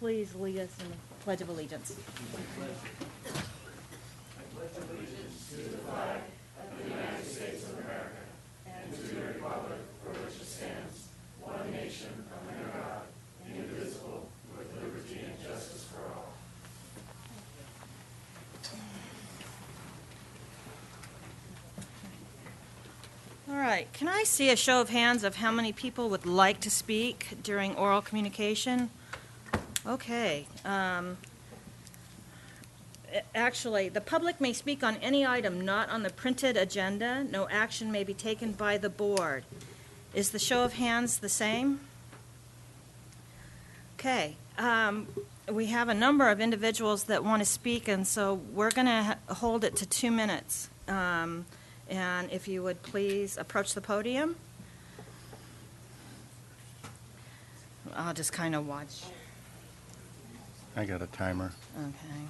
please lead us in the Pledge of Allegiance? All right. Can I see a show of hands of how many people would like to speak during oral communication? Okay. Actually, the public may speak on any item not on the printed agenda. No action may be taken by the board. Is the show of hands the same? Okay. We have a number of individuals that want to speak, and so we're going to hold it to 2 minutes. And if you would please approach the podium. I'll just kind of watch. I got a timer. Okay.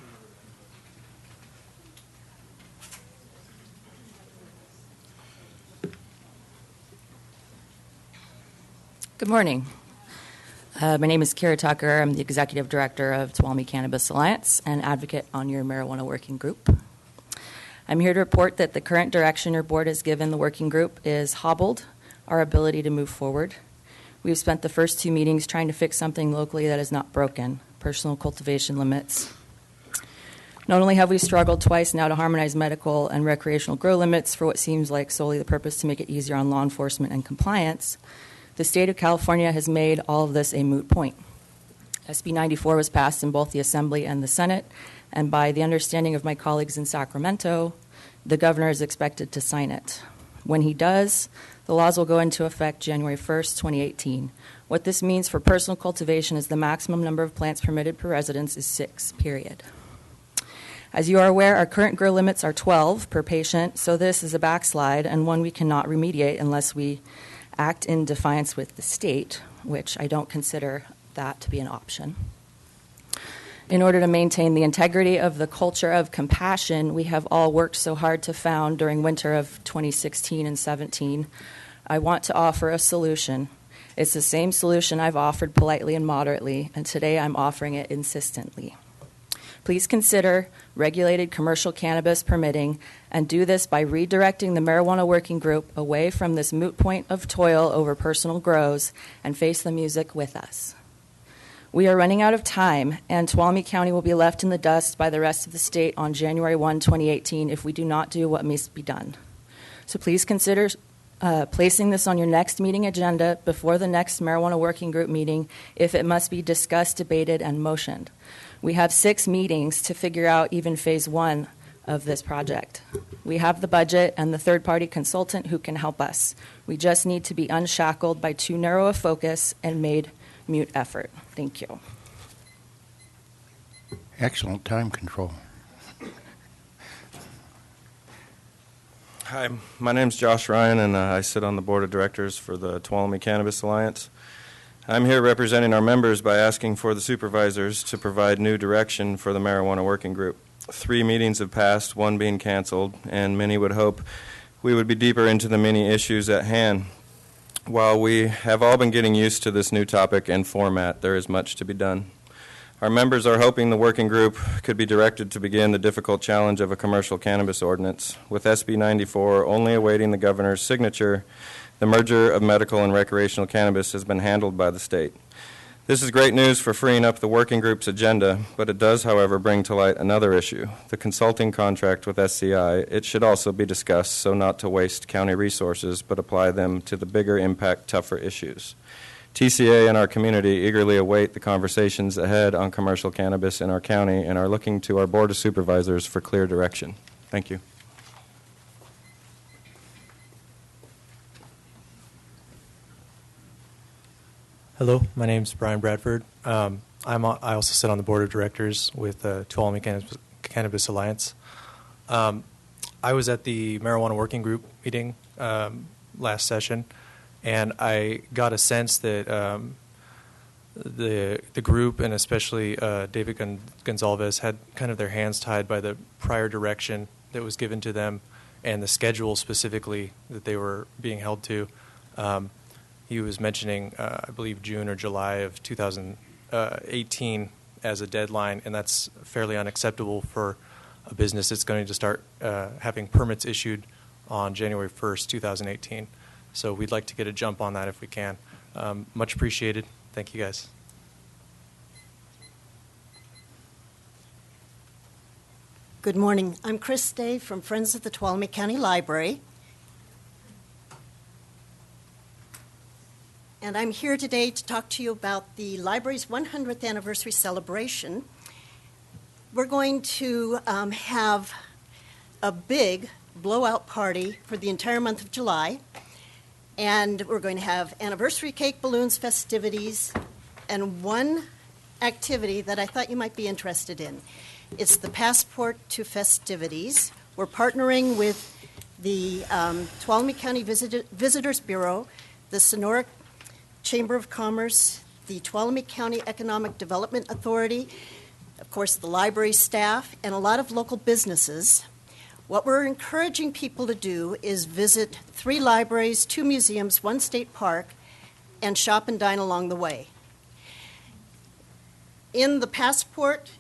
Good morning. My name is Kara Tucker. I'm the Executive Director of Tuolumne Cannabis Alliance and advocate on your marijuana working group. I'm here to report that the current direction your board has given the working group is hobbled our ability to move forward. We've spent the first 2 meetings trying to fix something locally that is not broken, personal cultivation limits. Not only have we struggled twice now to harmonize medical and recreational grow limits for what seems like solely the purpose to make it easier on law enforcement and compliance, the state of California has made all of this a moot point. SB 94 was passed in both the Assembly and the Senate, and by the understanding of my colleagues in Sacramento, the governor is expected to sign it. When he does, the laws will go into effect January 1st, 2018. What this means for personal cultivation is the maximum number of plants permitted per residence is 6, period. As you are aware, our current grow limits are 12 per patient, so this is a backslide and one we cannot remediate unless we act in defiance with the state, which I don't consider that to be an option. In order to maintain the integrity of the culture of compassion we have all worked so hard to found during winter of 2016 and 17, I want to offer a solution. It's the same solution I've offered politely and moderately, and today I'm offering it insistently. Please consider regulated commercial cannabis permitting and do this by redirecting the marijuana working group away from this moot point of toil over personal grows and face the music with us. We are running out of time, and Tuolumne County will be left in the dust by the rest of the state on January 1, 2018 if we do not do what must be done. So please consider placing this on your next meeting agenda before the next marijuana working group meeting if it must be discussed, debated, and motioned. We have 6 meetings to figure out even phase 1 of this project. We have the budget and the third-party consultant who can help us. We just need to be unshackled by too narrow a focus and made mute effort. Thank you. Excellent time control. Hi, my name's Josh Ryan, and I sit on the Board of Directors for the Tuolumne Cannabis Alliance. I'm here representing our members by asking for the supervisors to provide new direction for the marijuana working group. 3 meetings have passed, 1 being canceled, and many would hope we would be deeper into the many issues at hand. While we have all been getting used to this new topic and format, there is much to be done. Our members are hoping the working group could be directed to begin the difficult challenge of a commercial cannabis ordinance. With SB 94 only awaiting the governor's signature, the merger of medical and recreational cannabis has been handled by the state. This is great news for freeing up the working group's agenda, but it does, however, bring to light another issue, the consulting contract with SCI. It should also be discussed so not to waste county resources, but apply them to the bigger impact, tougher issues. TCA and our community eagerly await the conversations ahead on commercial cannabis in our county and are looking to our Board of Supervisors for clear direction. Thank you. Hello, my name is Brian Bradford. I also sit on the Board of Directors with the Tuolumne Cannabis Alliance. I was at the Marijuana Working Group meeting last session, and I got a sense that the group, and especially David Gonzalez, had kind of their hands tied by the prior direction that was given to them and the schedule specifically that they were being held to. He was mentioning, I believe, June or July of 2018 as a deadline, and that's fairly unacceptable for a business that's going to start having permits issued on January 1st, 2018. So we'd like to get a jump on that if we can. Much appreciated. Thank you, guys. Good morning. I'm Chris Day from Friends of the Tuolumne County Library. And I'm here today to talk to you about the library's 100th anniversary celebration. We're going to have a big blowout party for the entire month of July. And we're going to have anniversary cake, balloons, festivities, and one activity that I thought you might be interested in. It's the Passport to Festivities. We're partnering with the Tuolumne County Visitors Bureau, the Sonora Chamber of Commerce, the Tuolumne County Economic Development Authority, of course the library staff, and a lot of local businesses. What we're encouraging people to do is visit 3 libraries, 2 museums, 1 state park, and shop and dine along the way. In the passport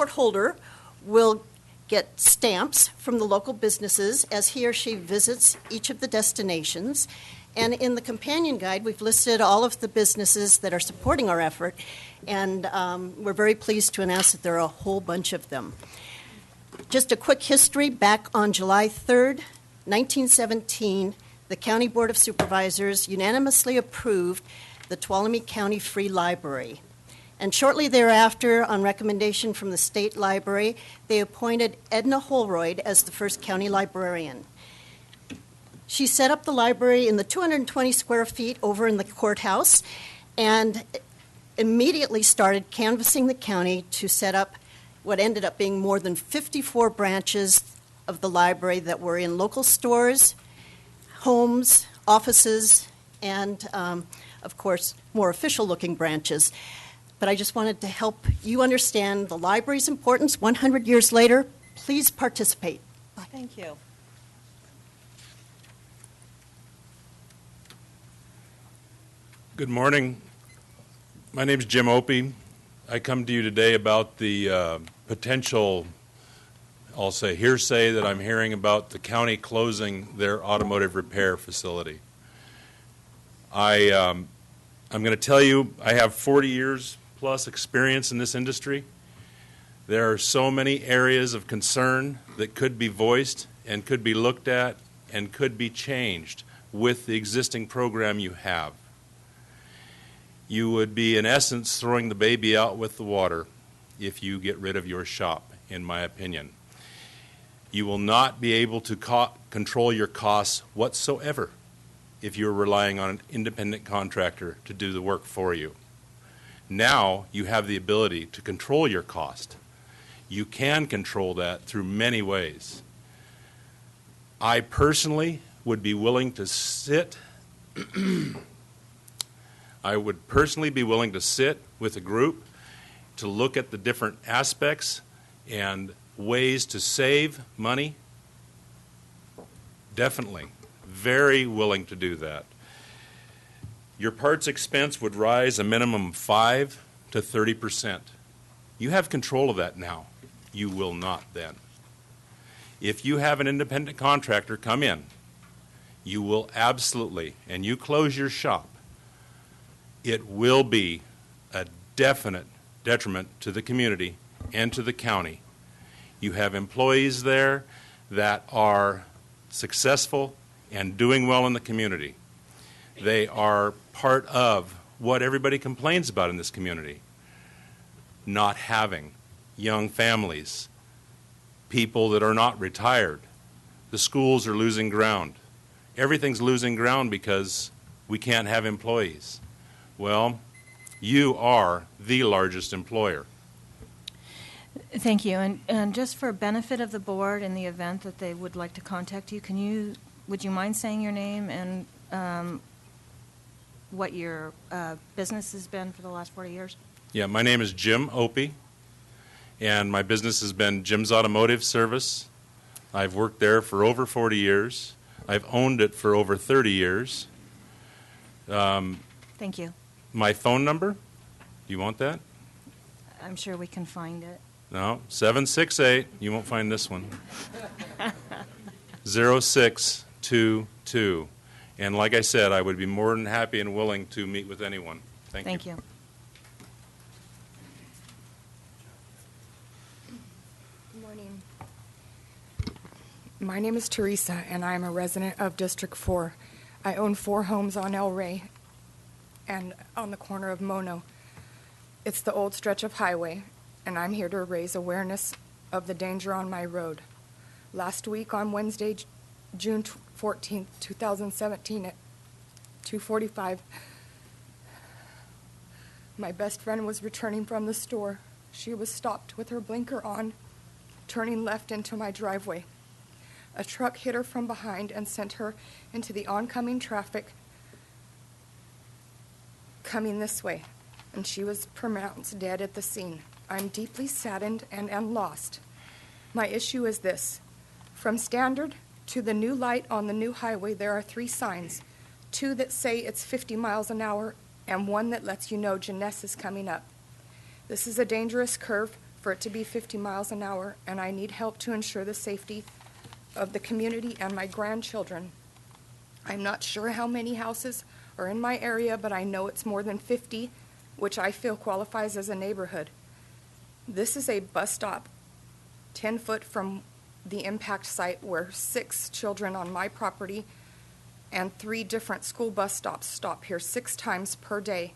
holder will get stamps from the local businesses as he or she visits each of the destinations. And in the companion guide, we've listed all of the businesses that are supporting our effort, and we're very pleased to announce that there are a whole bunch of them. Just a quick history. Back on July 3rd, 1917, the County Board of Supervisors unanimously approved the Tuolumne County Free Library. And shortly thereafter, on recommendation from the State Library, they appointed Edna Holroyd as the first county librarian. She set up the library in the 220 square feet over in the courthouse and immediately started canvassing the county to set up what ended up being more than 54 branches of the library that were in local stores, homes, offices, and, of course, more official-looking branches. But I just wanted to help you understand the library's importance 100 years later. Please participate. Bye. Thank you. Good morning. My name is Jim Opie. I come to you today about the potential, I'll say hearsay, that I'm hearing about the county closing their automotive repair facility. I'm going to tell you, I have 40 years plus experience in this industry. There are so many areas of concern that could be voiced and could be looked at and could be changed with the existing program you have. You would be, in essence, throwing the baby out with the water if you get rid of your shop, in my opinion. You will not be able to control your costs whatsoever if you're relying on an independent contractor to do the work for you. Now you have the ability to control your cost. You can control that through many ways. I personally would be willing to sit with a group to look at the different aspects and ways to save money. Definitely. Very willing to do that. Your parts expense would rise a minimum of 5 to 30%. You have control of that now. You will not then. If you have an independent contractor come in, you will absolutely, and you close your shop, it will be a definite detriment to the community and to the county. You have employees there that are successful and doing well in the community. They are part of what everybody complains about in this community. Not having young families, people that are not retired. The schools are losing ground. Everything's losing ground because we can't have employees. Well, you are the largest employer. Thank you. And just for benefit of the board, in the event that they would like to contact you, would you mind saying your name and what your business has been for the last 40 years? Yeah, my name is Jim Opie, and my business has been Jim's Automotive Service. I've worked there for over 40 years. I've owned it for over 30 years. Thank you. My phone number You want that? I'm sure we can find it. No, 768. You won't find this one. 0622. And like I said, I would be more than happy and willing to meet with anyone. Thank you. Good morning. My name is Teresa, and I am a resident of District 4. I own 4 homes on El Rey and on the corner of Mono. It's the old stretch of highway, and I'm here to raise awareness of the danger on my road. Last week on Wednesday, June 14th, 2017 at 2:45, my best friend was returning from the store. She was stopped with her blinker on, turning left into my driveway. A truck hit her from behind and sent her into the oncoming traffic coming this way, and she was pronounced dead at the scene. I'm deeply saddened and lost. My issue is this. From Standard to the new light on the new highway, there are 3 signs, 2 that say it's 50 miles an hour and 1 that lets you know Jeunesse is coming up. This is a dangerous curve for it to be 50 miles an hour, and I need help to ensure the safety of the community and my grandchildren. I'm not sure how many houses are in my area, but I know it's more than 50, which I feel qualifies as a neighborhood. This is a bus stop 10 foot from the impact site where 6 children on my property and 3 different school bus stops stop here 6 times per day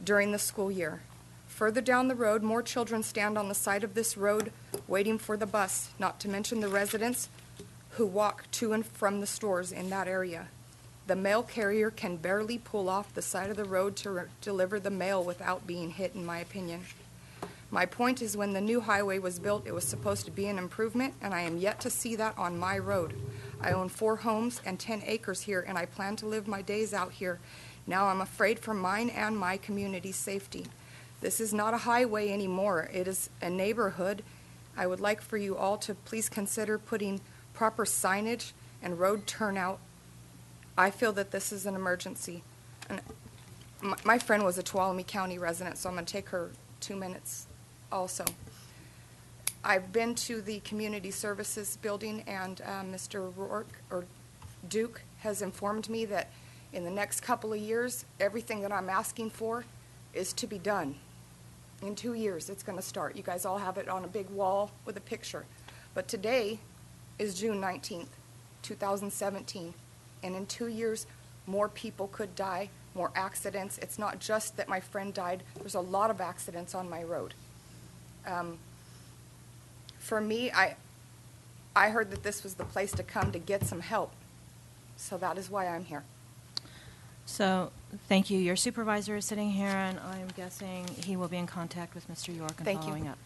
during the school year. Further down the road, more children stand on the side of this road waiting for the bus, not to mention the residents who walk to and from the stores in that area. The mail carrier can barely pull off the side of the road to deliver the mail without being hit, in my opinion. My point is, when the new highway was built, it was supposed to be an improvement, and I am yet to see that on my road. I own 4 homes and 10 acres here, and I plan to live my days out here. Now I'm afraid for mine and my community's safety. This is not a highway anymore. It is a neighborhood. I would like for you all to please consider putting proper signage and road turnout. I feel that this is an emergency. And my friend was a Tuolumne County resident, so I'm going to take her 2 minutes also. I've been to the community services building, and Mr. Rourke or Duke has informed me that in the next couple of years, everything that I'm asking for is to be done. In 2 years, it's going to start. You guys all have it on a big wall with a picture. But today is June 19th, 2017, and in 2 years, more people could die, more accidents. It's not just that my friend died. There's a lot of accidents on my road. For me, I heard that this was the place to come to get some help, so that is why I'm here. So, thank you. Your supervisor is sitting here, and I'm guessing he will be in contact with Mr. York and following up.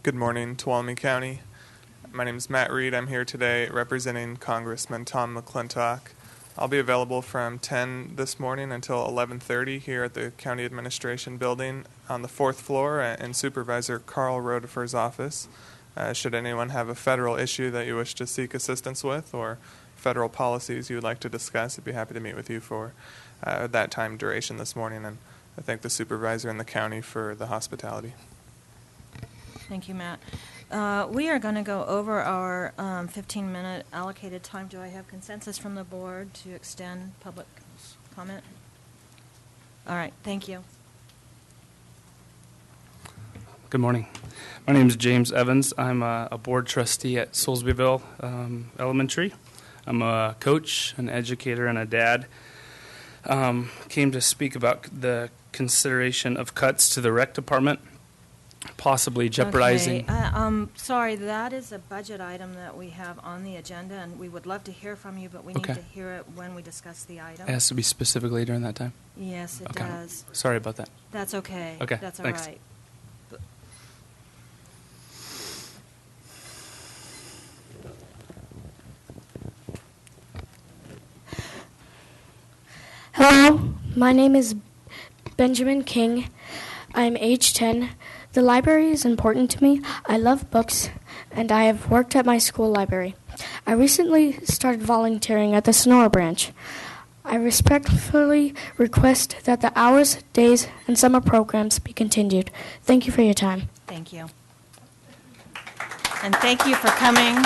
Good morning, Tuolumne County. My name is Matt Reed. I'm here today representing Congressman Tom McClintock. I'll be available from 10 this morning until 11:30 here at the County Administration Building on the 4th floor in Supervisor Carl Rodefer's office. Should anyone have a federal issue that you wish to seek assistance with or federal policies you would like to discuss, I'd be happy to meet with you for that time duration this morning. And I thank the supervisor and the county for the hospitality. Thank you, Matt. We are going to go over our 15-minute allocated time. Do I have consensus from the board to extend public comment? All right, thank you. Good morning. My name is James Evans. I'm a board trustee at Soulsbyville Elementary. I'm a coach, an educator, and a dad. Came to speak about the consideration of cuts to the rec department, possibly jeopardizing. Okay. Sorry, that is a budget item that we have on the agenda, and we would love to hear from you, but we need to hear it when we discuss the item. It has to be specifically during that time? Yes, it does. Sorry about that. That's okay. Okay, that's all thanks. right. Hello, my name is Benjamin King. I'm age 10. The library is important to me. I love books, and I have worked at my school library. I recently started volunteering at the Sonora branch. I respectfully request that the hours, days, and summer programs be continued. Thank you for your time. Thank you. And thank you for coming.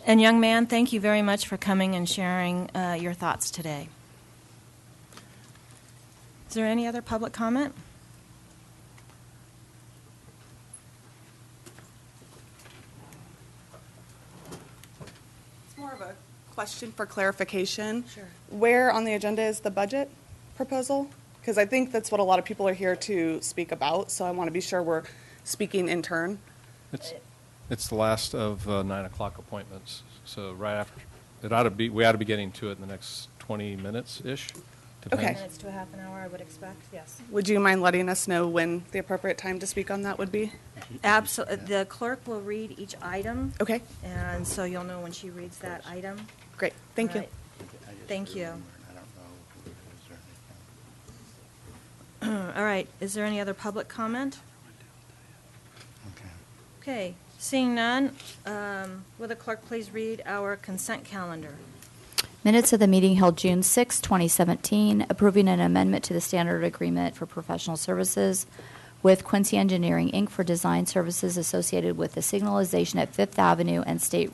And young man, thank you very much for coming and sharing your thoughts today. Is there any other public comment? It's more of a question for clarification. Sure. Where on the agenda is the budget proposal? Because I think that's what a lot of people are here to speak about, so I want to be sure we're speaking in turn. It's the last of 9 o'clock appointments, so right after we ought to be getting to it in the next 20 minutes ish. Okay. Minutes to a half an hour, I would expect. Yes. Would you mind letting us know when the appropriate time to speak on that would be? Absolutely. The clerk will read each item. Okay. And so you'll know when she reads that item. Great. Thank All right. Thank you. All right. Is there any other public comment? Okay. Seeing none, will the clerk please read our consent calendar? Minutes of the meeting held June 6, 2017, approving an amendment to the standard agreement for professional services with Quincy Engineering, Inc. for design services associated with the signalization at 5th Avenue and State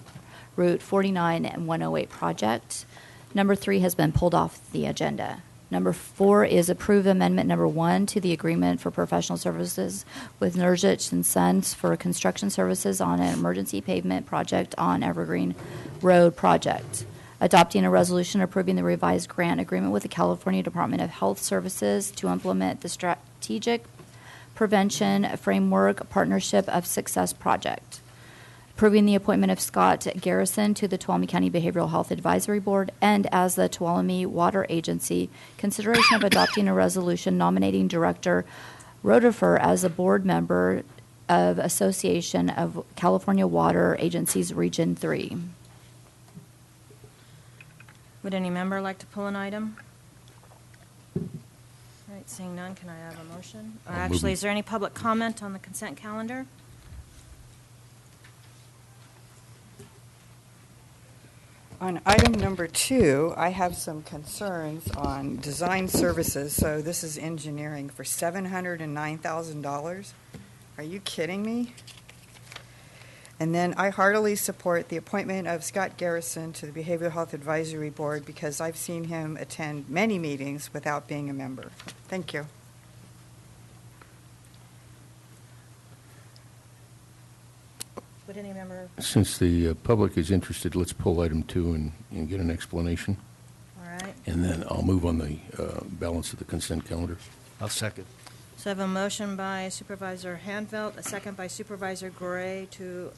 Route 49 and 108 project. Number 3 has been pulled off the agenda. Number 4 is approve amendment number 1 to the agreement for professional services with Nurjic and Sons for construction services on an emergency pavement project on Evergreen Road project. Adopting a resolution approving the revised grant agreement with the California Department of Health Services to implement the Strategic Prevention Framework Partnership of Success project. Approving the appointment of Scott Garrison to the Tuolumne County Behavioral Health Advisory Board, and as the Tuolumne Water Agency, consideration of adopting a resolution nominating Director Rodefer as a board member of Association of California Water Agencies Region 3. Would any member like to pull an item? All right, seeing none, can I have a motion? Or actually, is there any public comment on the consent calendar? On item number 2, I have some concerns on design services. So this is engineering for $709,000. Are you kidding me? And then I heartily support the appointment of Scott Garrison to the Behavioral Health Advisory Board because I've seen him attend many meetings without being a member. Thank you. Would any member? Since the public is interested, let's pull item 2 and get an explanation. All right. And then I'll move on the balance of the consent calendar. I'll second. So I have a motion by Supervisor Hanvelt, a second by Supervisor Gray to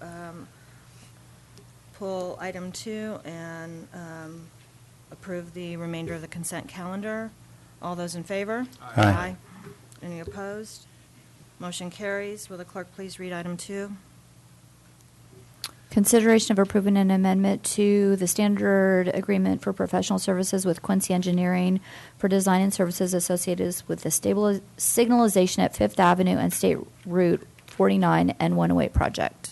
pull item 2 and approve the remainder of the consent calendar. All those in favor? Aye. Aye. Any opposed? Motion carries. Will the clerk please read item 2? Consideration of approving an amendment to the standard agreement for professional services with Quincy Engineering for design and services associated with the signalization at 5th Avenue and State Route 49 and 108 project.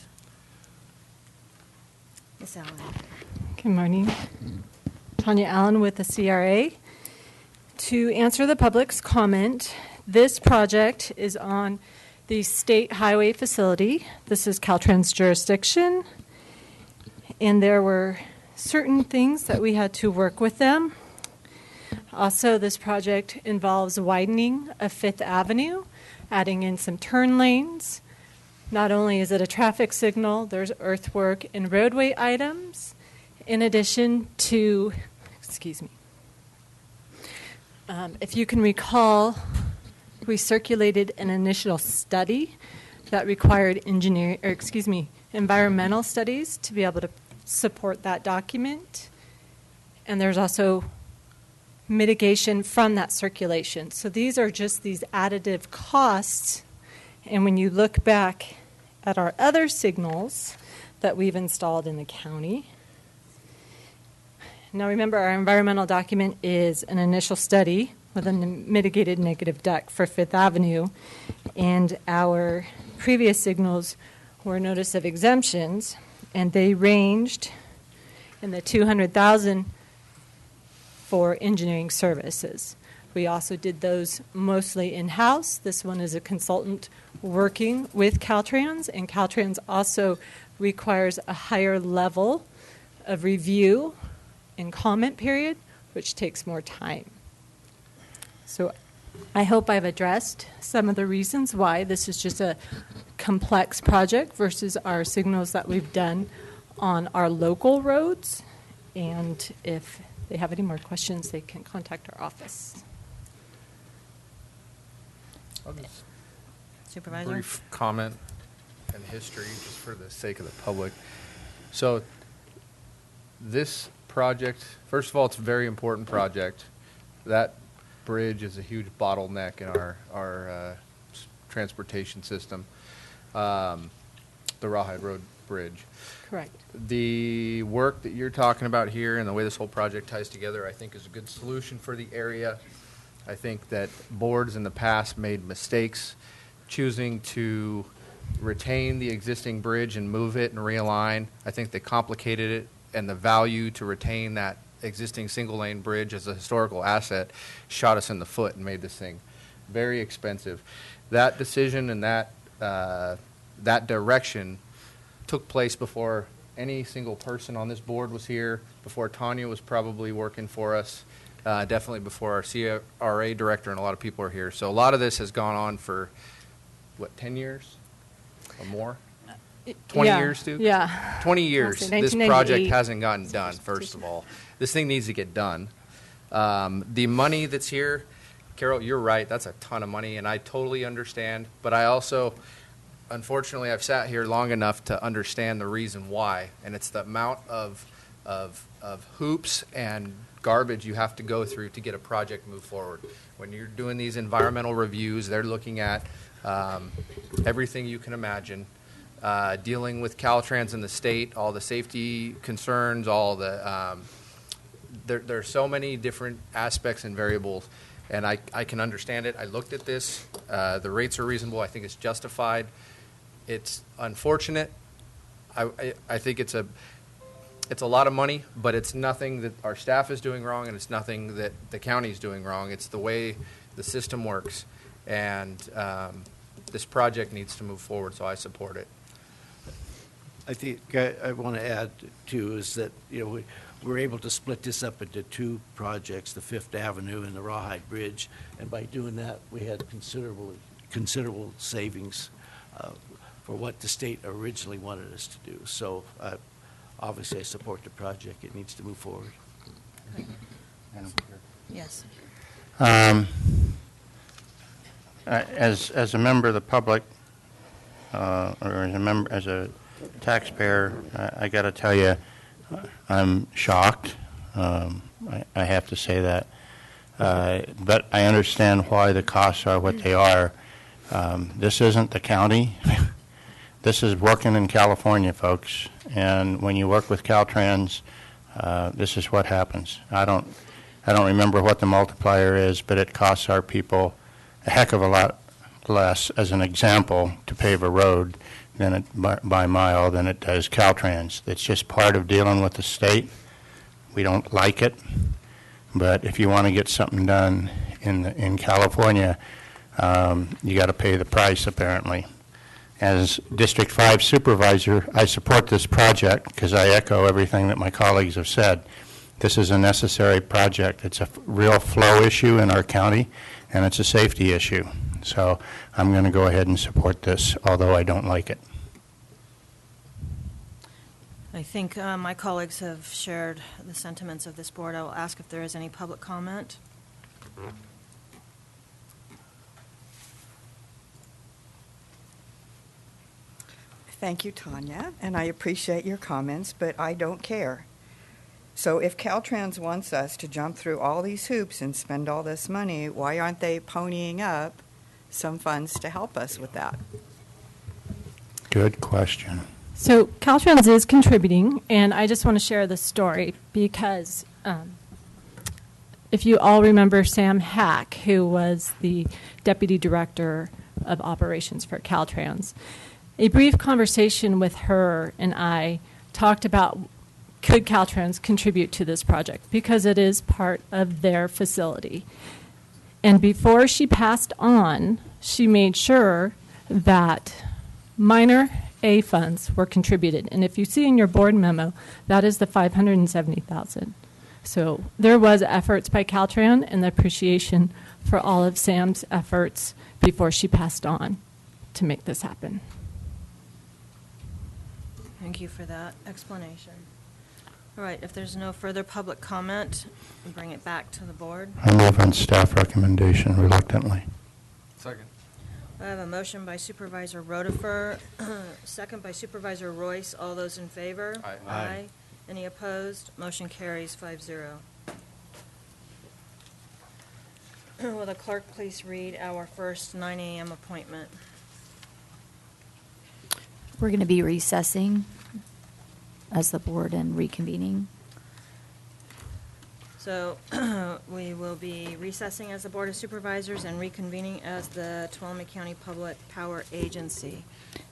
Ms. Allen. Good morning. Tanya Allen with the CRA. To answer the public's comment, this project is on the state highway facility. This is Caltrans jurisdiction. And there were certain things that we had to work with them. Also, this project involves widening of 5th Avenue, adding in some turn lanes. Not only is it a traffic signal, there's earthwork and roadway items. In addition to, if you can recall, we circulated an initial study that required environmental studies to be able to support that document. And there's also mitigation from that circulation. So these are just these additive costs. And when you look back at our other signals that we've installed in the county, now remember our environmental document is an initial study with a mitigated negative deck for 5th Avenue. And our previous signals were notice of exemptions, and they ranged in the 200,000 for engineering services. We also did those mostly in-house. This one is a consultant working with Caltrans, and Caltrans also requires a higher level of review and comment period, which takes more time. So I hope I've addressed some of the reasons why this is just a complex project versus our signals that we've done on our local roads. And if they have any more questions, they can contact our office. Supervisor? Brief comment and history, just for the sake of the public. So this project, first of all, it's a very important project. That bridge is a huge bottleneck in our transportation system, the Rawhide Road Bridge. Correct. The work that you're talking about here and the way this whole project ties together, I think, is a good solution for the area. I think that boards in the past made mistakes choosing to retain the existing bridge and move it and realign. I think they complicated it, and the value to retain that existing single-lane bridge as a historical asset shot us in the foot and made this thing very expensive. That decision and that direction took place before any single person on this board was here, before Tanya was probably working for us, definitely before our CRA director, and a lot of people are here. So a lot of this has gone on for, what, 10 years or more? 20 years, too? Yeah. 20 years. This project hasn't gotten done, first of all. This thing needs to get done. The money that's here, Carol, you're right, that's a ton of money, and I totally understand. But I also, unfortunately, I've sat here long enough to understand the reason why, and it's the amount of hoops and garbage you have to go through to get a project move forward. When you're doing these environmental reviews, they're looking at everything you can imagine. Dealing with Caltrans in the state, all the safety concerns, all the there are so many different aspects and variables, and I can understand it. I looked at this. The rates are reasonable. I think it's justified. It's unfortunate. I think it's a lot of money, but it's nothing that our staff is doing wrong, and it's nothing that the county is doing wrong. It's the way the system works, and this project needs to move forward, so I support it. I think I want to add, too, is that, we're able to split this up into two projects, the Fifth Avenue and the Rawhide Bridge, and by doing that, we had considerable savings for what the state originally wanted us to do. So obviously I support the project. It needs to move forward. Yes. As a member of the public, or as a taxpayer, I got to tell you, I'm shocked. I have to say that. But I understand why the costs are what they are. This isn't the county. This is working in California, folks. And when you work with Caltrans, this is what happens. I don't remember what the multiplier is, but it costs our people a heck of a lot less, as an example, to pave a road than by mile than it does Caltrans. It's just part of dealing with the state. We don't like it, but if you want to get something done in California, you got to pay the price, apparently. As District 5 Supervisor, I support this project because I echo everything that my colleagues have said. This is a necessary project. It's a real flow issue in our county, and it's a safety issue. So I'm going to go ahead and support this, although I don't like it. I think my colleagues have shared the sentiments of this board. I will ask if there is any public comment. Thank you, Tanya, and I appreciate your comments, but I don't care. So if Caltrans wants us to jump through all these hoops and spend all this money, why aren't they ponying up some funds to help us with that? Good question. So Caltrans is contributing, and I just want to share this story because if you all remember Sam Hack, who was the Deputy Director of Operations for Caltrans, A brief conversation with her and I talked about could Caltrans contribute to this project because it is part of their facility. And before she passed on, she made sure that minor A funds were contributed. And if you see in your board memo, that is the $570,000. So there was efforts by Caltran and the appreciation for all of Sam's efforts before she passed on to make this happen. Thank you for that explanation. All right, if there's no further public comment, we'll bring it back to the board. I move on staff recommendation reluctantly. Second. I have a motion by Supervisor Rotifer, second by Supervisor Royce. All those in favor? Aye. Aye. Any opposed? Motion carries 5-0. Will the clerk please read our first 9 a.m. appointment? We're going to be recessing as the board and reconvening. So we will be recessing as the Board of Supervisors and reconvening as the Tuolumne County Public Power Agency.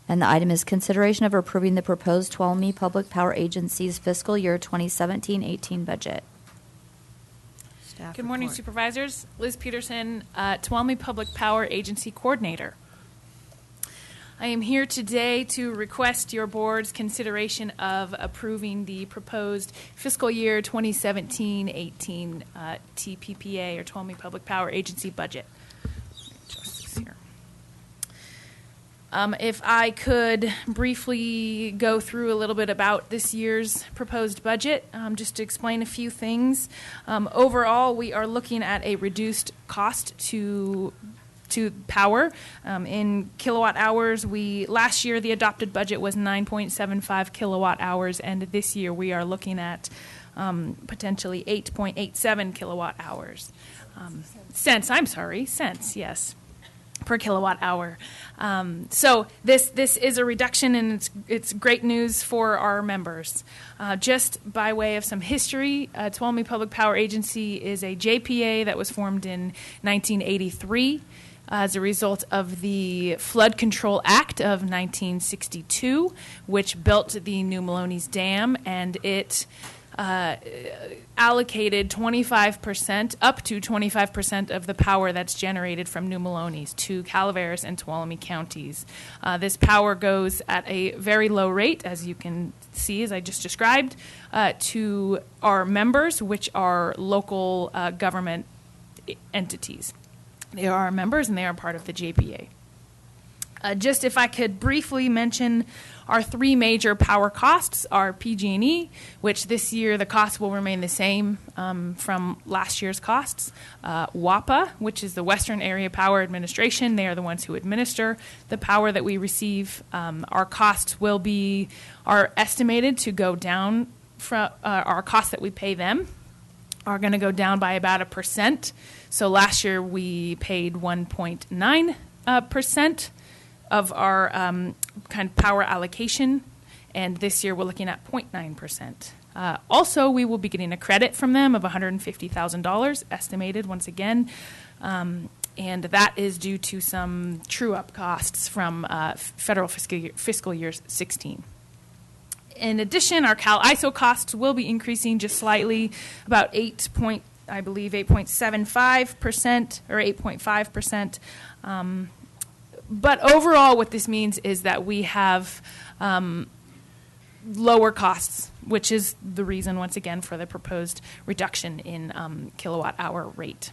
And the item is consideration of approving the proposed Tuolumne Public Power Agency's fiscal year 2017-18 budget. Staff Good morning, report. Supervisors. Liz Peterson, Tuolumne Public Power Agency Coordinator. I am here today to request your board's consideration of approving the proposed fiscal year 2017-18 TPPA, or Tuolumne Public Power Agency budget. Just this here. If I could briefly go through a little bit about this year's proposed budget, just to explain a few things. Overall, we are looking at a reduced cost to power. In kilowatt hours, last year the adopted budget was 9.75 kilowatt hours, and this year we are looking at potentially 8.87 kilowatt hours. Cents, yes, per kilowatt hour. So this is a reduction, and it's great news for our members. Just by way of some history, Tuolumne Public Power Agency is a JPA that was formed in 1983. As a result of the Flood Control Act of 1962, which built the New Maloney's Dam, and it allocated 25%, up to 25% of the power that's generated from New Maloney's to Calaveras and Tuolumne counties. This power goes at a very low rate, as you can see, as I just described, to our members, which are local government entities. They are our members, and they are part of the JPA. Just if I could briefly mention our three major power costs are PG&E, which this year the cost will remain the same from last year's costs. WAPA, which is the Western Area Power Administration. They are the ones who administer the power that we receive. Our costs are estimated to go down from our costs that we pay them are going to go down by about 1%. So last year we paid 1.9% of our kind of power allocation, and this year we're looking at 0.9%. Also, we will be getting a credit from them of $150,000, estimated once again, and that is due to some true-up costs from federal fiscal year 16. In addition, our Cal ISO costs will be increasing just slightly, about 8.75% or 8.5%. But overall, what this means is that we have lower costs, which is the reason, once again, for the proposed reduction in kilowatt hour rate.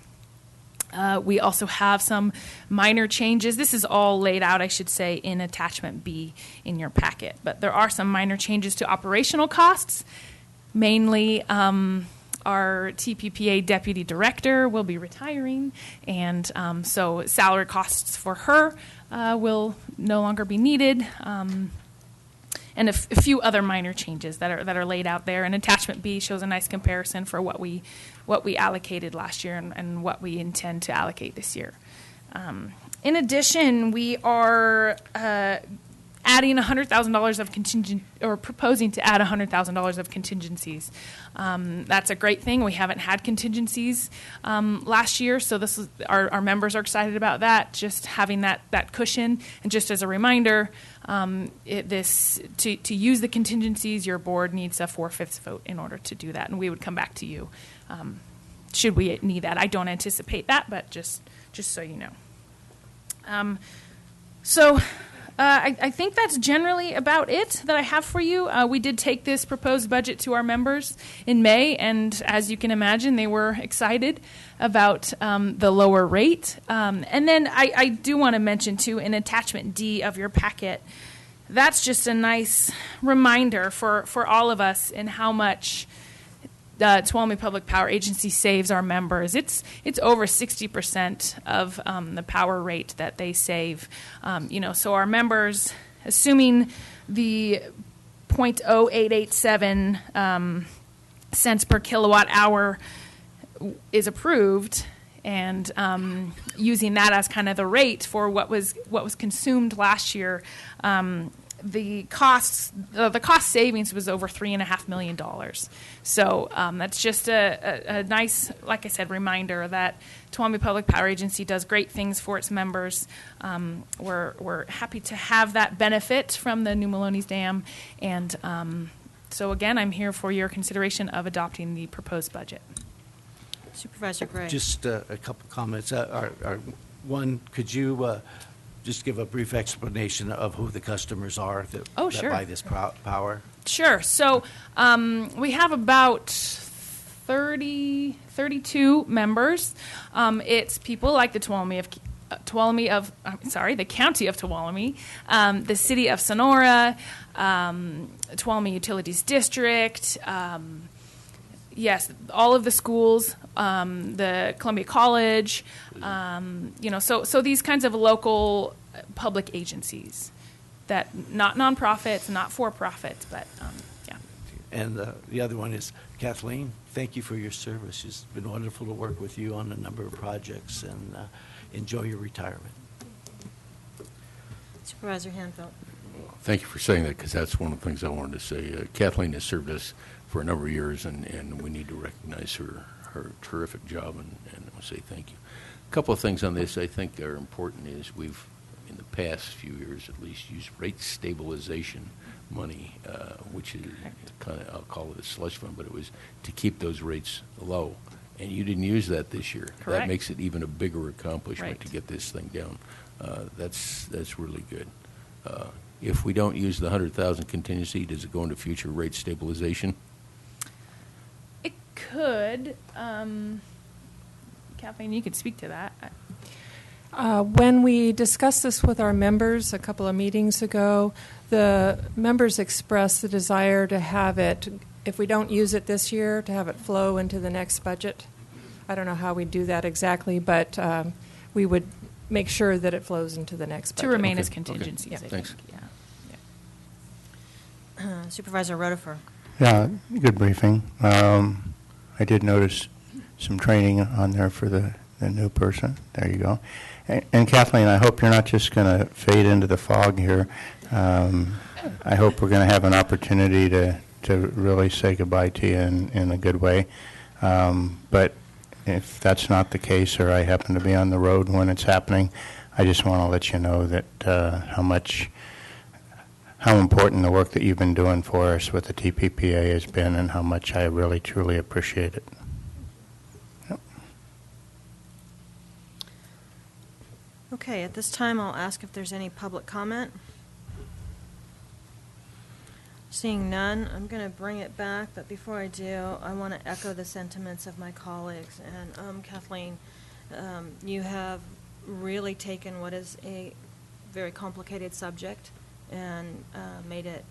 We also have some minor changes. This is all laid out, I should say, in Attachment B in your packet. But there are some minor changes to operational costs. Mainly, our TPPA deputy director will be retiring, and so salary costs for her will no longer be needed. And a few other minor changes that are laid out there. And Attachment B shows a nice comparison for what we allocated last year and what we intend to allocate this year. In addition, we are adding $100,000 of contingent, or proposing to add $100,000 of contingencies. That's a great thing. We haven't had contingencies last year, so this is, our members are excited about that, just having that cushion. And just as a reminder, to use the contingencies, your board needs a 4/5 vote in order to do that, and we would come back to you should we need that. I don't anticipate that, but just so you know. I think that's generally about it that I have for you. We did take this proposed budget to our members in May, and as you can imagine, they were excited about the lower rate. And then I do want to mention, too, in Attachment D of your packet, that's just a nice reminder for all of us in how much Tuolumne Public Power Agency saves our members. It's over 60% of the power rate that they save. So our members, assuming the 0.0887 cents per kilowatt hour is approved, and using that as kind of the rate for what was consumed last year, the cost savings was over $3.5 million. So that's just a nice, like I said, reminder that Tuolumne Public Power Agency does great things for its members. We're happy to have that benefit from the New Maloney's Dam, and so again, I'm here for your consideration of adopting the proposed budget. Supervisor Gray. Just a couple comments. One, could you just give a brief explanation of who the customers are that Sure. buy this power? Sure. So we have about 32 members. It's people like the county of Tuolumne, the city of Sonora, Tuolumne Utilities District, yes, all of the schools, the Columbia College, so these kinds of local public agencies that not nonprofits, not for-profits, but yeah. And the other one is Kathleen. Thank you for your service. It's been wonderful to work with you on a number of projects, and enjoy your retirement. Supervisor Hanfeld. Thank you for saying that, because that's one of the things I wanted to say. Kathleen has served us for a number of years, and we need to recognize her terrific job, and I'll say thank you. A couple of things on this I think are important is we've, in the past few years at least, used rate stabilization money, which is kind of, I'll call it a slush fund, but it was to keep those rates low. And you didn't use that this year. Correct. That makes it even a bigger accomplishment Right. to get this thing down. That's really good. If we don't use the 100,000 contingency, does it go into future rate stabilization? It could. Kathleen, you could speak to that. When we discussed this with our members a couple of meetings ago, the members expressed the desire to have it, if we don't use it this year, to have it flow into the next budget. I don't know how we do that exactly, but we would make sure that it flows into the next budget. To remain Okay. as contingencies, Okay. I Thanks. think. Yeah. Supervisor Rotifer. Yeah, good briefing. I did notice some training on there for the new person. There you go. And Kathleen, I hope you're not just going to fade into the fog here. I hope we're going to have an opportunity to really say goodbye to you in a good way. But if that's not the case, or I happen to be on the road when it's happening, I just want to let you know that how important the work that you've been doing for us with the TPPA has been, and how much I really, truly appreciate it. Yep. Okay, at this time, I'll ask if there's any public comment. Seeing none, I'm going to bring it back, but before I do, I want to echo the sentiments of my colleagues. And Kathleen, you have really taken what is a very complicated subject and made it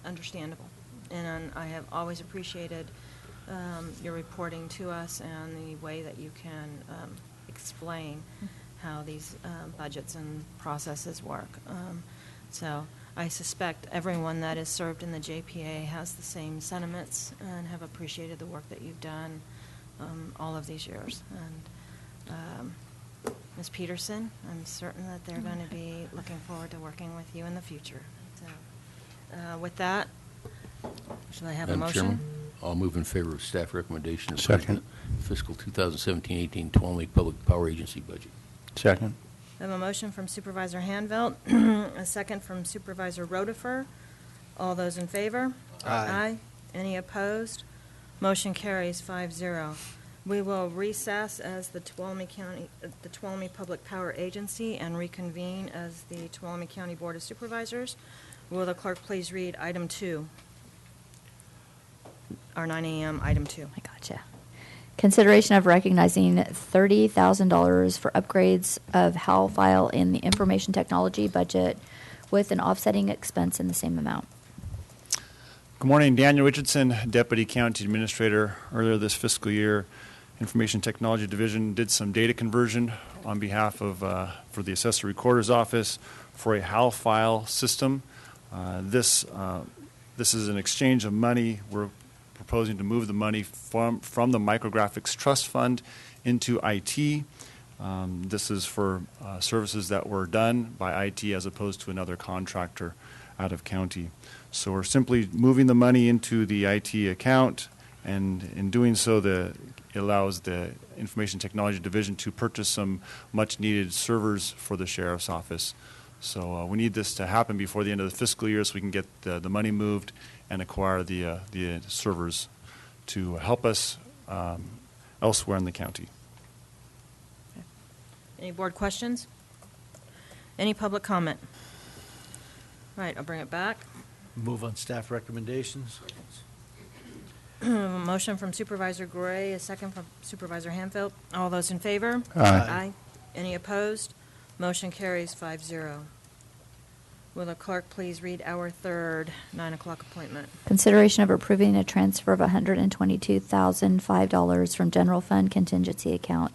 understandable. And I have always appreciated your reporting to us and the way that you can explain how these budgets and processes work. So I suspect everyone that is served in the JPA has the same sentiments and have appreciated the work that you've done all of these years. And Ms. Peterson, I'm certain that they're going to be looking forward to working with you in the future. With that, should I have a Madam motion? Chairman, I'll move in favor of staff recommendation of Second. fiscal 2017-18 Tuolumne Public Power Agency budget. Second. I have a motion from Supervisor Hanvelt, a second from Supervisor Rotifer. All those in favor? Aye. Any opposed? Motion carries 5-0. We will recess as the Tuolumne Public Power Agency and reconvene as the Tuolumne County Board of Supervisors. Will the clerk please read item 2? Our 9 a.m. item 2. I gotcha. Consideration of recognizing $30,000 for upgrades of HAL file in the information technology budget with an offsetting expense in the same amount. Good morning, Daniel Richardson, Deputy County Administrator. Earlier this fiscal year, Information Technology Division did some data conversion on behalf of, for the Assessor Recorder's Office for a HAL file system. This is an exchange of money. We're proposing to move the money from the Micrographics Trust Fund into IT. This is for services that were done by IT as opposed to another contractor out of county. So we're simply moving the money into the IT account, and in doing so, it allows the Information Technology Division to purchase some much-needed servers for the Sheriff's Office. So we need this to happen before the end of the fiscal year so we can get the money moved and acquire the servers to help us elsewhere in the county. Any board questions? Any public comment? All right, I'll bring it back. Move on staff recommendations. A motion from Supervisor Gray, a second from Supervisor Hanfield. All those in favor? Aye. Any opposed? Motion carries 5-0. Will the clerk please read our third 9 o'clock appointment? Consideration of approving a transfer of $122,005 from general fund contingency account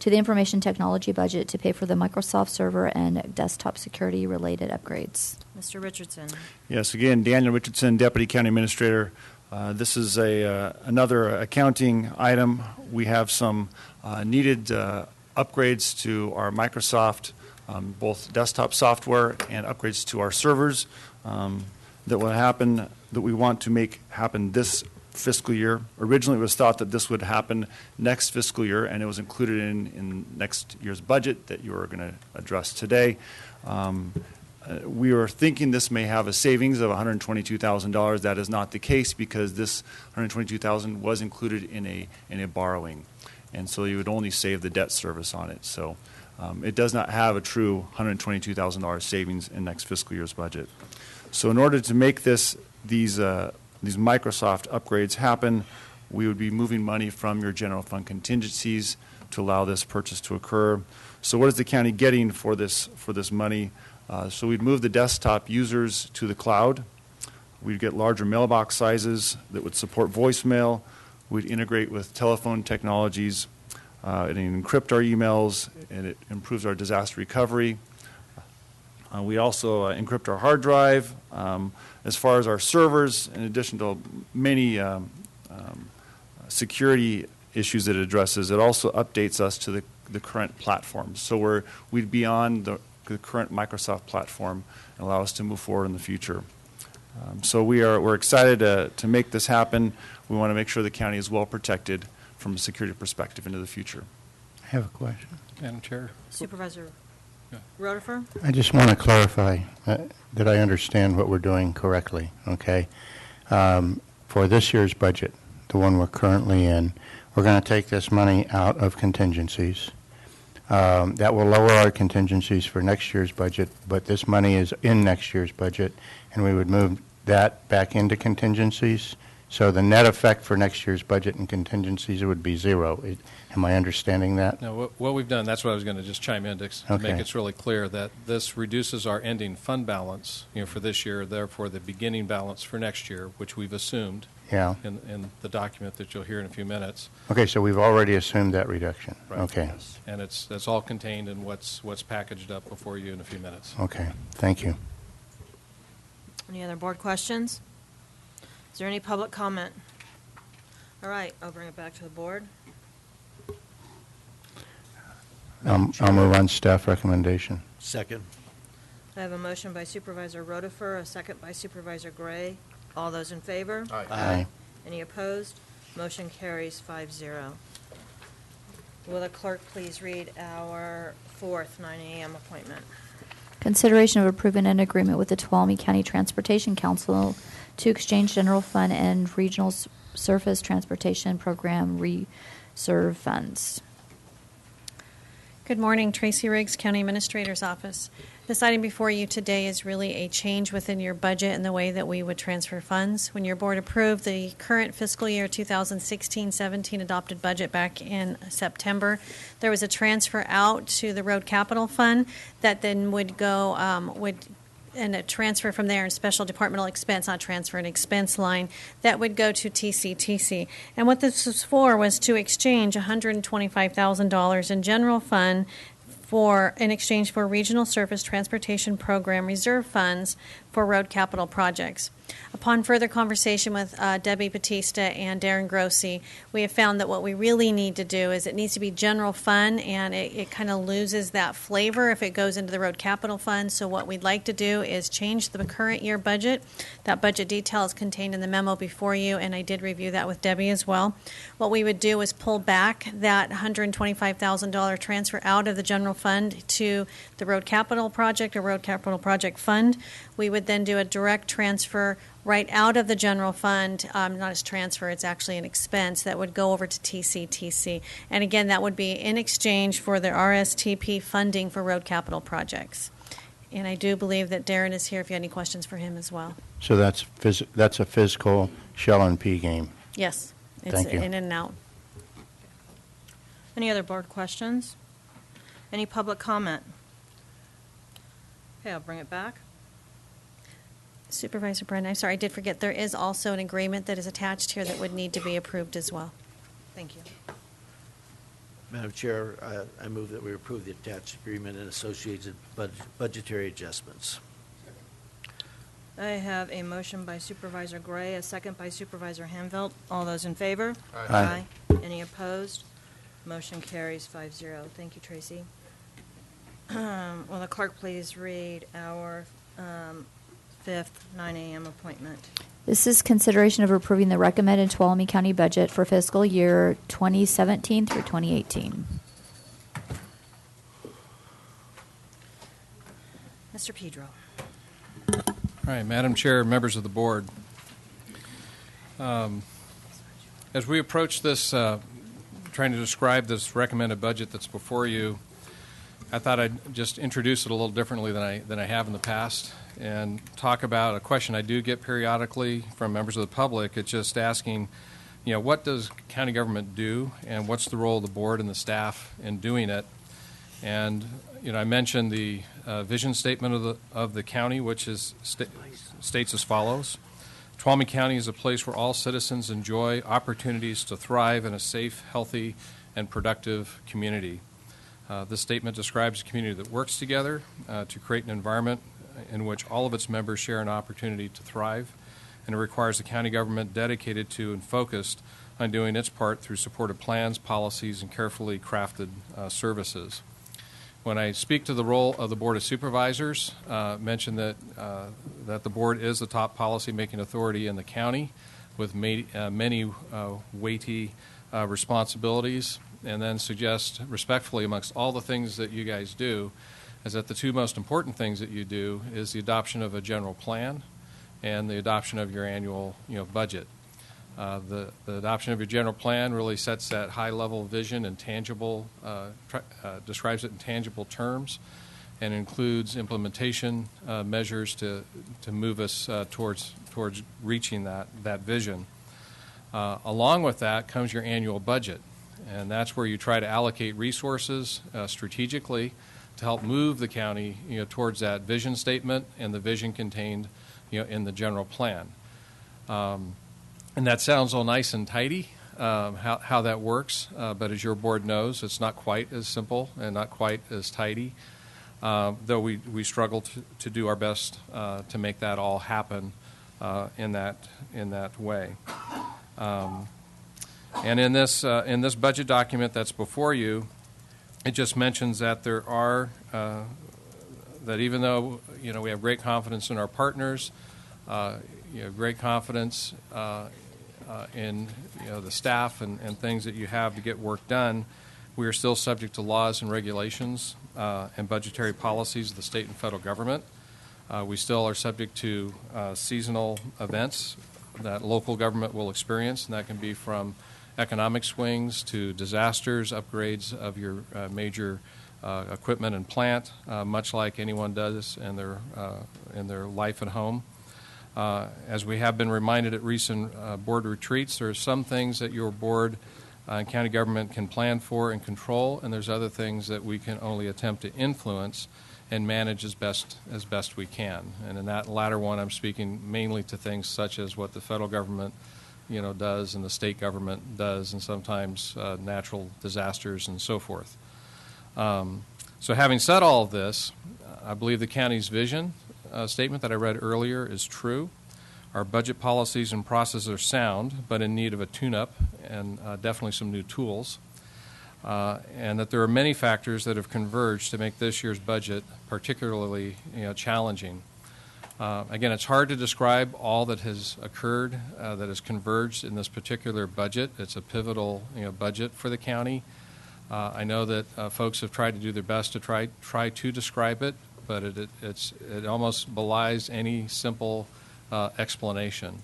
to the information technology budget to pay for the Microsoft server and desktop security related upgrades. Mr. Richardson. Yes, again, Daniel Richardson, Deputy County Administrator. This is another accounting item. We have some needed upgrades to our Microsoft, both desktop software and upgrades to our servers that will happen, that we want to make happen this fiscal year. Originally, it was thought that this would happen next fiscal year, and it was included in next year's budget that you are going to address today. We are thinking this may have a savings of $122,000. That is not the case because this $122,000 was included in a borrowing, and so you would only save the debt service on it. So it does not have a true $122,000 savings in next fiscal year's budget. So in order to make these Microsoft upgrades happen, we would be moving money from your general fund contingencies to allow this purchase to occur. So what is the county getting for this money? So we'd move the desktop users to the cloud. We'd get larger mailbox sizes that would support voicemail. We'd integrate with telephone technologies. It encrypt our emails, and it improves our disaster recovery. We also encrypt our hard drive. As far as our servers, in addition to many security issues that it addresses, it also updates us to the current platforms. So we'd be on the current Microsoft platform and allow us to move forward in the future. So we're excited to make this happen. We want to make sure the county is well protected from a security perspective into the future. I have a question. Madam Chair. Supervisor Rotifer? I just want to clarify that I understand what we're doing correctly, okay? For this year's budget, the one we're currently in, we're going to take this money out of contingencies. That will lower our contingencies for next year's budget, but this money is in next year's budget, and we would move that back into contingencies. So the net effect for next year's budget and contingencies would be zero. Am I understanding that? No, what we've done, that's what I was going to just chime in to make it really clear, that this reduces our ending fund balance, for this year, therefore the beginning balance for next year, which we've assumed in the document that you'll hear in a few minutes. Okay, so we've already assumed that reduction. Right. Okay. Yes. And that's all contained in what's packaged up before you in a few minutes. Okay, thank you. Any other board questions? Is there any public comment? All right, I'll bring it back to the board. I'll move on staff recommendation. Second. I have a motion by Supervisor Rotifer, a second by Supervisor Gray. All those in favor? Aye. Aye. Any opposed? Motion carries 5-0. Will the clerk please read our fourth 9 a.m. appointment? Consideration of approving an agreement with the Tuolumne County Transportation Council to exchange general fund and regional surface transportation program reserve funds. Good morning, Tracy Riggs, County Administrator's Office. This item before you today is really a change within your budget and the way that we would transfer funds. When your board approved the current fiscal year 2016-17 adopted budget back in September, there was a transfer out to the Road Capital Fund that then would go, and a transfer from there in special departmental expense, not transfer, an expense line that would go to TCTC. And what this was for was to exchange $125,000 in general fund in exchange for Regional Surface Transportation Program reserve funds for road capital projects. Upon further conversation with Debbie Batista and Darren Grossi, we have found that what we really need to do is it needs to be general fund, and it kind of loses that flavor if it goes into the road capital fund. So what we'd like to do is change the current year budget. That budget detail is contained in the memo before you, and I did review that with Debbie as well. What we would do is pull back that $125,000 transfer out of the general fund to the road capital project or road capital project fund. We would then do a direct transfer right out of the general fund, not as transfer, it's actually an expense that would go over to TCTC. And again, that would be in exchange for the RSTP funding for road capital projects. And I do believe that Darren is here if you have any questions for him as well. So that's a physical shell and P game. Yes, it's Thank you. in and out. Any other board questions? Any public comment? Okay, I'll bring it back. Supervisor Brennan, I'm sorry, I did forget, there is also an agreement that is attached here that would need to be approved as well. Thank you. Madam Chair, I move that we approve the attached agreement and associated budgetary adjustments. I have a motion by Supervisor Gray, a second by Supervisor Hanvelt. All those in favor? Aye. Any opposed? Motion carries 5-0. Thank you, Tracy. Will the clerk please read our fifth 9 a.m. appointment? This is consideration of approving the recommended Tuolumne County budget for fiscal year 2017 through 2018. Mr. Pedro. All right, Madam Chair, members of the board. As we approach this, trying to describe this recommended budget that's before you, I thought I'd just introduce it a little differently than I have in the past and talk about a question I do get periodically from members of the public. It's just asking, what does county government do and what's the role of the board and the staff in doing it? And, I mentioned the vision statement of the county, which is states as follows. Tuolumne County is a place where all citizens enjoy opportunities to thrive in a safe, healthy, and productive community. This statement describes a community that works together to create an environment in which all of its members share an opportunity to thrive, and it requires the county government dedicated to and focused on doing its part through supportive plans, policies, and carefully crafted services. When I speak to the role of the Board of Supervisors, mention that the board is the top policy-making authority in the county with many weighty responsibilities, and then suggest respectfully amongst all the things that you guys do is that the two most important things that you do is the adoption of a general plan and the adoption of your annual budget. The adoption of your general plan really sets that high-level vision and tangible, describes it in tangible terms, and includes implementation measures to move us towards reaching that vision. Along with that comes your annual budget, and that's where you try to allocate resources strategically to help move the county towards that vision statement and the vision contained in the general plan. And that sounds all nice and tidy, how that works, but as your board knows, it's not quite as simple and not quite as tidy, though we struggle to do our best to make that all happen in that way. And in this budget document that's before you, it just mentions that there are that even though we have great confidence in our partners, great confidence in the staff and things that you have to get work done, we are still subject to laws and regulations and budgetary policies of the state and federal government. We still are subject to seasonal events that local government will experience, and that can be from economic swings to disasters, upgrades of your major equipment and plant, much like anyone does in their life at home. As we have been reminded at recent board retreats, there are some things that your board and county government can plan for and control, and there's other things that we can only attempt to influence and manage as best we can. And in that latter one, I'm speaking mainly to things such as what the federal government does and the state government does, and sometimes natural disasters and so forth. So having said all of this, I believe the county's vision statement that I read earlier is true. Our budget policies and processes are sound, but in need of a tune-up and definitely some new tools. And that there are many factors that have converged to make this year's budget particularly challenging. Again, it's hard to describe all that has occurred that has converged in this particular budget. It's a pivotal budget for the county. I know that folks have tried to do their best to try to describe it, but it almost belies any simple explanation.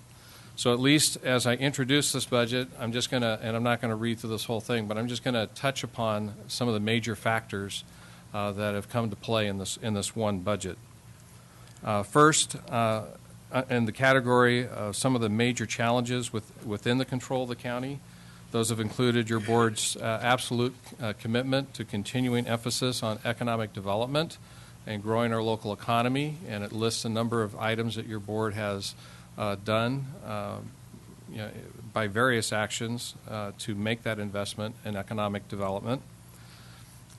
So at least as I introduce this budget, I'm just going to, and I'm not going to read through this whole thing, but I'm just going to touch upon some of the major factors that have come to play in this one budget. First, in the category of some of the major challenges within the control of the county, those have included your board's absolute commitment to continuing emphasis on economic development and growing our local economy, and it lists a number of items that your board has done by various actions to make that investment in economic development,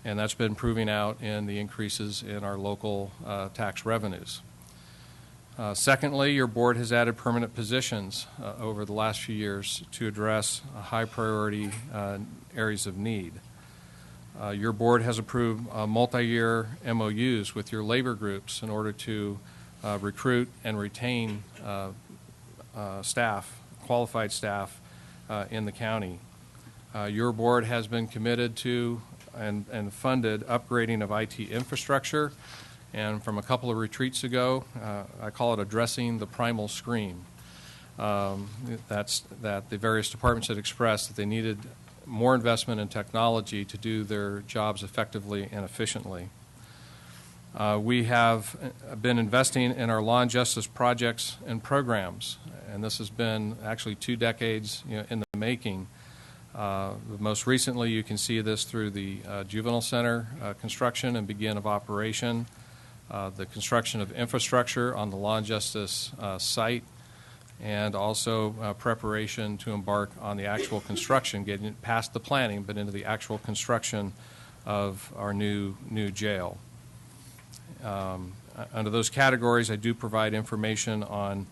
and that's been proving out in the increases in our local tax revenues. Secondly, your board has added permanent positions over the last few years to address high priority areas of need. Your board has approved multi-year MOUs with your labor groups in order to recruit and retain staff, qualified staff in the county. Your board has been committed to and funded upgrading of IT infrastructure, and from a couple of retreats ago, I call it addressing the primal scream. That's that the various departments had expressed that they needed more investment in technology to do their jobs effectively and efficiently. We have been investing in our law and justice projects and programs, and this has been actually 2 decades in the making. Most recently, you can see this through the juvenile center construction and begin of operation, the construction of infrastructure on the law and justice site, and also preparation to embark on the actual construction, getting past the planning, but into the actual construction of our new jail. Under those categories, I do provide information on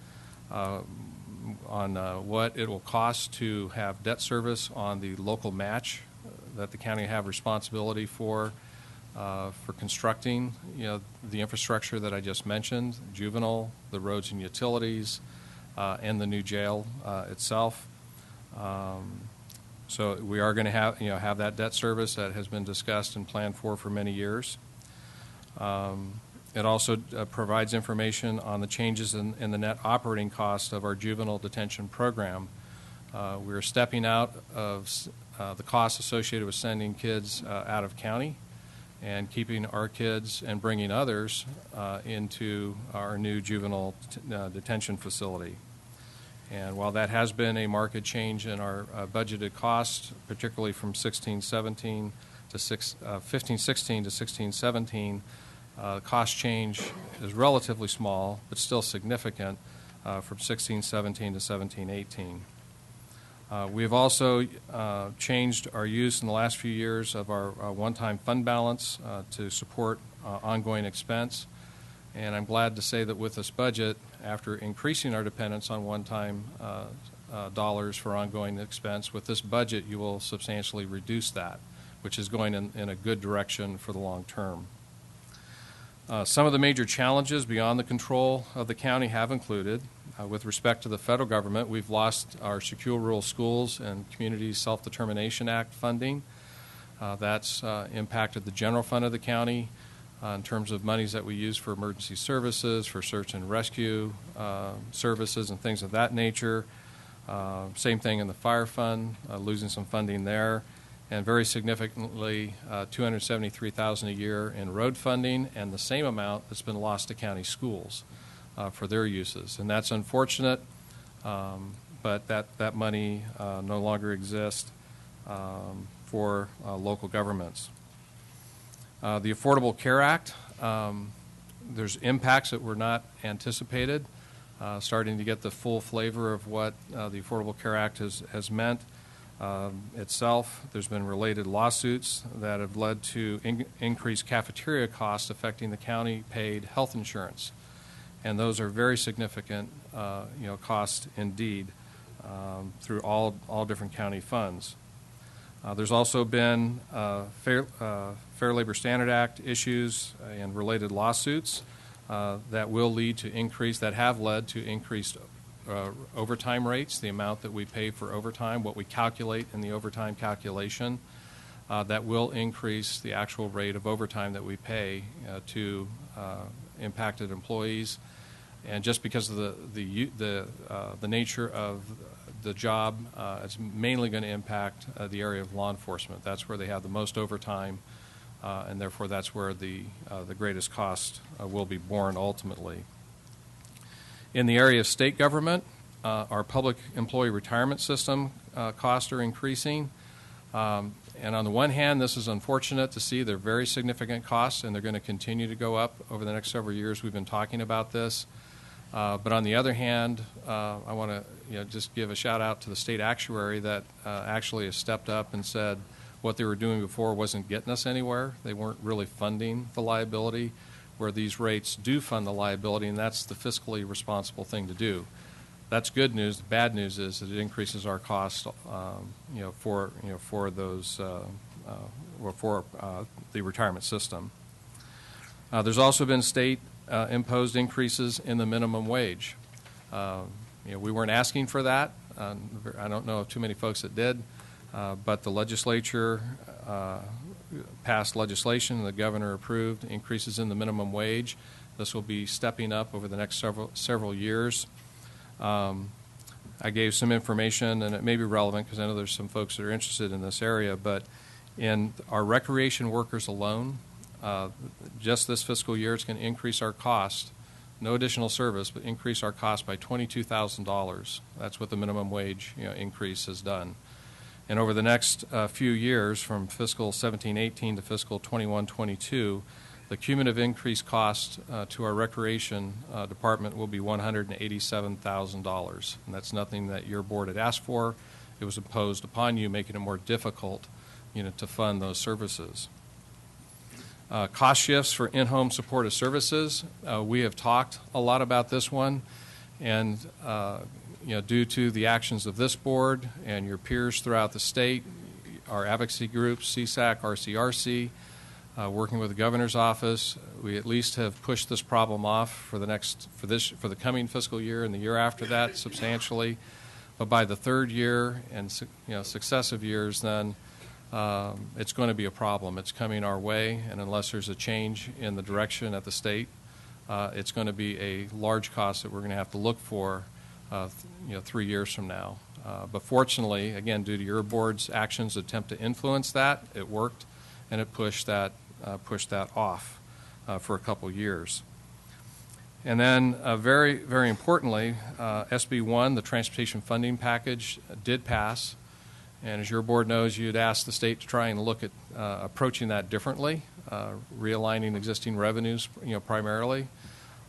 what it will cost to have debt service on the local match that the county have responsibility for constructing, the infrastructure that I just mentioned, juvenile, the roads and utilities, and the new jail itself. So we are going to have that debt service that has been discussed and planned for many years. It also provides information on the changes in the net operating cost of our juvenile detention program. We are stepping out of the costs associated with sending kids out of county and keeping our kids and bringing others into our new juvenile detention facility. And while that has been a marked change in our budgeted costs, particularly from 15-16 to 16-17, cost change is relatively small, but still significant from 16-17 to 17-18. We have also changed our use in the last few years of our one-time fund balance to support ongoing expense. And I'm glad to say that with this budget, after increasing our dependence on one-time dollars for ongoing expense, with this budget you will substantially reduce that, which is going in a good direction for the long term. Some of the major challenges beyond the control of the county have included, with respect to the federal government, we've lost our Secure Rural Schools and Community Self-Determination Act funding. That's impacted the general fund of the county in terms of monies that we use for emergency services, for search and rescue services and things of that nature. Same thing in the fire fund, losing some funding there. And very significantly, $273,000 a year in road funding, and the same amount that's been lost to county schools for their uses. And that's unfortunate, but that money no longer exists for local governments. The Affordable Care Act, there's impacts that were not anticipated, starting to get the full flavor of what the Affordable Care Act has meant. Itself. There's been related lawsuits that have led to increased cafeteria costs affecting the county-paid health insurance, and those are very significant, costs indeed through all different county funds. There's also been Fair Labor Standard Act issues and related lawsuits that will lead to that have led to increased overtime rates, the amount that we pay for overtime, what we calculate in the overtime calculation, that will increase the actual rate of overtime that we pay to impacted employees. And just because of the nature of the job, it's mainly going to impact the area of law enforcement. That's where they have the most overtime, and therefore that's where the greatest cost will be borne ultimately. In the area of state government, our public employee retirement system costs are increasing. And on the one hand, this is unfortunate to see. They're very significant costs, and they're going to continue to go up over the next several years. We've been talking about this. But on the other hand, I want to just give a shout out to the state actuary that actually has stepped up and said what they were doing before wasn't getting us anywhere. They weren't really funding the liability, where these rates do fund the liability, and that's the fiscally responsible thing to do. That's good news. The bad news is that it increases our cost, for those for the retirement system. There's also been state imposed increases in the minimum wage. We weren't asking for that. I don't know of too many folks that did, but the legislature passed legislation and the governor approved increases in the minimum wage. This will be stepping up over the next several years. I gave some information, and it may be relevant because I know there's some folks that are interested in this area, but in our recreation workers alone, just this fiscal year, it's going to increase our cost, no additional service, but increase our cost by $22,000. That's what the minimum wage increase has done. And over the next few years, from fiscal 17-18 to fiscal 21-22, the cumulative increased cost to our recreation department will be $187,000. And that's nothing that your board had asked for. It was imposed upon you, making it more difficult to fund those services. Cost shifts for in-home supportive services. We have talked a lot about this one, and due to the actions of this board and your peers throughout the state, our advocacy groups, CSAC, RCRC, working with the governor's office, we at least have pushed this problem off for the coming fiscal year and the year after that substantially. But by the third year and successive years, then it's going to be a problem. It's coming our way, and unless there's a change in the direction at the state, it's going to be a large cost that we're going to have to look for 3 years from now. But fortunately, again, due to your board's actions to attempt to influence that, it worked, and it pushed that off for a couple years. And then very, very importantly, SB 1, the transportation funding package, did pass. And as your board knows, you'd asked the state to try and look at approaching that differently, realigning existing revenues, primarily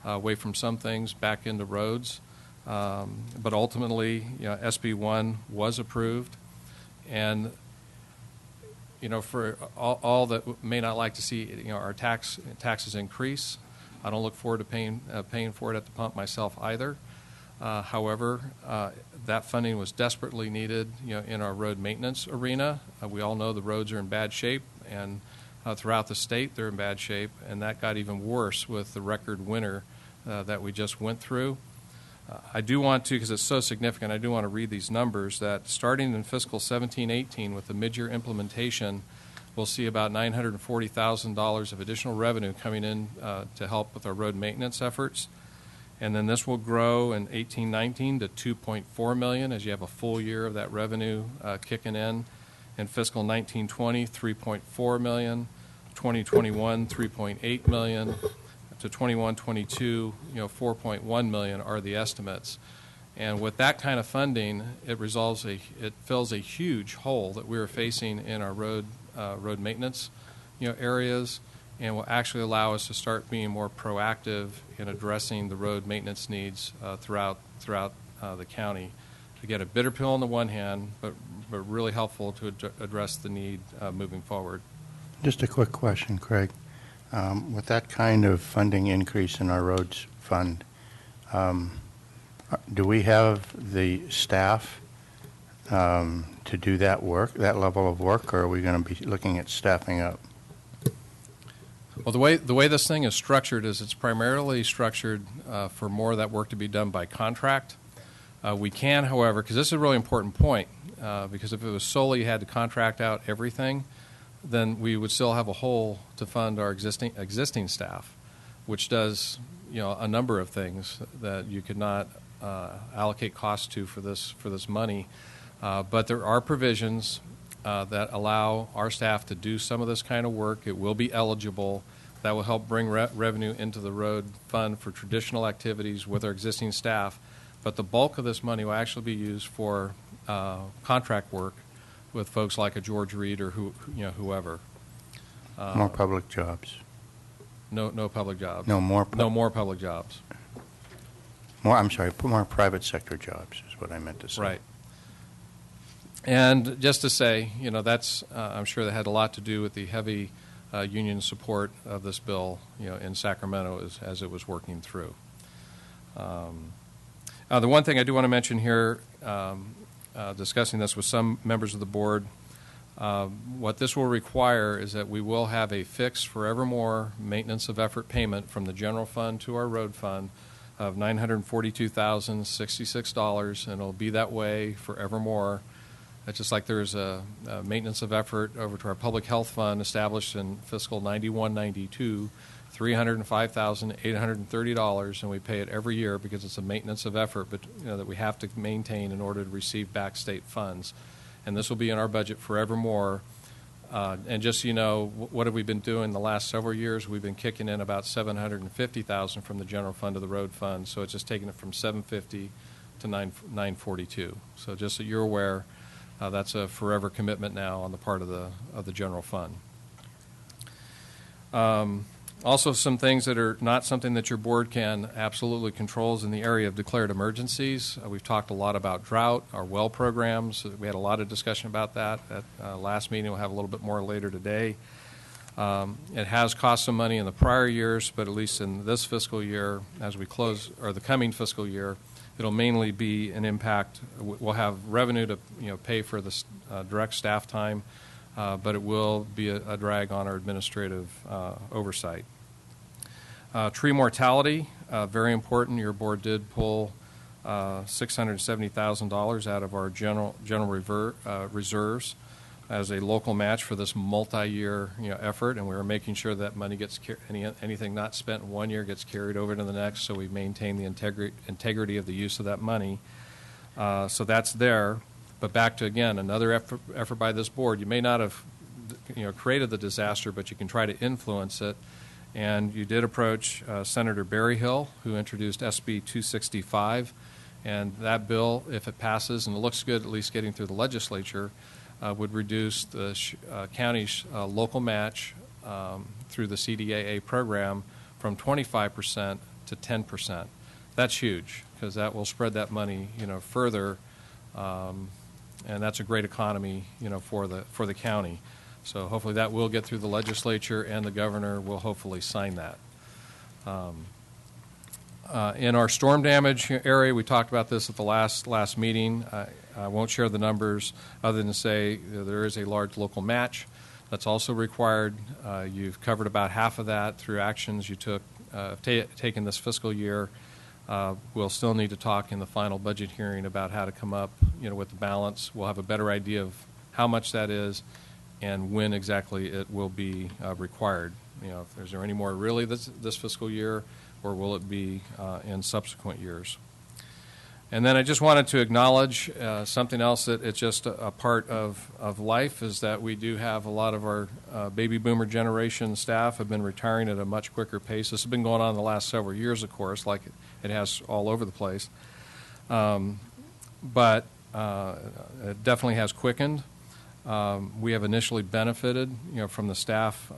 away from some things back into roads. But ultimately, SB 1 was approved, and for all that may not like to see our taxes increase, I don't look forward to paying for it at the pump myself either. However, that funding was desperately needed, in our road maintenance arena. We all know the roads are in bad shape, and throughout the state, they're in bad shape, and that got even worse with the record winter that we just went through. I do want to, because it's so significant, I do want to read these numbers that starting in fiscal 17-18 with the mid-year implementation, we'll see about $940,000 of additional revenue coming in to help with our road maintenance efforts. And then this will grow in 18-19 to $2.4 million as you have a full year of that revenue kicking in. In fiscal 19-20, $3.4 million. 2021, $3.8 million. To 21-22, $4.1 million are the estimates. And with that kind of funding, it fills a huge hole that we are facing in our road maintenance areas, and will actually allow us to start being more proactive in addressing the road maintenance needs throughout the county, to get a bitter pill on the one hand, but really helpful to address the need moving forward. Just a quick question, Craig. With that kind of funding increase in our roads fund, do we have the staff to do that work, that level of work, or are we going to be looking at staffing up? Well, the way this thing is structured is it's primarily structured for more of that work to be done by contract. We can, however, because this is a really important point, because if it was solely you had to contract out everything, then we would still have a hole to fund our existing staff, which does a number of things that you could not allocate costs to for this money. But there are provisions that allow our staff to do some of this kind of work. It will be eligible. That will help bring revenue into the road fund for traditional activities with our existing staff. But the bulk of this money will actually be used for contract work with folks like a George Reed or whoever. More public jobs. No public jobs. No more public jobs. More private sector jobs is what I meant to say. Right. And just to say, that's I'm sure that had a lot to do with the heavy union support of this bill, in Sacramento as it was working through. The one thing I do want to mention here, discussing this with some members of the board, what this will require is that we will have a fixed forevermore maintenance of effort payment from the general fund to our road fund of $942,066, and it'll be that way forevermore. It's just like there's a maintenance of effort over to our public health fund established in fiscal 91-92, $305,830, and we pay it every year because it's a maintenance of effort, but that we have to maintain in order to receive back state funds. And this will be in our budget forevermore. And just so you know, what have we been doing the last several years? We've been kicking in about $750,000 from the general fund to the road fund, so it's just taking it from $750 to $942. So just so you're aware, that's a forever commitment now on the part of the general fund. Also, some things that are not something that your board can absolutely control is in the area of declared emergencies. We've talked a lot about drought, our well programs. We had a lot of discussion about that at last meeting. We'll have a little bit more later today. It has cost some money in the prior years, but at least in this fiscal year, as we close, or the coming fiscal year, it'll mainly be an impact. We'll have revenue to pay for the direct staff time, but it will be a drag on our administrative oversight. Tree mortality, very important. Your board did pull $670,000 out of our general reserves as a local match for this multi-year effort, and we were making sure that money gets anything not spent in one year gets carried over to the next, so we maintain the integrity of the use of that money. So that's there. But back to, again, another effort by this board. You may not have created the disaster, but you can try to influence it. And you did approach Senator Berryhill, who introduced SB 265. And that bill, if it passes, and it looks good at least getting through the legislature, would reduce the county's local match through the CDAA program from 25% to 10%. That's huge, because that will spread that money further. And that's a great economy, for the county. So hopefully that will get through the legislature, and the governor will hopefully sign that. In our storm damage area, we talked about this at the last meeting. I won't share the numbers other than to say there is a large local match. That's also required. You've covered about half of that through actions you took taken this fiscal year. We'll still need to talk in the final budget hearing about how to come up, with the balance. We'll have a better idea of how much that is and when exactly it will be required. Is there any more really this fiscal year, or will it be in subsequent years? And then I just wanted to acknowledge something else that it's just a part of life, is that we do have a lot of our baby boomer generation staff have been retiring at a much quicker pace. This has been going on the last several years, of course, like it has all over the place. But it definitely has quickened. We have initially benefited, from the staff,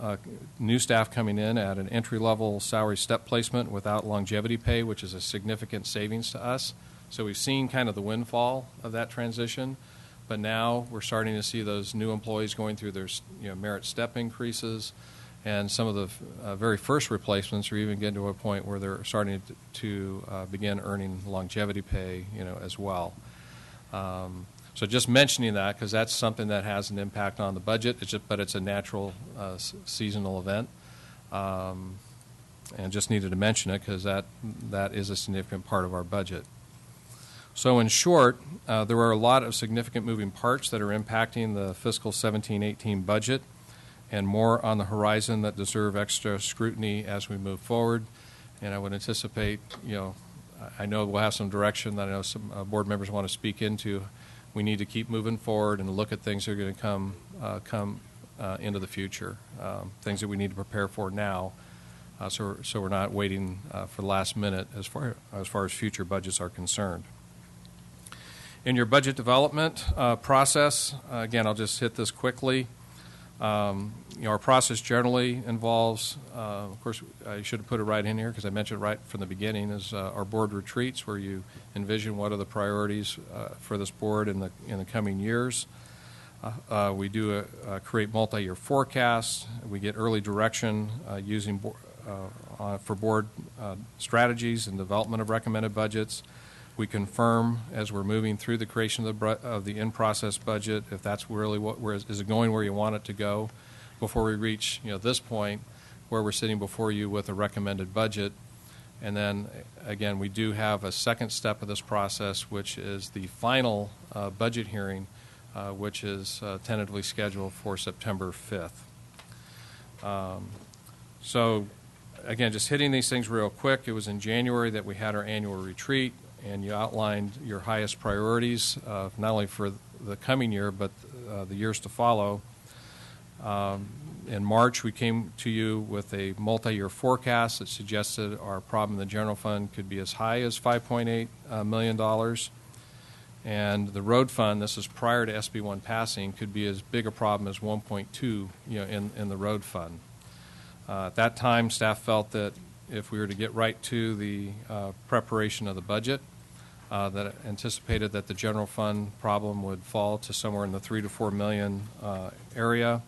new staff coming in at an entry-level salary step placement without longevity pay, which is a significant savings to us. So we've seen kind of the windfall of that transition, but now we're starting to see those new employees going through their merit step increases, and some of the very first replacements are even getting to a point where they're starting to begin earning longevity pay, as well. So just mentioning that, because that's something that has an impact on the budget, but it's a natural seasonal event. And just needed to mention it because that is a significant part of our budget. So in short, there are a lot of significant moving parts that are impacting the fiscal 17-18 budget, and more on the horizon that deserve extra scrutiny as we move forward. And I would anticipate, I know we'll have some direction that I know some board members want to speak into. We need to keep moving forward and look at things that are going to come into the future, things that we need to prepare for now, so we're not waiting for the last minute as far as future budgets are concerned. In your budget development process, again, I'll just hit this quickly. Our process generally involves, of course, I should have put it right in here because I mentioned right from the beginning, is our board retreats where you envision what are the priorities for this board in the coming years. We do create multi-year forecasts. We get early direction using for board strategies and development of recommended budgets. We confirm as we're moving through the creation of the in-process budget if that's really is it going where you want it to go before we reach this point where we're sitting before you with a recommended budget. And then again, we do have a second step of this process, which is the final budget hearing, which is tentatively scheduled for September 5th. So again, just hitting these things real quick. It was in January that we had our annual retreat, and you outlined your highest priorities, not only for the coming year, but the years to follow. In March, we came to you with a multi-year forecast that suggested our problem in the general fund could be as high as $5.8 million. And the road fund, this is prior to SB 1 passing, could be as big a problem as 1.2 in the road fund. At that time, staff felt that if we were to get right to the preparation of the budget, that anticipated that the general fund problem would fall to somewhere in the $3 to $4 million area.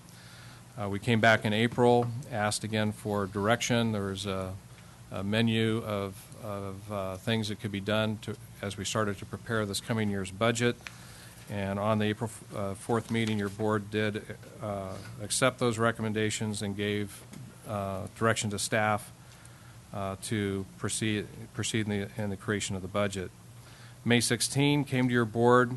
We came back in April, asked again for direction. There was a menu of things that could be done as we started to prepare this coming year's budget. And on the April 4th meeting, your board did accept those recommendations and gave direction to staff to proceed in the creation of the budget. May 16 came to your board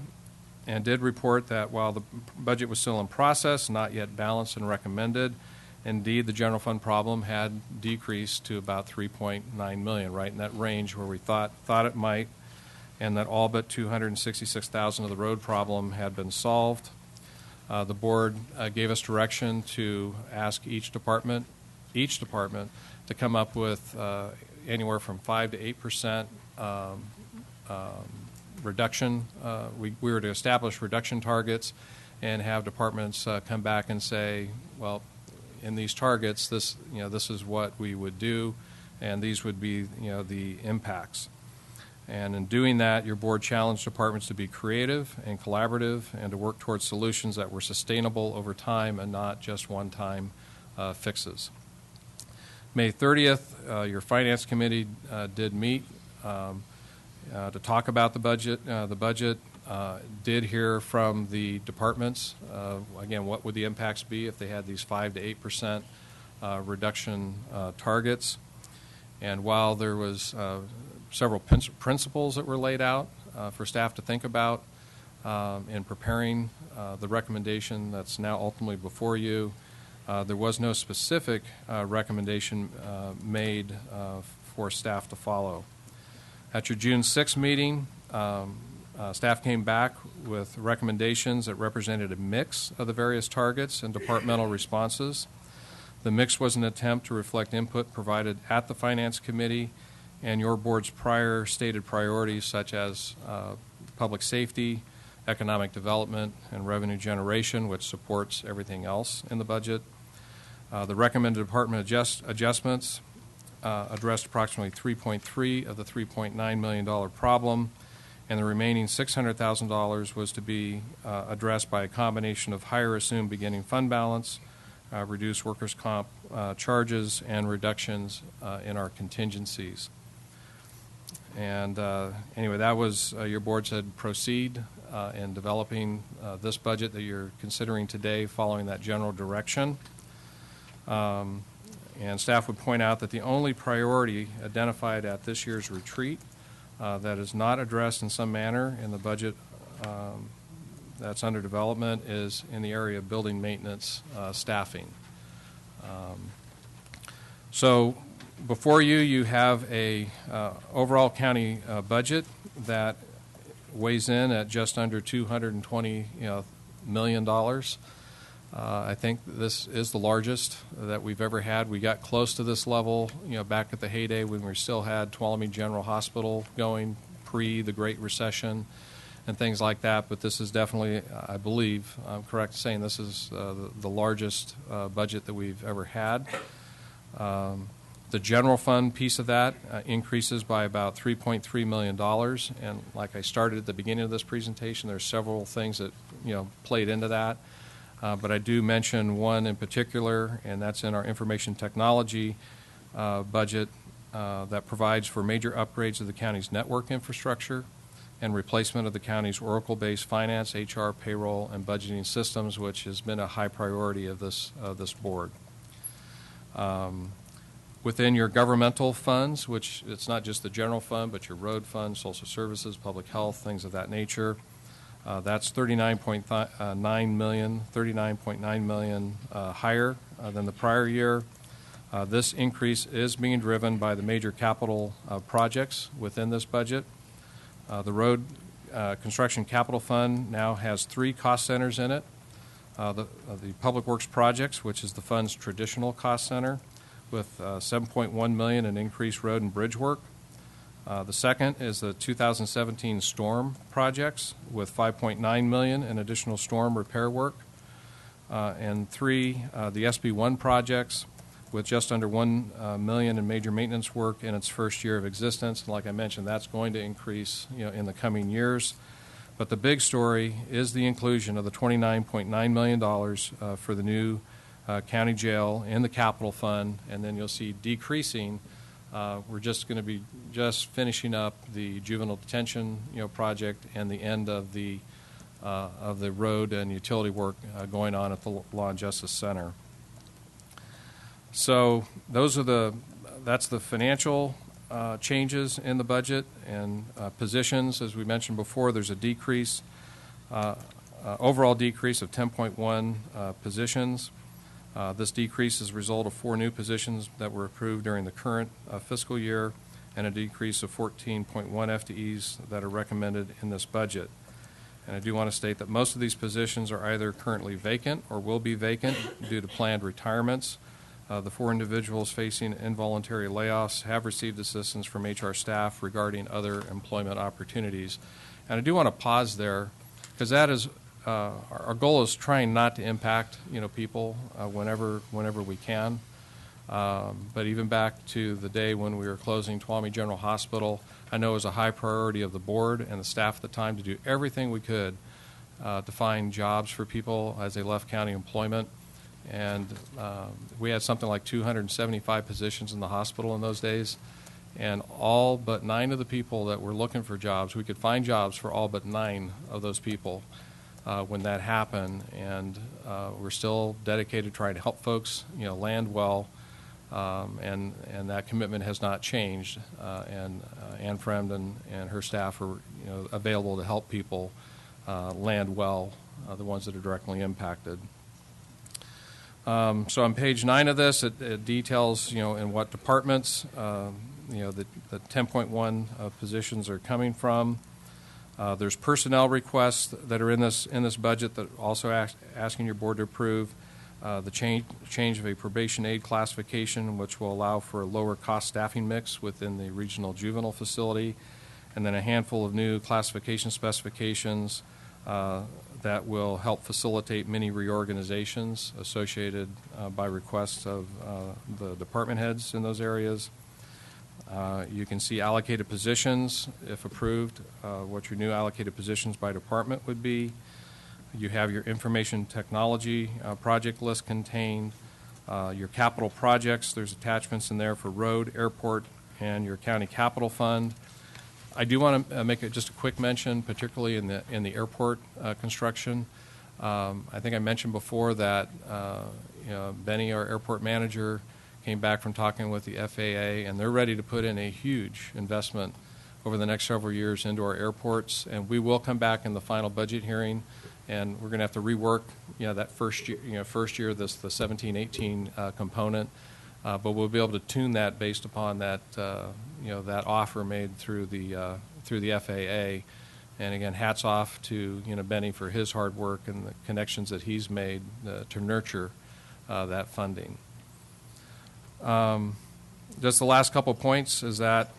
and did report that while the budget was still in process, not yet balanced and recommended, indeed the general fund problem had decreased to about $3.9 million, right in that range where we thought it might, and that all but $266,000 of the road problem had been solved. The board gave us direction to ask each department to come up with anywhere from 5 to 8% reduction. We were to establish reduction targets and have departments come back and say, well, in these targets, this is what we would do, and these would be the impacts. And in doing that, your board challenged departments to be creative and collaborative and to work towards solutions that were sustainable over time and not just one-time fixes. May 30th, your Finance Committee did meet to talk about the budget. did hear from the departments, again, what would the impacts be if they had these 5 to 8% reduction targets. And while there was several principles that were laid out for staff to think about in preparing the recommendation that's now ultimately before you, there was no specific recommendation made for staff to follow. At your June 6th meeting, staff came back with recommendations that represented a mix of the various targets and departmental responses. The mix was an attempt to reflect input provided at the Finance Committee and your board's prior stated priorities, such as public safety, economic development, and revenue generation, which supports everything else in the budget. The recommended department adjustments addressed approximately 3.3 of the $3.9 million problem, and the remaining $600,000 was to be addressed by a combination of higher assumed beginning fund balance, reduced workers' comp charges, and reductions in our contingencies. And anyway, that was your board said proceed in developing this budget that you're considering today following that general direction. And staff would point out that the only priority identified at this year's retreat that is not addressed in some manner in the budget that's under development is in the area of building maintenance staffing. So before you have a overall county budget that weighs in at just under $220 million. I think this is the largest that we've ever had. We got close to this level, back at the heyday when we still had Tuolumne General Hospital going pre the Great Recession and things like that. But this is definitely, I believe, I'm correct in saying this is the largest budget that we've ever had. The general fund piece of that increases by about $3.3 million. And like I started at the beginning of this presentation, there's several things that played into that. But I do mention one in particular, and that's in our information technology budget that provides for major upgrades of the county's network infrastructure and replacement of the county's Oracle-based finance, HR, payroll, and budgeting systems, which has been a high priority of this board. Within your governmental funds, which it's not just the general fund, but your road fund, social services, public health, things of that nature, that's $39.9 million higher than the prior year. This increase is being driven by the major capital projects within this budget. The road construction capital fund now has 3 cost centers in it. The public works projects, which is the fund's traditional cost center, with $7.1 million in increased road and bridge work. The second is the 2017 storm projects with $5.9 million in additional storm repair work. And 3, the SB1 projects with just under $1 million in major maintenance work in its first year of existence. And like I mentioned, that's going to increase in the coming years. But the big story is the inclusion of the $29.9 million for the new county jail in the capital fund, and then you'll see decreasing. We're just going to be just finishing up the juvenile detention project and the end of the road and utility work going on at the Law and Justice Center. So that's the financial changes in the budget and positions. As we mentioned before, there's a decrease, overall decrease of 10.1 positions. This decrease is a result of 4 new positions that were approved during the current fiscal year and a decrease of 14.1 FTEs that are recommended in this budget. And I do want to state that most of these positions are either currently vacant or will be vacant due to planned retirements. The 4 individuals facing involuntary layoffs have received assistance from HR staff regarding other employment opportunities. And I do want to pause there because that is our goal is trying not to impact people whenever we can. But even back to the day when we were closing Tuolumne General Hospital, I know it was a high priority of the board and the staff at the time to do everything we could to find jobs for people as they left county employment. And we had something like 275 positions in the hospital in those days. And all but 9 of the people that were looking for jobs, we could find jobs for all but 9 of those people when that happened. And we're still dedicated to trying to help folks, land well, and that commitment has not changed. And Ann Fremd and her staff are available to help people land well, the ones that are directly impacted. So on page 9 of this, it details, in what departments, the 10.1 positions are coming from. There's personnel requests that are in this budget that also asking your board to approve. The change of a probation aide classification, which will allow for a lower cost staffing mix within the regional juvenile facility, and then a handful of new classification specifications that will help facilitate many reorganizations associated by requests of the department heads in those areas. You can see allocated positions, if approved, what your new allocated positions by department would be. You have your information technology project list contained, your capital projects. There's attachments in there for road, airport, and your county capital fund. I do want to make just a quick mention, particularly in the airport construction. I think I mentioned before that Benny, our airport manager, came back from talking with the FAA, and they're ready to put in a huge investment over the next several years into our airports. And we will come back in the final budget hearing, and we're going to have to rework, that first year, the 17-18 component. But we'll be able to tune that based upon that, that offer made through the FAA. And again, hats off to Benny for his hard work and the connections that he's made to nurture that funding. Just the last couple of points is that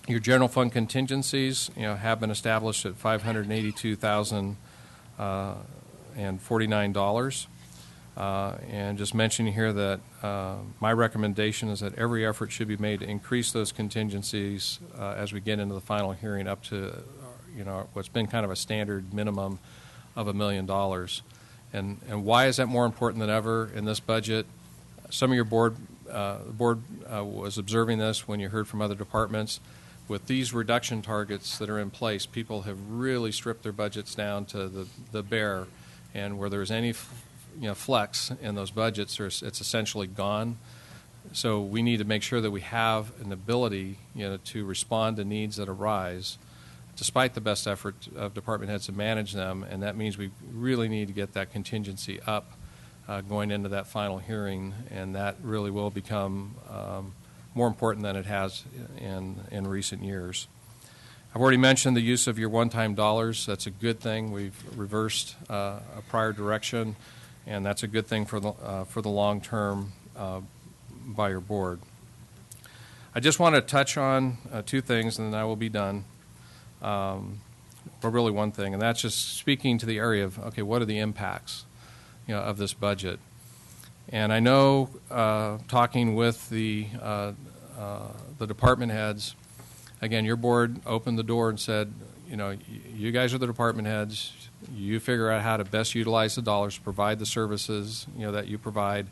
your general fund contingencies, have been established at $582,049. And just mentioning here that my recommendation is that every effort should be made to increase those contingencies as we get into the final hearing up to, what's been kind of a standard minimum of $1 million. And why is that more important than ever in this budget? Some of your board was observing this when you heard from other departments. With these reduction targets that are in place, people have really stripped their budgets down to the bare, and where there's any flex in those budgets, it's essentially gone. So we need to make sure that we have an ability, to respond to needs that arise, despite the best effort of department heads to manage them. And that means we really need to get that contingency up going into that final hearing, and that really will become more important than it has in recent years. I've already mentioned the use of your one-time dollars. That's a good thing. We've reversed a prior direction, and that's a good thing for the long term by your board. I just want to touch on 2 things, and then I will be done. But really one thing, and that's just speaking to the area of, okay, what are the impacts, of this budget? And I know, talking with the department heads, again, your board opened the door and said, you guys are the department heads. You figure out how to best utilize the dollars to provide the services, that you provide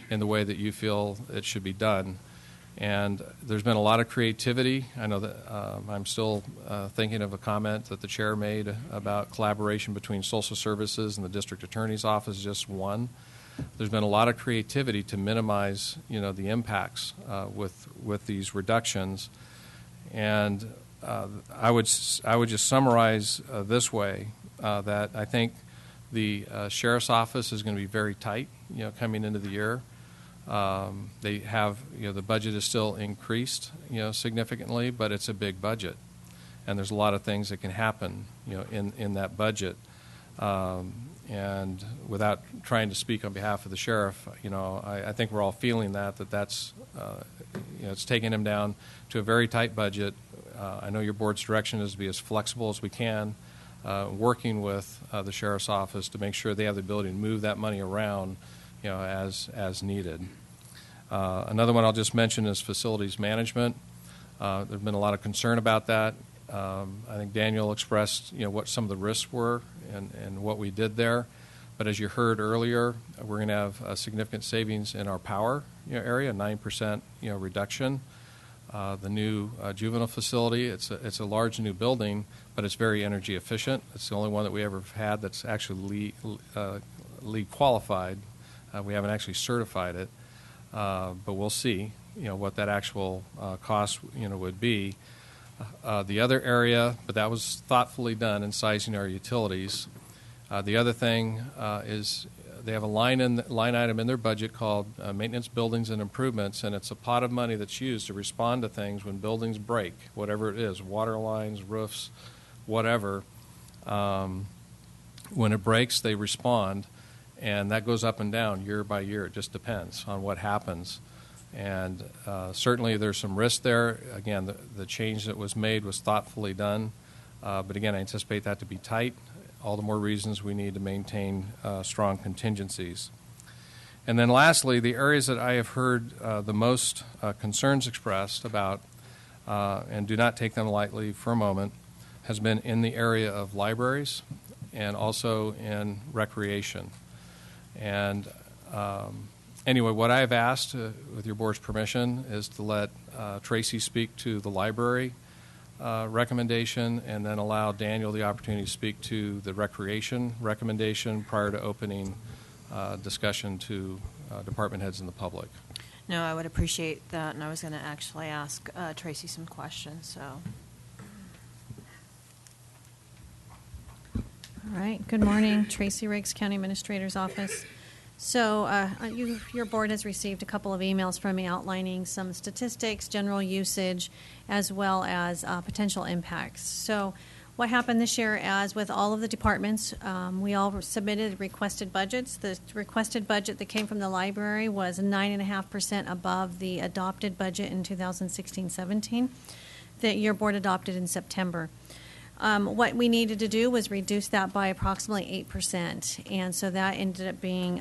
in the way that you feel it should be done. And there's been a lot of creativity. I know that I'm still thinking of a comment that the chair made about collaboration between social services and the district attorney's office, just one. There's been a lot of creativity to minimize, the impacts with these reductions. And I would just summarize this way, that I think the sheriff's office is going to be very tight, coming into the year. They have, the budget is still increased, significantly, but it's a big budget, and there's a lot of things that can happen, in that budget. And without trying to speak on behalf of the sheriff, I think we're all feeling that's it's taking him down to a very tight budget. I know your board's direction is to be as flexible as we can, working with the sheriff's office to make sure they have the ability to move that money around, as needed. Another one I'll just mention is facilities management. There's been a lot of concern about that. I think Daniel expressed, what some of the risks were and what we did there. But as you heard earlier, we're going to have significant savings in our power area, 9% reduction. the new juvenile facility. It's a large new building, but it's very energy efficient. It's the only one that we ever had that's actually LEED qualified. We haven't actually certified it, but we'll see, what that actual cost, would be. The other area, but that was thoughtfully done in sizing our utilities. The other thing is they have a line item in their budget called maintenance, buildings, and improvements, and it's a pot of money that's used to respond to things when buildings break, whatever it is, water lines, roofs, whatever. When it breaks, they respond, and that goes up and down year by year. It just depends on what happens. And certainly there's some risk there. Again, the change that was made was thoughtfully done, but again, I anticipate that to be tight. All the more reasons we need to maintain strong contingencies. And then lastly, the areas that I have heard the most concerns expressed about, and do not take them lightly for a moment, has been in the area of libraries and also in recreation. And anyway, what I have asked, with your board's permission, is to let Tracy speak to the library recommendation, and then allow Daniel the opportunity to speak to the recreation recommendation prior to opening discussion to department heads and the public. No, I would appreciate that, and I was going to actually ask Tracy some questions. So, All right. Good morning, Tracy Riggs, County Administrator's Office. So your board has received a couple of emails from me outlining some statistics, general usage, as well as potential impacts. So what happened this year, as with all of the departments, we all submitted requested budgets. The requested budget that came from the library was 9.5% above the adopted budget in 2016-17 that your board adopted in September. What we needed to do was reduce that by approximately 8%, and so that ended up being,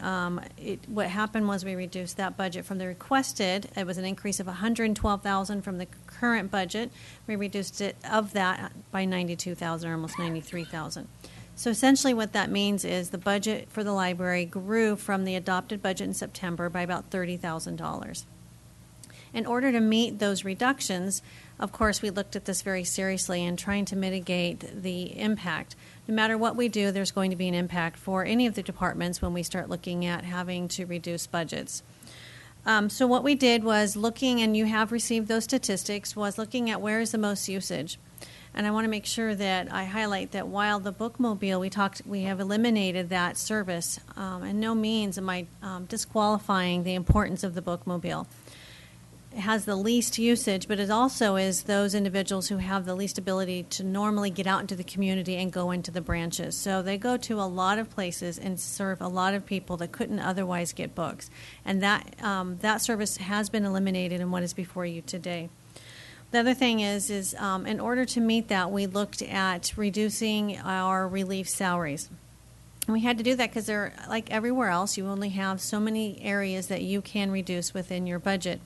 what happened was we reduced that budget from the requested. It was an increase of $112,000 from the current budget. We reduced it of that by $92,000, or almost $93,000. So essentially what that means is the budget for the library grew from the adopted budget in September by about $30,000. In order to meet those reductions, of course, we looked at this very seriously and trying to mitigate the impact. No matter what we do, there's going to be an impact for any of the departments when we start looking at having to reduce budgets. So what we did was looking, and you have received those statistics, was looking at where is the most usage. And I want to make sure that I highlight that while the bookmobile, we have eliminated that service. In no means am I disqualifying the importance of the bookmobile. It has the least usage, but it also is those individuals who have the least ability to normally get out into the community and go into the branches. So they go to a lot of places and serve a lot of people that couldn't otherwise get books. And that service has been eliminated in what is before you today. The other thing is in order to meet that, we looked at reducing our relief salaries. And we had to do that because they're like everywhere else. You only have so many areas that you can reduce within your budget.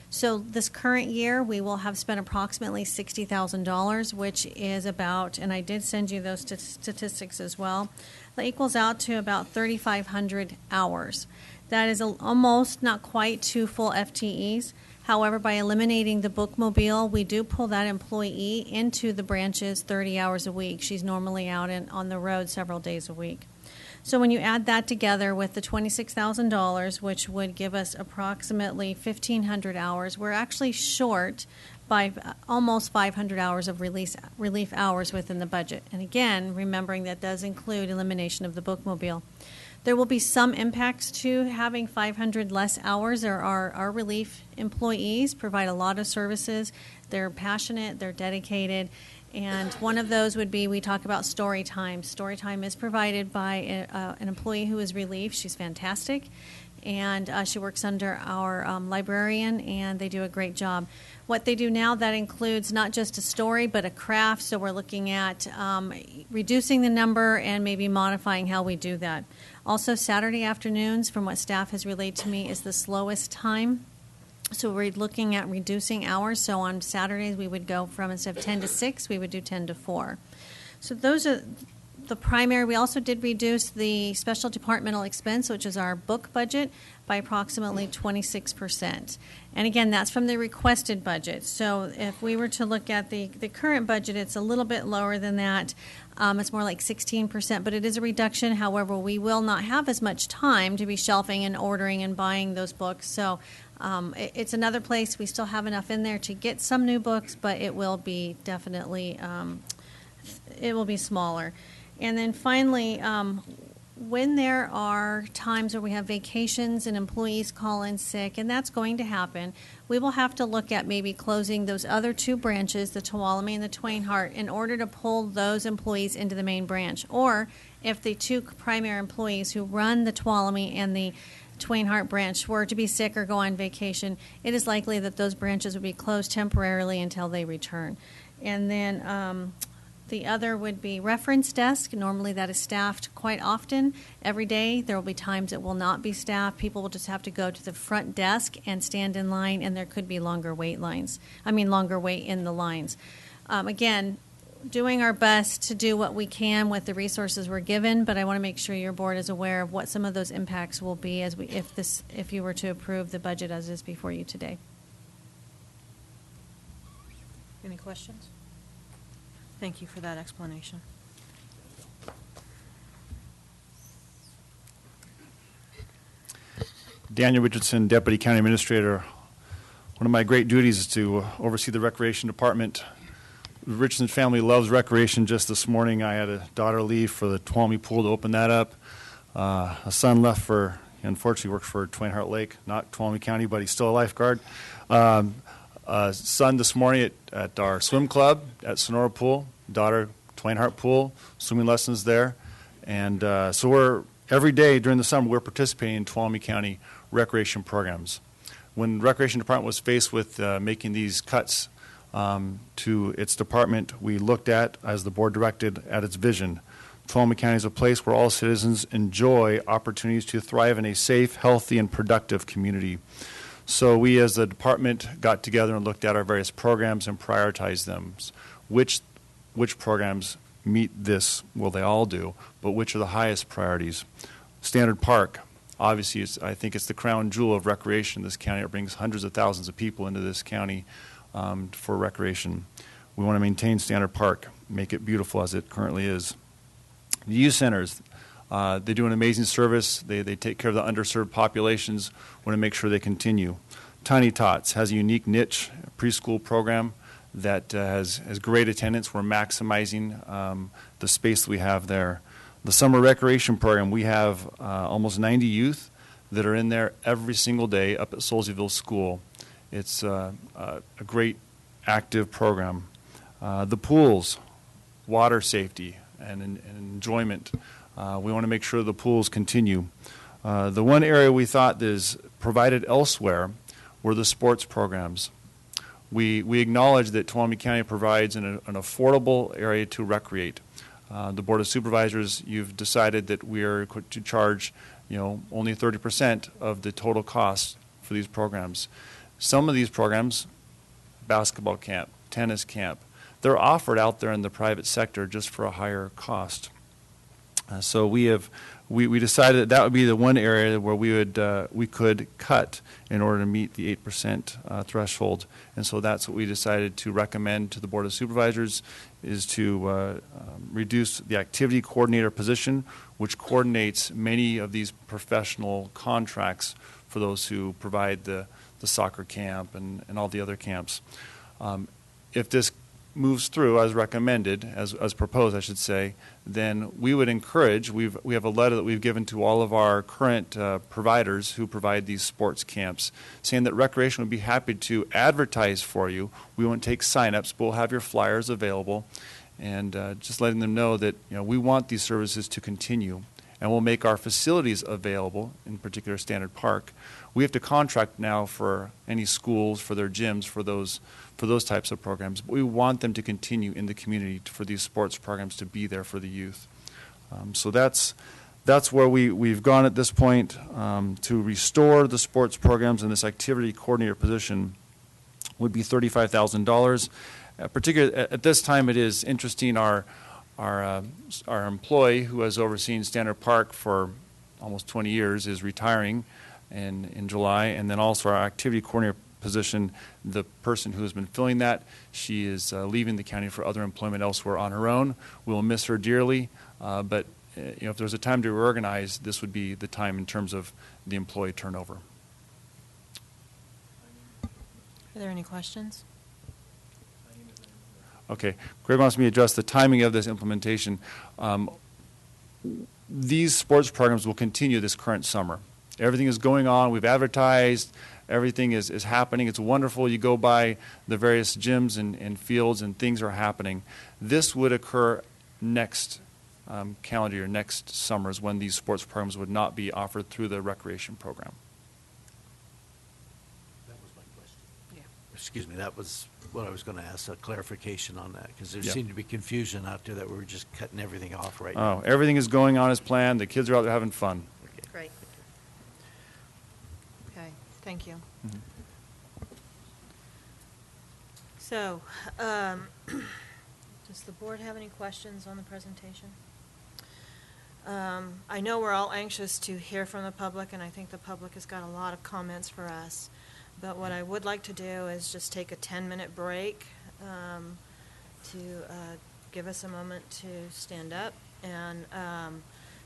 So this current year, we will have spent approximately $60,000, which is about, and I did send you those statistics as well, that equals out to about 3,500 hours. That is almost, not quite, 2 full FTEs. However, by eliminating the bookmobile, we do pull that employee into the branches 30 hours a week. She's normally out on the road several days a week. So when you add that together with the $26,000, which would give us approximately 1,500 hours, we're actually short by almost 500 hours of relief hours within the budget. And again, remembering that does include elimination of the bookmobile. There will be some impacts to having 500 less hours. Our relief employees provide a lot of services. They're passionate, they're dedicated. And one of those would be, we talk about story time. Story time is provided by an employee who is relieved. She's fantastic. And she works under our librarian, and they do a great job. What they do now, that includes not just a story, but a craft. So we're looking at reducing the number and maybe modifying how we do that. Also, Saturday afternoons, from what staff has relayed to me, is the slowest time. So we're looking at reducing hours. So on Saturdays, we would go from, instead of 10 to 6, we would do 10 to 4. So those are the primary, we also did reduce the special departmental expense, which is our book budget, by approximately 26%. And again, that's from the requested budget. So if we were to look at the current budget, it's a little bit lower than that. It's more like 16%, but it is a reduction. However, we will not have as much time to be shelving and ordering and buying those books. So it's another place. We still have enough in there to get some new books, but it will be definitely, it will be smaller. And then finally, when there are times where we have vacations and employees call in sick, and that's going to happen, we will have to look at maybe closing those other two branches, the Tuolumne and the Twain Harte, in order to pull those employees into the main branch. Or if the two primary employees who run the Tuolumne and the Twain Harte branch were to be sick or go on vacation, it is likely that those branches would be closed temporarily until they return. And then the other would be reference desk. Normally that is staffed quite often. Every day there will be times it will not be staffed. People will just have to go to the front desk and stand in line, and there could be longer wait in the lines. Again, doing our best to do what we can with the resources we're given, but I want to make sure your board is aware of what some of those impacts will be if you were to approve the budget as is before you today. Any questions? Thank you for that explanation. Daniel Richardson, Deputy County Administrator. One of my great duties is to oversee the Recreation Department. The Richardson family loves recreation. Just this morning, I had a daughter leave for the Tuolumne pool to open that up. A son left for, unfortunately, works for Twain Harte Lake, not Tuolumne County, but he's still a lifeguard. Son this morning at our swim club at Sonora Pool, daughter Twain Harte Pool, swimming lessons there. And so we're, every day during the summer, we're participating in Tuolumne County recreation programs. When the Recreation Department was faced with making these cuts to its department, we looked at, as the board directed, at its vision. Tuolumne County is a place where all citizens enjoy opportunities to thrive in a safe, healthy, and productive community. So we as a department got together and looked at our various programs and prioritized them. Which programs meet this? Well, they all do, but which are the highest priorities? Standard Park, obviously, I think it's the crown jewel of recreation in this county. It brings hundreds of thousands of people into this county for recreation. We want to maintain Standard Park, make it beautiful as it currently is. The youth centers, they do an amazing service. They take care of the underserved populations. Want to make sure they continue. Tiny Tots has a unique niche preschool program that has great attendance. We're maximizing the space that we have there. The summer recreation program, we have almost 90 youth that are in there every single day up at Solseyville School. It's a great active program. The pools, water safety and enjoyment. We want to make sure the pools continue. The one area we thought is provided elsewhere were the sports programs. We acknowledge that Tuolumne County provides an affordable area to recreate. The Board of Supervisors, you've decided that we are to charge, only 30% of the total cost for these programs. Some of these programs, basketball camp, tennis camp, they're offered out there in the private sector just for a higher cost. So we decided that would be the one area where we could cut in order to meet the 8% threshold, and so that's what we decided to recommend to the Board of Supervisors, is to reduce the activity coordinator position, which coordinates many of these professional contracts for those who provide the soccer camp and all the other camps. If this moves through as recommended, as proposed, I should say, then we would encourage, we have a letter that we've given to all of our current providers who provide these sports camps, saying that Recreation would be happy to advertise for you. We won't take sign-ups, but we'll have your flyers available, and just letting them know that we want these services to continue, and we'll make our facilities available, in particular Standard Park. We have to contract now for any schools, for their gyms, for those types of programs. But we want them to continue in the community for these sports programs to be there for the youth. So that's where we've gone at this point. To restore the sports programs in this activity coordinator position would be $35,000. Particularly at this time, it is interesting, our our employee who has overseen Standard Park for almost 20 years is retiring in July, and then also our activity coordinator position, the person who has been filling that, she is leaving the county for other employment elsewhere on her own. We'll miss her dearly, but if there's a time to reorganize, this would be the time in terms of the employee turnover. Are there any questions? Okay. Greg wants me to address the timing of this implementation. These sports programs will continue this current summer. Everything is going on. We've advertised. Everything is happening. It's wonderful. You go by the various gyms and fields, and things are happening. This would occur next calendar year, next summer, is when these sports programs would not be offered through the recreation program. That was my question. Yeah. Excuse me, that was what I was going to ask, a clarification on that, because there Yep. seemed to be confusion out there that we were just cutting everything off right Oh, now. everything is going on as planned. The kids are out there having fun. Great. Okay, thank you. Mhm. So, does the board have any questions on the presentation? I know we're all anxious to hear from the public, and I think the public has got a lot of comments for us. But what I would like to do is just take a 10-minute break to give us a moment to stand up. And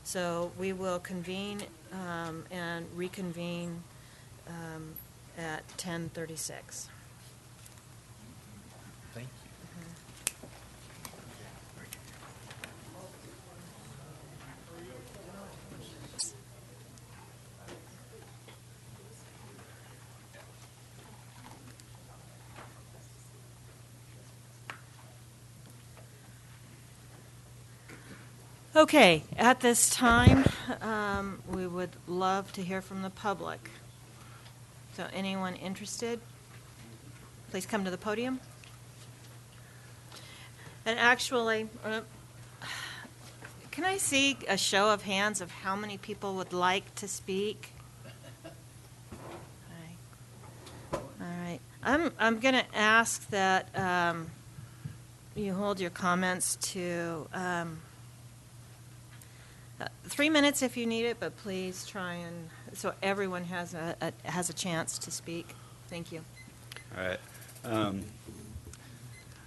so we will convene and reconvene at 10:36. Thank you. Okay, at this time, we would love to hear from the public. So anyone interested, please come to the podium. And actually, can I see a show of hands of how many people would like to speak? All right. I'm going to ask that you hold your comments to 3 minutes if you need it, but please try and so everyone has a chance to speak. Thank you. All right.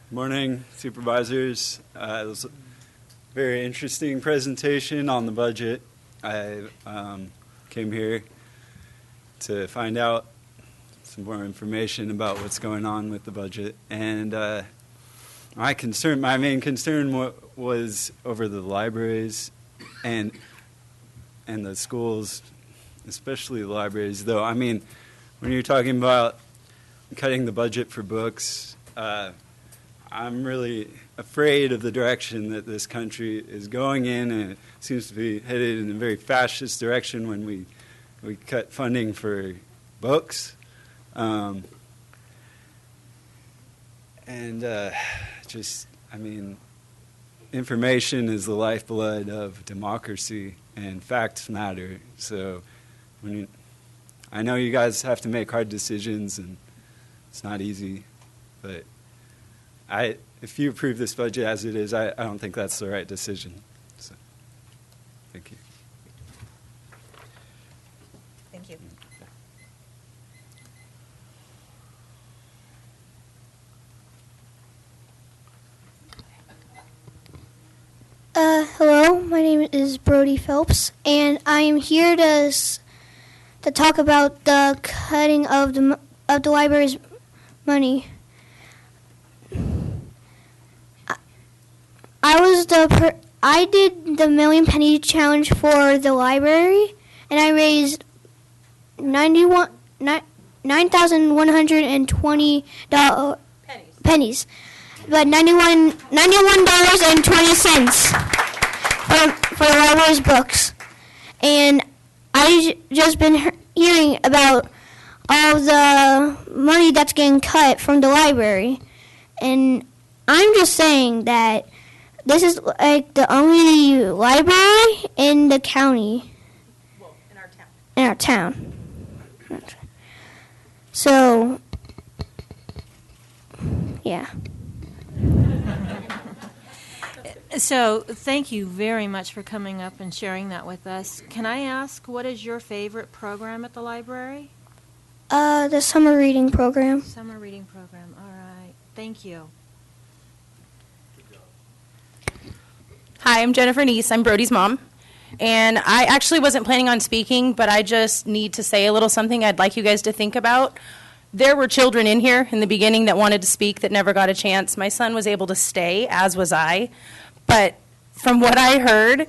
Morning, supervisors. It was a very interesting presentation on the budget. I came here to find out some more information about what's going on with the budget, and my main concern was over the libraries and the schools, especially the libraries. Though, I mean, when you're talking about cutting the budget for books, I'm really afraid of the direction that this country is going in, and it seems to be headed in a very fascist direction when we cut funding for books. Information is the lifeblood of democracy, and facts matter. So I know you guys have to make hard decisions, and it's not easy, but if you approve this budget as it is, I don't think that's the right decision. So, thank you. Thank you. Hello, my name is Brody Phelps, and I am here to talk about the cutting of the library's money. I did the Million Penny Challenge for the library, and I raised $9,120 pennies, but $91.20 for the library's books. And I just been hearing about all the money that's getting cut from the library, and I'm just saying that this is like the only library in the county. Well, in our town. In our town. So, yeah. So thank you very much for coming up and sharing that with us. Can I ask, what is your favorite program at the library? The summer reading program. Summer reading program. All right. Thank you. Hi, I'm Jennifer Neese. I'm Brody's mom. And I actually wasn't planning on speaking, but I just need to say a little something I'd like you guys to think about. There were children in here in the beginning that wanted to speak that never got a chance. My son was able to stay, as was I. But from what I heard,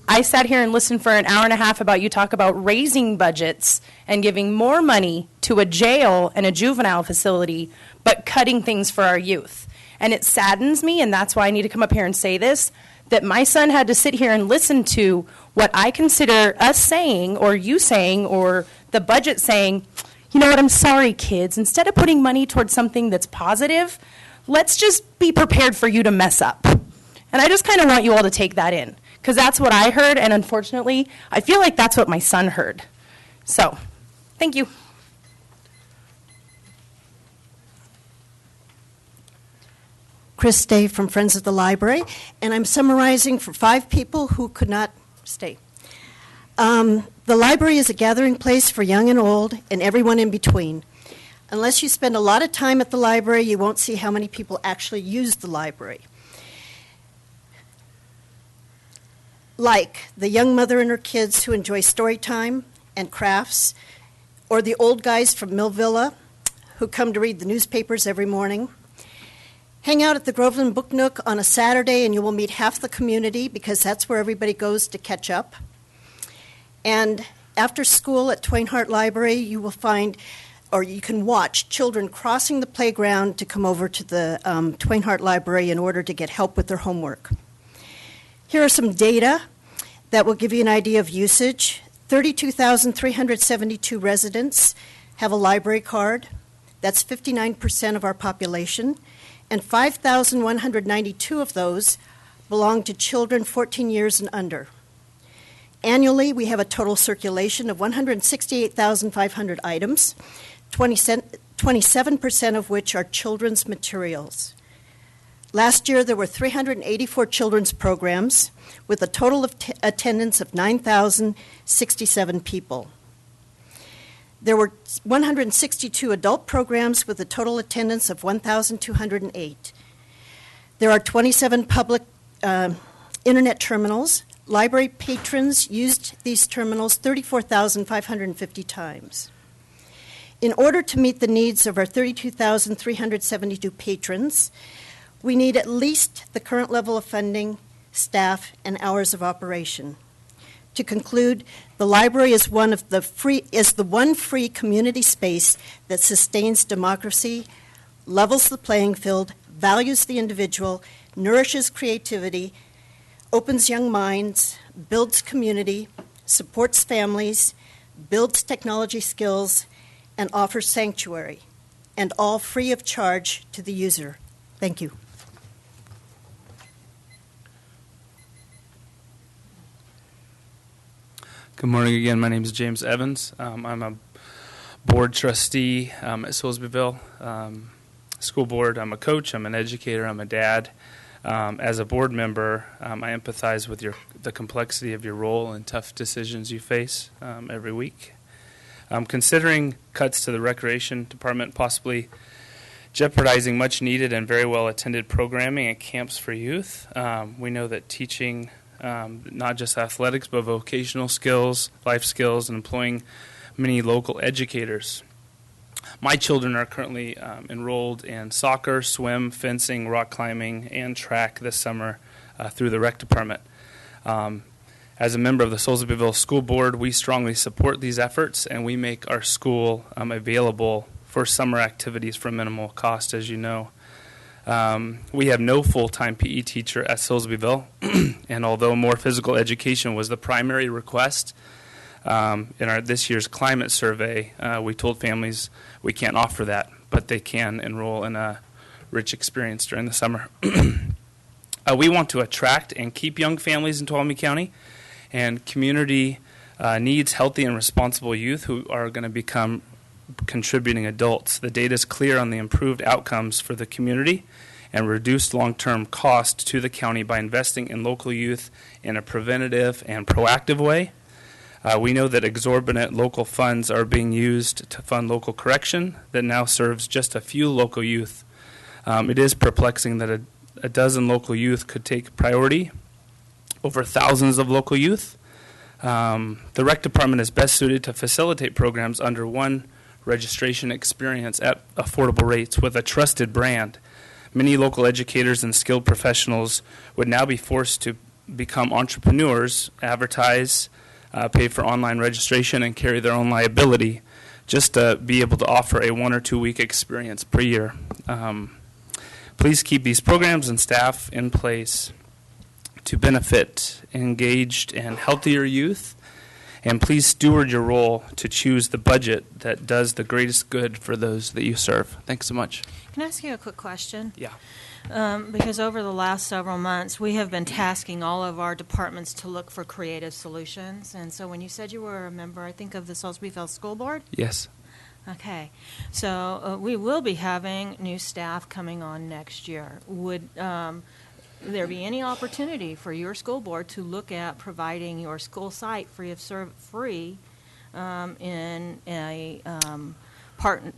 I sat here and listened for an hour and a half about you talk about raising budgets and giving more money to a jail and a juvenile facility, but cutting things for our youth. And it saddens me, and that's why I need to come up here and say this, that my son had to sit here and listen to what I consider us saying, or you saying, or the budget saying, you know what, I'm sorry, kids. Instead of putting money towards something that's positive, let's just be prepared for you to mess up. And I just kind of want you all to take that in, because that's what I heard, and unfortunately, I feel like that's what my son heard. So, thank you. Chris Day from Friends of the Library, and I'm summarizing for 5 people who could not stay. The library is a gathering place for young and old and everyone in between. Unless you spend a lot of time at the library, you won't see how many people actually use the library. Like the young mother and her kids who enjoy story time and crafts, or the old guys from Mill Villa who come to read the newspapers every morning. Hang out at the Groveland Book Nook on a Saturday and you will meet half the community, because that's where everybody goes to catch up. And after school at Twain Harte Library, you will find, or you can watch, children crossing the playground to come over to the Twain Harte Library in order to get help with their homework. Here are some data that will give you an idea of usage. 32,372 residents have a library card. That's 59% of our population. And 5,192 of those belong to children 14 years and under. Annually, we have a total circulation of 168,500 items, 27% of which are children's materials. Last year, there were 384 children's programs with a total of attendance of 9,067 people. There were 162 adult programs with a total attendance of 1,208. There are 27 public internet terminals. Library patrons used these terminals 34,550 times. In order to meet the needs of our 32,372 patrons, we need at least the current level of funding, staff, and hours of operation. To conclude, the library is the one free community space that sustains democracy, levels the playing field, values the individual, nourishes creativity, opens young minds, builds community, supports families, builds technology skills, and offers sanctuary, and all free of charge to the user. Thank you. Good morning again. My name is James Evans. I'm a board trustee at Soulsbyville School Board. I'm a coach. I'm an educator. I'm a dad. As a board member, I empathize with the complexity of your role and tough decisions you face every week. Considering cuts to the recreation department possibly jeopardizing much needed and very well attended programming and camps for youth, we know that teaching not just athletics, but vocational skills, life skills, and employing many local educators. My children are currently enrolled in soccer, swim, fencing, rock climbing, and track this summer through the rec department. As a member of the Soulsbyville School Board, we strongly support these efforts, and we make our school available for summer activities for minimal cost, as you know. We have no full-time PE teacher at Soulsbyville, and although more physical education was the primary request in this year's climate survey, we told families we can't offer that, but they can enroll in a rich experience during the summer. We want to attract and keep young families in Tuolumne County, and community needs healthy and responsible youth who are going to become contributing adults. The data is clear on the improved outcomes for the community, and reduce long-term cost to the county by investing in local youth in a preventative and proactive way. We know that exorbitant local funds are being used to fund local correction that now serves just a few local youth. It is perplexing that a dozen local youth could take priority over thousands of local youth. The rec department is best suited to facilitate programs under one registration experience at affordable rates with a trusted brand. Many local educators and skilled professionals would now be forced to become entrepreneurs, advertise, pay for online registration, and carry their own liability just to be able to offer a 1 or 2 week experience per year. Please keep these programs and staff in place to benefit engaged and healthier youth, and please steward your role to choose the budget that does the greatest good for those that you serve. Thanks so much. Can I ask you a quick question? Yeah. Because over the last several months, we have been tasking all of our departments to look for creative solutions. And so when you said you were a member, I think, of the Salisburyville School Board? Yes. Okay. So we will be having new staff coming on next year. Would there be any opportunity for your school board to look at providing your school site free in a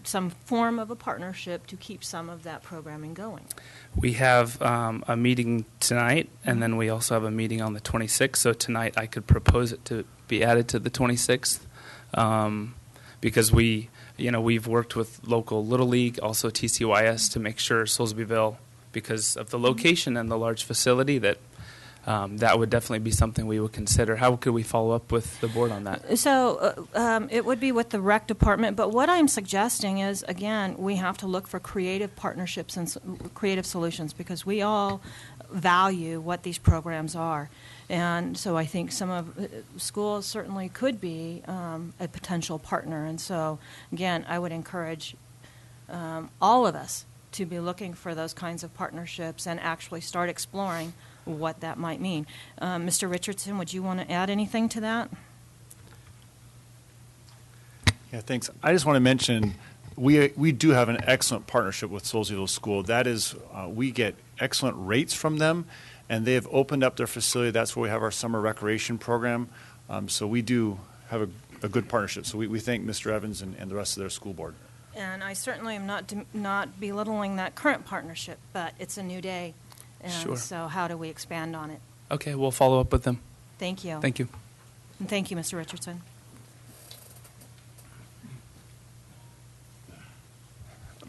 some form of a partnership to keep some of that programming going? We have a meeting tonight, and then we also have a meeting on the 26th. So tonight I could propose it to be added to the 26th because we've worked with local Little League, also TCYS, to make sure Salisburyville, because of the location and the large facility, that that would definitely be something we would consider. How could we follow up with the board on that? So it would be with the rec department, but what I'm suggesting is, again, we have to look for creative partnerships and creative solutions because we all value what these programs are. And so I think some of schools certainly could be a potential partner. And so, again, I would encourage all of us to be looking for those kinds of partnerships and actually start exploring what that might mean. Mr. Richardson, would you want to add anything to that? Yeah, thanks. I just want to mention we do have an excellent partnership with Salisburyville School. That is, we get excellent rates from them, and they have opened up their facility. That's where we have our summer recreation program. So we do have a good partnership. So we thank Mr. Evans and the rest of their school board. And I certainly am not belittling that current partnership, but it's a new day. And Sure. so how do we expand on it? Okay, we'll follow up with them. Thank you. Thank you. And thank you, Mr. Richardson.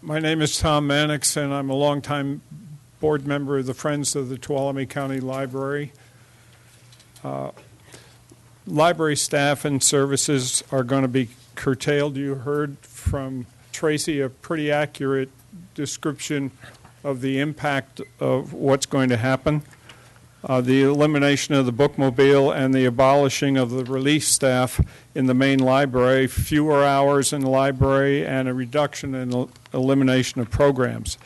My name is Tom Mannix, and I'm a longtime board member of the Friends of the Tuolumne County Library. Library staff and services are going to be curtailed. You heard from Tracy a pretty accurate description of the impact of what's going to happen. The elimination of the bookmobile and the abolishing of the relief staff in the main library, fewer hours in the library, and a reduction in elimination of programs.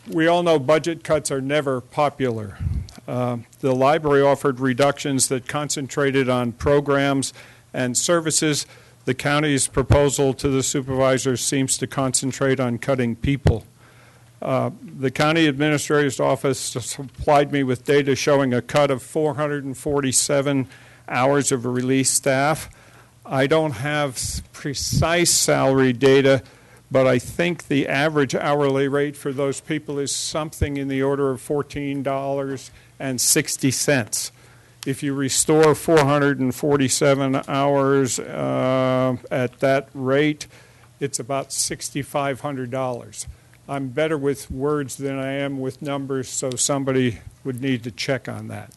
We all know budget cuts are never popular. The library offered reductions that concentrated on programs and services. The county's proposal to the supervisors seems to concentrate on cutting people. The county administrator's office supplied me with data showing a cut of 447 hours of released staff. I don't have precise salary data, but I think the average hourly rate for those people is something in the order of $14.60. If you restore 447 hours at that rate, it's about $6,500. I'm better with words than I am with numbers, so somebody would need to check on that.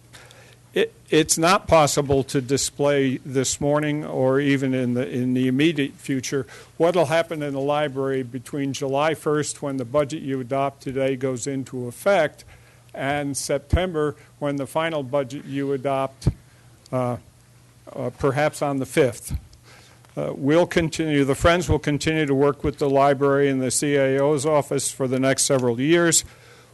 It's not possible to display this morning or even in the immediate future what will happen in the library between July 1st, when the budget you adopt today goes into effect, and September, when the final budget you adopt, perhaps on the 5th. We'll continue, the Friends will continue to work with the library and the CAO's office for the next several years.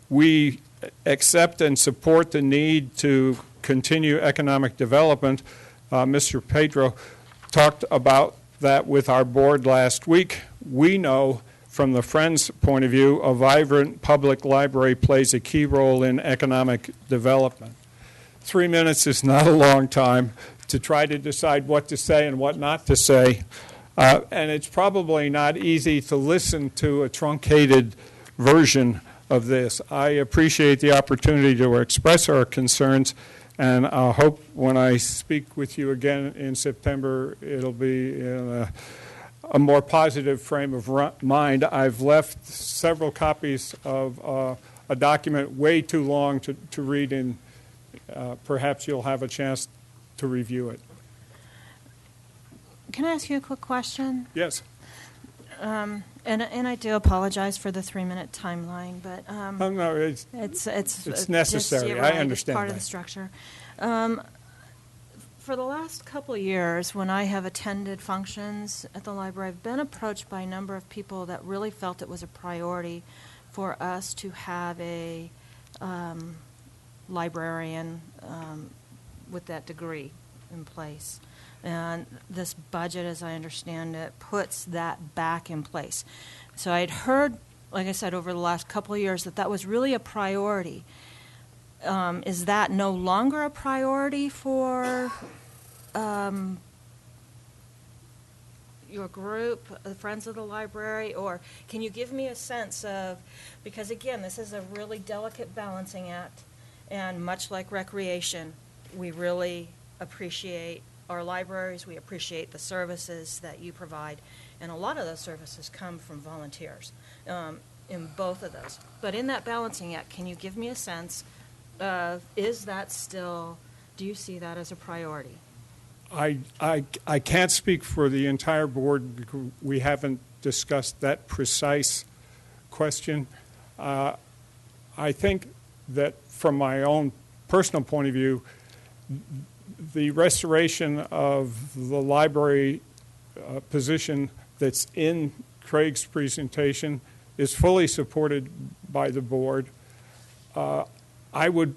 We accept and support the need to continue economic development. Mr. Pedro talked about that with our board last week. We know from the Friends' point of view, a vibrant public library plays a key role in economic development. 3 minutes is not a long time to try to decide what to say and what not to say. And it's probably not easy to listen to a truncated version of this. I appreciate the opportunity to express our concerns, and I hope when I speak with you again in September, it'll be in a more positive frame of mind. I've left several copies of a document way too long to read in. Perhaps you'll have a chance to review it. Can I ask you a quick question? Yes. And I do apologize for the 3-minute timeline, but no, it's necessary. Right, I understand it's part that. of the structure. For the last couple of years, when I have attended functions at the library, I've been approached by a number of people that really felt it was a priority for us to have a librarian with that degree in place. And this budget, as I understand it, puts that back in place. So I'd heard, like I said, over the last couple of years that was really a priority. Is that no longer a priority for your group, the Friends of the Library? Or can you give me a sense of, because again, this is a really delicate balancing act, and much like recreation, we really appreciate our libraries, we appreciate the services that you provide, and a lot of those services come from volunteers in both of those. But in that balancing act, can you give me a sense of, is that still, do you see that as a priority? I can't speak for the entire board because we haven't discussed that precise question. I think that from my own personal point of view, the restoration of the library position that's in Craig's presentation is fully supported by the board. I would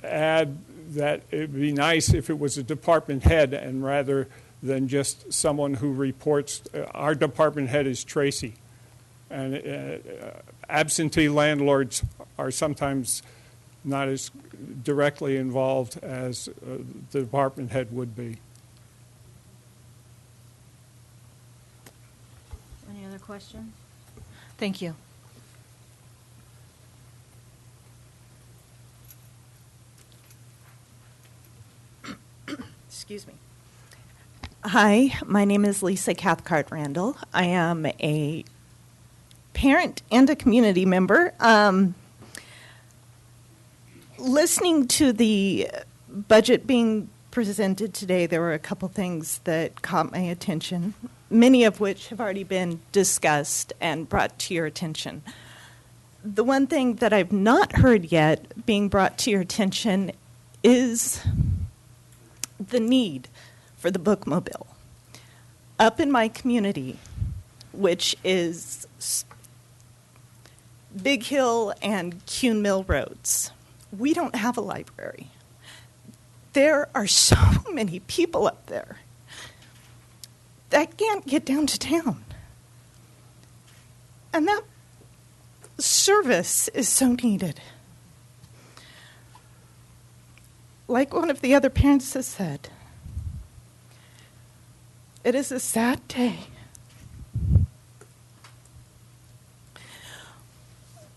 add that it would be nice if it was a department head and rather than just someone who reports. Our department head is Tracy, and absentee landlords are sometimes not as directly involved as the department head would be. Any other questions? Thank you. Excuse me. Hi, my name is Lisa Cathcart Randall. I am a parent and a community member. Listening to the budget being presented today, there were a couple things that caught my attention, many of which have already been discussed and brought to your attention. The one thing that I've not heard yet being brought to your attention is the need for the bookmobile. Up in my community, which is Big Hill and Kuhn Mill Roads, we don't have a library. There are so many people up there that can't get down to town. And that service is so needed. Like one of the other parents has said, it is a sad day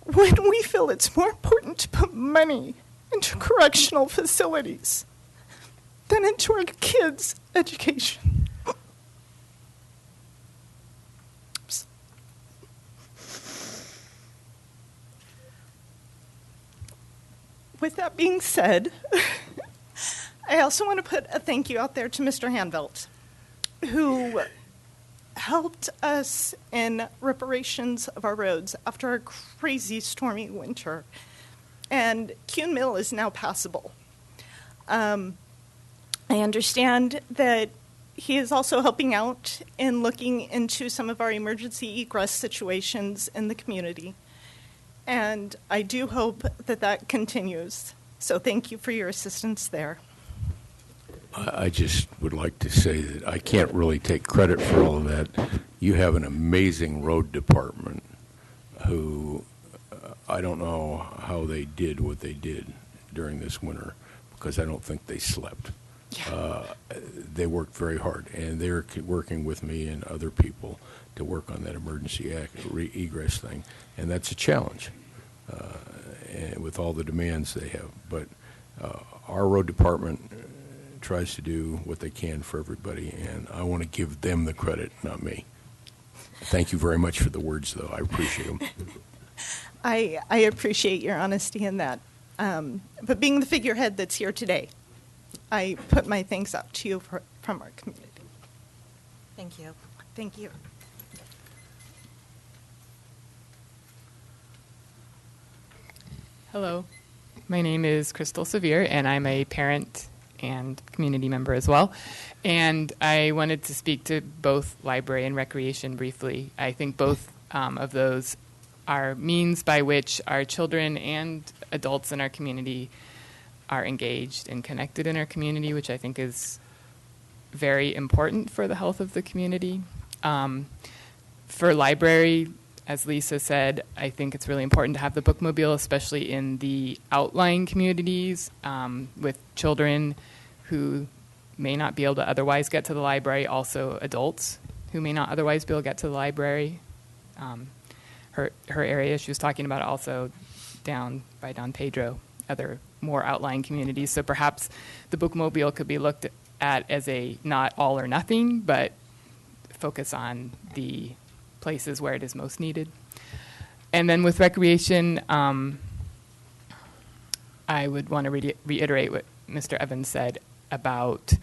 when we feel it's more important to put money into correctional facilities than into our kids' education. Oops. With that being said, I also want to put a thank you out there to Mr. Hanvelt, who helped us in reparations of our roads after a crazy stormy winter. And Kuhn Mill is now passable. I understand that he is also helping out in looking into some of our emergency egress situations in the community. And I do hope that that continues. So thank you for your assistance there. I just would like to say that I can't really take credit for all of that. You have an amazing road department who I don't know how they did what they did during this winter, because I don't think they slept. They worked very hard, and they're working with me and other people to work on that emergency egress thing, and that's a challenge and with all the demands they have. But our road department tries to do what they can for everybody, and I want to give them the credit, not me. Thank you very much for the words, though. I appreciate them. I appreciate your honesty in that. But being the figurehead that's here today, I put my thanks out to you from our community. Thank you. Thank you. Hello, my name is Crystal Severe, and I'm a parent and community member as well. And I wanted to speak to both library and recreation briefly. I think both of those are means by which our children and adults in our community are engaged and connected in our community, which I think is very important for the health of the community. For library, as Lisa said, I think it's really important to have the bookmobile, especially in the outlying communities with children who may not be able to otherwise get to the library, also adults who may not otherwise be able to get to the library. Her area, she was talking about also down by Don Pedro, other more outlying communities. So perhaps the bookmobile could be looked at as a not all or nothing, but focus on the places where it is most needed. And then with recreation, I would want to reiterate what Mr. Evans said about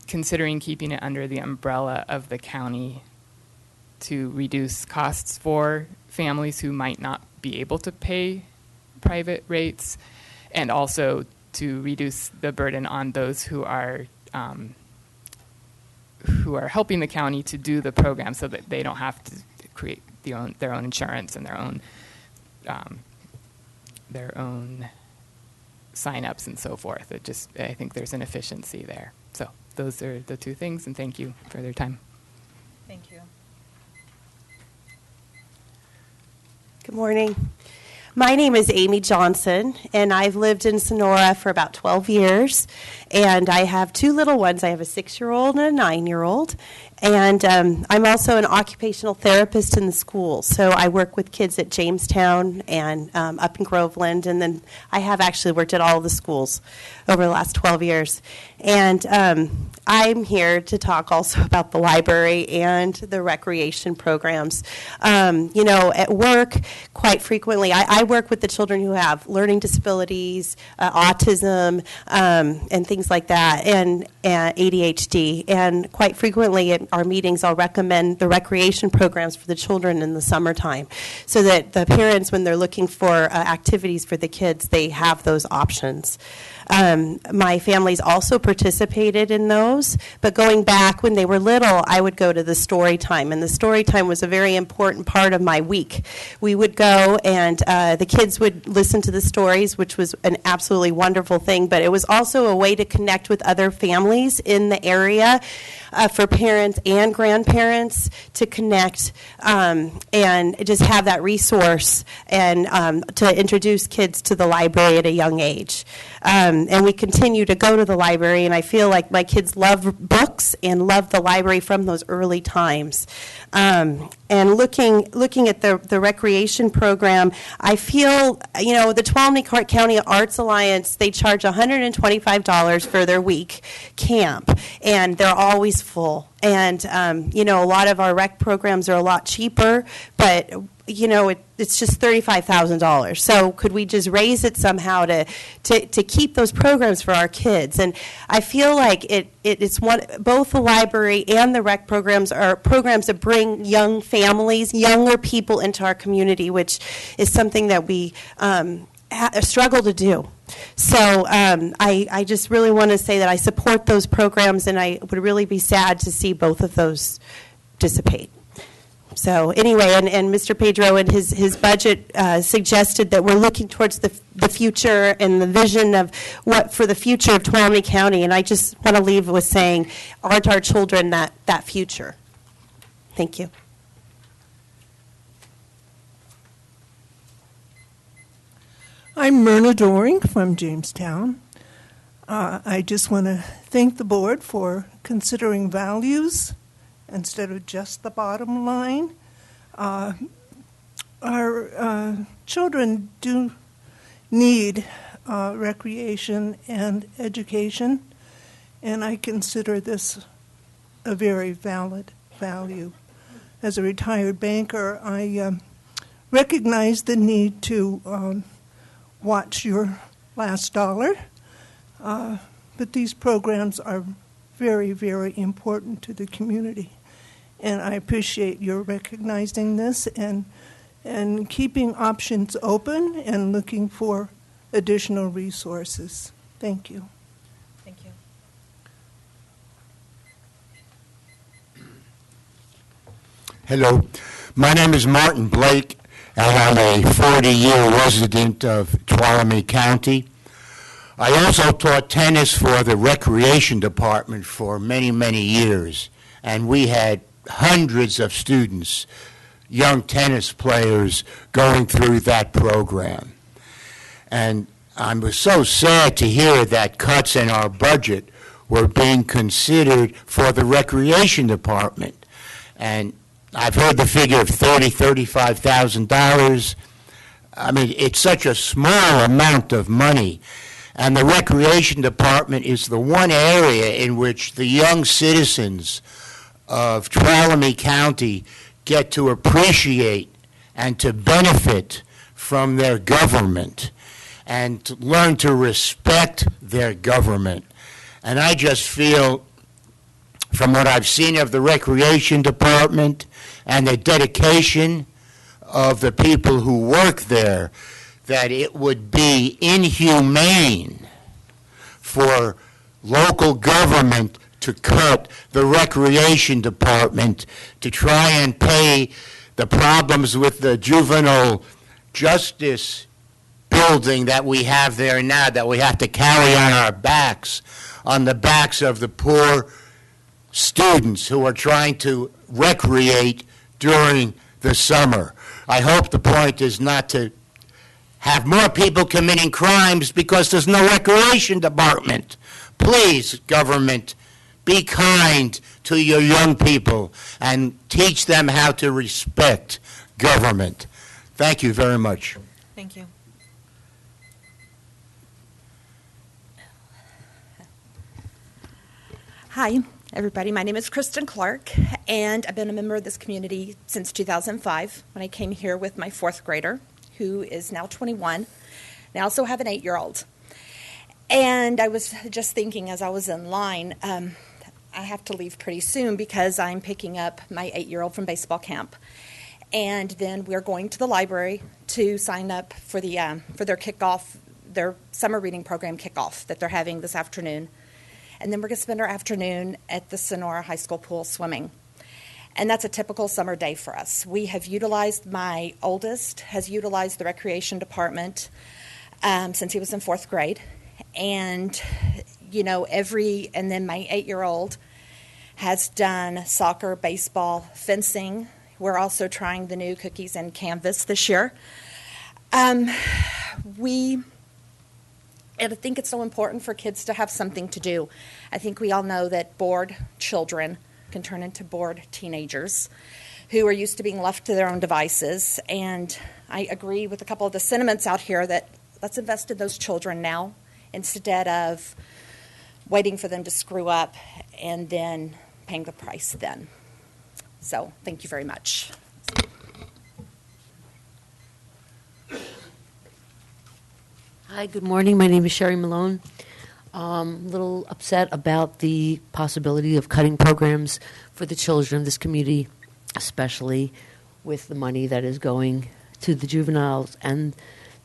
considering keeping it under the umbrella of the county to reduce costs for families who might not be able to pay private rates, and also to reduce the burden on those who are helping the county to do the program, so that they don't have to create their own insurance and their own sign-ups and so forth. I think there's an efficiency there. So those are the two things, and thank you for their time. Thank you. Good morning. My name is Amy Johnson, and I've lived in Sonora for about 12 years, and I have two little ones. I have a 6-year-old and a 9-year-old, and I'm also an occupational therapist in the schools. So I work with kids at Jamestown and up in Groveland, and then I have actually worked at all of the schools over the last 12 years. And I'm here to talk also about the library and the recreation programs. At work, quite frequently, I work with the children who have learning disabilities, autism, and things like that, and ADHD. And quite frequently at our meetings, I'll recommend the recreation programs for the children in the summertime, so that the parents, when they're looking for activities for the kids, they have those options. My family's also participated in those, but going back when they were little, I would go to the story time, and the story time was a very important part of my week. We would go, and the kids would listen to the stories, which was an absolutely wonderful thing, but it was also a way to connect with other families in the area, for parents and grandparents to connect and just have that resource, and to introduce kids to the library at a young age. And we continue to go to the library, and I feel like my kids love books and love the library from those early times. And looking at the recreation program, I feel, the Tuolumne County Arts Alliance, they charge $125 for their week camp, and they're always full. And, a lot of our rec programs are a lot cheaper, but it's just $35,000. So could we just raise it somehow to keep those programs for our kids? And I feel like it's both the library and the rec programs are programs that bring young families, younger people into our community, which is something that we struggle to do. So I just really want to say that I support those programs, and I would really be sad to see both of those dissipate. So anyway, and Mr. Pedro and his budget suggested that we're looking towards the future and the vision of what for the future of Tuolumne County. And I just want to leave with saying, aren't our children that future? Thank you. I'm Myrna Doring from Jamestown. I just want to thank the board for considering values instead of just the bottom line. Our children do need recreation and education, and I consider this a very valid value. As a retired banker, I recognize the need to watch your last dollar, but these programs are very, very important to the community. And I appreciate your recognizing this and keeping options open and looking for additional resources. Thank you. Thank you. Hello, my name is Martin Blake, and I'm a 40-year resident of Tuolumne County. I also taught tennis for the recreation department for many, many years, and we had hundreds of students, young tennis players, going through that program. And I was so sad to hear that cuts in our budget were being considered for the recreation department. And I've heard the figure of $35,000. I mean, it's such a small amount of money. And the recreation department is the one area in which the young citizens of Tuolumne County get to appreciate and to benefit from their government and to learn to respect their government. And I just feel, from what I've seen of the recreation department and the dedication of the people who work there, that it would be inhumane for local government to cut the recreation department to try and pay the problems with the juvenile justice building that we have there now, that we have to carry on our backs, on the backs of the poor students who are trying to recreate during the summer. I hope the point is not to have more people committing crimes because there's no recreation department. Please, government, be kind to your young people and teach them how to respect government. Thank you very much. Thank you. Hi, everybody. My name is Kristen Clark, and I've been a member of this community since 2005 when I came here with my fourth grader, who is now 21. I also have an 8-year-old. And I was just thinking as I was in line, I have to leave pretty soon because I'm picking up my 8-year-old from baseball camp. And then we're going to the library to sign up for their kickoff, their summer reading program kickoff that they're having this afternoon. And then we're going to spend our afternoon at the Sonora High School pool swimming. And that's a typical summer day for us. We have utilized, my oldest has utilized the recreation department since he was in 4th grade. And, you know, and then my 8-year-old has done soccer, baseball, fencing. We're also trying the new cookies and canvas this year. And I think it's so important for kids to have something to do. I think we all know that bored children can turn into bored teenagers who are used to being left to their own devices. And I agree with a couple of the sentiments out here that let's invest in those children now instead of waiting for them to screw up and then paying the price then. So thank you very much. Hi, good morning. My name is Sherry Malone. A little upset about the possibility of cutting programs for the children of this community, especially with the money that is going to the juveniles and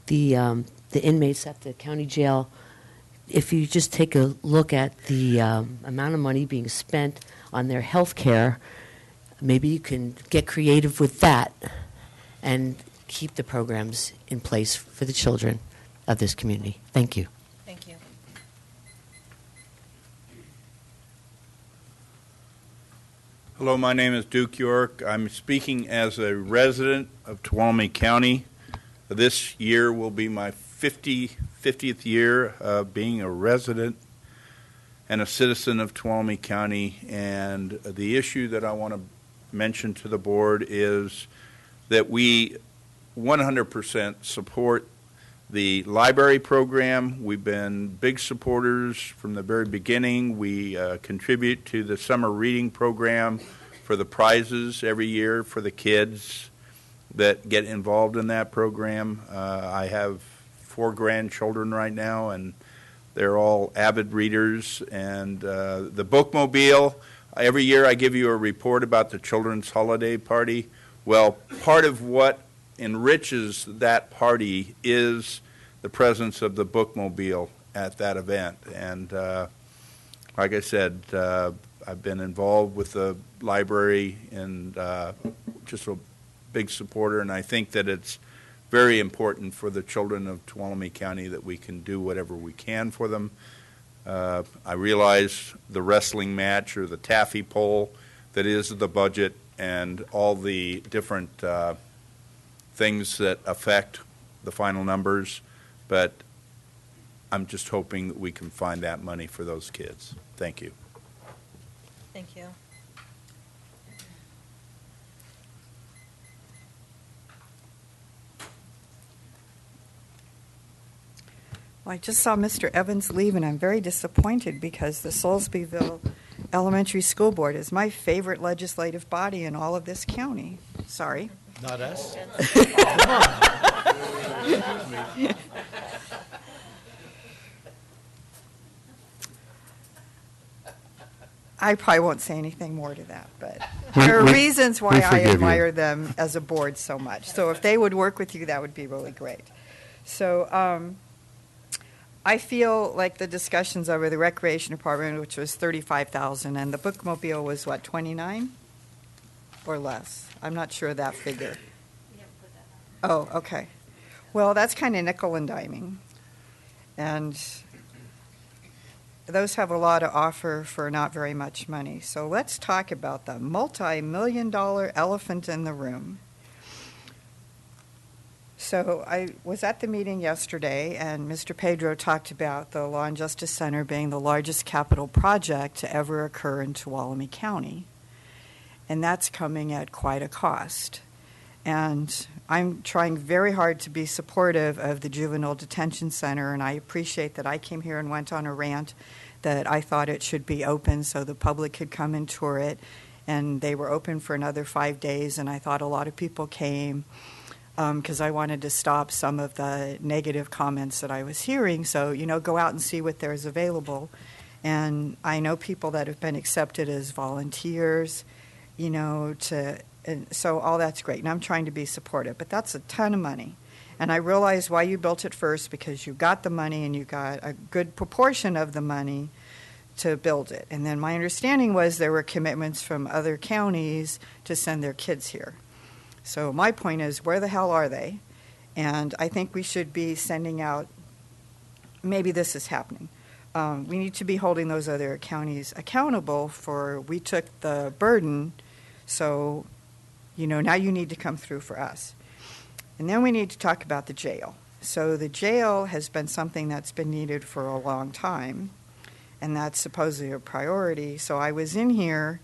the inmates at the county jail. If you just take a look at the amount of money being spent on their health care, maybe you can get creative with that and keep the programs in place for the children of this community. Thank you. Thank you. Hello, my name is Duke York. I'm speaking as a resident of Tuolumne County. This year will be my 50th year of being a resident and a citizen of Tuolumne County. And the issue that I want to mention to the board is that we 100% support the library program. We've been big supporters from the very beginning. We contribute to the summer reading program for the prizes every year for the kids that get involved in that program. I have 4 grandchildren right now, and they're all avid readers. And the bookmobile, every year I give you a report about the children's holiday party. Well, part of what enriches that party is the presence of the bookmobile at that event. And like I said, I've been involved with the library and just a big supporter, and I think that it's very important for the children of Tuolumne County that we can do whatever we can for them. I realize the wrestling match or the taffy pole that is the budget and all the different things that affect the final numbers, but I'm just hoping that we can find that money for those kids. Thank you. Thank you. Well, I just saw Mr. Evans leave, and I'm very disappointed because the Soulsbyville Elementary School Board is my favorite legislative body in all of this county. Sorry. Not us. I probably won't say anything more to that, but there are reasons why I admire them as a board so much. So if they would work with you, that would be really great. So I feel like the discussions over the recreation department, which was $35,000, and the bookmobile was what, 29 or less? I'm not sure of that figure. Oh, okay. Well, that's kind of nickel and diming, and those have a lot to offer for not very much money. So let's talk about the multi-million-dollar elephant in the room. So I was at the meeting yesterday, and Mr. Pedro talked about the Law and Justice Center being the largest capital project to ever occur in Tuolumne County. And that's coming at quite a cost. And I'm trying very hard to be supportive of the Juvenile Detention Center, and I appreciate that I came here and went on a rant that I thought it should be open so the public could come and tour it. And they were open for another 5 days, and I thought a lot of people came because I wanted to stop some of the negative comments that I was hearing. So, you know, go out and see what there's available. And I know people that have been accepted as volunteers, you know, and so all that's great. And I'm trying to be supportive, but that's a ton of money. And I realize why you built it first, because you got the money and you got a good proportion of the money to build it. And then my understanding was there were commitments from other counties to send their kids here. So my point is, where the hell are they? And I think we should be sending out, maybe this is happening. We need to be holding those other counties accountable for, we took the burden, so, you know, now you need to come through for us. And then we need to talk about the jail. So the jail has been something that's been needed for a long time, and that's supposedly a priority. So I was in here,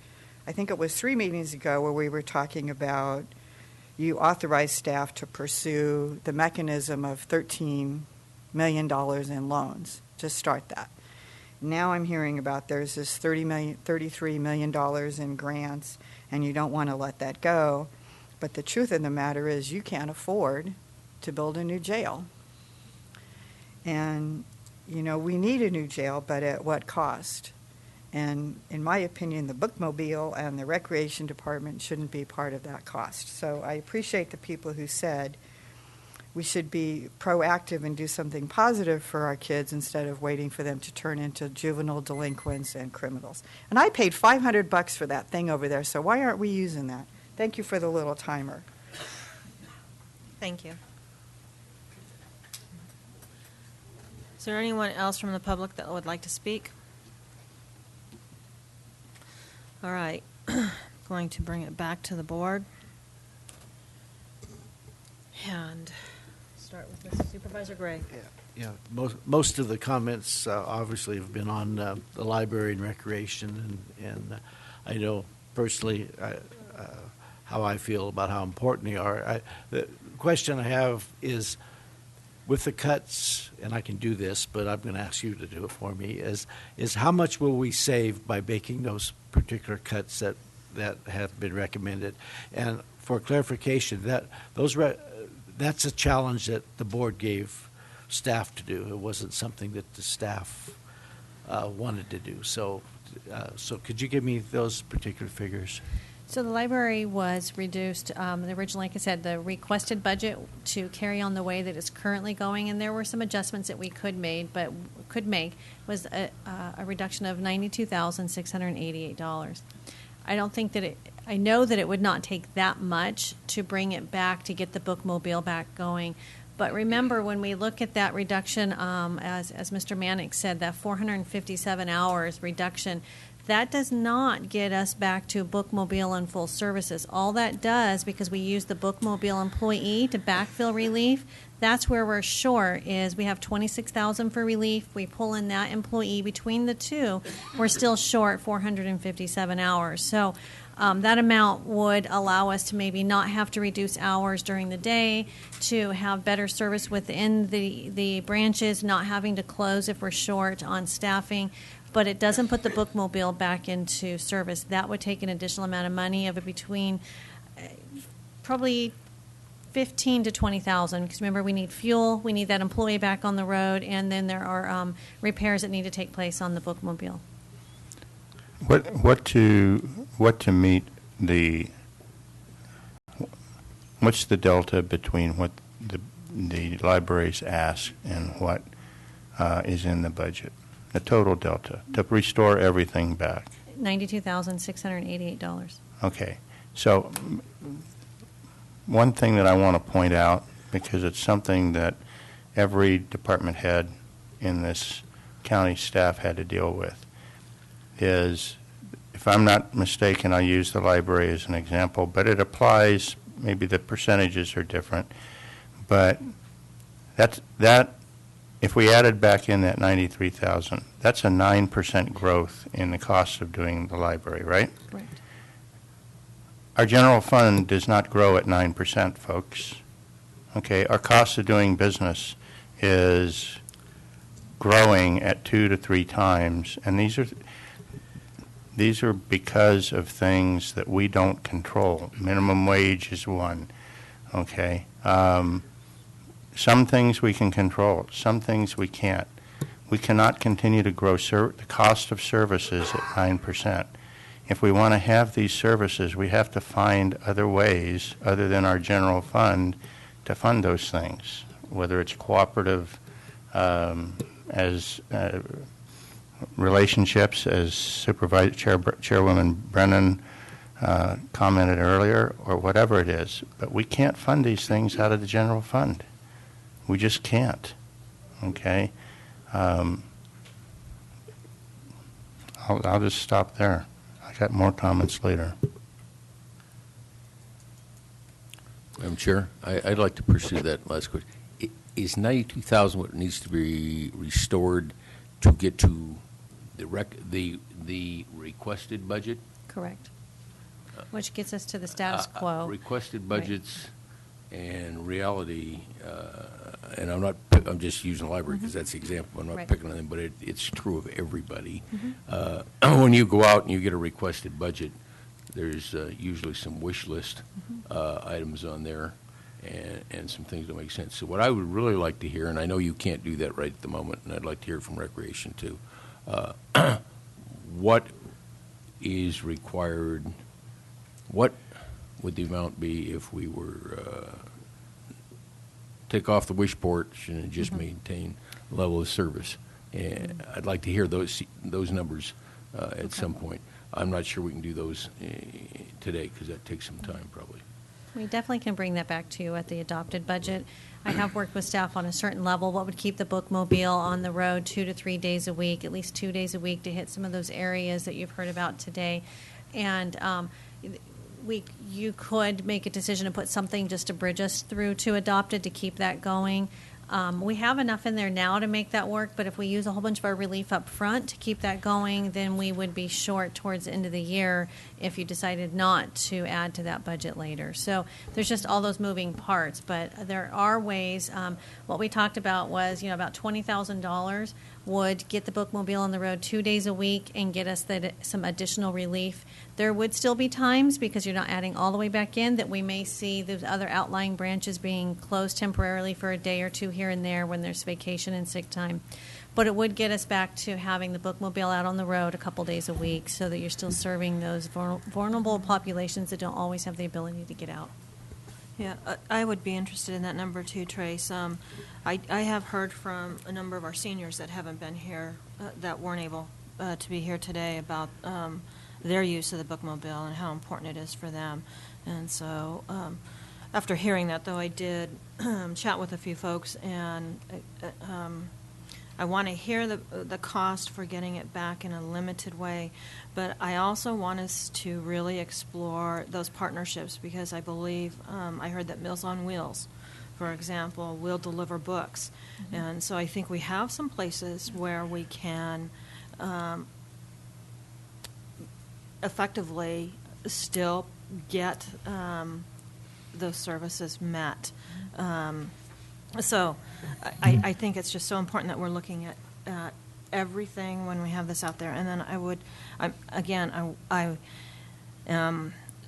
I think it was 3 meetings ago, where we were talking about you authorize staff to pursue the mechanism of $13 million in loans to start that. Now I'm hearing about there's this $33 million in grants, and you don't want to let that go. But the truth of the matter is you can't afford to build a new jail. And, you know, we need a new jail, but at what cost? And in my opinion, the bookmobile and the recreation department shouldn't be part of that cost. So I appreciate the people who said we should be proactive and do something positive for our kids instead of waiting for them to turn into juvenile delinquents and criminals. And I paid $500 for that thing over there, so why aren't we using that? Thank you for the little timer. Thank you. Is there anyone else from the public that would like to speak? All right, going to bring it back to the board. And start with Mr. Supervisor Gray. Yeah, most of the comments obviously have been on the library and recreation, and I know personally how I feel about how important they are. The question I have is, with the cuts, and I can do this, but I'm going to ask you to do it for me, is how much will we save by making those particular cuts that have been recommended? And for clarification, that's a challenge that the board gave staff to do. It wasn't something that the staff wanted to do. So could you give me those particular figures? So the library was reduced, originally, like I said, the requested budget to carry on the way that it's currently going, and there were some adjustments that we could make, was a reduction of $92,688. I don't think that I know that it would not take that much to bring it back, to get the bookmobile back going. But remember, when we look at that reduction, as Mr. Manick said, that 457 hours reduction, that does not get us back to bookmobile and full services. All that does, because we use the bookmobile employee to backfill relief, that's where we're short. Is we have $26,000 for relief. We pull in that employee between the two, we're still short 457 hours. So that amount would allow us to maybe not have to reduce hours during the day, to have better service within the branches, not having to close if we're short on staffing. But it doesn't put the bookmobile back into service. That would take an additional amount of money of between probably $15,000 to $20,000. Because remember, we need fuel, we need that employee back on the road, and then there are repairs that need to take place on the bookmobile. What to meet what's the delta between what the libraries ask and what is in the budget? The total delta to restore everything back. $92,688. Okay, so one thing that I want to point out, because it's something that every department head in this county staff had to deal with, is, if I'm not mistaken, I use the library as an example, but it applies, maybe the percentages are different, but that if we added back in that $93,000, that's a 9% growth in the cost of doing the library, right? Right. Our general fund does not grow at 9%, folks. Okay, our cost of doing business is growing at 2 to 3 times, and these are because of things that we don't control. Minimum wage is one. Okay. Some things we can control, some things we can't. We cannot continue to grow the cost of services at 9%. If we want to have these services, we have to find other ways, other than our general fund, to fund those things, whether it's cooperative as relationships, as Chairwoman Brennan commented earlier, or whatever it is. But we can't fund these things out of the general fund. We just can't, okay? I'll just stop there. I got more comments later. Madam Chair, I'd like to pursue that last question. Is 92,000 what needs to be restored to get to the requested budget? Correct. Which gets us to the status quo. Requested budgets and reality, and I'm just using the library because that's the example. I'm not picking on them, but it's true of everybody. When you go out and you get a requested budget, there's usually some wish list items on there and some things that make sense. So what I would really like to hear, and I know you can't do that right at the moment, and I'd like to hear from Recreation too, what is required, what would the amount be if we were take off the wish porch and just maintain level of service. And I'd like to hear those numbers at some point. I'm not sure we can do those today because that takes some time probably. We definitely can bring that back to you at the adopted budget. I have worked with staff on a certain level, what would keep the bookmobile on the road 2 to 3 days a week, at least 2 days a week to hit some of those areas that you've heard about today. And you could make a decision to put something just to bridge us through to adopted to keep that going. We have enough in there now to make that work, but if we use a whole bunch of our relief up front to keep that going, then we would be short towards the end of the year if you decided not to add to that budget later. So there's just all those moving parts, but there are ways. What we talked about was, about $20,000 would get the bookmobile on the road 2 days a week and get us some additional relief. There would still be times, because you're not adding all the way back in, that we may see those other outlying branches being closed temporarily for a day or two here and there when there's vacation and sick time. But it would get us back to having the bookmobile out on the road a couple days a week so that you're still serving those vulnerable populations that don't always have the ability to get out. Yeah, I would be interested in that number too, Trace. I have heard from a number of our seniors that haven't been here, that weren't able to be here today, about their use of the bookmobile and how important it is for them. And so after hearing that, though, I did chat with a few folks, and I want to hear the cost for getting it back in a limited way, but I also want us to really explore those partnerships, because I believe I heard that Meals on Wheels, for example, will deliver books. Mm-hmm. And so I think we have some places where we can effectively still get those services met. So I think it's just so important that we're looking at everything when we have this out there. And then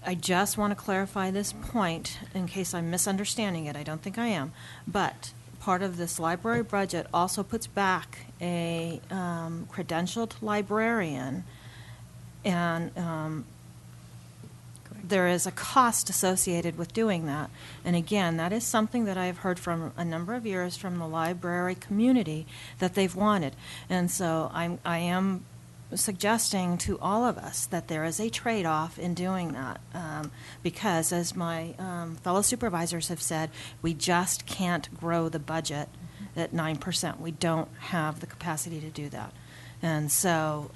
I just want to clarify this point in case I'm misunderstanding it. I don't think I am. But part of this library budget also puts back a credentialed librarian, and there is a cost associated with doing that. And again, that is something that I've heard from a number of years from the library community that they've wanted. And so I am suggesting to all of us that there is a trade-off in doing that, because as my fellow supervisors have said, we just can't grow the budget at 9%. We don't have the capacity to do that. And so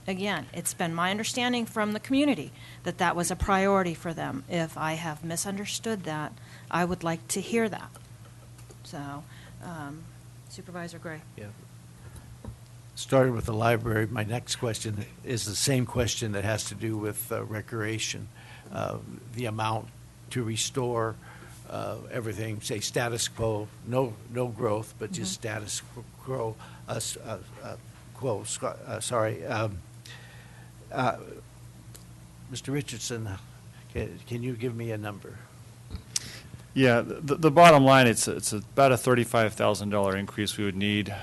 again, it's been my understanding from the community that that was a priority for them. If I have misunderstood that, I would like to hear that. So, Supervisor Gray. Yeah. Started with the library. My next question is the same question that has to do with recreation. The amount to restore everything, say status quo, no growth, but just status quo. Mr. Richardson, can you give me a number? Yeah, the bottom line, it's about a $35,000 increase we would need.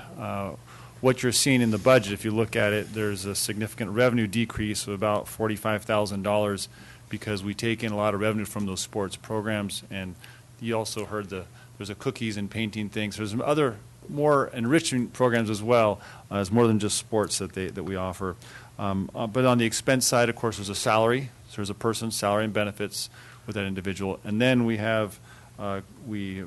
What you're seeing in the budget, if you look at it, there's a significant revenue decrease of about $45,000 because we take in a lot of revenue from those sports programs. And you also heard there's a cookies and painting things. There's some other more enriching programs as well. It's more than just sports that we offer. But on the expense side, of course, there's a salary. So there's a person's salary and benefits with that individual. And then we have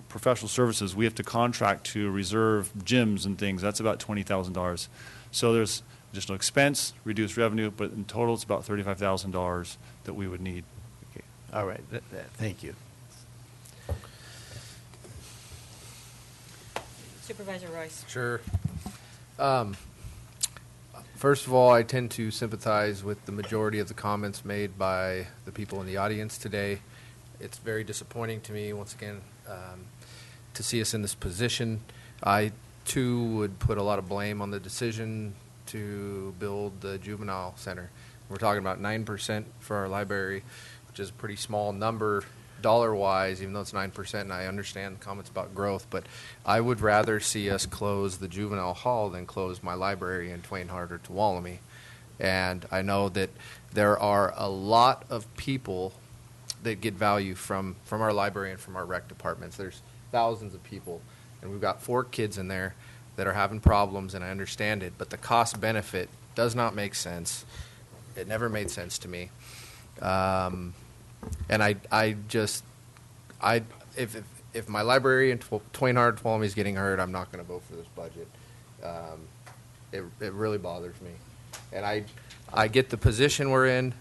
professional services. We have to contract to reserve gyms and things. That's about $20,000. So there's additional expense, reduced revenue, but in total it's about $35,000 that we would need. Okay. All right. Thank you. Supervisor Royce. Sure. First of all, I tend to sympathize with the majority of the comments made by the people in the audience today. It's very disappointing to me, once again, to see us in this position. I, too, would put a lot of blame on the decision to build the juvenile center. We're talking about 9% for our library, which is a pretty small number dollar-wise, even though it's 9%, and I understand the comments about growth, but I would rather see us close the juvenile hall than close my library in Twain Harte or Tuolumne. And I know that there are a lot of people that get value from our library and from our rec departments. There's thousands of people, and we've got 4 kids in there that are having problems, and I understand it, but the cost benefit does not make sense. It never made sense to me. And if my library in Twain Hardin Tuolumne is getting hurt, I'm not going to vote for this budget. It really bothers me, and I get the position we're in.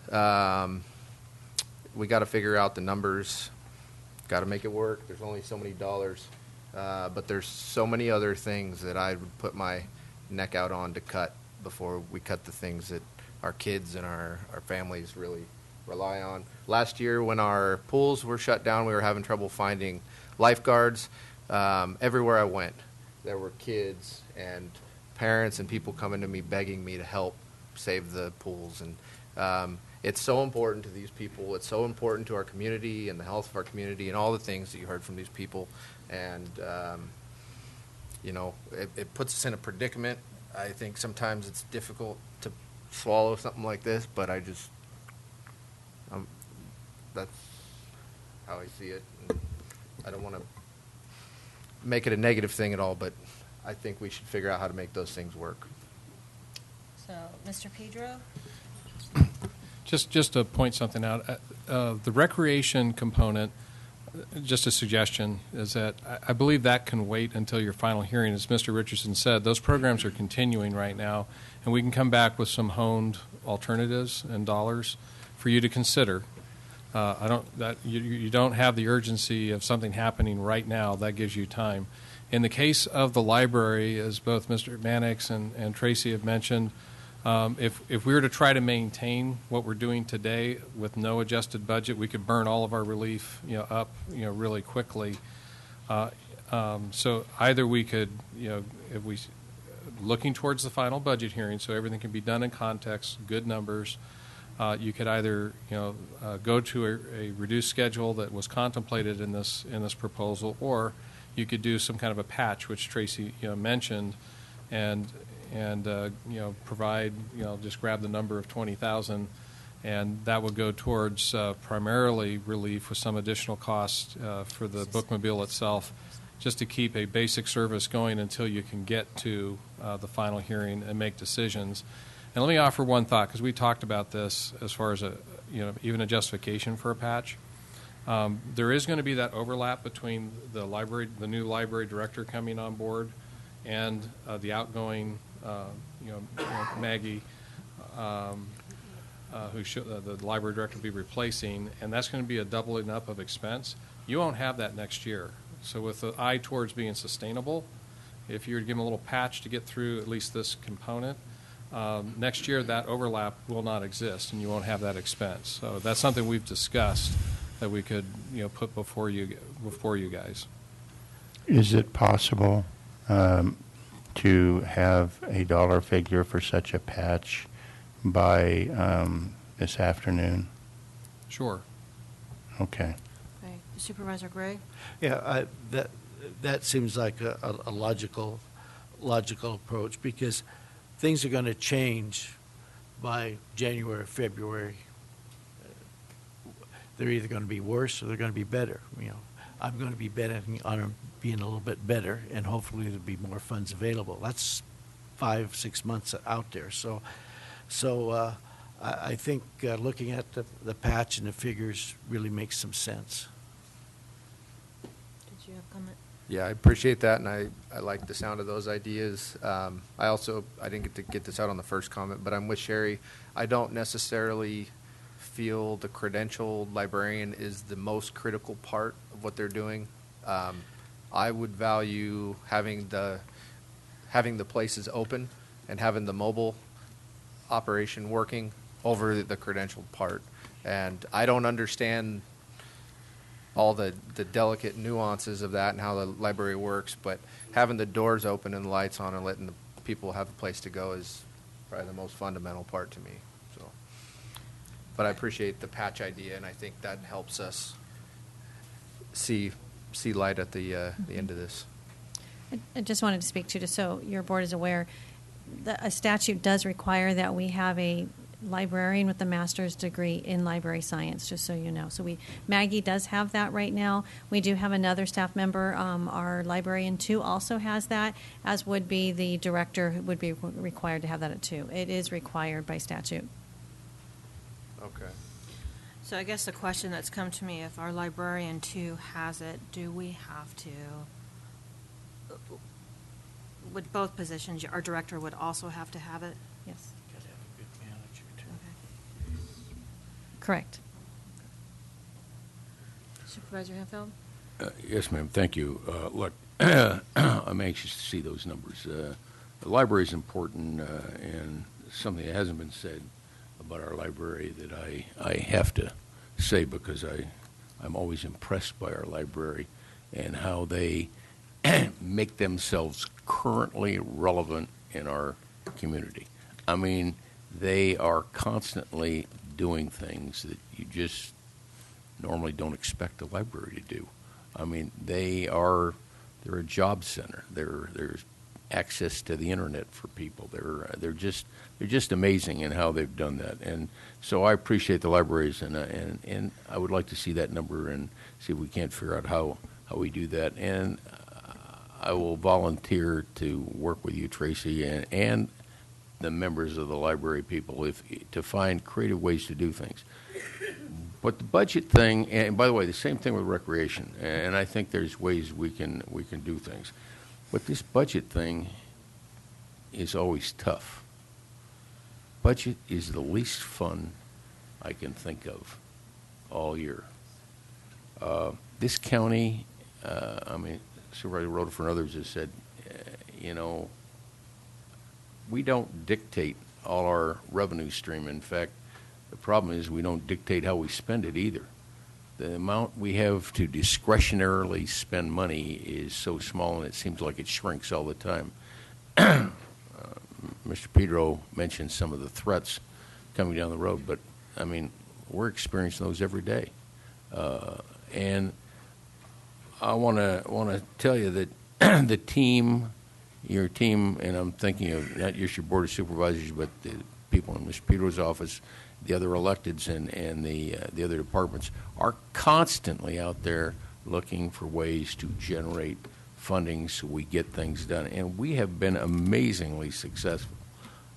We got to figure out the numbers. Got to make it work. There's only so many dollars, but there's so many other things that I would put my neck out on to cut before we cut the things that our kids and our families really rely on. Last year, when our pools were shut down, we were having trouble finding lifeguards. Everywhere I went, there were kids and parents and people coming to me begging me to help save the pools. And it's so important to these people. It's so important to our community and the health of our community and all the things that you heard from these people. And, it puts us in a predicament. I think sometimes it's difficult to swallow something like this, but that's how I see it. And I don't want to make it a negative thing at all, but I think we should figure out how to make those things work. So, Mr. Pedro? Just to point something out, the recreation component, just a suggestion, is that I believe that can wait until your final hearing. As Mr. Richardson said, those programs are continuing right now, and we can come back with some honed alternatives and dollars for you to consider. You don't have the urgency of something happening right now. That gives you time. In the case of the library, as both Mr. Mannix and Tracy have mentioned, if we were to try to maintain what we're doing today with no adjusted budget, we could burn all of our relief up really quickly. So either we could, if we looking towards the final budget hearing, so everything can be done in context, good numbers. You could either go to a reduced schedule that was contemplated in this proposal, or you could do some kind of a patch, which Tracy mentioned, and provide just grab the number of 20,000, and that would go towards primarily relief with some additional cost for the bookmobile itself, just to keep a basic service going until you can get to the final hearing and make decisions. And let me offer one thought, because we talked about this as far as even a justification for a patch. There is going to be that overlap between the new library director coming on board, and the outgoing, Maggie, the library director will be replacing, and that's going to be a doubling up of expense. You won't have that next year. So with the eye towards being sustainable, if you were to give them a little patch to get through at least this component, next year that overlap will not exist, and you won't have that expense. So that's something we've discussed that we could put before you guys. Is it possible to have a dollar figure for such a patch by this afternoon? Sure. Okay. Okay. Supervisor Gray? Yeah, that seems like a logical approach, because things are going to change by January, February. They're either going to be worse or they're going to be better. I'm going to be betting on being a little bit better, and hopefully there'll be more funds available. That's 5-6 months out there. So I think looking at the patch and the figures really makes some sense. Did you have a comment? Yeah, I appreciate that, and I like the sound of those ideas. I didn't get to get this out on the first comment, but I'm with Sherry. I don't necessarily feel the credentialed librarian is the most critical part of what they're doing. I would value having the places open and having the mobile operation working over the credentialed part. And I don't understand all the delicate nuances of that and how the library works, but having the doors open and the lights on and letting the people have a place to go is probably the most fundamental part to me. So, but I appreciate the patch idea, and I think that helps us see light at the end of this. I just wanted to speak to, just so your board is aware, a statute does require that we have a librarian with a master's degree in library science, just so you know. So Maggie does have that right now. We do have another staff member, our librarian 2 also has that, as would be the director, who would be required to have that at 2. It is required by statute. Okay. So I guess the question that's come to me, if our librarian 2 has it, do we have to, with both positions, our director would also have to have it? Yes. Got to have a good manager, too. Correct. Supervisor Hanfeld? Yes, ma'am. Thank you. Look, I'm anxious to see those numbers. The library is important, and something that hasn't been said about our library that I have to say, because I'm always impressed by our library and how they make themselves currently relevant in our community. I mean, they are constantly doing things that you just normally don't expect a library to do. I mean, they're a job center. There's access to the internet for people. They're just amazing in how they've done that. And so I appreciate the libraries, and I would like to see that number and see if we can't figure out how we do that. And I will volunteer to work with you, Tracy, and the members of the library people to find creative ways to do things. But the budget thing, and by the way, the same thing with recreation, and I think there's ways we can do things. But this budget thing is always tough. Budget is the least fun I can think of all year. This county, Supervisor Rutherford and others have said, we don't dictate all our revenue stream. In fact, the problem is we don't dictate how we spend it either. The amount we have to discretionarily spend money is so small, and it seems like it shrinks all the time. Mr. Pedro mentioned some of the threats coming down the road, but, I mean, we're experiencing those every day. And I want to tell you that the team, your team, and I'm thinking of not just your Board of Supervisors, but the people in Mr. Pedro's office, the other electeds, and the other departments are constantly out there looking for ways to generate funding so we get things done. And we have been amazingly successful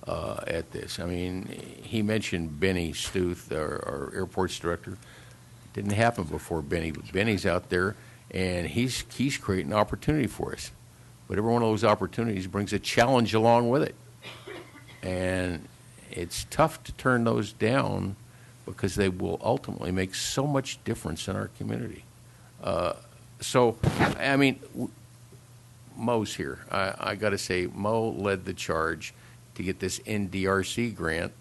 at this. I mean, he mentioned Benny Stuth, our airports director. It didn't happen before Benny, but Benny's out there, and he's creating opportunity for us. But every one of those opportunities brings a challenge along with it. And it's tough to turn those down because they will ultimately make so much difference in our community. So, I mean, Mo's here. I got to say, Mo led the charge to get this NDRC grant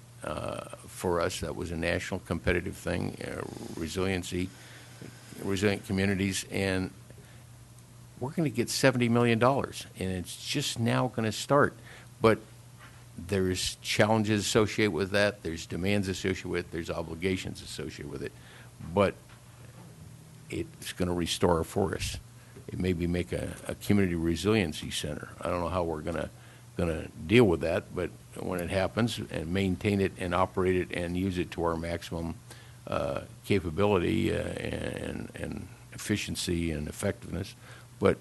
for us. That was a national competitive thing, resilient communities, and we're going to get $70 million, and it's just now going to start. But there's challenges associated with that. There's demands associated with it. There's obligations associated with it. But it's going to restore our forests. It maybe make a community resiliency center. I don't know how we're going to deal with that, but when it happens, and maintain it and operate it and use it to our maximum capability and efficiency and effectiveness. But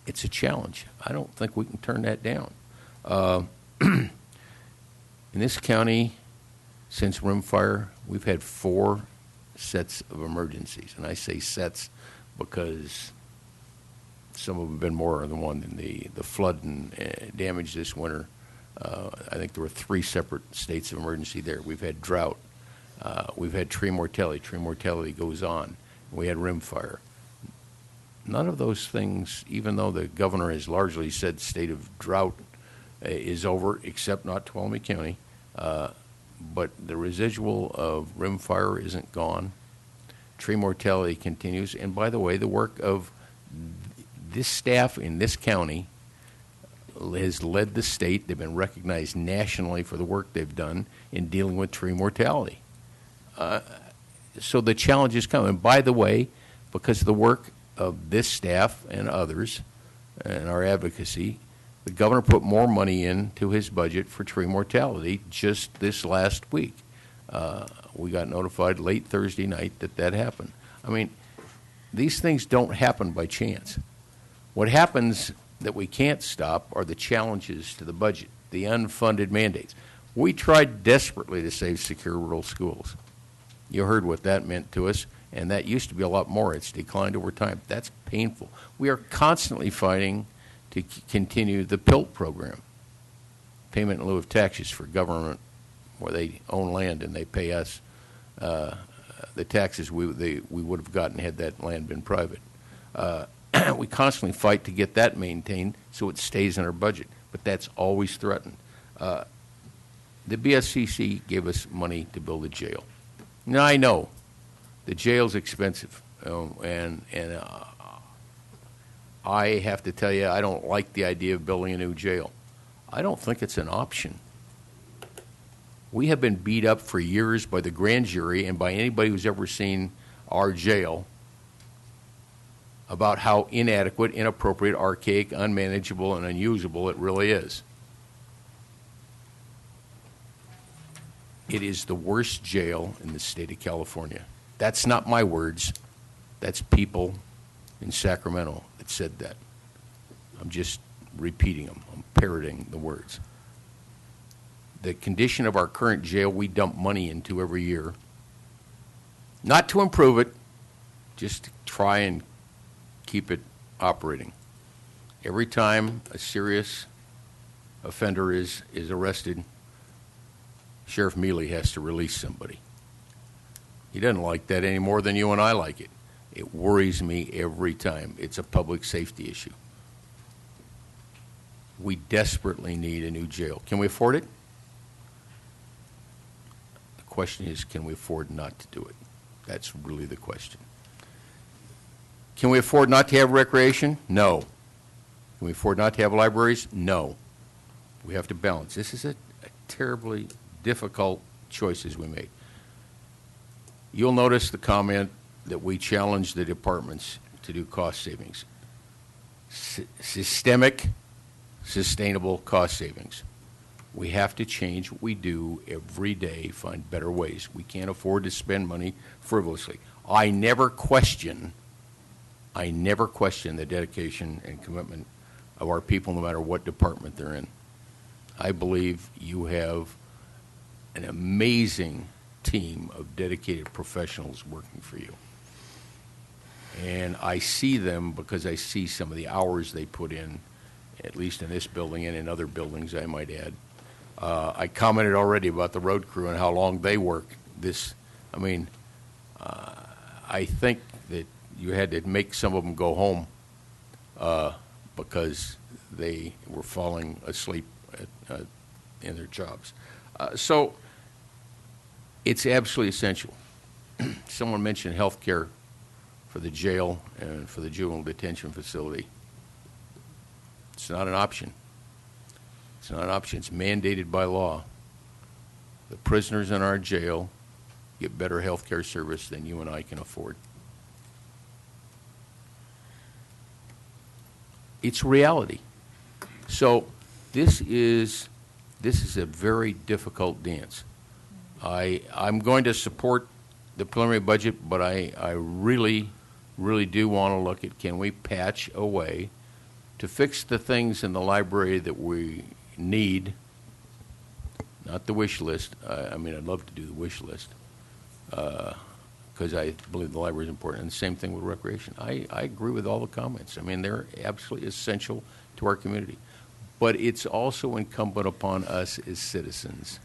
it's a challenge. I don't think we can turn that down. In this county, since rimfire, we've had 4 sets of emergencies. And I say sets because some of them have been more than one. In the flood and damage this winter, I think there were 3 separate states of emergency there. We've had drought. We've had tree mortality. Tree mortality goes on. We had rimfire. None of those things, even though the governor has largely said state of drought is over, except not Tuolumne County. But the residual of rimfire isn't gone. Tree mortality continues. And by the way, the work of this staff in this county has led the state. They've been recognized nationally for the work they've done in dealing with tree mortality. So the challenges come. And by the way, because of the work of this staff and others and our advocacy, the governor put more money into his budget for tree mortality just this last week. We got notified late Thursday night that happened. I mean, these things don't happen by chance. What happens that we can't stop are the challenges to the budget, the unfunded mandates. We tried desperately to save secure rural schools. You heard what that meant to us, and that used to be a lot more. It's declined over time. That's painful. We are constantly fighting to continue the PILT program, payment in lieu of taxes for government where they own land and they pay us the taxes we would have gotten had that land been private. We constantly fight to get that maintained so it stays in our budget, but that's always threatened. The BSCC gave us money to build a jail. Now, I know the jail's expensive, and I have to tell you, I don't like the idea of building a new jail. I don't think it's an option. We have been beat up for years by the grand jury and by anybody who's ever seen our jail about how inadequate, inappropriate, archaic, unmanageable, and unusable it really is. It is the worst jail in the state of California. That's not my words. That's people in Sacramento that said that. I'm just repeating them. I'm parroting the words. The condition of our current jail we dump money into every year, not to improve it, just to try and keep it operating. Every time a serious offender is arrested, Sheriff Mealy has to release somebody. He doesn't like that any more than you and I like it. It worries me every time. It's a public safety issue. We desperately need a new jail. Can we afford it? The question is, can we afford not to do it? That's really the question. Can we afford not to have recreation? No. Can we afford not to have libraries? No. We have to balance. This is a terribly difficult choices we made. You'll notice the comment that we challenged the departments to do cost savings. Systemic, sustainable cost savings. We have to change what we do every day, find better ways. We can't afford to spend money frivolously. I never question the dedication and commitment of our people, no matter what department they're in. I believe you have an amazing team of dedicated professionals working for you. And I see them because I see some of the hours they put in, at least in this building and in other buildings, I might add. I commented already about the road crew and how long they work. I think that you had to make some of them go home because they were falling asleep in their jobs. So it's absolutely essential. Someone mentioned health care for the jail and for the juvenile detention facility. It's not an option. It's not an option. It's mandated by law. The prisoners in our jail get better health care service than you and I can afford. It's reality. So this is a very difficult dance. I'm going to support the preliminary budget, but I really, really do want to look at, can we patch a way to fix the things in the library that we need, not the wish list. I'd love to do the wish list because I believe the library is important. And the same thing with recreation. I agree with all the comments. They're absolutely essential to our community. But it's also incumbent upon us as citizens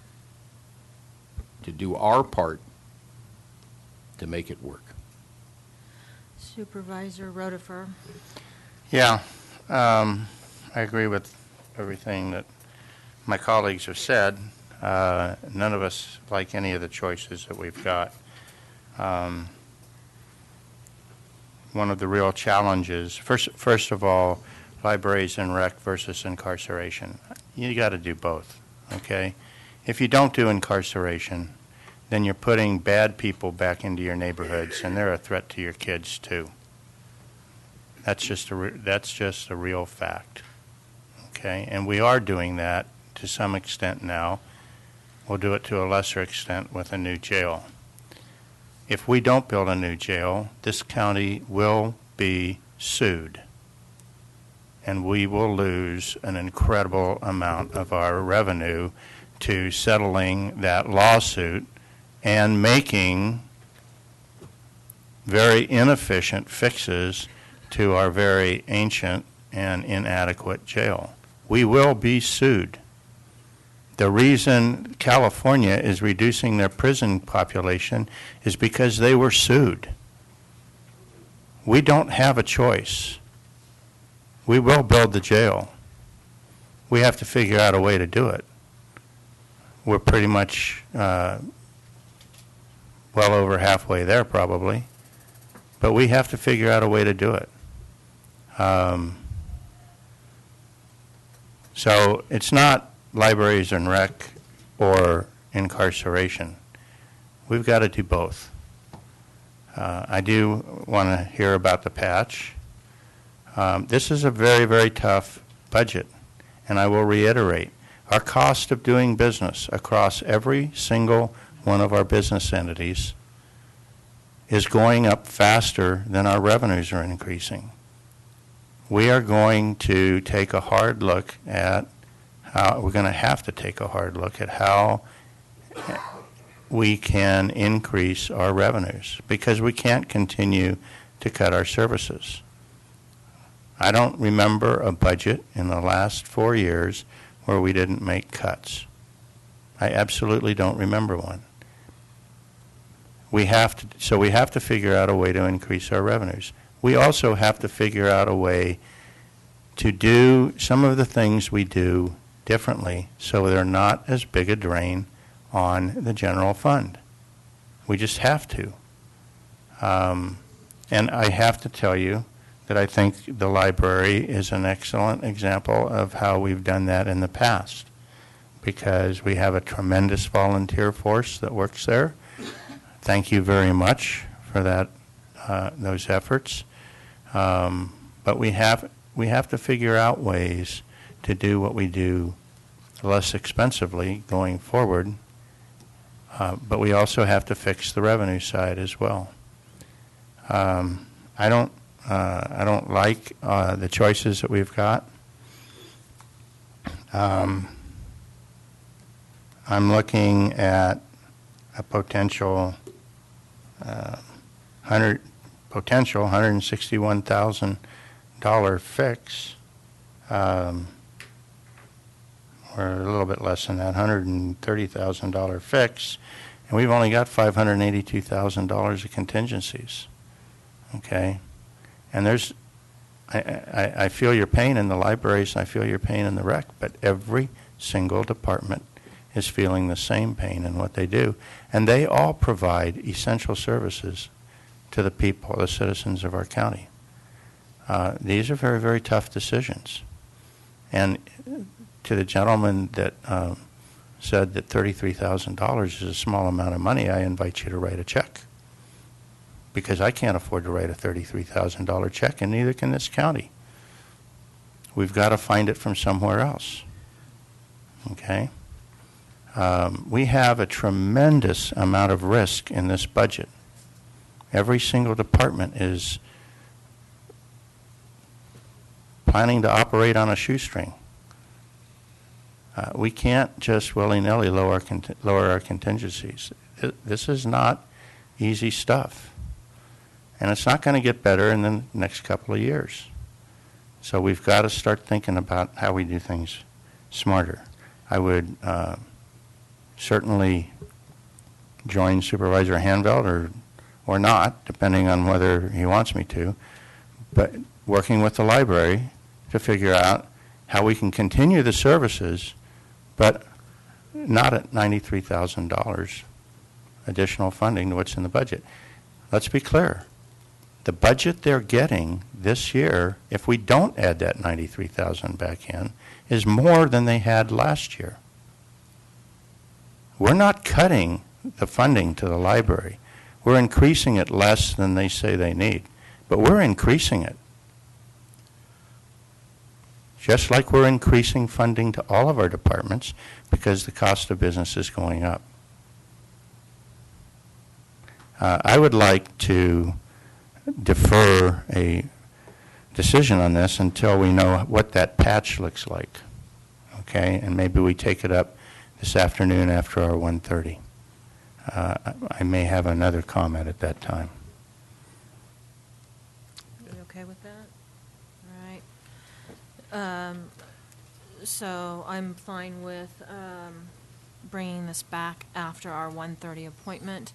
to do our part to make it work. Supervisor Rotifer. Yeah, I agree with everything that my colleagues have said. None of us like any of the choices that we've got. One of the real challenges, first of all, libraries and rec versus incarceration. You got to do both, okay? If you don't do incarceration, then you're putting bad people back into your neighborhoods, and they're a threat to your kids too. That's just a real fact, okay? And we are doing that to some extent now. We'll do it to a lesser extent with a new jail. If we don't build a new jail, this county will be sued, and we will lose an incredible amount of our revenue to settling that lawsuit and making very inefficient fixes to our very ancient and inadequate jail. We will be sued. The reason California is reducing their prison population is because they were sued. We don't have a choice. We will build the jail. We have to figure out a way to do it. We're pretty much well over halfway there probably, but we have to figure out a way to do it. So it's not libraries and rec or incarceration. We've got to do both. I do want to hear about the patch. This is a very, very tough budget, and I will reiterate, our cost of doing business across every single one of our business entities is going up faster than our revenues are increasing. We are going to take a hard look at how, we're going to have to take a hard look at how we can increase our revenues, because we can't continue to cut our services. I don't remember a budget in the last 4 years where we didn't make cuts. I absolutely don't remember one. So we have to figure out a way to increase our revenues. We also have to figure out a way to do some of the things we do differently so they're not as big a drain on the general fund. We just have to. And I have to tell you that I think the library is an excellent example of how we've done that in the past, because we have a tremendous volunteer force that works there. Thank you very much for that, those efforts. But we have to figure out ways to do what we do less expensively going forward. But we also have to fix the revenue side as well. I don't like the choices that we've got. I'm looking at a potential $161,000 fix, or a little bit less than that, $130,000 fix, and we've only got $582,000 of contingencies. Okay, and I feel your pain in the libraries, and I feel your pain in the rec, but every single department is feeling the same pain in what they do, and they all provide essential services to the people, the citizens of our county. These are very, very tough decisions, and to the gentleman that said that $33,000 is a small amount of money, I invite you to write a check, because I can't afford to write a $33,000 check, and neither can this county. We've got to find it from somewhere else. Okay? We have a tremendous amount of risk in this budget. Every single department is planning to operate on a shoestring. We can't just willy-nilly lower our contingencies. This is not easy stuff. And it's not going to get better in the next couple of years. So we've got to start thinking about how we do things smarter. I would certainly join Supervisor Hanveld or not, depending on whether he wants me to, but working with the library to figure out how we can continue the services, but not at $93,000 additional funding to what's in the budget. Let's be clear. The budget they're getting this year, if we don't add that $93,000 back in, is more than they had last year. We're not cutting the funding to the library. We're increasing it less than they say they need, but we're increasing it. just like we're increasing funding to all of our departments because the cost of business is going up. I would like to defer a decision on this until we know what that patch looks like, okay? And maybe we take it up this afternoon after our 1:30. I may have another comment at that time. Are you okay with that? All right. So I'm fine with bringing this back after our 1:30 appointment.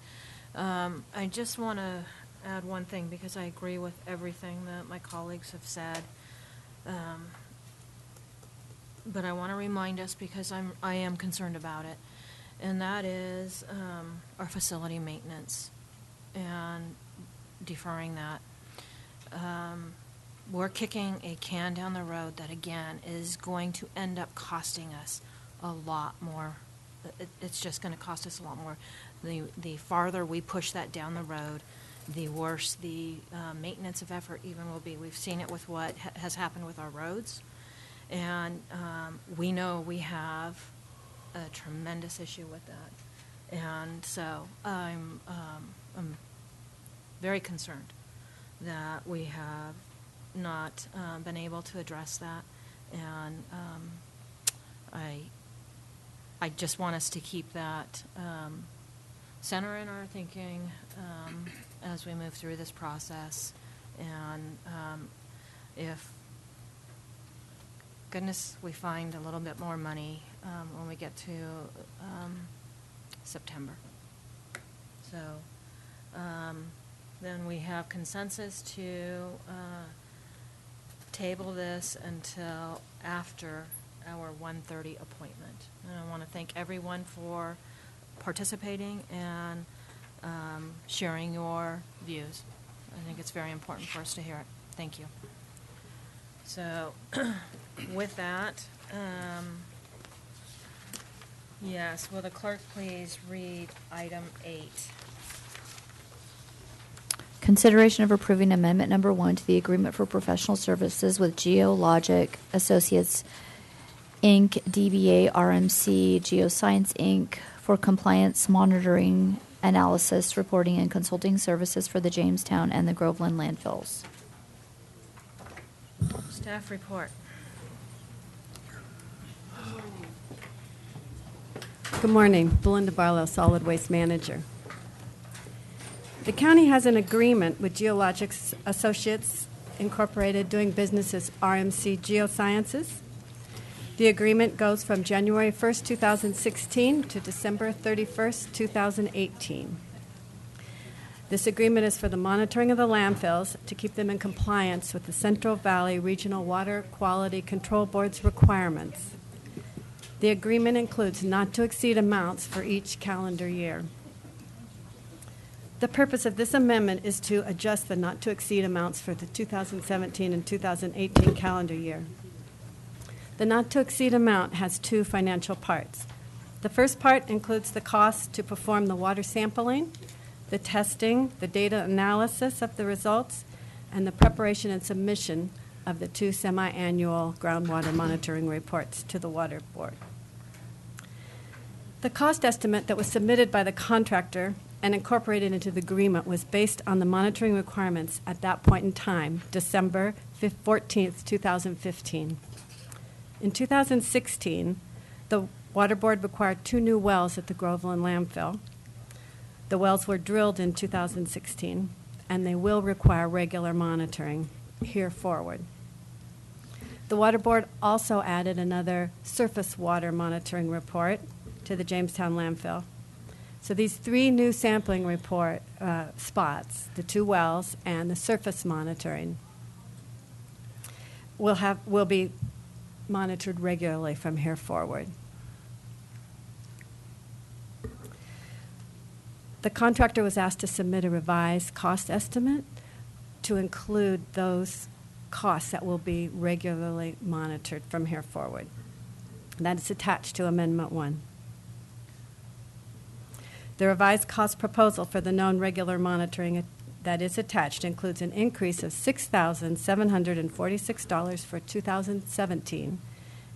I just want to add one thing because I agree with everything that my colleagues have said. But I want to remind us because I am concerned about it, and that is our facility maintenance and deferring that. We're kicking a can down the road that, again, is going to end up costing us a lot more. It's just going to cost us a lot more. The farther we push that down the road, the worse the maintenance of effort even will be. We've seen it with what has happened with our roads, and we know we have a tremendous issue with that. And so I'm very concerned that we have not been able to address that, and I just want us to keep that center in our thinking as we move through this process. And if, goodness, we find a little bit more money when we get to September. So then we have consensus to table this until after our 1:30 appointment. And I want to thank everyone for participating and sharing your views. I think it's very important for us to hear it. Thank you. So with that, yes, will the clerk please read item 8? Consideration of approving amendment number 1 to the agreement for professional services with Geologic Associates, Inc., DBA RMC Geoscience, Inc., for compliance monitoring, analysis, reporting, and consulting services for the Jamestown and the Groveland landfills. Staff report. Good morning. Belinda Barlow, Solid Waste Manager. The county has an agreement with Geologic Associates, Incorporated, doing business as RMC Geosciences. The agreement goes from January 1st, 2016 to December 31st, 2018. This agreement is for the monitoring of the landfills to keep them in compliance with the Central Valley Regional Water Quality Control Board's requirements. The agreement includes not-to-exceed amounts for each calendar year. The purpose of this amendment is to adjust the not-to-exceed amounts for the 2017 and 2018 calendar year. The not-to-exceed amount has two financial parts. The first part includes the cost to perform the water sampling, the testing, the data analysis of the results, and the preparation and submission of the 2 semi-annual groundwater monitoring reports to the Water Board. The cost estimate that was submitted by the contractor and incorporated into the agreement was based on the monitoring requirements at that point in time, December 14th, 2015. In 2016, the Water Board required 2 new wells at the Groveland landfill. The wells were drilled in 2016, and they will require regular monitoring here forward. The Water Board also added another surface water monitoring report to the Jamestown landfill. So these 3 new sampling report spots, the 2 wells and the surface monitoring, will be monitored regularly from here forward. The contractor was asked to submit a revised cost estimate to include those costs that will be regularly monitored from here forward. That is attached to Amendment 1. The revised cost proposal for the known regular monitoring that is attached includes an increase of $6,746 for 2017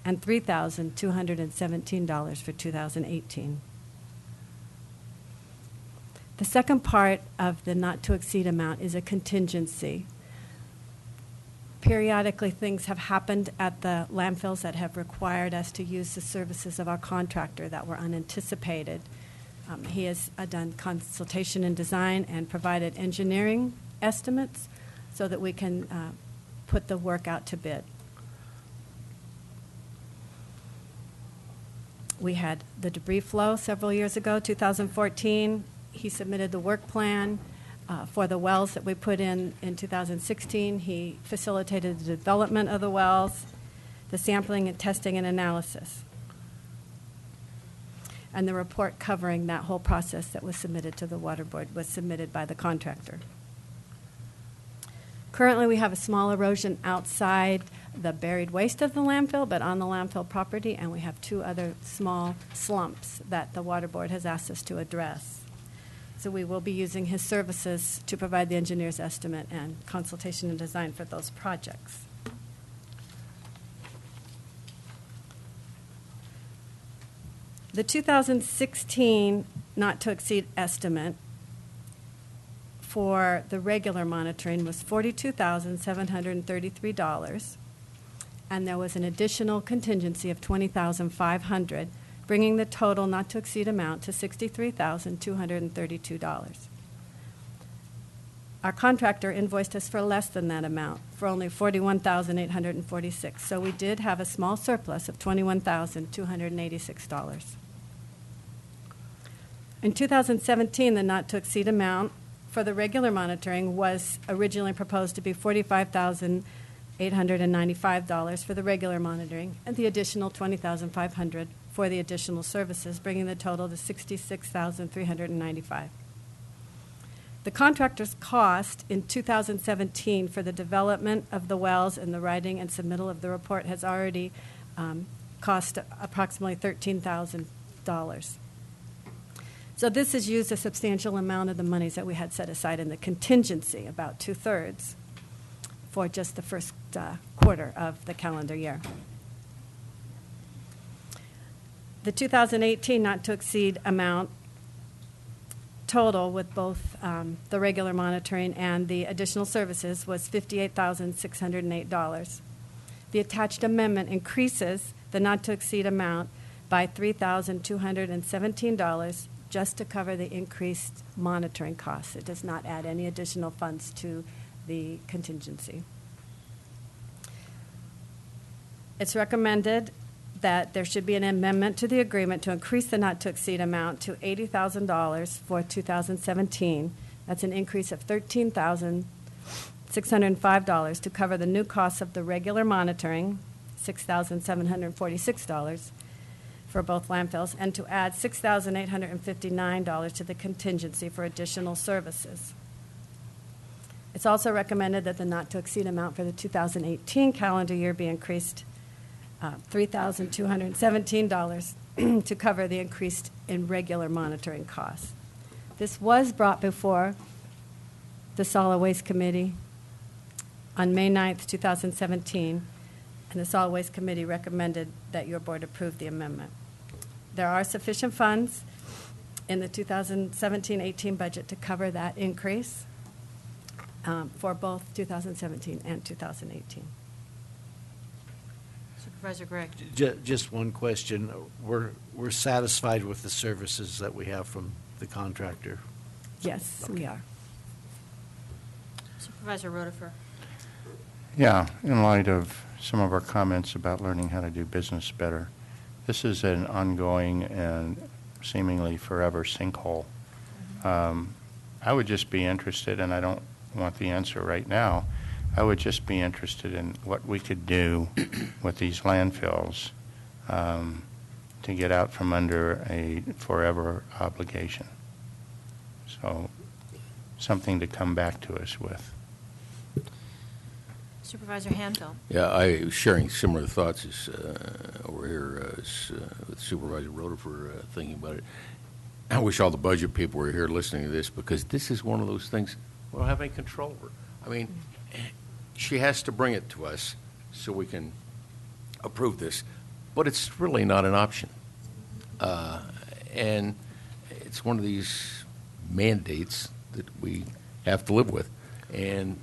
and $3,217 for 2018. The second part of the not-to-exceed amount is a contingency. Periodically, things have happened at the landfills that have required us to use the services of our contractor that were unanticipated. He has done consultation and design and provided engineering estimates so that we can put the work out to bid. We had the debris flow several years ago, 2014. He submitted the work plan for the wells that we put in 2016. He facilitated the development of the wells, the sampling and testing and analysis, and the report covering that whole process that was submitted to the Water Board was submitted by the contractor. Currently, we have a small erosion outside the buried waste of the landfill, but on the landfill property, and we have 2 other small slumps that the Water Board has asked us to address. So we will be using his services to provide the engineer's estimate and consultation and design for those projects. The 2016 not-to-exceed estimate for the regular monitoring was $42,733, and there was an additional contingency of $20,500, bringing the total not-to-exceed amount to $63,232. Our contractor invoiced us for less than that amount, for only $41,846, so we did have a small surplus of $21,286. In 2017, the not-to-exceed amount for the regular monitoring was originally proposed to be $45,895 for the regular monitoring, and the additional $20,500 for the additional services, bringing the total to $66,395. The contractor's cost in 2017 for the development of the wells and the writing and submittal of the report has already cost approximately $13,000. So this has used a substantial amount of the monies that we had set aside in the contingency, about 2/3, for just the first quarter of the calendar year. The 2018 not-to-exceed amount total with both the regular monitoring and the additional services was $58,608. The attached amendment increases the not-to-exceed amount by $3,217 just to cover the increased monitoring costs. It does not add any additional funds to the contingency. It's recommended that there should be an amendment to the agreement to increase the not-to-exceed amount to $80,000 for 2017. That's an increase of $13,605 to cover the new costs of the regular monitoring, $6,746 for both landfills, and to add $6,859 to the contingency for additional services. It's also recommended that the not-to-exceed amount for the 2018 calendar year be increased $3,217 to cover the increase in regular monitoring costs. This was brought before the Solid Waste Committee on May 9th, 2017, and the Solid Waste Committee recommended that your board approve the amendment. There are sufficient funds in the 2017-18 budget to cover that increase for both 2017 and 2018. Supervisor Gregg. Just one question. We're satisfied with the services that we have from the contractor? Yes, we are. Supervisor Rotifer. Yeah, in light of some of our comments about learning how to do business better, this is an ongoing and seemingly forever sinkhole. I would just be interested, and I don't want the answer right now, I would just be interested in what we could do with these landfills to get out from under a forever obligation. So something to come back to us with. Supervisor Hanfield. Yeah, I sharing similar thoughts as over here with Supervisor Rotifer thinking about it. I wish all the budget people were here listening to this, because this is one of those things we don't have any control over it. I mean, she has to bring it to us so we can approve this, but it's really not an option. And it's one of these mandates that we have to live with. And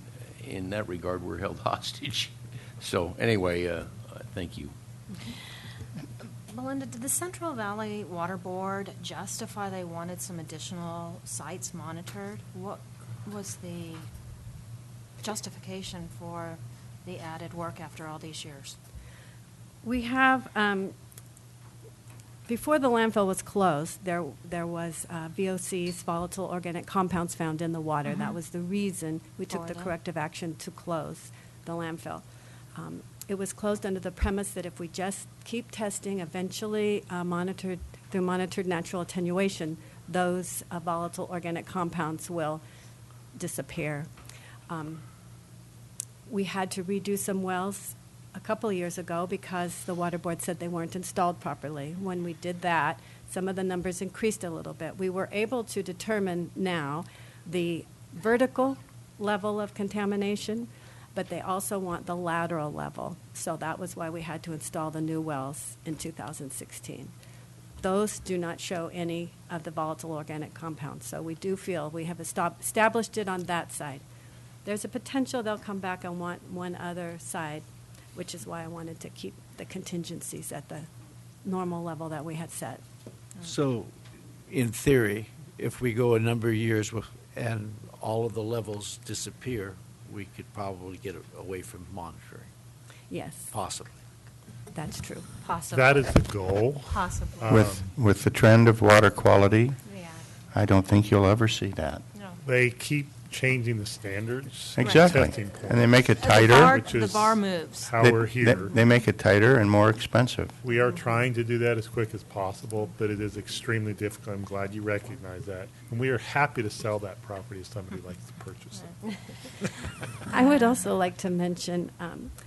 in that regard, we're held hostage. So anyway, thank you. Belinda, did the Central Valley Water Board justify they wanted some additional sites monitored? What was the justification for the added work after all these years? We have, before the landfill was closed, there was VOCs, volatile organic compounds found in the water. That was the reason we took the corrective action to close the landfill. It was closed under the premise that if we just keep testing, eventually through monitored natural attenuation, those volatile organic compounds will disappear. We had to redo some wells a couple of years ago because the water board said they weren't installed properly. When we did that, some of the numbers increased a little bit. We were able to determine now the vertical level of contamination, but they also want the lateral level. So that was why we had to install the new wells in 2016. Those do not show any of the volatile organic compounds. So we do feel we have established it on that side. There's a potential they'll come back and want one other side, which is why I wanted to keep the contingencies at the normal level that we had set. So, in theory, if we go a number of years and all of the levels disappear, we could probably get away from monitoring. Yes. Possibly. That's true. Possibly. That is the goal. Possibly. With the trend of water quality, Yeah. I don't think you'll ever see that. No. They keep changing the standards. Exactly. Testing points, And they make it tighter. The bar moves. how They- we're here. They make it tighter and more expensive. We are trying to do that as quick as possible, but it is extremely difficult. I'm glad you recognize that. And we are happy to sell that property if somebody likes to purchase it. I would also like to mention,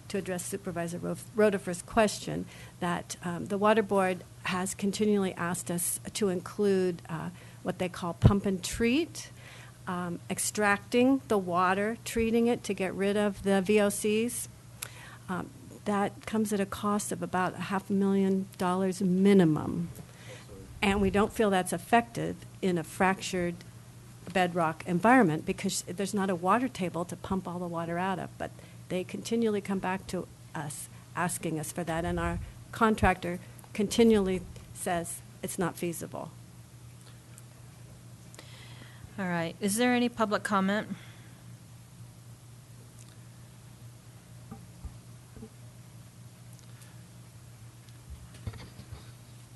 to address Supervisor Rotifer's question, that the Water Board has continually asked us to include what they call pump and treat, extracting the water, treating it to get rid of the VOCs. That comes at a cost of about $500,000 minimum. And we don't feel that's effective in a fractured bedrock environment because there's not a water table to pump all the water out of. But they continually come back to us asking us for that, and our contractor continually says it's not feasible. All right. Is there any public comment?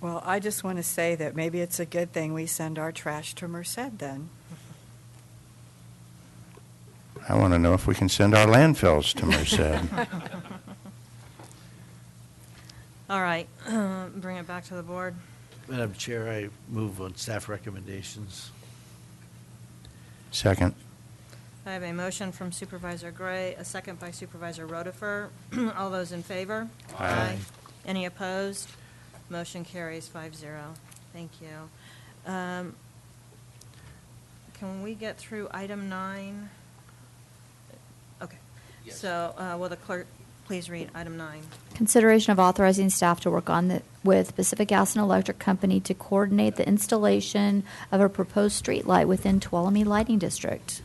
Well, I just want to say that maybe it's a good thing we send our trash to Merced then. I want to know if we can send our landfills to Merced. All right. Bring it back to the board. Madam Chair, I move on staff recommendations. Second. I have a motion from Supervisor Gray, a second by Supervisor Rotifer. All those in favor? Aye. Any opposed? Motion carries 5-0. Thank you. Can we get through item 9? Okay. So will the clerk please read item 9? Consideration of authorizing staff to work with Pacific Gas and Electric Company to coordinate the installation of a proposed street light within Tuolumne Lighting District.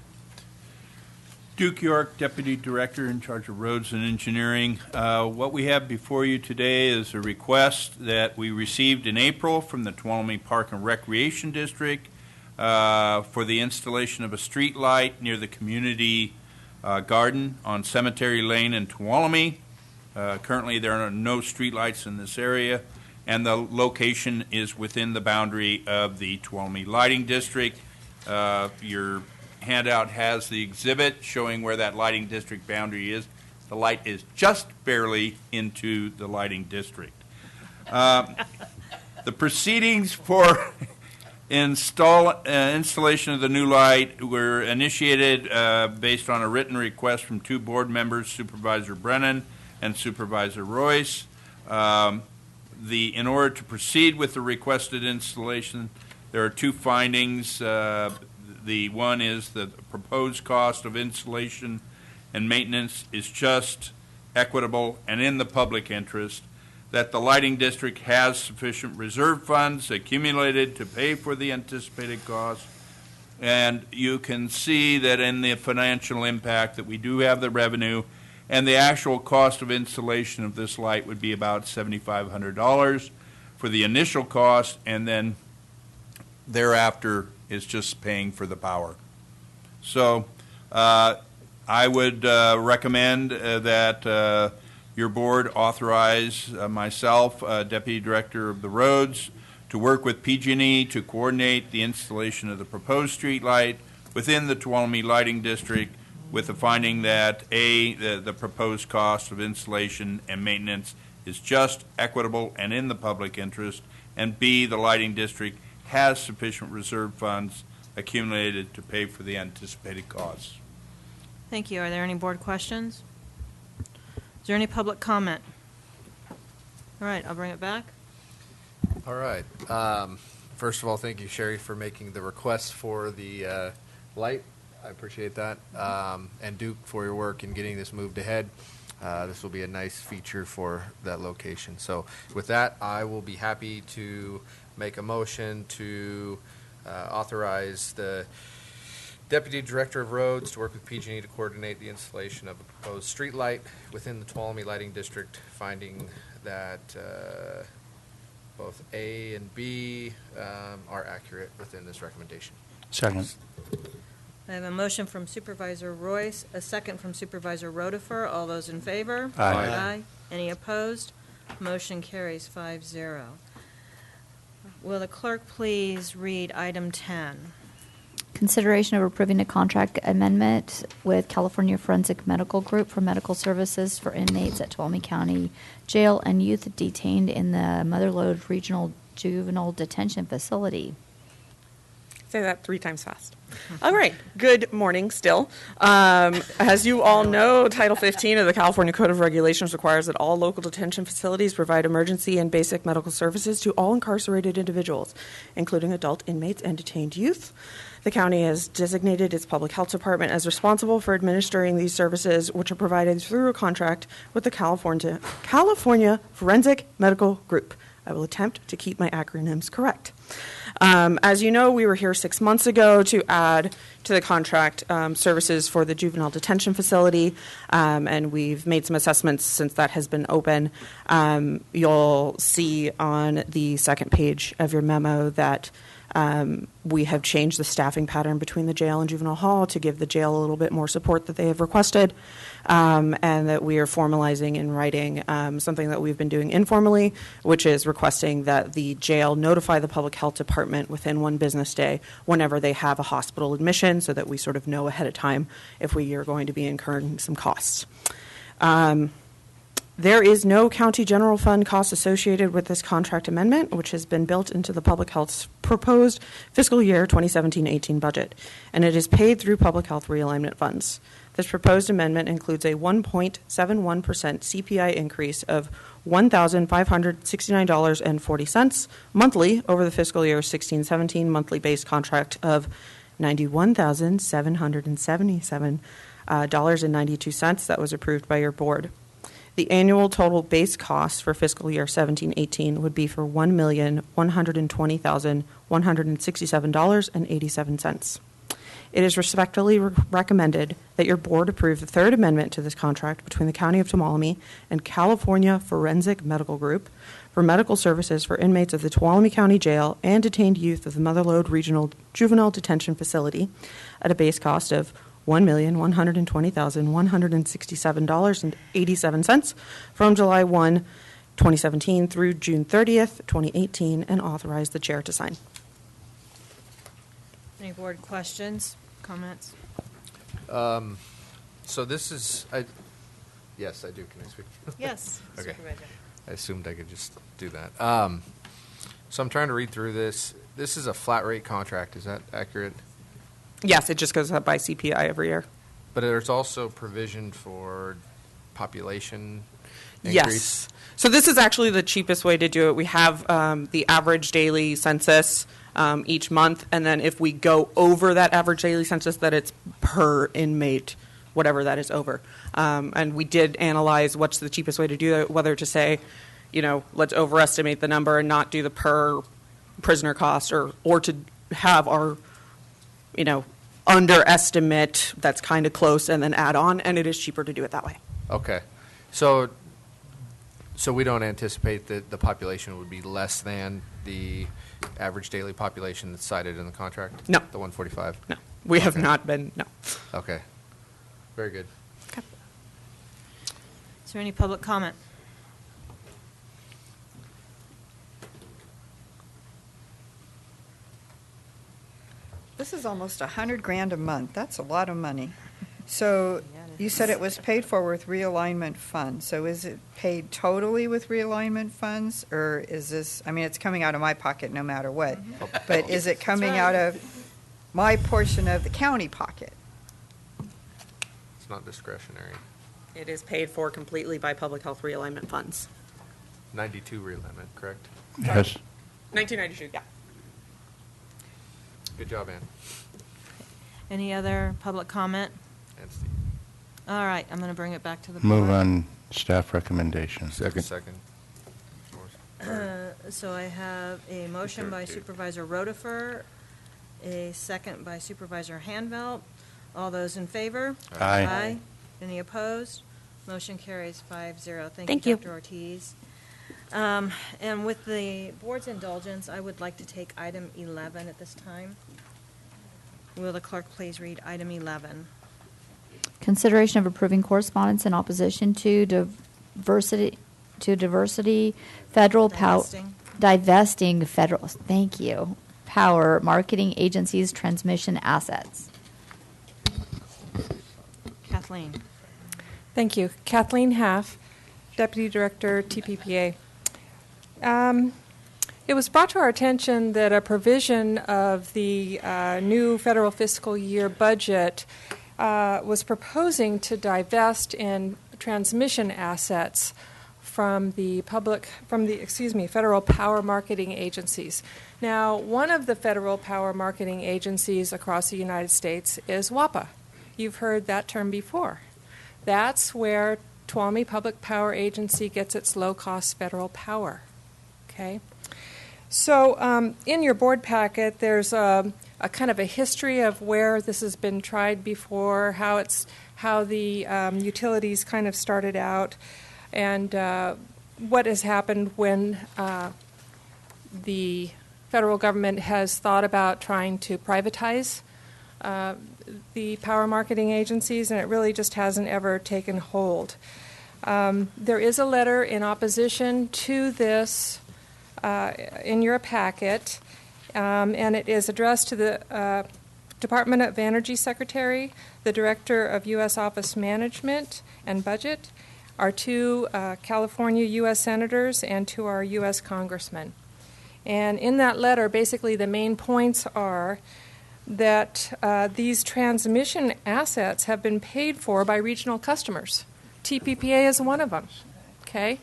Duke York, Deputy Director in charge of Roads and Engineering. What we have before you today is a request that we received in April from the Tuolumne Park and Recreation District for the installation of a street light near the community garden on Cemetery Lane in Tuolumne. Currently, there are no street lights in this area, and the location is within the boundary of the Tuolumne Lighting District. Your handout has the exhibit showing where that lighting district boundary is. The light is just barely into the lighting district. The proceedings for installation of the new light were initiated based on a written request from two board members, Supervisor Brennan and Supervisor Royce. In order to proceed with the requested installation, there are two findings. the one is that the proposed cost of installation and maintenance is just, equitable, and in the public interest, that the lighting district has sufficient reserve funds accumulated to pay for the anticipated cost. And you can see that in the financial impact that we do have the revenue, and the actual cost of installation of this light would be about $7,500 for the initial cost, and then thereafter is just paying for the power. So I would recommend that your board authorize myself, Deputy Director of the Roads, to work with PG&E to coordinate the installation of the proposed street light within the Tuolumne Lighting District, with the finding that A, the proposed cost of installation and maintenance is just, equitable, and in the public interest, and B, the lighting district has sufficient reserve funds accumulated to pay for the anticipated costs. Thank you. Are there any board questions? Is there any public comment? All right, I'll bring it back. All right. First of all, thank you, Sherry, for making the request for the light. I appreciate that. And Duke, for your work in getting this moved ahead. This will be a nice feature for that location. So with that, I will be happy to make a motion to authorize the Deputy Director of Roads to work with PG&E to coordinate the installation of a proposed street light within the Tuolumne Lighting District, finding that both A and B are accurate within this recommendation. Second. I have a motion from Supervisor Royce, a second from Supervisor Rotifer. All those in favor? Aye. Aye. Any opposed? Motion carries 5-0. Will the clerk please read item 10? Consideration of approving a contract amendment with California Forensic Medical Group for medical services for inmates at Tuolumne County Jail and youth detained in the Mother Lode Regional Juvenile Detention Facility. Say that 3 times fast. All right. Good morning still. As you all know, Title 15 of the California Code of Regulations requires that all local detention facilities provide emergency and basic medical services to all incarcerated individuals, including adult inmates and detained youth. The county has designated its public health department as responsible for administering these services, which are provided through a contract with the California Forensic Medical Group. I will attempt to keep my acronyms correct. As you know, we were here 6 months ago to add to the contract services for the juvenile detention facility, and we've made some assessments since that has been open. You'll see on the second page of your memo that we have changed the staffing pattern between the jail and juvenile hall to give the jail a little bit more support that they have requested, and that we are formalizing in writing something that we've been doing informally, which is requesting that the jail notify the public health department within 1 business day whenever they have a hospital admission, so that we sort of know ahead of time if we are going to be incurring some costs. There is no county general fund cost associated with this contract amendment, which has been built into the public health's proposed fiscal year 2017-18 budget, and it is paid through public health realignment funds. This proposed amendment includes a 1.71% CPI increase of $1,569.40 monthly over the fiscal year 16-17 monthly base contract of $91,777.92 that was approved by your board. The annual total base cost for fiscal year 17-18 would be for $1,120,167.87. It is respectfully recommended that your board approve the third amendment to this contract between the County of Tuolumne and California Forensic Medical Group for medical services for inmates of the Tuolumne County Jail and detained youth of the Mother Lode Regional Juvenile Detention Facility at a base cost of $1,120,167.87 from July 1, 2017 through June 30th, 2018, and authorize the chair to sign. Any board questions, comments? So this is, yes, I do. Can I speak? Yes, Okay. Supervisor. I assumed I could just do that. So I'm trying to read through this. This is a flat rate contract. Is that accurate? Yes, it just goes up by CPI every year. But there's also provision for population increase? Yes. So this is actually the cheapest way to do it. We have the average daily census each month, and then if we go over that average daily census, that it's per inmate, whatever that is over. And we did analyze what's the cheapest way to do it, whether to say, let's overestimate the number and not do the per prisoner cost, or to have our, underestimate that's kind of close and then add on, and it is cheaper to do it that way. Okay. So we don't anticipate that the population would be less than the average daily population that's cited in the contract? No. The 145? No. We have not been, no. Okay. Very good. Is there any public comment? This is almost $100,000 a month. That's a lot of money. So you said it was paid for with realignment funds. So is it paid totally with realignment funds, or is this? I mean, it's coming out of my pocket no matter what. But is it coming out of my portion of the county pocket? It's not discretionary. It is paid for completely by public health realignment funds. 92 realignment, correct? Yes. 1992, yeah. Good job, Ann. Any other public comment? And Steve. All right, I'm going to bring it back to the board. Move on staff recommendation. Second. So I have a motion by Supervisor Rotifer, a second by Supervisor Hanvelt. All those in favor? Aye. Aye. Any opposed? Motion carries 5-0. Thank you. Dr. Ortiz. And with the board's indulgence, I would like to take item 11 at this time. Will the clerk please read item 11? Consideration of approving correspondence in opposition to diversity federal power, divesting federal, thank you, power marketing agencies transmission assets. Kathleen. Thank you. Kathleen Haff, Deputy Director, TPPA. It was brought to our attention that a provision of the new federal fiscal year budget was proposing to divest in transmission assets from the federal power marketing agencies. Now, one of the federal power marketing agencies across the United States is WAPA. You've heard that term before. That's where Tuolumne Public Power Agency gets its low-cost federal power. Okay? So in your board packet, there's a kind of a history of where this has been tried before, how the utilities kind of started out, and what has happened when the federal government has thought about trying to privatize the power marketing agencies, and it really just hasn't ever taken hold. There is a letter in opposition to this in your packet, and it is addressed to the Department of Energy Secretary, the Director of U.S. Office Management and Budget, our two California U.S. Senators, and to our U.S. Congressmen. And in that letter, basically the main points are that these transmission assets have been paid for by regional customers. TPPA is one of them, okay?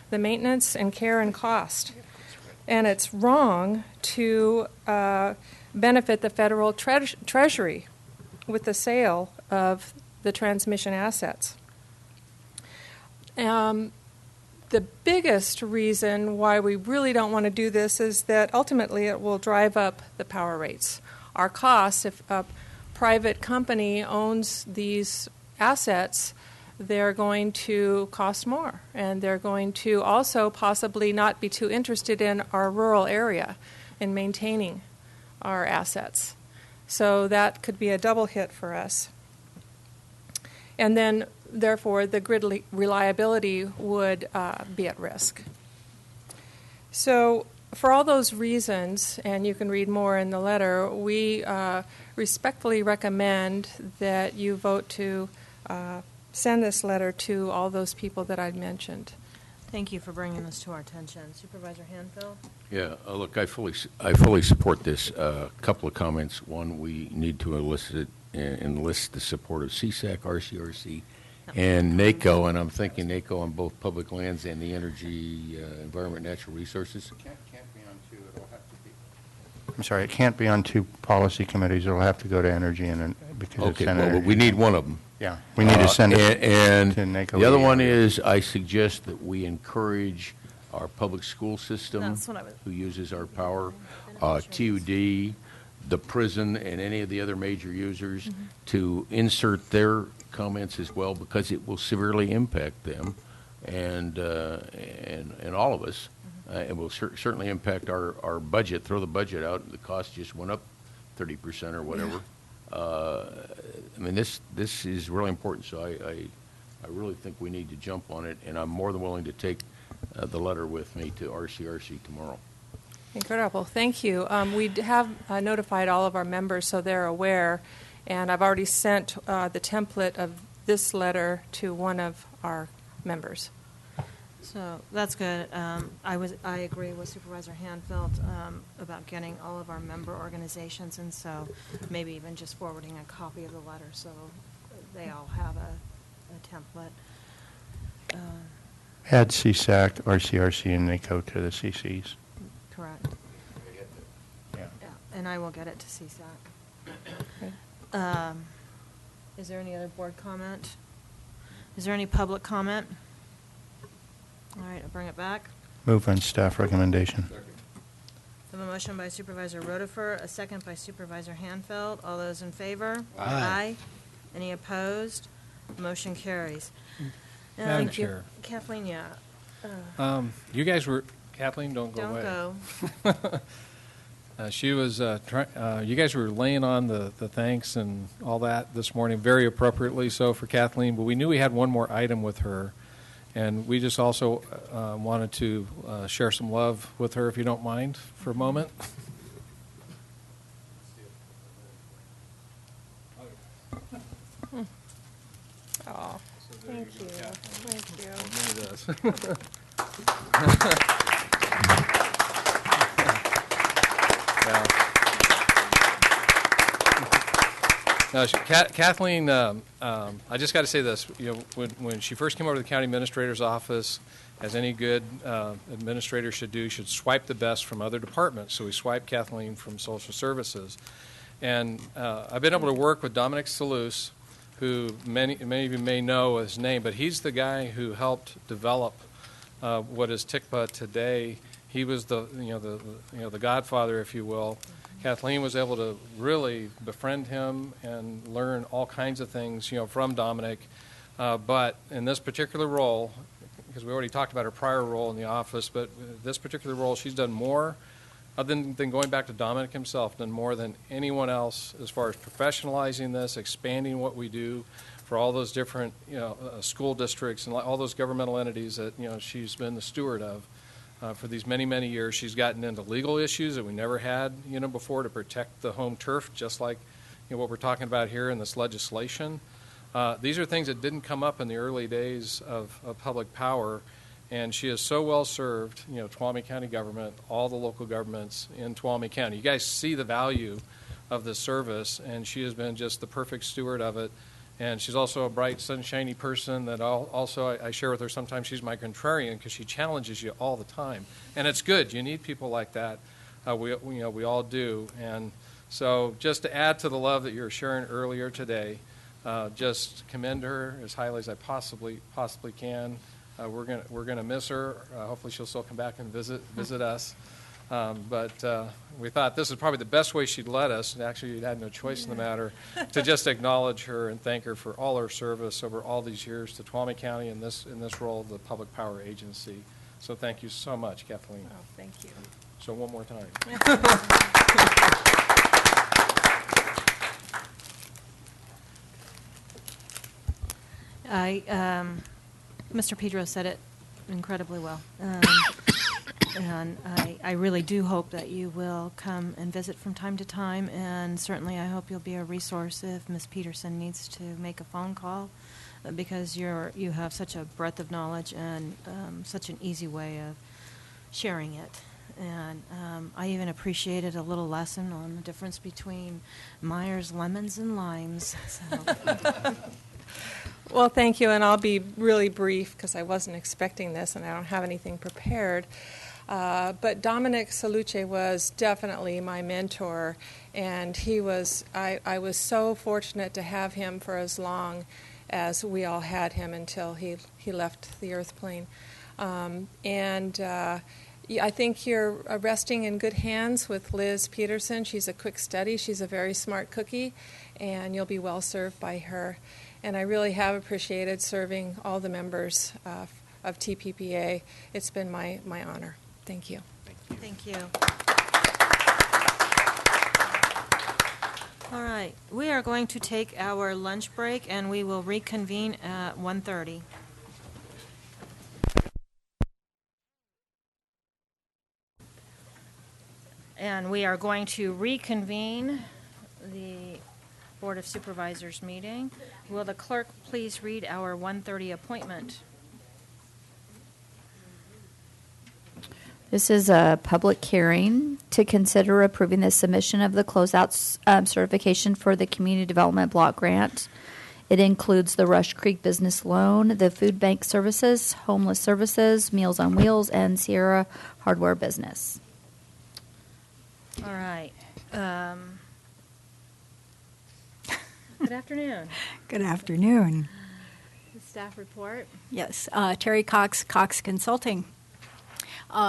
The maintenance and care and cost. And it's wrong to benefit the federal treasury with the sale of the transmission assets. The biggest reason why we really don't want to do this is that ultimately it will drive up the power rates. Our costs, if a private company owns these assets, they're going to cost more, and they're going to also possibly not be too interested in our rural area in maintaining our assets. So that could be a double hit for us. And then, therefore, the grid reliability would be at risk. So for all those reasons, and you can read more in the letter, we respectfully recommend that you vote to send this letter to all those people that I'd mentioned. Thank you for bringing this to our attention. Supervisor Hanfield? Yeah, look, I fully support this. A couple of comments. One, we need to enlist the support of CSAC, RCRC, and NACO, and I'm thinking NACO on both public lands and the energy, environment, natural resources. Can't be on two. It'll have to be. I'm sorry, it can't be on two policy committees. It'll have to go to energy and because Okay, it's an well, energy. we need one of them. Yeah, we need to send it and to NACO. the other one is, I suggest that we encourage our public school system, That's what I was- who uses our power, TUD, the prison, and any of the other major users, to insert their comments as well, because it will severely impact them and all of us. It will certainly impact our budget. Throw the budget out, the cost just went up 30% or whatever. I mean, this is really important, so I really think we need to jump on it, and I'm more than willing to take the letter with me to RCRC tomorrow. Incredible. Thank you. We have notified all of our members so they're aware, and I've already sent the template of this letter to one of our members. So that's good. I agree with Supervisor Hanfeld about getting all of our member organizations, and so maybe even just forwarding a copy of the letter so they all have a template. Add CSAC, RCRC, and NACO to the CCs. Correct. Yeah. And I will get it to CSAC. Is there any other board comment? Is there any public comment? All right, I'll bring it back. Move on staff recommendation. I have a motion by Supervisor Rotifer, a second by Supervisor Hanfeld. All those in favor? Aye. Any opposed? Motion carries. Madam Chair. Kathleen, yeah. You guys were, Kathleen, don't go away. Don't go. She was, you guys were laying on the thanks and all that this morning, very appropriately so for Kathleen, but we knew we had one more item with her, and we just also wanted to share some love with her, if you don't mind, for a moment. Oh, thank you. Thank you. Now, Kathleen, I just got to say this. You know, when she first came over to the county administrator's office, as any good administrator should do, should swipe the best from other departments. So we swiped Kathleen from social services, and I've been able to work with Dominic Salus, who many of you may know his name, but he's the guy who helped develop what is TICPA today. He was the godfather, if you will. Kathleen was able to really befriend him and learn all kinds of things, from Dominic. But in this particular role, because we already talked about her prior role in the office, but this particular role, she's done more, other than going back to Dominic himself, done more than anyone else as far as professionalizing this, expanding what we do for all those different, school districts and all those governmental entities that, she's been the steward of. For these many, many years, she's gotten into legal issues that we never had, before, to protect the home turf, just like what we're talking about here in this legislation. These are things that didn't come up in the early days of public power, and she is so well served, Tuolumne County government, all the local governments in Tuolumne County. You guys see the value of this service, and she has been just the perfect steward of it. And she's also a bright, sunshiny person that I share with her sometimes. She's my contrarian because she challenges you all the time. And it's good. You need people like that. We all do. And so just to add to the love that you were sharing earlier today, just commend her as highly as I possibly can. We're gonna miss her. Hopefully she'll still come back and visit us. But we thought this is probably the best way she'd let us, and actually you had no choice in the matter, to just acknowledge her and thank her for all her service over all these years to Tuolumne County in this role of the Public Power Agency. So thank you so much, Kathleen. Oh, thank you. So one more time. Mr. Pedro said it incredibly well. And I really do hope that you will come and visit from time to time, and certainly I hope you'll be a resource if Ms. Peterson needs to make a phone call, because you have such a breadth of knowledge and such an easy way of sharing it. And I even appreciated a little lesson on the difference between Myers lemons and limes. So. Well, thank you, and I'll be really brief because I wasn't expecting this and I don't have anything prepared. But Dominic Saluce was definitely my mentor, and I was so fortunate to have him for as long as we all had him until he left the earth plane. I think you're resting in good hands with Liz Peterson. She's a quick study. She's a very smart cookie, and you'll be well served by her. And I really have appreciated serving all the members of TPPA. It's been my honor. Thank you. Thank you. All right. We are going to take our lunch break, and we will reconvene at 1:30. And we are going to reconvene the Board of Supervisors meeting. Will the clerk please read our 1:30 appointment? This is a public hearing to consider approving the submission of the closeout certification for the Community Development Block Grant. It includes the Rush Creek Business Loan, the Food Bank Services, Homeless Services, Meals on Wheels, and Sierra Hardware Business. All right. Good afternoon. Good afternoon. The staff report. Yes, Terry Cox, Cox Consulting.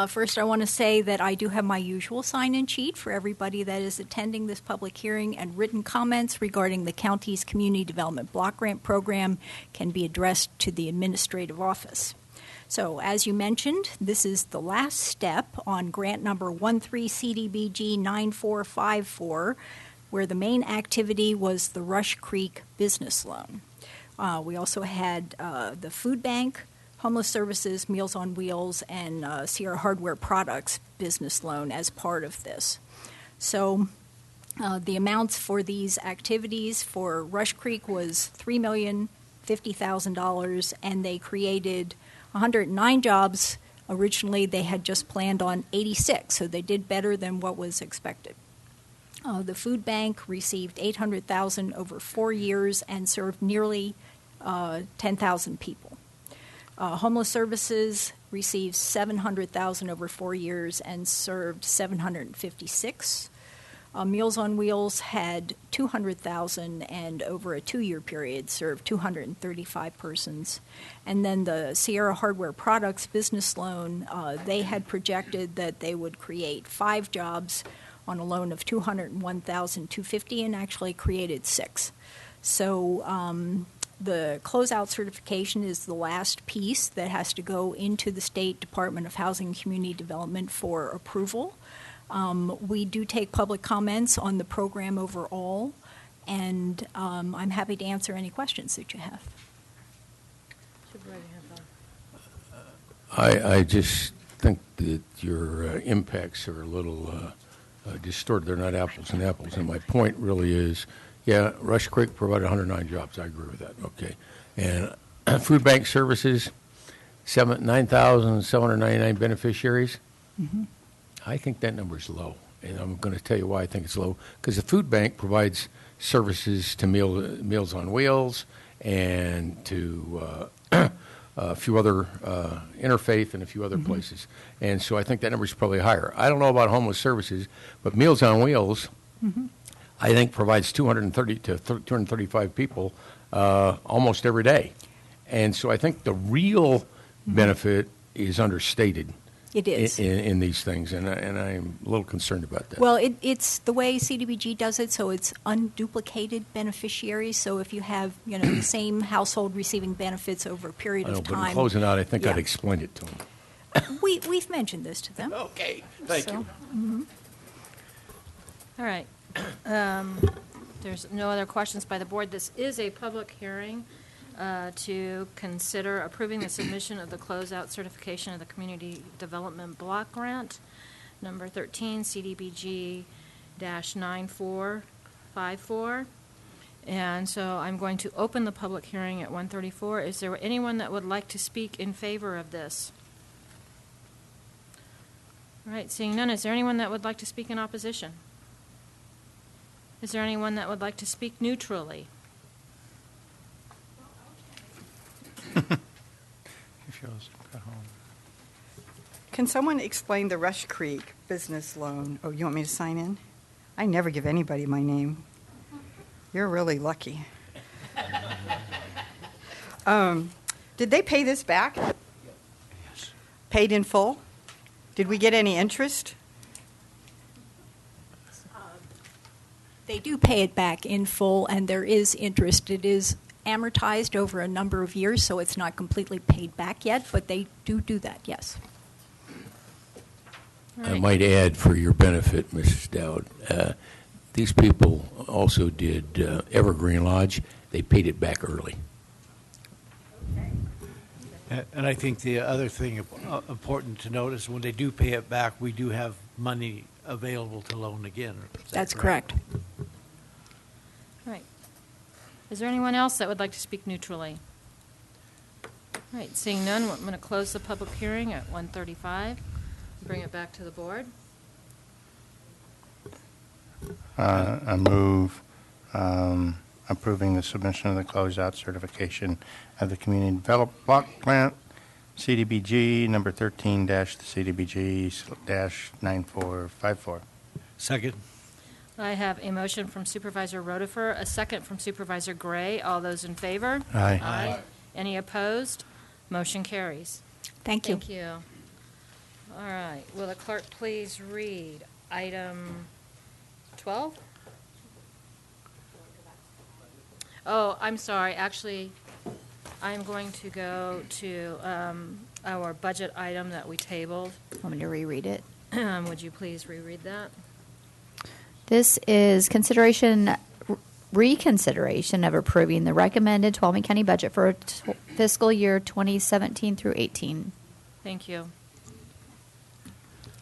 First, I want to say that I do have my usual sign-in sheet for everybody that is attending this public hearing, and written comments regarding the county's Community Development Block Grant Program can be addressed to the administrative office. So, as you mentioned, this is the last step on grant number 13CDBG 9454, where the main activity was the Rush Creek Business Loan. We also had the Food Bank, Homeless Services, Meals on Wheels, and Sierra Hardware Products business loan as part of this. So the amounts for these activities for Rush Creek was $3,050,000, and they created 109 jobs. Originally, they had just planned on 86, so they did better than what was expected. The Food Bank received $800,000 over 4 years and served nearly 10,000 people. Homeless Services received $700,000 over 4 years and served 756. Meals on Wheels had $200,000 and over a 2-year period served 235 persons. And then the Sierra Hardware Products business loan, they had projected that they would create 5 jobs on a loan of $201,250 and actually created 6. So the closeout certification is the last piece that has to go into the State Department of Housing and Community Development for approval. We do take public comments on the program overall, and I'm happy to answer any questions that you have. I just think that your impacts are a little distorted. They're not apples and apples. And my point really is, yeah, Rush Creek provided 109 jobs. I agree with that. Okay. And Food Bank Services, 9,799 beneficiaries. Mm-hmm. I think that number is low. And I'm going to tell you why I think it's low. Because the Food Bank provides services to Meals on Wheels and to a few other interfaith and a few other places. And so I think that number is probably higher. I don't know about Homeless Services, but Meals on Wheels, I think, provides 230 to 235 people almost every day. And so I think the real benefit is understated. It is. In these things, and I'm a little concerned about that. Well, it's the way CDBG does it, so it's unduplicated beneficiaries. So if you have, the same household receiving benefits over a period of time. But in closing out, I think I'd explained it to them. We've mentioned this to them. Okay, thank you. Mm-hmm. All right. There's no other questions by the board. This is a public hearing to consider approving the submission of the closeout certification of the Community Development Block Grant, number 13, CDBG-9454. And so I'm going to open the public hearing at 1:34. Is there anyone that would like to speak in favor of this? All right, seeing none, is there anyone that would like to speak in opposition? Is there anyone that would like to speak neutrally? shows at home. Can someone explain the Rush Creek business loan? Oh, you want me to sign in? I never give anybody my name. You're really lucky. Did they pay this back? Yes. Paid in full? Did we get any interest? They do pay it back in full, and there is interest. It is amortized over a number of years, so it's not completely paid back yet, but they do that, yes. I might add, for your benefit, Mrs. Dowd, these people also did Evergreen Lodge. They paid it back early. And I think the other thing important to note is when they do pay it back, we do have money available to loan again. That's correct. All right. Is there anyone else that would like to speak neutrally? All right, seeing none, I'm going to close the public hearing at 1:35. Bring it back to the board. I move approving the submission of the closeout certification of the Community Development Block Grant, CDBG number 13-the-CDBG-9454. Second. I have a motion from Supervisor Rotifer, a second from Supervisor Gray. All those in favor? Aye. Aye. Any opposed? Motion carries. Thank you. Thank you. All right. Will the clerk please read item 12? Oh, I'm sorry. Actually, I'm going to go to our budget item that we tabled. Want me to reread it? Would you please reread that? This is reconsideration of approving the recommended Tuolumne County budget for fiscal year 2017 through 18. Thank you.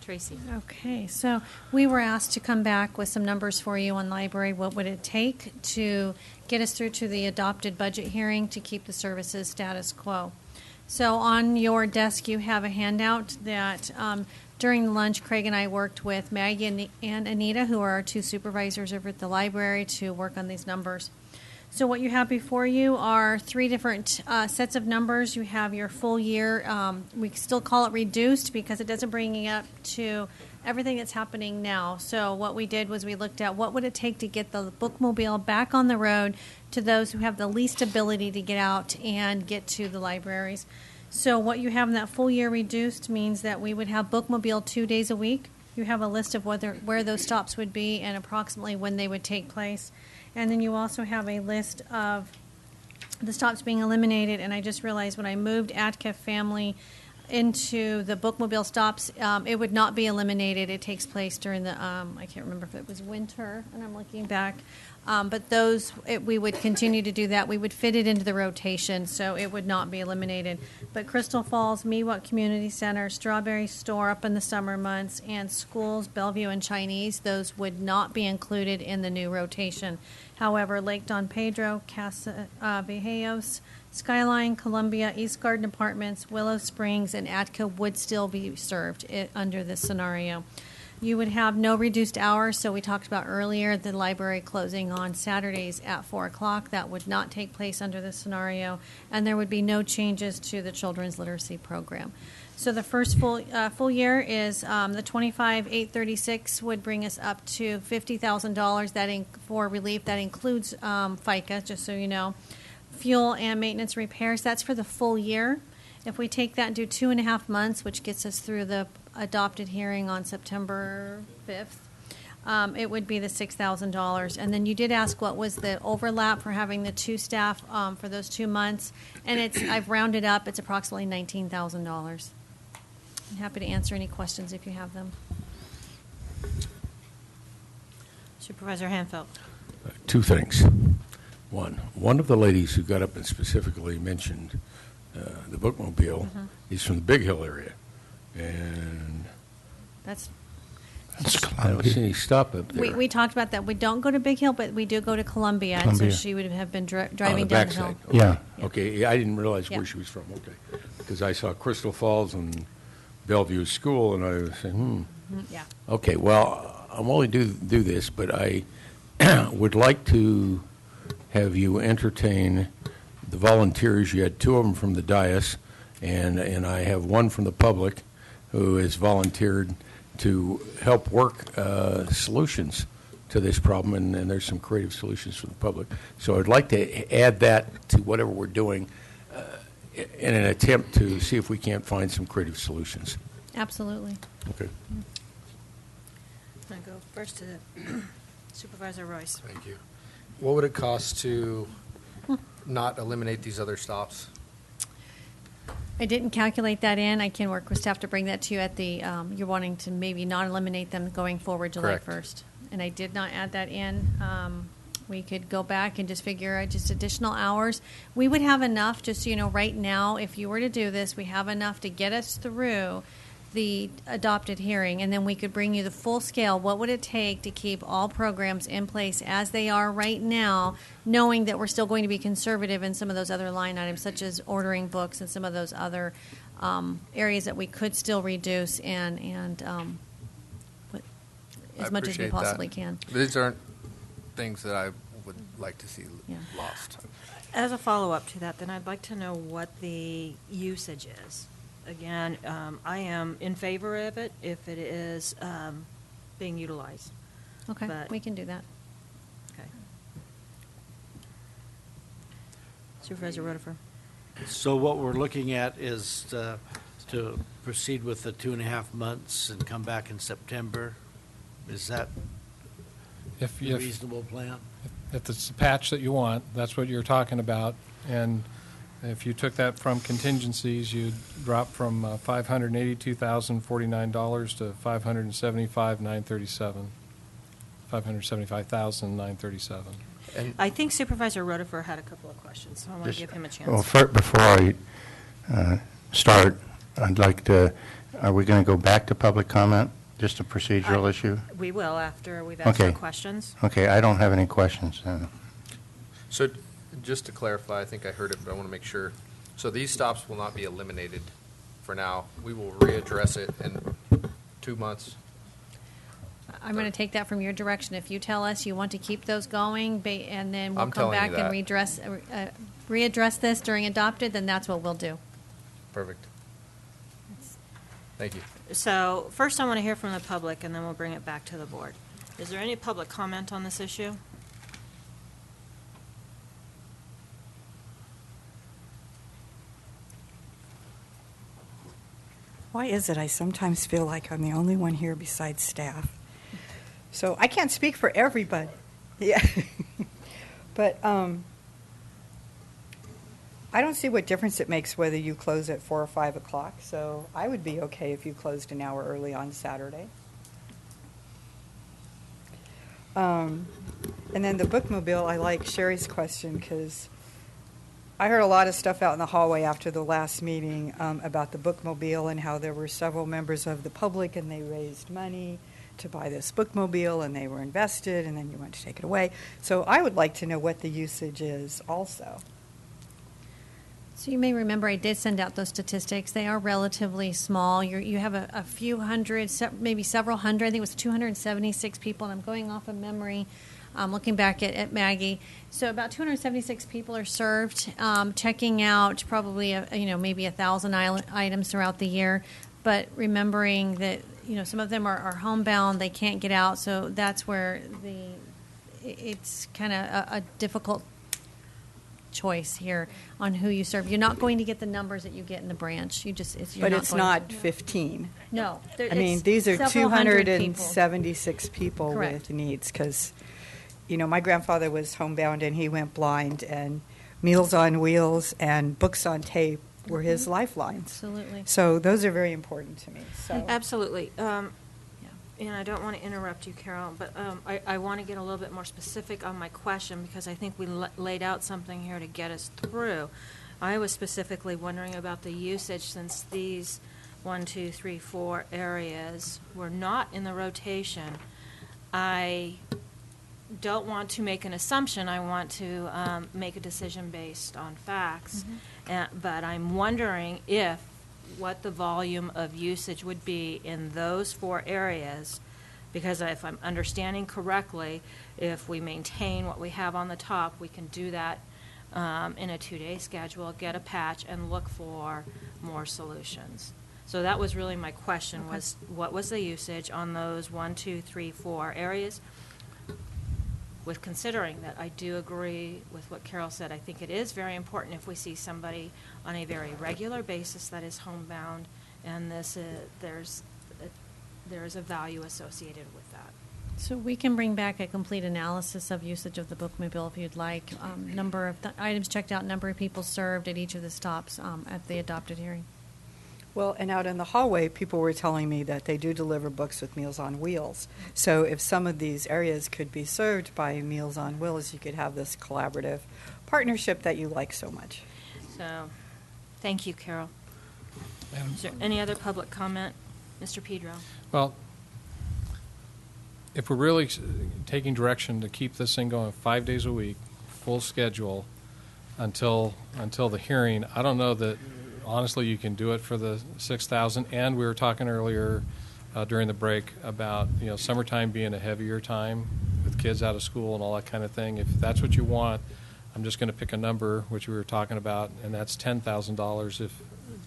Tracy. Okay, so we were asked to come back with some numbers for you on library. What would it take to get us through to the adopted budget hearing to keep the services status quo? So on your desk, you have a handout that during lunch, Craig and I worked with Maggie and Anita, who are our two supervisors over at the library, to work on these numbers. So what you have before you are three different sets of numbers. You have your full year. We still call it reduced because it doesn't bring you up to everything that's happening now. So what we did was we looked at what would it take to get the bookmobile back on the road to those who have the least ability to get out and get to the libraries. So what you have in that full year reduced means that we would have bookmobile 2 days a week. You have a list of where those stops would be and approximately when they would take place. And then you also have a list of the stops being eliminated. And I just realized when I moved Atca Family into the bookmobile stops, it would not be eliminated. It takes place during the, I can't remember if it was winter, and I'm looking back. But those, we would continue to do that. We would fit it into the rotation, so it would not be eliminated. But Crystal Falls, Miwok Community Center, Strawberry Store up in the summer months, and schools, Bellevue and Chinese, those would not be included in the new rotation. However, Lake Don Pedro, Casa Viejas, Skyline, Columbia, East Garden Apartments, Willow Springs, and Atca would still be served under this scenario. You would have no reduced hours, so we talked about earlier the library closing on Saturdays at 4 o'clock. That would not take place under this scenario, and there would be no changes to the children's literacy program. So the first full year is the 25,836 would bring us up to $50,000 for relief. That includes FICA, just so you know. Fuel and maintenance repairs, that's for the full year. If we take that and do 2.5 months, which gets us through the adopted hearing on September 5th, it would be the $6,000. And then you did ask what was the overlap for having the two staff for those 2 months. And I've rounded up, it's approximately $19,000. I'm happy to answer any questions if you have them. Supervisor Hanfeld. Two things. One of the ladies who got up and specifically mentioned the bookmobile is from the Big Hill area. And I don't see any stop up there. We talked about that. We don't go to Big Hill, but we do go to Columbia. And so she would have been driving down the hill. Okay. Yeah. Okay, I didn't realize where she was from. Okay. Because I saw Crystal Falls and Bellevue School, and I was saying, Yeah. Okay, well, I'm willing to do this, but I would like to have you entertain the volunteers. You had two of them from the dais, and I have one from the public who has volunteered to help work solutions to this problem, and there's some creative solutions for the public. So I'd like to add that to whatever we're doing in an attempt to see if we can't find some creative solutions. Absolutely. Okay. I'm going to go first to Supervisor Royce. Thank you. What would it cost to not eliminate these other stops? I didn't calculate that in. I can work with staff to bring that to you at the, you're wanting to maybe not eliminate them going forward July Correct. 1st. And I did not add that in. We could go back and just figure out just additional hours. We would have enough, just so you know, right now, if you were to do this, we have enough to get us through the adopted hearing, and then we could bring you the full scale. What would it take to keep all programs in place as they are right now, knowing that we're still going to be conservative in some of those other line items, such as ordering books and some of those other areas that we could still reduce and as much as we possibly can. These aren't things that I would like to see Yeah. lost. As a follow-up to that, then I'd like to know what the usage is. Again, I am in favor of it if it is being utilized. Okay, But- we can do that. Okay. Supervisor Rutherford. So what we're looking at is to proceed with the 2.5 months and come back in September. Is that If, a if, reasonable plan? if it's the patch that you want, that's what you're talking about. And if you took that from contingencies, you'd drop from $582,049 to $575,937. $575,937. I think Supervisor Rutherford had a couple of questions, so I want to Just- give him a chance. Well, before I start, I'd like to, are we going to go back to public comment? Just a procedural issue? We will after we've asked our Okay. questions. Okay, I don't have any questions then. So just to clarify, I think I heard it, but I want to make sure. So these stops will not be eliminated for now. We will readdress it in 2 months. I'm going to take that from your direction. If you tell us you want to keep those going, and then we'll I'm come telling you back and readdress this during adopted, then that's what we'll do. Perfect. Thank you. So first I want to hear from the public, and then we'll bring it back to the board. Is there any public comment on this issue? Why is it I sometimes feel like I'm the only one here besides staff? So I can't speak for everybody. Yeah. But I don't see what difference it makes whether you close at 4 or 5 o'clock. So I would be okay if you closed an hour early on Saturday. And then the bookmobile, I like Sherry's question because I heard a lot of stuff out in the hallway after the last meeting about the bookmobile and how there were several members of the public and they raised money to buy this bookmobile and they were invested and then you went to take it away. So I would like to know what the usage is also. So you may remember I did send out those statistics. They are relatively small. You have a few hundred, maybe several hundred. I think it was 276 people, and I'm going off of memory. Looking back at Maggie, so about 276 people are served, checking out probably maybe 1,000 items throughout the year. But remembering that some of them are homebound, they can't get out, so that's where it's kind of a difficult choice here on who you serve. You're not going to get the numbers that you get in the branch. But it's not 15. No, I mean, these are several hundred people. 276 people Correct. with needs because, my grandfather was homebound and he went blind, and Meals on Wheels and Books on Tape were his lifelines. Absolutely. So those are very important to me. So Absolutely. And I don't want to interrupt you, Carol, but I want to get a little bit more specific on my question because I think we laid out something here to get us through. I was specifically wondering about the usage since these 1, 2, 3, 4 areas were not in the rotation. I don't want to make an assumption. I want to make a decision based on facts. But I'm wondering what the volume of usage would be in those 4 areas, because if I'm understanding correctly, if we maintain what we have on the top, we can do that in a 2-day schedule, get a patch, and look for more solutions. So that was really my question, was what was the usage on those 1, 2, 3, 4 areas? With considering that, I do agree with what Carol said. I think it is very important if we see somebody on a very regular basis that is homebound, and there is a value associated with that. So we can bring back a complete analysis of usage of the bookmobile if you'd like. Number of items checked out, number of people served at each of the stops at the adopted hearing. Well, and out in the hallway, people were telling me that they do deliver books with Meals on Wheels. So if some of these areas could be served by Meals on Wheels, you could have this collaborative partnership that you like so much. So, thank you, Carol. Is there any other public comment? Mr. Pedro? Well, if we're really taking direction to keep this thing going 5 days a week, full schedule, until the hearing, I don't know that, honestly, you can do it for the 6,000. And we were talking earlier during the break about, summertime being a heavier time with kids out of school and all that kind of thing. If that's what you want, I'm just going to pick a number, which we were talking about, and that's $10,000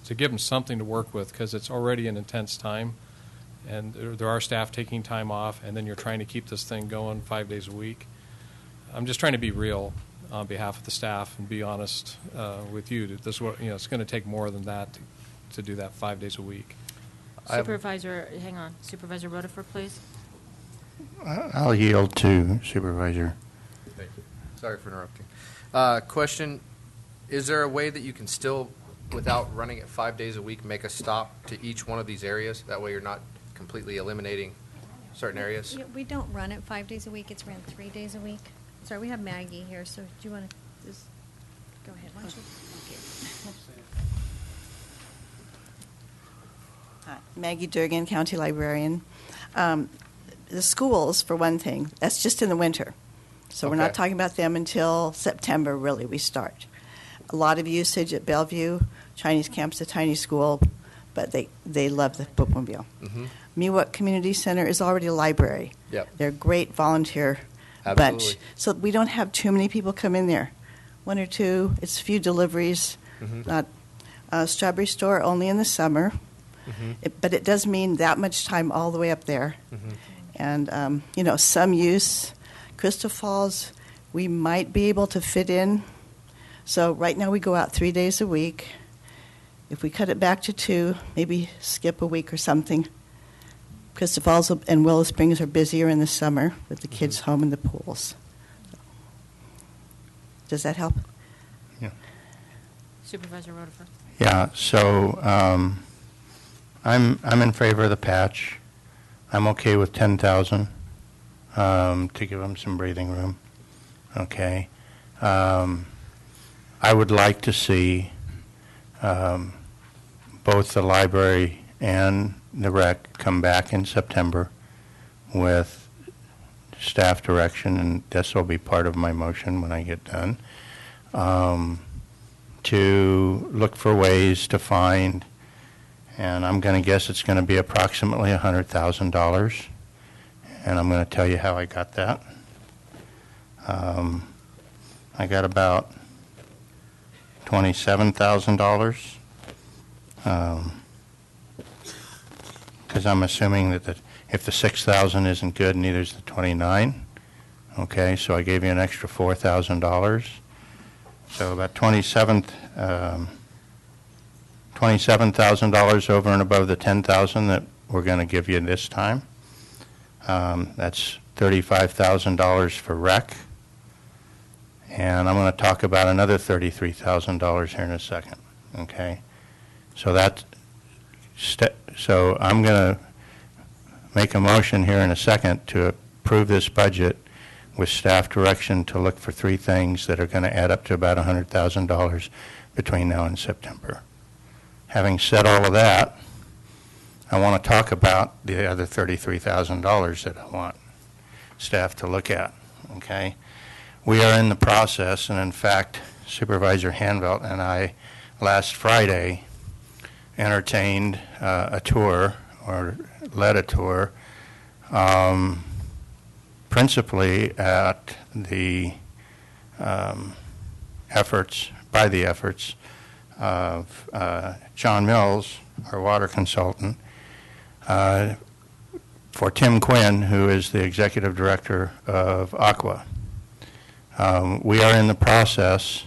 to give them something to work with, because it's already an intense time. And there are staff taking time off, and then you're trying to keep this thing going 5 days a week. I'm just trying to be real on behalf of the staff and be honest with you. This, it's going to take more than that to do that 5 days a week. Supervisor, hang on. Supervisor Rutherford, please. I'll yield to Supervisor. Thank you. Sorry for interrupting. Question, is there a way that you can still, without running it 5 days a week, make a stop to each one of these areas? That way you're not completely eliminating certain areas? Yeah, we don't run it 5 days a week. It's ran 3 days a week. Sorry, we have Maggie here, so do you want to just go ahead? Why don't you? Hi, Maggie Durgan, County Librarian. The schools, for one thing, that's just in the winter. So we're not talking about them until September, really, we start. A lot of usage at Bellevue. Chinese Camp's a tiny school, but they love the bookmobile. Mm-hmm. Miwok Community Center is already a library. Yep. They're a great volunteer bunch. So we don't have too many people come in there. 1 or 2, it's a few deliveries. Mm-hmm. Not Strawberry Store only in the summer. Mm-hmm. But it does mean that much time all the way up there. Mm-hmm. And, some use. Crystal Falls, we might be able to fit in. So right now we go out 3 days a week. If we cut it back to 2, maybe skip a week or something. Crystal Falls and Willow Springs are busier in the summer with the kids home in the pools. Does that help? Yeah. Supervisor Rutherford? Yeah, so I'm in favor of the patch. I'm okay with 10,000 to give them some breathing room. Okay. I would like to see both the library and the rec come back in September with staff direction, and this will be part of my motion when I get done, to look for ways to find, and I'm going to guess it's going to be approximately $100,000, and I'm going to tell you how I got that. I got about $27,000. Because I'm assuming that if the 6,000 isn't good, neither is the 29. Okay, so I gave you an extra $4,000. So about $27,000 over and above the 10,000 that we're going to give you this time. That's $35,000 for rec. And I'm going to talk about another $33,000 here in a second. Okay, so that's so I'm going to make a motion here in a second to approve this budget with staff direction to look for 3 things that are going to add up to about $100,000 between now and September. Having said all of that, I want to talk about the other $33,000 that I want staff to look at. Okay, we are in the process, and in fact, Supervisor Hanvelt and I last Friday entertained a tour, or led a tour, principally at the by the efforts of John Mills, our water consultant, for Tim Quinn, who is the executive director of Aqua. We are in the process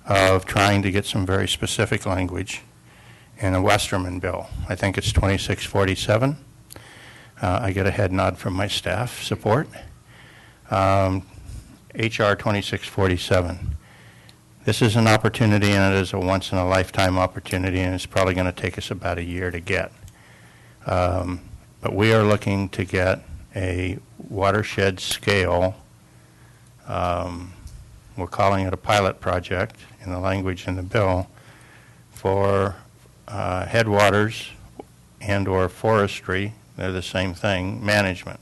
of trying to get some very specific language in a Westerman bill. I think it's 2647. I get a head nod from my staff support. HR 2647. This is an opportunity, and it is a once-in-a-lifetime opportunity, and it's probably going to take us about a year to get. But we are looking to get a watershed scale, we're calling it a pilot project in the language in the bill, for headwaters and or forestry, they're the same thing, management.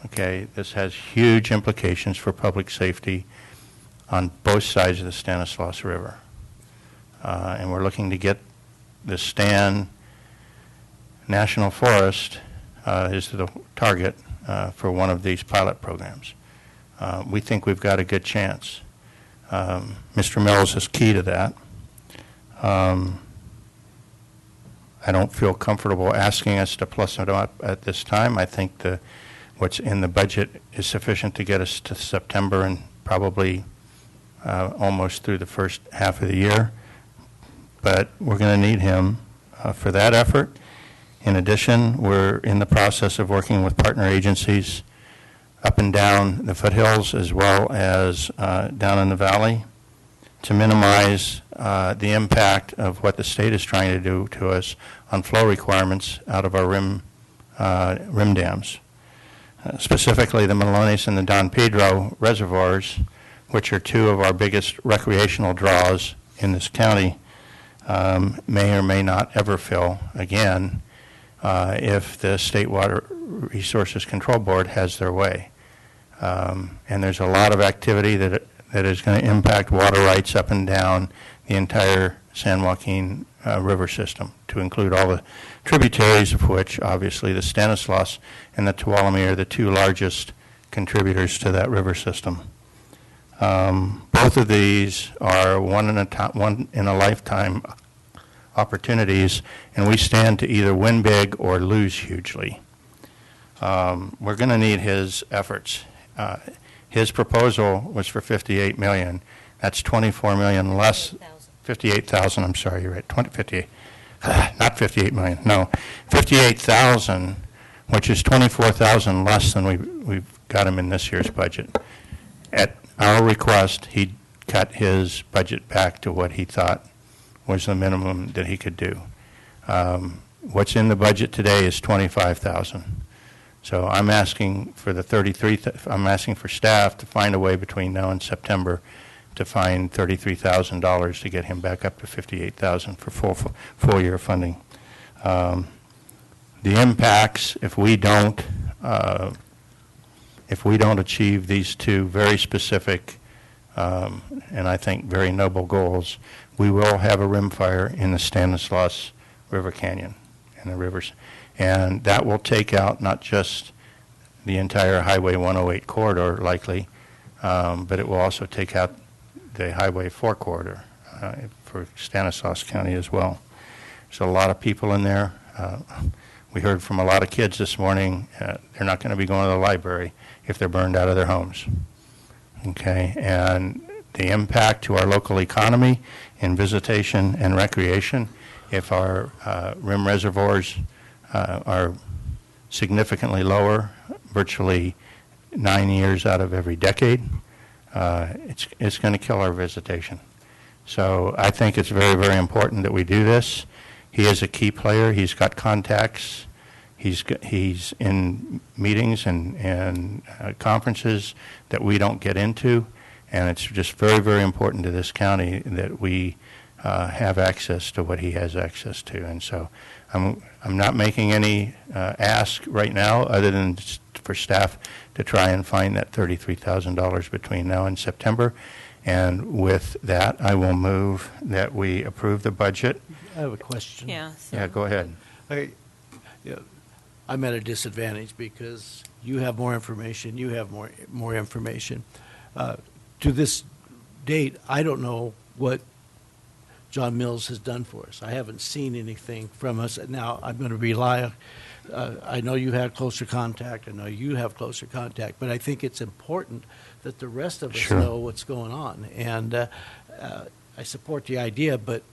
Okay, this has huge implications for public safety on both sides of the Stanislaus River. And we're looking to get the Stan National Forest is the target for one of these pilot programs. We think we've got a good chance. Mr. Mills is key to that. I don't feel comfortable asking us to plus it up at this time. I think what's in the budget is sufficient to get us to September and probably almost through the first half of the year. But we're going to need him for that effort. In addition, we're in the process of working with partner agencies up and down the foothills as well as down in the valley to minimize the impact of what the state is trying to do to us on flow requirements out of our rim dams. Specifically, the Melones and the Don Pedro reservoirs, which are two of our biggest recreational draws in this county, may or may not ever fill again if the State Water Resources Control Board has their way. And there's a lot of activity that is going to impact water rights up and down the entire San Joaquin River system, to include all the tributaries, of which obviously the Stanislaus and the Tuolumne are the two largest contributors to that river system. Both of these are one in a lifetime opportunities, and we stand to either win big or lose hugely. We're going to need his efforts. His proposal was for $58 million. That's $24 million less. 58,000. I'm sorry, you're right. 58. Not 58 million. No, 58,000, which is 24,000 less than we've got him in this year's budget. At our request, he cut his budget back to what he thought was the minimum that he could do. What's in the budget today is 25,000. So I'm asking for the 33. I'm asking for staff to find a way between now and September to find $33,000 to get him back up to 58,000 for full year funding. The impacts, if we don't achieve these two very specific and I think very noble goals, we will have a rim fire in the Stanislaus River Canyon and the rivers. And that will take out not just the entire Highway 108 corridor, likely, but it will also take out the Highway 4 corridor for Stanislaus County as well. There's a lot of people in there. We heard from a lot of kids this morning. They're not going to be going to the library if they're burned out of their homes. Okay, and the impact to our local economy in visitation and recreation, if our rim reservoirs are significantly lower, virtually 9 years out of every decade, it's going to kill our visitation. So I think it's very, very important that we do this. He is a key player. He's got contacts. He's in meetings and conferences that we don't get into, and it's just very, very important to this county that we have access to what he has access to. And so I'm not making any ask right now other than for staff to try and find that $33,000 between now and September. And with that, I will move that we approve the budget. I have a question. Yeah. Yeah, go ahead. I'm at a disadvantage because you have more information. You have more information. To this date, I don't know what John Mills has done for us. I haven't seen anything from us. Now, I'm going to rely, I know you have closer contact, I know you have closer contact, but I think it's important that the rest of us Sure. know what's going on. And I support the idea, but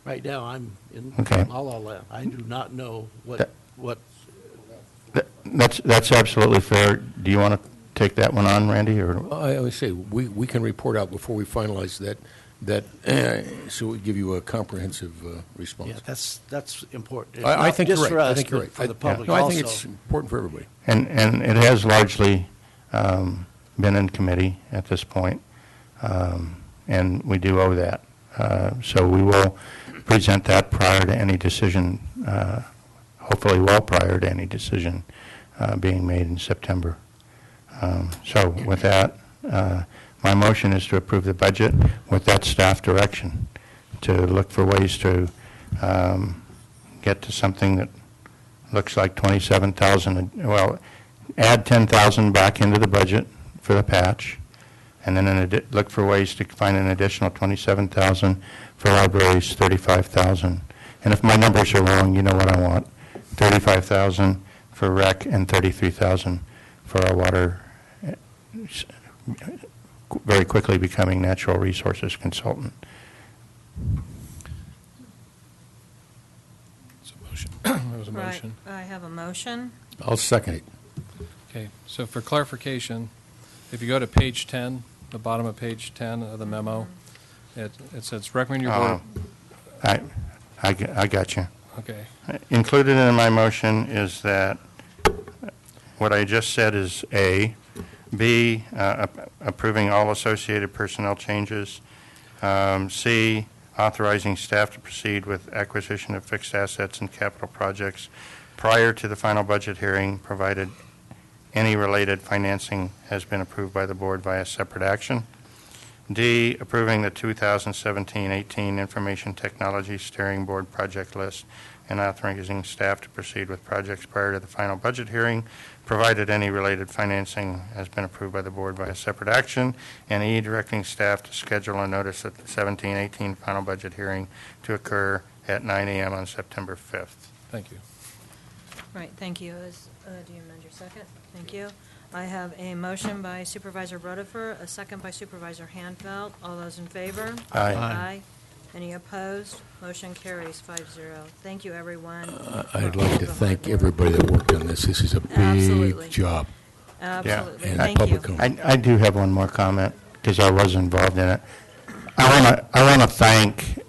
right now I'm in Okay. la la land. I do not know That- what That's absolutely fair. Do you want to take that one on, Randy, or? I always say, we can report out before we finalize that, so we give you a comprehensive response. Yeah, that's important. It's I not think just you're for right. I us, think you're but right. for the public No, I also. think it's important for everybody. And it has largely been in committee at this point, and we do owe that. So we will present that prior to any decision, hopefully well prior to any decision being made in September. So with that, my motion is to approve the budget with that staff direction, to look for ways to get to something that looks like 27,000, well, add 10,000 back into the budget for the patch, and then look for ways to find an additional 27,000 for libraries, 35,000. And if my numbers are wrong, you know what I want, 35,000 for rec and 33,000 for our water, very quickly becoming natural resources consultant. It's a motion. There was a Right. motion. I have a motion. I'll second it. Okay, so for clarification, if you go to page 10, the bottom of page 10 of the memo, it says recommend your board. I got you. Okay. Included in my motion is that what I just said is A. B, approving all associated personnel changes. C, authorizing staff to proceed with acquisition of fixed assets and capital projects prior to the final budget hearing, provided any related financing has been approved by the board via separate action. D, approving the 2017-18 Information Technology Steering Board project list and authorizing staff to proceed with projects prior to the final budget hearing, provided any related financing has been approved by the board via separate action. And E, directing staff to schedule a notice at the 17-18 final budget hearing to occur at 9 a.m. on September 5th. Thank you. Right, thank you. Do you amend your second? Thank you. I have a motion by Supervisor Rotifer, a second by Supervisor Handfeld. All those in favor? Aye. Aye. Any opposed? Motion carries 5-0. Thank you, everyone. I'd like to thank everybody that worked on this. This is a Absolutely. big job. Absolutely. And Thank you. public comment. I do have one more comment because I was involved in it. I want to thank,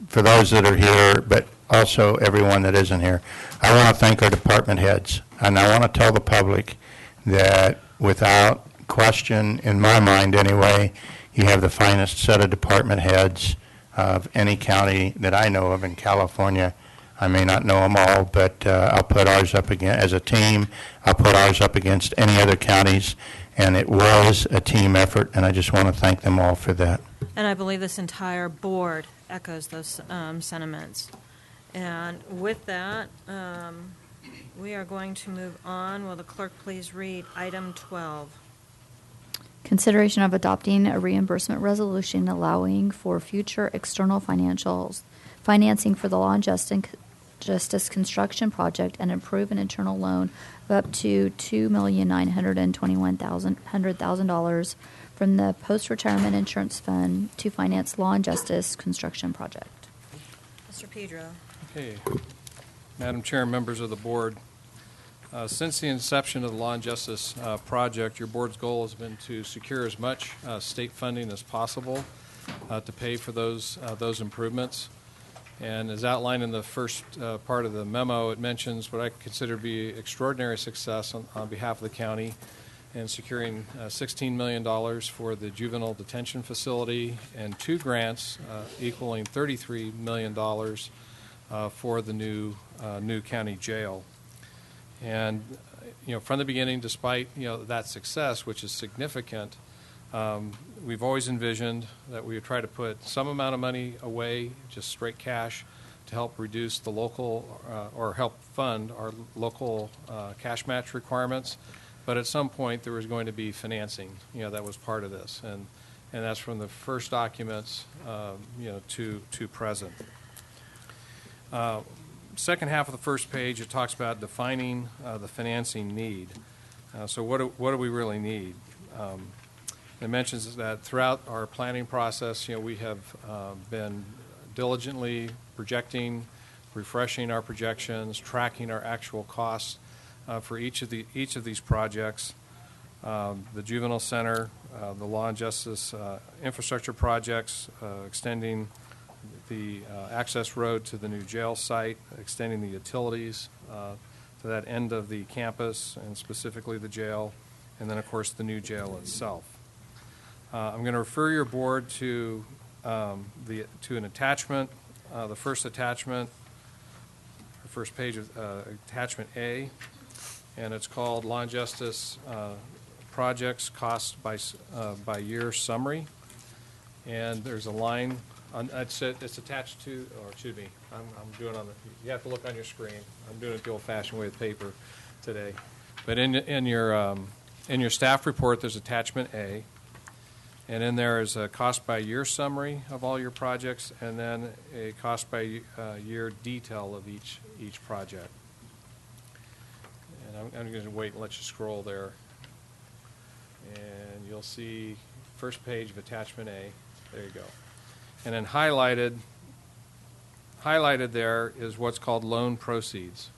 for those that are here, but also everyone that isn't here, I want to thank our department heads. And I want to tell the public that without question, in my mind anyway, you have the finest set of department heads of any county that I know of in California. I may not know them all, but I'll put ours up against, as a team, I'll put ours up against any other counties, and it was a team effort, and I just want to thank them all for that. And I believe this entire board echoes those sentiments. And with that, we are going to move on. Will the clerk please read item 12? Consideration of adopting a reimbursement resolution allowing for future external financing for the Law and Justice construction project and approve an internal loan of up to $2,921,000 from the Post-Retirement Insurance Fund to finance Law and Justice construction project. Mr. Pedro. Okay. Madam Chair and members of the board, since the inception of the Law and Justice project, your board's goal has been to secure as much state funding as possible to pay for those improvements. And as outlined in the first part of the memo, it mentions what I consider to be extraordinary success on behalf of the county in securing $16 million for the juvenile detention facility and 2 grants equaling $33 million for the new county jail. And, from the beginning, despite, that success, which is significant, we've always envisioned that we would try to put some amount of money away, just straight cash, to help reduce the local or help fund our local cash match requirements. But at some point, there was going to be financing, that was part of this. And and that's from the first documents, to present. Second half of the first page, it talks about defining the financing need. So what do we really need? It mentions that throughout our planning process, we have been diligently projecting, refreshing our projections, tracking our actual costs for each of these projects. The Juvenile Center, the Law and Justice infrastructure projects, extending the access road to the new jail site, extending the utilities to that end of the campus, and specifically the jail, and then, of course, the new jail itself. I'm going to refer your board to an attachment, the first attachment, the first page of attachment A, and it's called Law and Justice Projects Cost by Year Summary. And there's a line. It's attached to, or excuse me, I'm doing on the, you have to look on your screen. I'm doing it the old-fashioned way with paper today. But in your staff report, there's attachment A, and in there is a cost by year summary of all your projects, and then a cost by year detail of each project. And I'm going to wait and let you scroll there, and you'll see first page of attachment A. There you go. And then highlighted there is what's called loan proceeds.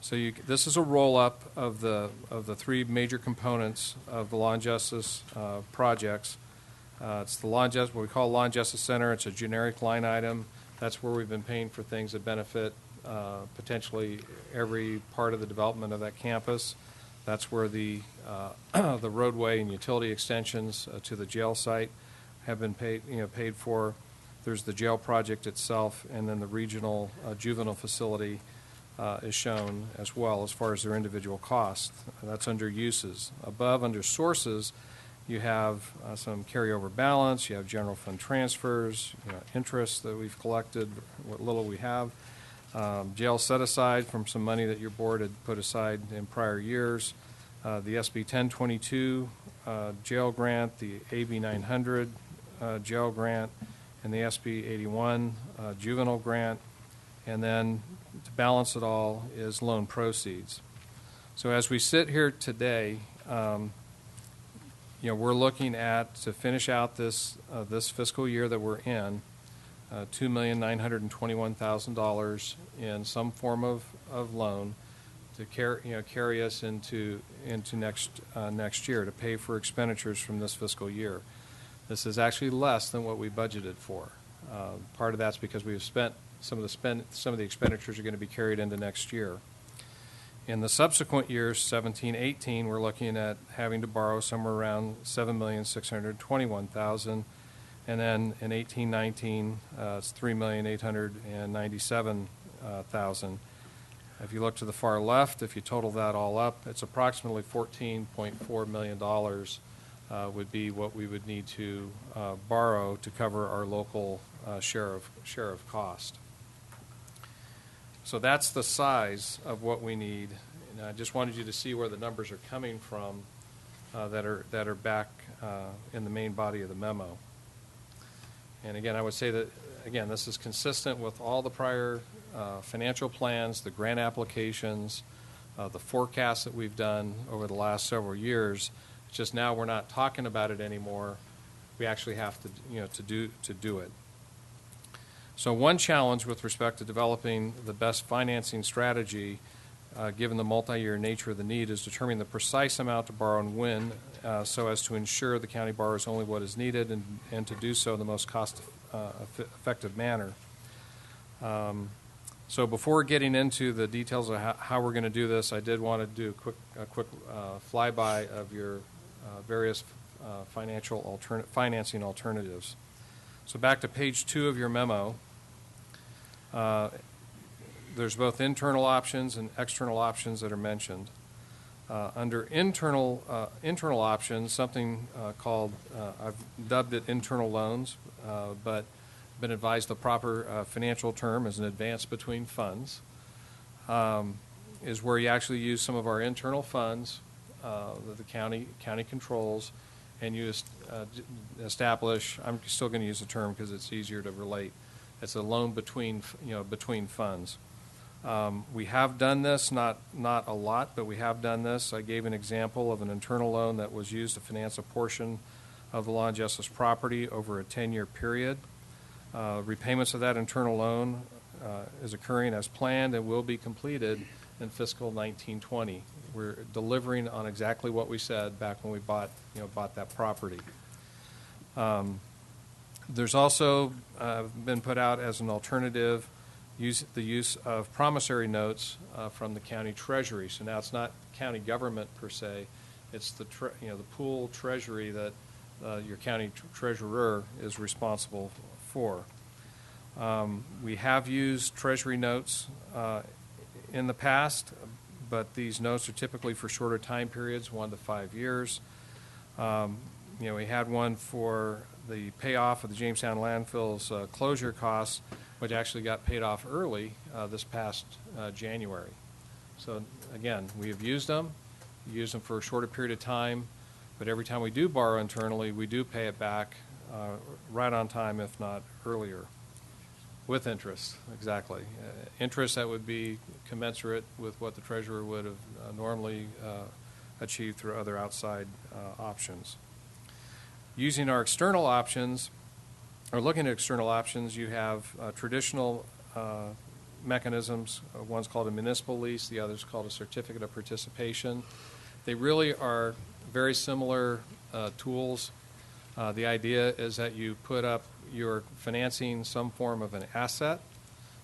So this is a roll-up of the three major components of the Law and Justice projects. It's the Law and Justice, what we call Law and Justice Center. It's a generic line item. That's where we've been paying for things that benefit potentially every part of the development of that campus. That's where the roadway and utility extensions to the jail site have been paid for. There's the jail project itself, and then the regional juvenile facility is shown as well as far as their individual costs. That's under uses. Above, under sources, you have some carryover balance. You have general fund transfers, interest that we've collected, what little we have. Jail set aside from some money that your board had put aside in prior years. The SB 1022 jail grant, the AB 900 jail grant, and the SB 81 juvenile grant. And then to balance it all is loan proceeds. So as we sit here today, we're looking at, to finish out this fiscal year that we're in, $2,921,000 in some form of loan to carry us into next year to pay for expenditures from this fiscal year. This is actually less than what we budgeted for. Part of that's because we've spent some of the expenditures are going to be carried into next year. In the subsequent years, 17, 18, we're looking at having to borrow somewhere around $7,621,000, and then in 18, 19, it's $3,897,000. If you look to the far left, if you total that all up, it's approximately $14.4 million would be what we would need to borrow to cover our local share of cost. So that's the size of what we need, and I just wanted you to see where the numbers are coming from that are back in the main body of the memo. And again, I would say that this is consistent with all the prior financial plans, the grant applications, the forecasts that we've done over the last several years. It's just now we're not talking about it anymore. We actually have to do it. So one challenge with respect to developing the best financing strategy, given the multi-year nature of the need, is determining the precise amount to borrow and when, so as to ensure the county borrows only what is needed and to do so in the most cost-effective manner. So before getting into the details of how we're going to do this, I did want to do a quick flyby of your various financing alternatives. So back to page 2 of your memo. There's both internal options and external options that are mentioned. Under internal options, something called, I've dubbed it internal loans, but been advised the proper financial term is an advance between funds, is where you actually use some of our internal funds that the county controls, and you establish, I'm still going to use the term because it's easier to relate, it's a loan between funds. We have done this, not a lot, but we have done this. I gave an example of an internal loan that was used to finance a portion of the Law and Justice property over a 10-year period. Repayments of that internal loan is occurring as planned and will be completed in fiscal 1920. We're delivering on exactly what we said back when we bought that property. There's also been put out as an alternative the use of promissory notes from the county treasury. So now it's not county government per se; it's the pool treasury that your county treasurer is responsible for. We have used treasury notes in the past, but these notes are typically for shorter time periods, 1 to 5 years. We had one for the payoff of the Jamestown landfill's closure costs, which actually got paid off early this past January. So again, we have used them for a shorter period of time, but every time we do borrow internally, we do pay it back right on time, if not earlier, with interest, exactly. Interest that would be commensurate with what the treasurer would have normally achieved through other outside options. Using our external options, or looking at external options, you have traditional mechanisms. One's called a municipal lease, the other's called a certificate of participation. They really are very similar tools. The idea is that you put up, you're financing some form of an asset,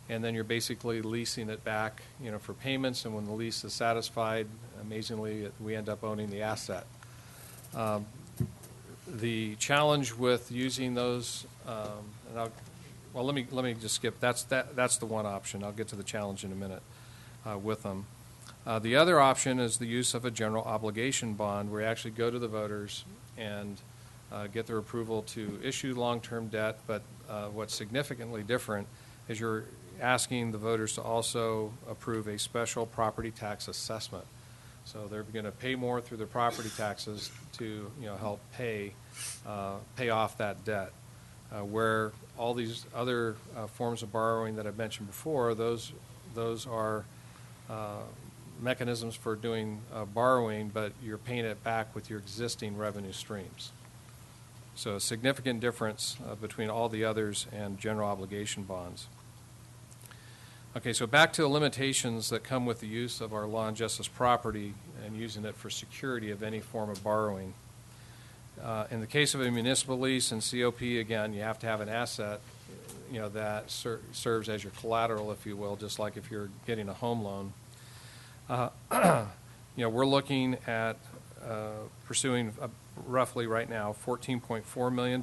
and then you're basically leasing it back, for payments, and when the lease is satisfied, amazingly, we end up owning the asset. The challenge with using those, let me just skip. That's the one option. I'll get to the challenge in a minute with them. The other option is the use of a general obligation bond, where you actually go to the voters and get their approval to issue long-term debt. But what's significantly different is you're asking the voters to also approve a special property tax assessment. So they're going to pay more through their property taxes to help pay off that debt. Where all these other forms of borrowing that I've mentioned before, those are mechanisms for doing borrowing, but you're paying it back with your existing revenue streams. So a significant difference between all the others and general obligation bonds. Okay, so back to the limitations that come with the use of our law and justice property and using it for security of any form of borrowing. In the case of a municipal lease and COP, again, you have to have an asset, that serves as your collateral, if you will, just like if you're getting a home loan. We're looking at pursuing roughly right now $14.4 million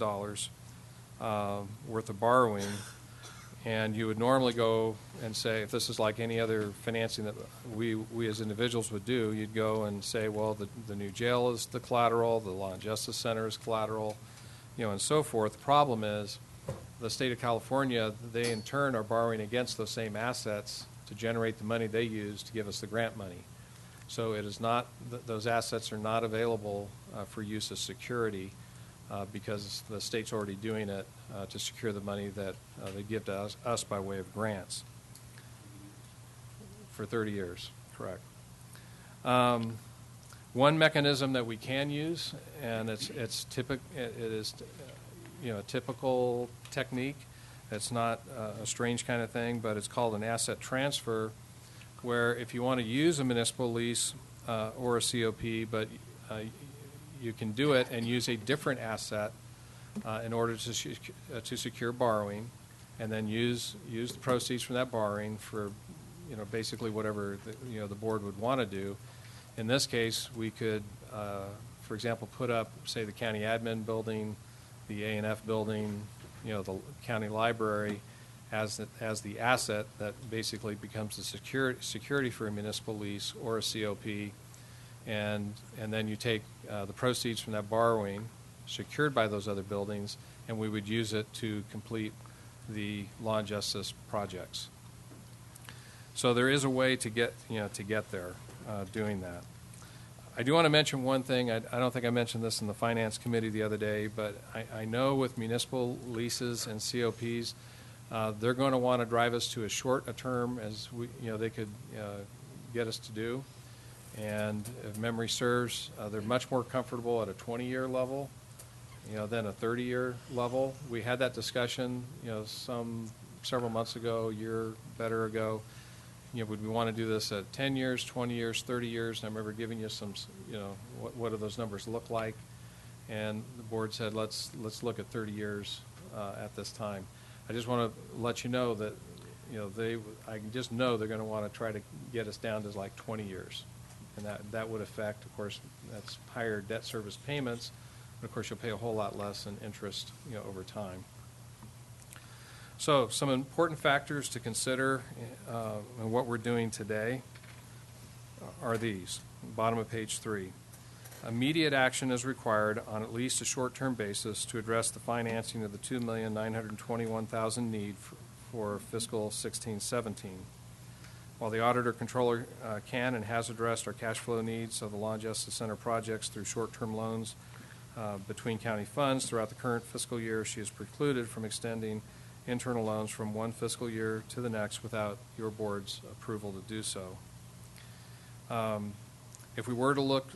worth of borrowing. And you would normally go and say, if this is like any other financing that we as individuals would do, you'd go and say, well, the new jail is the collateral, the Law and Justice Center is collateral, and so forth. The problem is the state of California, they in turn are borrowing against those same assets to generate the money they use to give us the grant money. So it is not, those assets are not available for use as security. Because the state's already doing it to secure the money that they give to us by way of grants for 30 years, correct. One mechanism that we can use, and it is a typical technique. It's not a strange kind of thing, but it's called an asset transfer, where if you want to use a municipal lease or a COP, but you can do it and use a different asset in order to secure borrowing, and then use the proceeds from that borrowing for, basically whatever the board would want to do. In this case, we could, for example, put up, say, the county admin building, the A&F building, the county library, as the asset that basically becomes the security for a municipal lease or a COP. And then you take the proceeds from that borrowing secured by those other buildings, and we would use it to complete the law and justice projects. So there is a way to get there doing that. I do want to mention one thing. I don't think I mentioned this in the Finance Committee the other day, but I know with municipal leases and COPs, they're going to want to drive us to as short a term as they could get us to do. And if memory serves, they're much more comfortable at a 20-year level, than a 30-year level. We had that discussion, several months ago, a year better ago. Would we want to do this at 10 years, 20 years, 30 years? And I remember giving you some, what do those numbers look like? And the board said, let's look at 30 years at this time. I just want to let you know that, I just know they're going to want to try to get us down to like 20 years. And that would affect, of course, that's higher debt service payments, but of course you'll pay a whole lot less in interest, over time. So some important factors to consider in what we're doing today are these, bottom of page 3. Immediate action is required on at least a short-term basis to address the financing of the $2,921,000 need for fiscal 16-17. While the auditor-controller can and has addressed our cash flow needs of the Law and Justice Center projects through short-term loans between county funds throughout the current fiscal year, she is precluded from extending internal loans from one fiscal year to the next without your board's approval to do so. If we were to look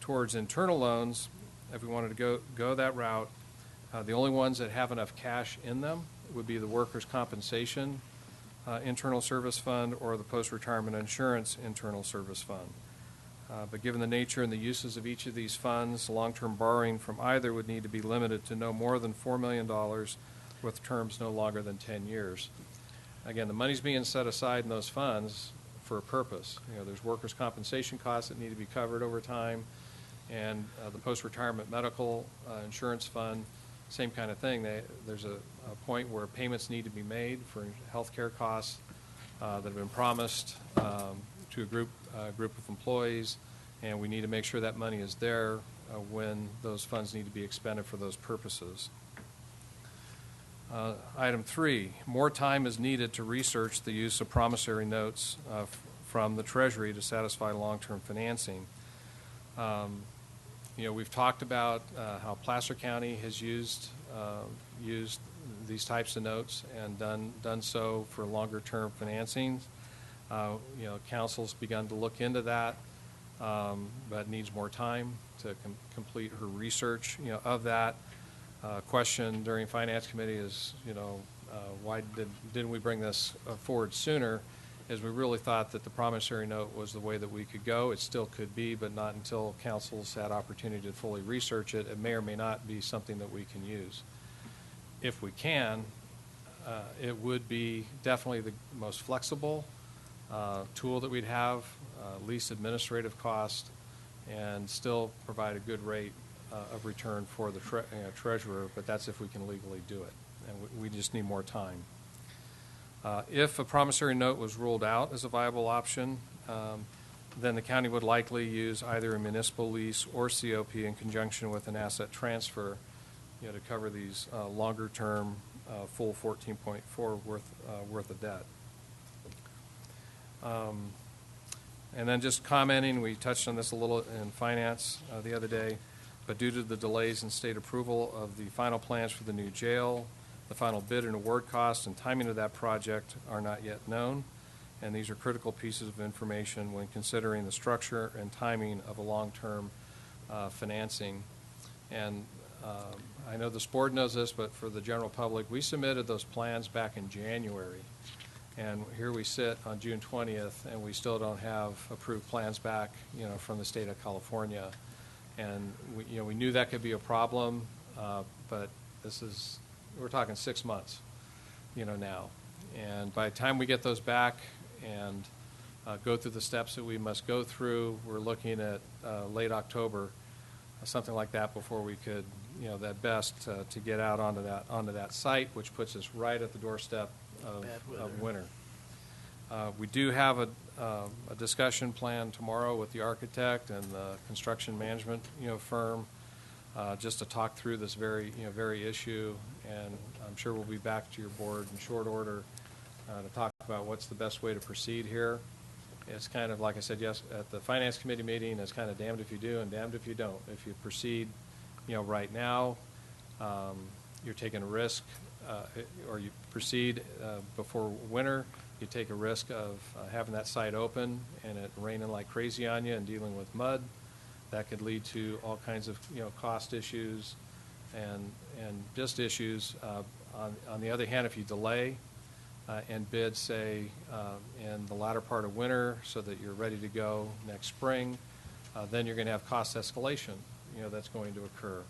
towards internal loans, if we wanted to go that route, the only ones that have enough cash in them would be the workers' compensation internal service fund or the post-retirement insurance internal service fund. But given the nature and the uses of each of these funds, long-term borrowing from either would need to be limited to no more than $4 million with terms no longer than 10 years. Again, the money's being set aside in those funds for a purpose. There's workers' compensation costs that need to be covered over time, and the post-retirement medical insurance fund, same kind of thing. There's a point where payments need to be made for health care costs that have been promised to a group of employees, and we need to make sure that money is there when those funds need to be expended for those purposes. Item 3, more time is needed to research the use of promissory notes from the Treasury to satisfy long-term financing. We've talked about how Placer County has used these types of notes and done so for longer-term financing. Council's begun to look into that, but needs more time to complete her research, of that. Question during Finance Committee is, why didn't we bring this forward sooner? Is we really thought that the promissory note was the way that we could go. It still could be, but not until Council's had opportunity to fully research it. It may or may not be something that we can use. If we can, it would be definitely the most flexible tool that we'd have, least administrative cost, and still provide a good rate of return for the treasurer, but that's if we can legally do it, and we just need more time. If a promissory note was ruled out as a viable option, then the county would likely use either a municipal lease or COP in conjunction with an asset transfer, to cover these longer-term, full 14.4 worth of debt. And then just commenting, we touched on this a little in finance the other day, but due to the delays in state approval of the final plans for the new jail, the final bid and award costs and timing of that project are not yet known, and these are critical pieces of information when considering the structure and timing of a long-term financing. And I know this board knows this, but for the general public, we submitted those plans back in January, and here we sit on June 20th, and we still don't have approved plans back, from the state of California. And we knew that could be a problem, but we're talking 6 months, now. And by the time we get those back and go through the steps that we must go through, we're looking at late October, something like that, before we could, at best, to get out onto that site, which puts us right at the doorstep of winter. We do have a discussion plan tomorrow with the architect and the construction management firm, just to talk through this very issue, and I'm sure we'll be back to your board in short order to talk about what's the best way to proceed here. it's kind of, like I said, yes, at the Finance Committee meeting, it's kind of damned if you do and damned if you don't. If you proceed, right now, you're taking a risk, or you proceed before winter, you take a risk of having that site open and it raining like crazy on you and dealing with mud. That could lead to all kinds of, cost issues and just issues. On the other hand, if you delay and bid, say, in the latter part of winter so that you're ready to go next spring, then you're going to have cost escalation, that's going to occur.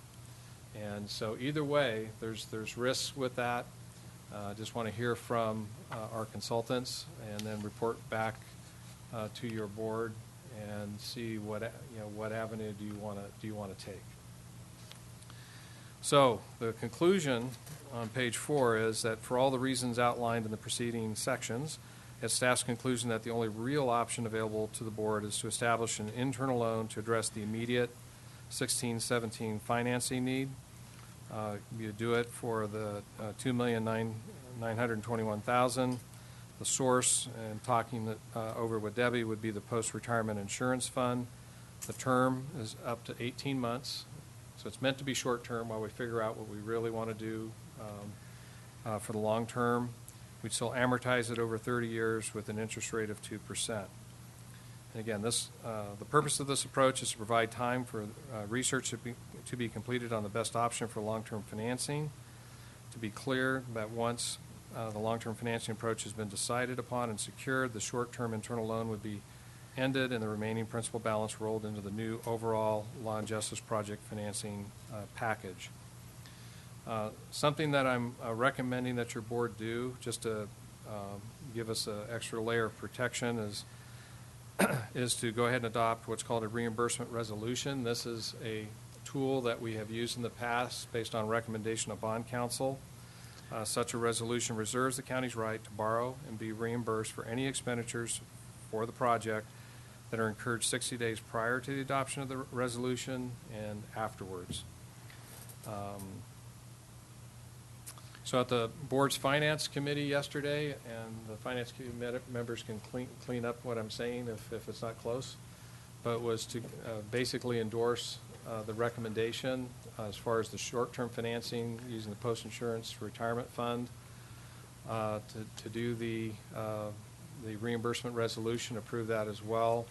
And so either way, there's risks with that. Just want to hear from our consultants and then report back to your board and see what avenue do you want to take. So the conclusion on page 4 is that for all the reasons outlined in the preceding sections, it's staff's conclusion that the only real option available to the board is to establish an internal loan to address the immediate 16-17 financing need. You do it for the $2,921,000. The source, and talking over with Debbie, would be the post-retirement insurance fund. The term is up to 18 months, so it's meant to be short-term while we figure out what we really want to do for the long term. We'd still amortize it over 30 years with an interest rate of 2%. And again, the purpose of this approach is to provide time for research to be completed on the best option for long-term financing. To be clear that once the long-term financing approach has been decided upon and secured, the short-term internal loan would be ended and the remaining principal balance rolled into the new overall Law and Justice Project financing package. Something that I'm recommending that your board do, just to give us an extra layer of protection, is to go ahead and adopt what's called a reimbursement resolution. This is a tool that we have used in the past based on recommendation of bond counsel. Such a resolution reserves the county's right to borrow and be reimbursed for any expenditures for the project that are incurred 60 days prior to the adoption of the resolution and afterwards. So at the board's finance committee yesterday, and the finance committee members can clean up what I'm saying if it's not close, but was to basically endorse the recommendation as far as the short-term financing using the post-insurance retirement fund to do the reimbursement resolution, approve that as well.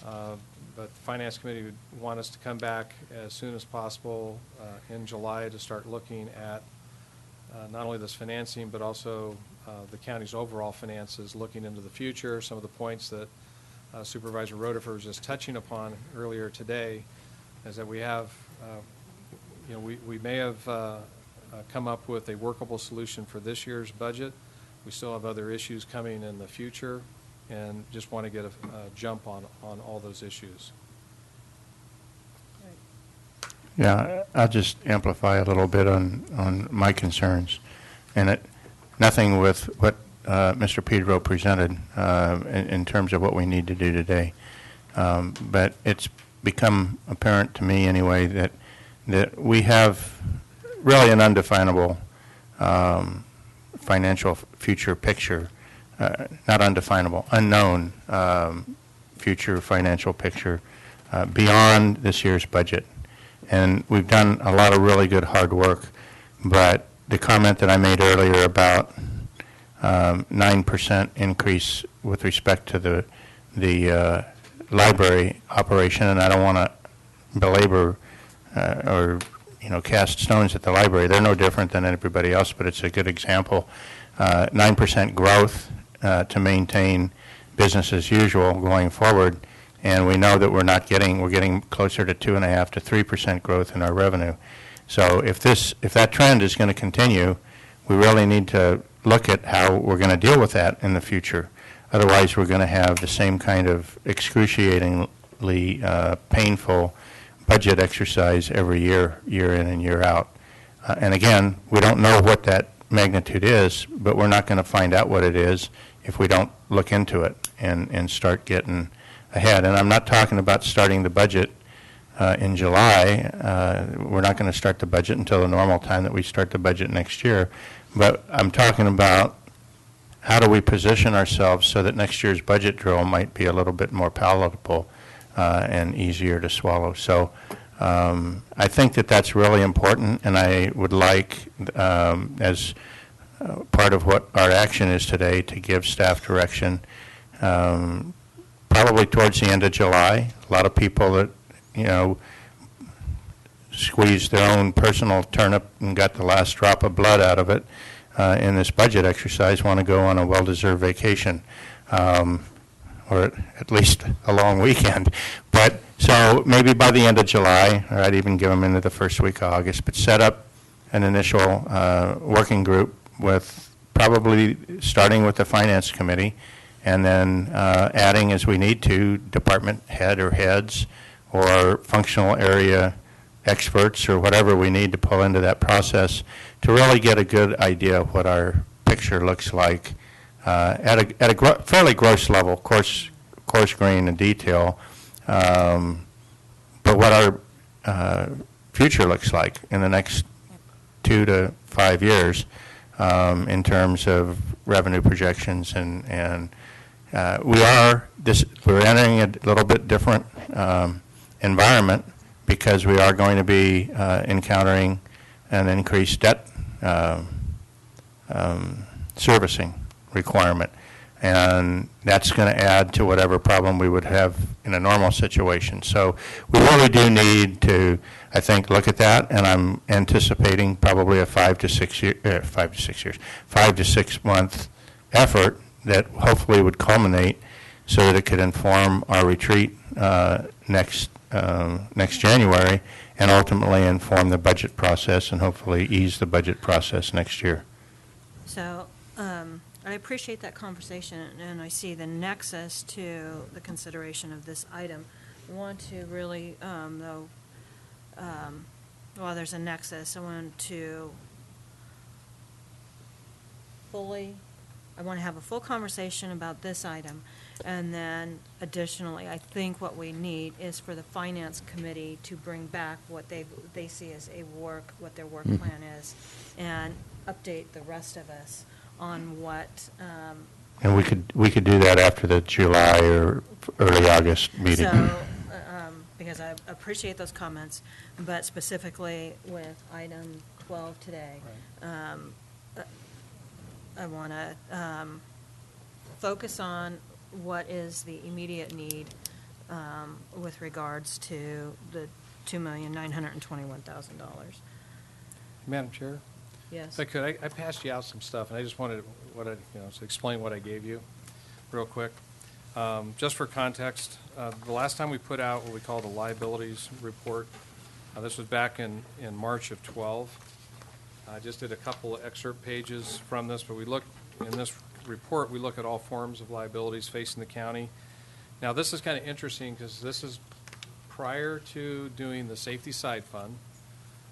But the Finance Committee would want us to come back as soon as possible in July to start looking at not only this financing, but also the county's overall finances, looking into the future. Some of the points that Supervisor Roedifer was just touching upon earlier today is that we have, we may have come up with a workable solution for this year's budget. We still have other issues coming in the future, and just want to get a jump on all those issues. Yeah, I'll just amplify a little bit on my concerns. And nothing with what Mr. Pedro presented in terms of what we need to do today. But it's become apparent to me anyway that we have really an undefinable financial future picture, not undefinable, unknown future financial picture beyond this year's budget. And we've done a lot of really good hard work, but the comment that I made earlier about 9% increase with respect to the library operation, and I don't want to belabor or cast stones at the library. They're no different than everybody else, but it's a good example. 9% growth to maintain business as usual going forward, and we know that we're getting closer to 2.5% to 3% growth in our revenue. So if that trend is going to continue, we really need to look at how we're going to deal with that in the future. Otherwise, we're going to have the same kind of excruciatingly painful budget exercise every year in and year out. And again, we don't know what that magnitude is, but we're not going to find out what it is if we don't look into it and start getting ahead. And I'm not talking about starting the budget in July. We're not going to start the budget until the normal time that we start the budget next year. But I'm talking about how do we position ourselves so that next year's budget drill might be a little bit more palatable and easier to swallow. So I think that that's really important, and I would like, as part of what our action is today, to give staff direction probably towards the end of July. A lot of people that, squeezed their own personal turnip and got the last drop of blood out of it in this budget exercise want to go on a well-deserved vacation, or at least a long weekend. But so maybe by the end of July, or I'd even give them into the first week of August, but set up an initial working group with probably starting with the Finance Committee and then adding as we need to department head or heads or functional area experts or whatever we need to pull into that process to really get a good idea of what our picture looks like at a fairly gross level, coarse grain and detail, but what our future looks like in the next 2 to 5 years in terms of revenue projections, and we're entering a little bit different environment because we are going to be encountering an increased debt servicing requirement, and that's going to add to whatever problem we would have in a normal situation. So we really do need to, I think, look at that, and I'm anticipating probably a 5 to 6 month effort that hopefully would culminate so that it could inform our retreat next January, and ultimately inform the budget process and hopefully ease the budget process next year. So I appreciate that conversation, and I see the nexus to the consideration of this item. I want to really, though, while there's a nexus, I want to have a full conversation about this item. And then additionally, I think what we need is for the Finance Committee to bring back what they see as what their work plan is, and update the rest of us on what. And we could do that after the July or early August meeting. So, because I appreciate those comments, but specifically with item 12 today, I want to focus on what is the immediate need with regards to the $2,921,000. Madam Chair? Yes. If I could, I passed you out some stuff, and I just wanted to explain what I gave you real quick. Just for context, the last time we put out what we call the liabilities report, this was back in March of 12. I just did a couple of excerpt pages from this, but in this report, we look at all forms of liabilities facing the county. Now, this is kind of interesting because this is prior to doing the safety side fund,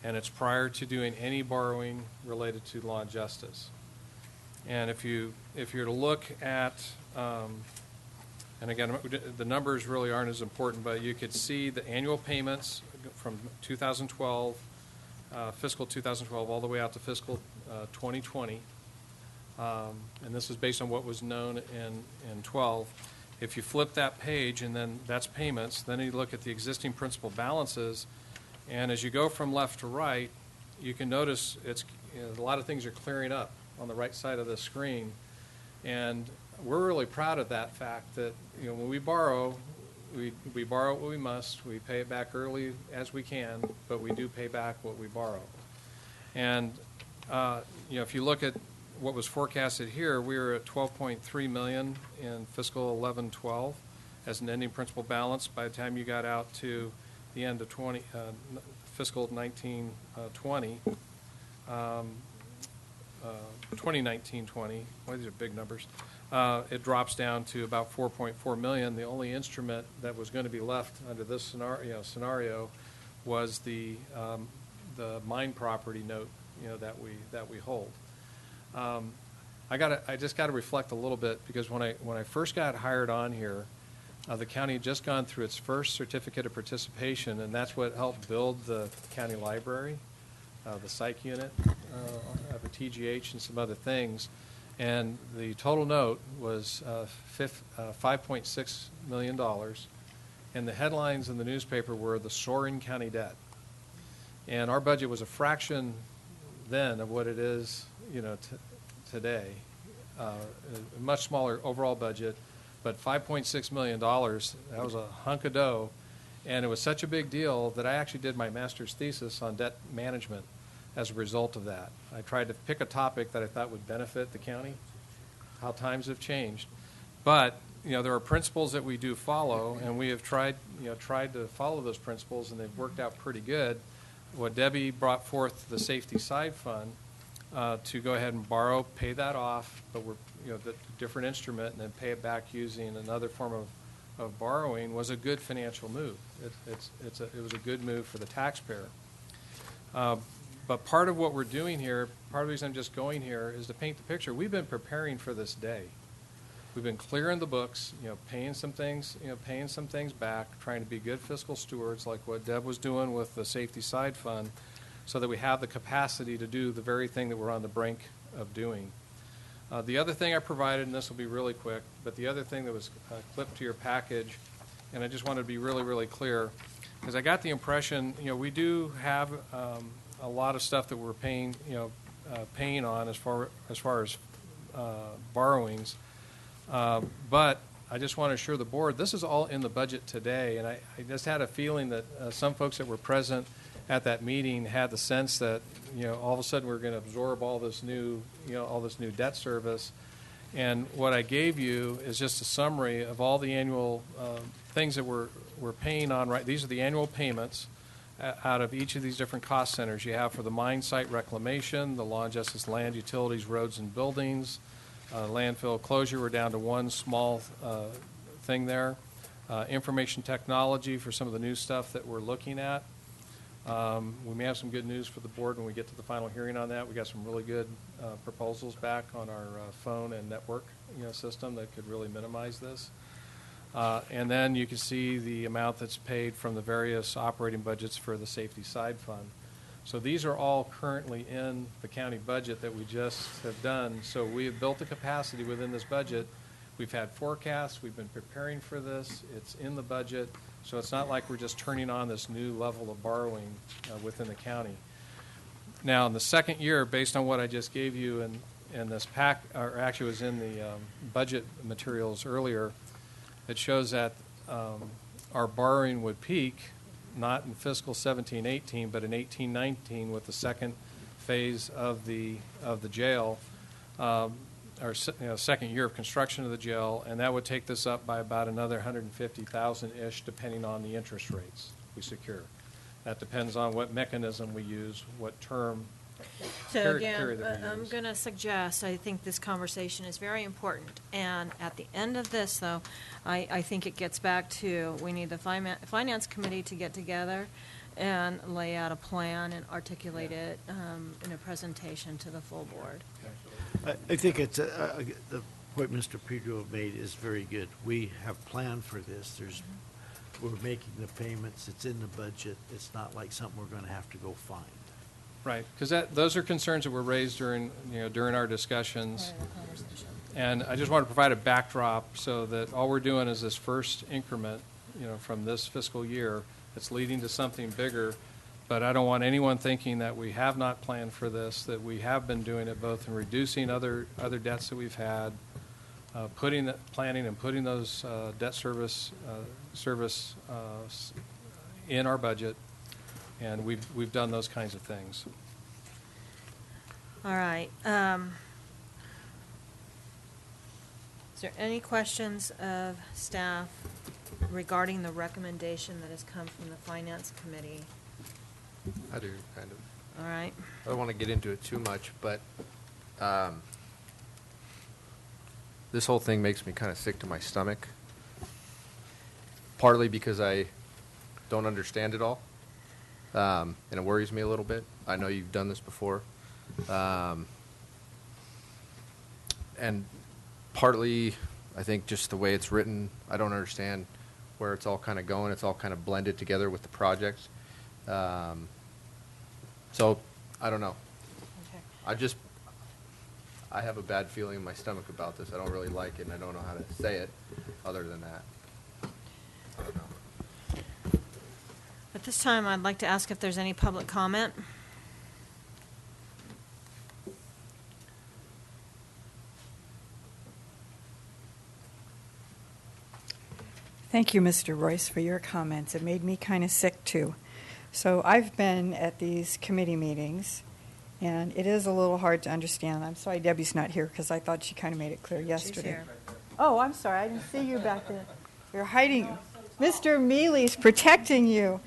and it's prior to doing any borrowing related to law and justice. And if you're to look at, and again, the numbers really aren't as important, but you could see the annual payments from 2012, fiscal 2012, all the way out to fiscal 2020. And this is based on what was known in 12. If you flip that page, and then that's payments, then you look at the existing principal balances, and as you go from left to right, you can notice a lot of things are clearing up on the right side of the screen, and we're really proud of that fact that when we borrow, we borrow what we must, we pay it back early as we can, but we do pay back what we borrow. And if you look at what was forecasted here, we were at $12.3 million in fiscal 11-12 as an ending principal balance. By the time you got out to the end of fiscal 19-20, 2019-20, boy, these are big numbers. It drops down to about $4.4 million. The only instrument that was going to be left under this scenario was the mine property note, that we hold. I just got to reflect a little bit, because when I first got hired on here, the county had just gone through its first certificate of participation, and that's what helped build the county library, the psych unit, the TGH, and some other things. And the total note was $5.6 million. And the headlines in the newspaper were the soaring county debt. And our budget was a fraction then of what it is, today. A much smaller overall budget, but $5.6 million, that was a hunk of dough. And it was such a big deal that I actually did my master's thesis on debt management as a result of that. I tried to pick a topic that I thought would benefit the county, how times have changed. But, there are principles that we do follow, and we have tried to follow those principles, and they've worked out pretty good. What Debbie brought forth, the safety side fund, to go ahead and borrow, pay that off, but we're, the different instrument, and then pay it back using another form of borrowing was a good financial move. It was a good move for the taxpayer. But part of what we're doing here, part of the reason I'm just going here, is to paint the picture. We've been preparing for this day. We've been clearing the books, paying some things back, trying to be good fiscal stewards, like what Deb was doing with the safety side fund, so that we have the capacity to do the very thing that we're on the brink of doing. The other thing I provided, and this will be really quick, but the other thing that was clipped to your package, and I just wanted to be really, really clear, because I got the impression, we do have a lot of stuff that we're paying on as far as borrowings, but I just want to assure the board this is all in the budget today, and I just had a feeling that some folks that were present at that meeting had the sense that all of a sudden we're going to absorb all this new debt service. And what I gave you is just a summary of all the annual things that we're paying on. Right, these are the annual payments out of each of these different cost centers. You have for the mine site reclamation, the law and justice, land, utilities, roads and buildings, landfill closure. We're down to one small thing there. Information technology for some of the new stuff that we're looking at. We may have some good news for the board when we get to the final hearing on that. We got some really good proposals back on our phone and network system that could really minimize this. And then you can see the amount that's paid from the various operating budgets for the safety side fund. So these are all currently in the county budget that we just have done. So we have built the capacity within this budget. We've had forecasts. We've been preparing for this. It's in the budget. So it's not like we're just turning on this new level of borrowing within the county. Now, in the second year, based on what I just gave you in this pack, or actually was in the budget materials earlier, it shows that our borrowing would peak not in fiscal 17-18, but in 18-19 with the second phase of the jail, our second year of construction of the jail, and that would take this up by about another $150,000-ish, depending on the interest rates we secure. That depends on what mechanism we use, what term. So again, I'm going to suggest, I think this conversation is very important, and at the end of this, though, I think it gets back to we need the finance committee to get together and lay out a plan and articulate it in a presentation to the full board. I think it's the point Mr. Pedro made is very good. We have planned for this. We're making the payments. It's in the budget. It's not like something we're going to have to go find. Right, because those are concerns that were raised during our discussions. And I just want to provide a backdrop so that all we're doing is this first increment, from this fiscal year. It's leading to something bigger. But I don't want anyone thinking that we have not planned for this, that we have been doing it both in reducing other debts that we've had, planning and putting those debt service in our budget, and we've done those kinds of things. All right. Is there any questions of staff regarding the recommendation that has come from the Finance Committee? I do, kind of. All right. I don't want to get into it too much, but this whole thing makes me kind of sick to my stomach, partly because I don't understand it all, and it worries me a little bit. I know you've done this before, and partly I think just the way it's written, I don't understand where it's all kind of going. It's all kind of blended together with the projects. So I don't know. Okay. I have a bad feeling in my stomach about this. I don't really like it, and I don't know how to say it other than that. I don't know. At this time, I'd like to ask if there's any public comment. Thank you, Mr. Royce, for your comments. It made me kind of sick, too. So I've been at these committee meetings, and it is a little hard to understand. I'm sorry Debbie's not here because I thought she kind of made it clear yesterday. here. Oh, I'm sorry. I didn't see you back there. You're hiding. Mr. Mealy's protecting you.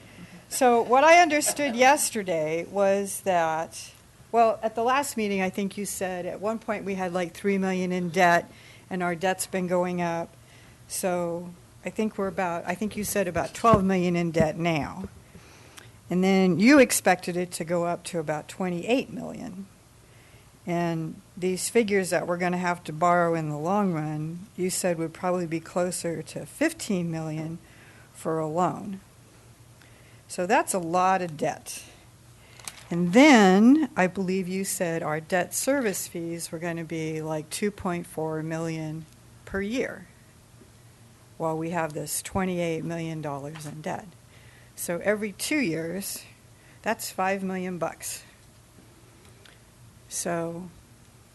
So what I understood yesterday was that, well, at the last meeting, I think you said at one point we had like $3 million in debt, and our debt's been going up. So I think you said about $12 million in debt now. And then you expected it to go up to about $28 million. And these figures that we're going to have to borrow in the long run, you said would probably be closer to $15 million for a loan. So that's a lot of debt. And then I believe you said our debt service fees were going to be like $2.4 million per year, while we have this $28 million in debt. So every 2 years, that's $5 million. So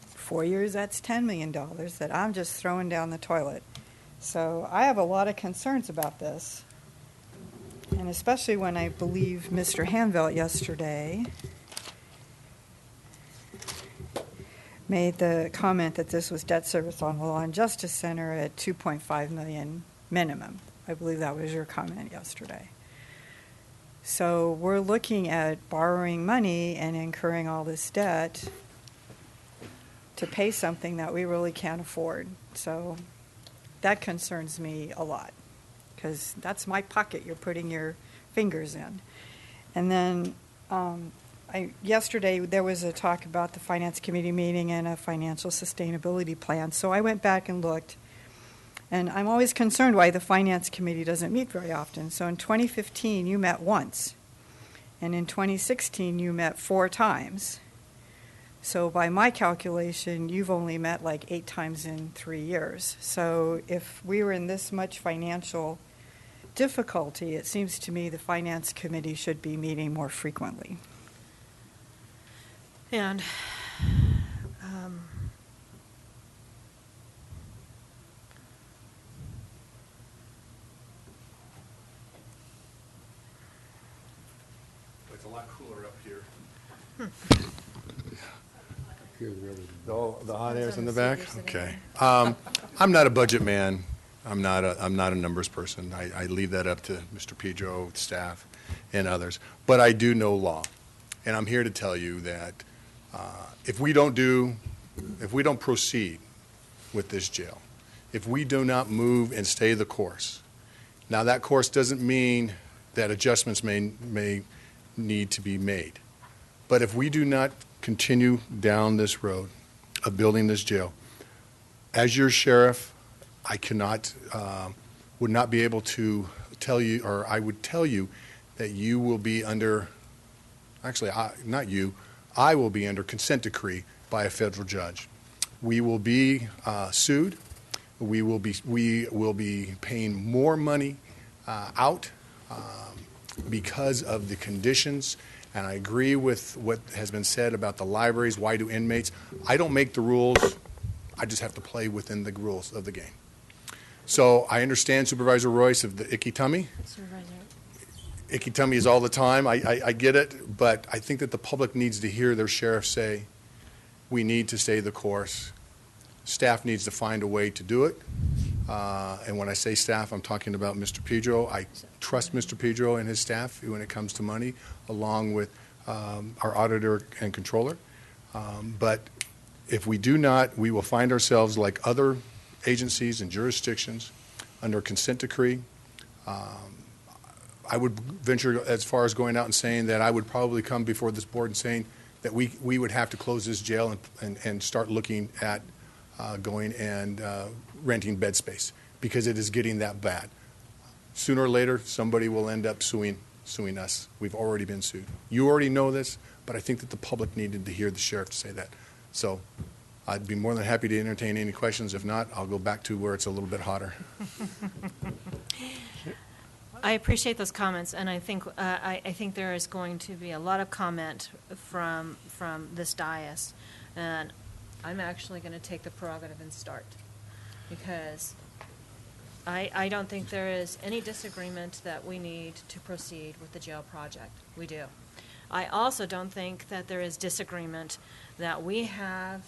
4 years, that's $10 million that I'm just throwing down the toilet. So I have a lot of concerns about this, and especially when I believe Mr. Hanvelt yesterday made the comment that this was debt service on the Law and Justice Center at $2.5 million minimum. I believe that was your comment yesterday. So we're looking at borrowing money and incurring all this debt to pay something that we really can't afford. So that concerns me a lot, because that's my pocket you're putting your fingers in. And then yesterday there was a talk about the Finance Committee meeting and a financial sustainability plan. So I went back and looked, and I'm always concerned why the Finance Committee doesn't meet very often. So in 2015, you met once, and in 2016, you met 4 times. So by my calculation, you've only met like 8 times in 3 years. So if we were in this much financial difficulty, it seems to me the Finance Committee should be meeting more frequently. And it's a lot cooler up here. The hot air's in the back? Okay. I'm not a budget man. I'm not a numbers person. I leave that up to Mr. Pedro, staff, and others. But I do know law. And I'm here to tell you that if we don't proceed with this jail, if we do not move and stay the course, now that course doesn't mean that adjustments may need to be made. But if we do not continue down this road of building this jail, as your sheriff, I would not be able to tell you, or I would tell you that you will be under, actually, not you, I will be under consent decree by a federal judge. We will be sued. We will be paying more money out because of the conditions. And I agree with what has been said about the libraries. Why do inmates? I don't make the rules. I just have to play within the rules of the game. So I understand Supervisor Royce of the icky tummy. Icky tummy is all the time. I get it. But I think that the public needs to hear their sheriff say, we need to stay the course. Staff needs to find a way to do it. And when I say staff, I'm talking about Mr. Pedro. I trust Mr. Pedro and his staff when it comes to money, along with our auditor and controller. But if we do not, we will find ourselves like other agencies and jurisdictions under consent decree. I would venture as far as going out and saying that I would probably come before this board and saying that we would have to close this jail and start looking at going and renting bed space, because it is getting that bad. Sooner or later, somebody will end up suing us. We've already been sued. You already know this, but I think that the public needed to hear the sheriff say that. So I'd be more than happy to entertain any questions. If not, I'll go back to where it's a little bit hotter. I appreciate those comments, and I think I think there is going to be a lot of comment from this dais, and I'm actually going to take the prerogative and start, because I don't think there is any disagreement that we need to proceed with the jail project. We do. I also don't think that there is disagreement that we have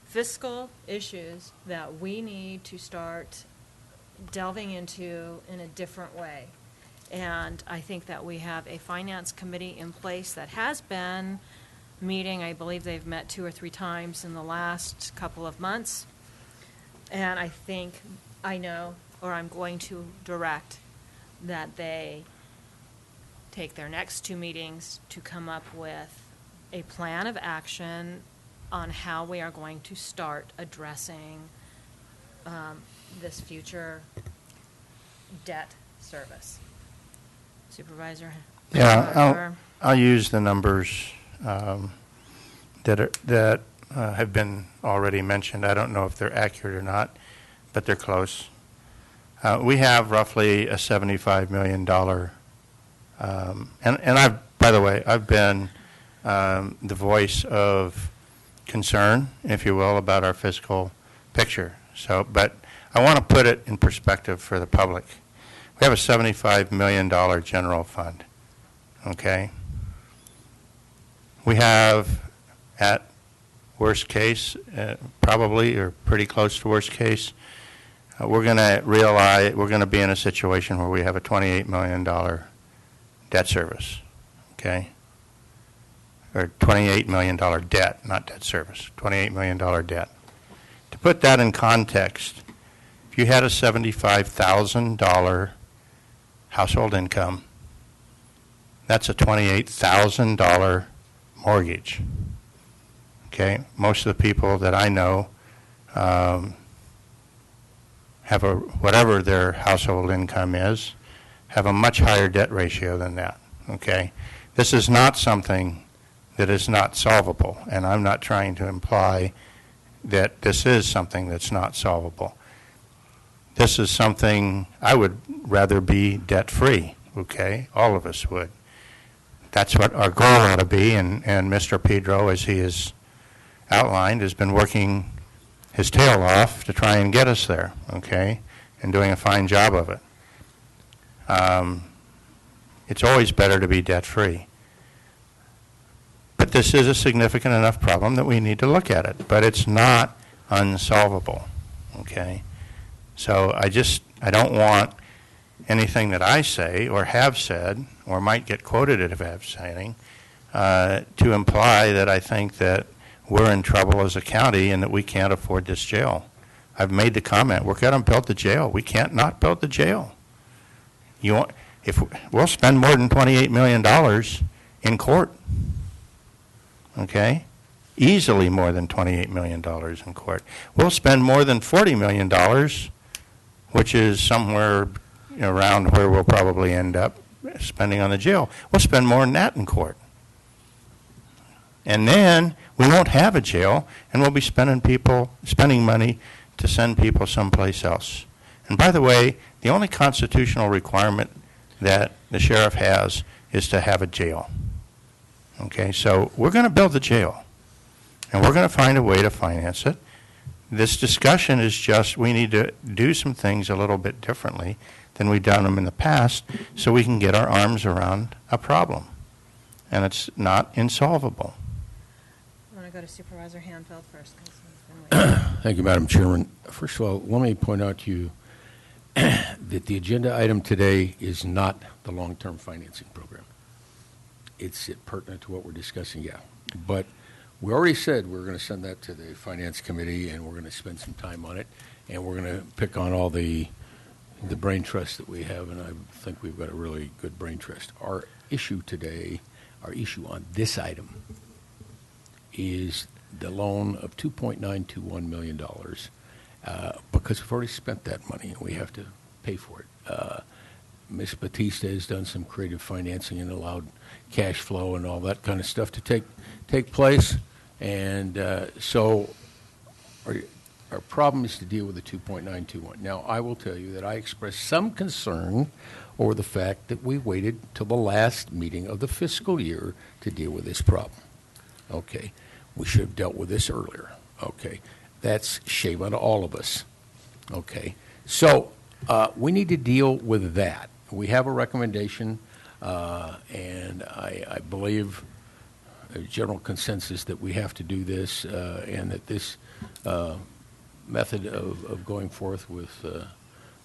fiscal issues that we need to start delving into in a different way. And I think that we have a finance committee in place that has been meeting. I believe they've met 2 or 3 times in the last couple of months. And I think I know, or I'm going to direct, that they take their next 2 meetings to come up with a plan of action on how we are going to start addressing this future debt service. Supervisor? Yeah, I'll use the numbers that have been already mentioned. I don't know if they're accurate or not, but they're close. We have roughly a $75 million, and I've, by the way, I've been the voice of concern, if you will, about our fiscal picture. So, but I want to put it in perspective for the public. We have a $75 million general fund, okay? We have, at worst case, probably, or pretty close to worst case, we're going to realize we're going to be in a situation where we have a $28 million debt service, okay? Or $28 million debt, not debt service, $28 million debt. To put that in context, if you had a $75,000 household income, that's a $28,000 mortgage. Okay, most of the people that I know have whatever their household income is, have a much higher debt ratio than that. Okay, this is not something that is not solvable, and I'm not trying to imply that this is something that's not solvable. This is something I would rather be debt-free, okay? All of us would. That's what our goal ought to be, and Mr. Pedro, as he has outlined, has been working his tail off to try and get us there, okay, and doing a fine job of it. It's always better to be debt-free. But this is a significant enough problem that we need to look at it. But it's not unsolvable, okay? So I don't want anything that I say or have said or might get quoted as saying to imply that I think that we're in trouble as a county and that we can't afford this jail. I've made the comment, we're going to build the jail. We can't not build the jail. We'll spend more than $28 million in court. Okay? Easily more than $28 million in court. We'll spend more than $40 million, which is somewhere around where we'll probably end up spending on the jail. We'll spend more than that in court. And then we won't have a jail, and we'll be spending money to send people someplace else. And by the way, the only constitutional requirement that the sheriff has is to have a jail. Okay, so we're going to build the jail, and we're going to find a way to finance it. This discussion is just we need to do some things a little bit differently than we've done them in the past so we can get our arms around a problem, and it's not insolvable. I want to go to Supervisor Hanfeld first. Thank you, Madam Chairman. First of all, let me point out to you that the agenda item today is not the long-term financing program. It's pertinent to what we're discussing, yeah. But we already said we're going to send that to the Finance Committee, and we're going to spend some time on it, and we're going to pick on all the brain trust that we have, and I think we've got a really good brain trust. Our issue today, our issue on this item, is the loan of $2.921 million because we've already spent that money, and we have to pay for it. Ms. Batista has done some creative financing and allowed cash flow and all that kind of stuff to take place, And so our problem is to deal with the 2.921. Now, I will tell you that I expressed some concern over the fact that we waited till the last meeting of the fiscal year to deal with this problem. Okay. We should have dealt with this earlier. Okay. That's shame on all of us. Okay. So we need to deal with that. We have a recommendation, and I believe a general consensus that we have to do this, and that this method of going forth with,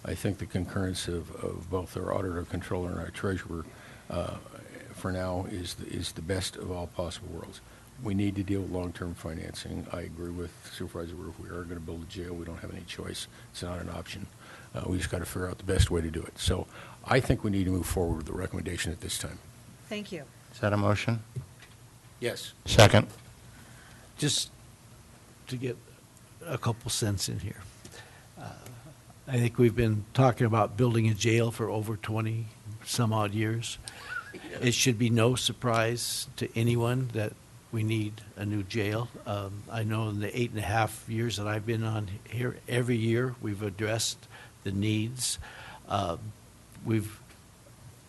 I think, the concurrence of both our auditor, controller, and our treasurer for now is the best of all possible worlds. We need to deal with long-term financing. I agree with Supervisor Roof. We are going to build a jail. We don't have any choice. It's not an option. We just got to figure out the best way to do it. So I think we need to move forward with the recommendation at this time. Thank you. Is that a motion? Yes. Second. Just to get a couple cents in here. I think we've been talking about building a jail for over 20 some odd years. It should be no surprise to anyone that we need a new jail. I know in the 8.5 years that I've been on here, every year we've addressed the needs. We've,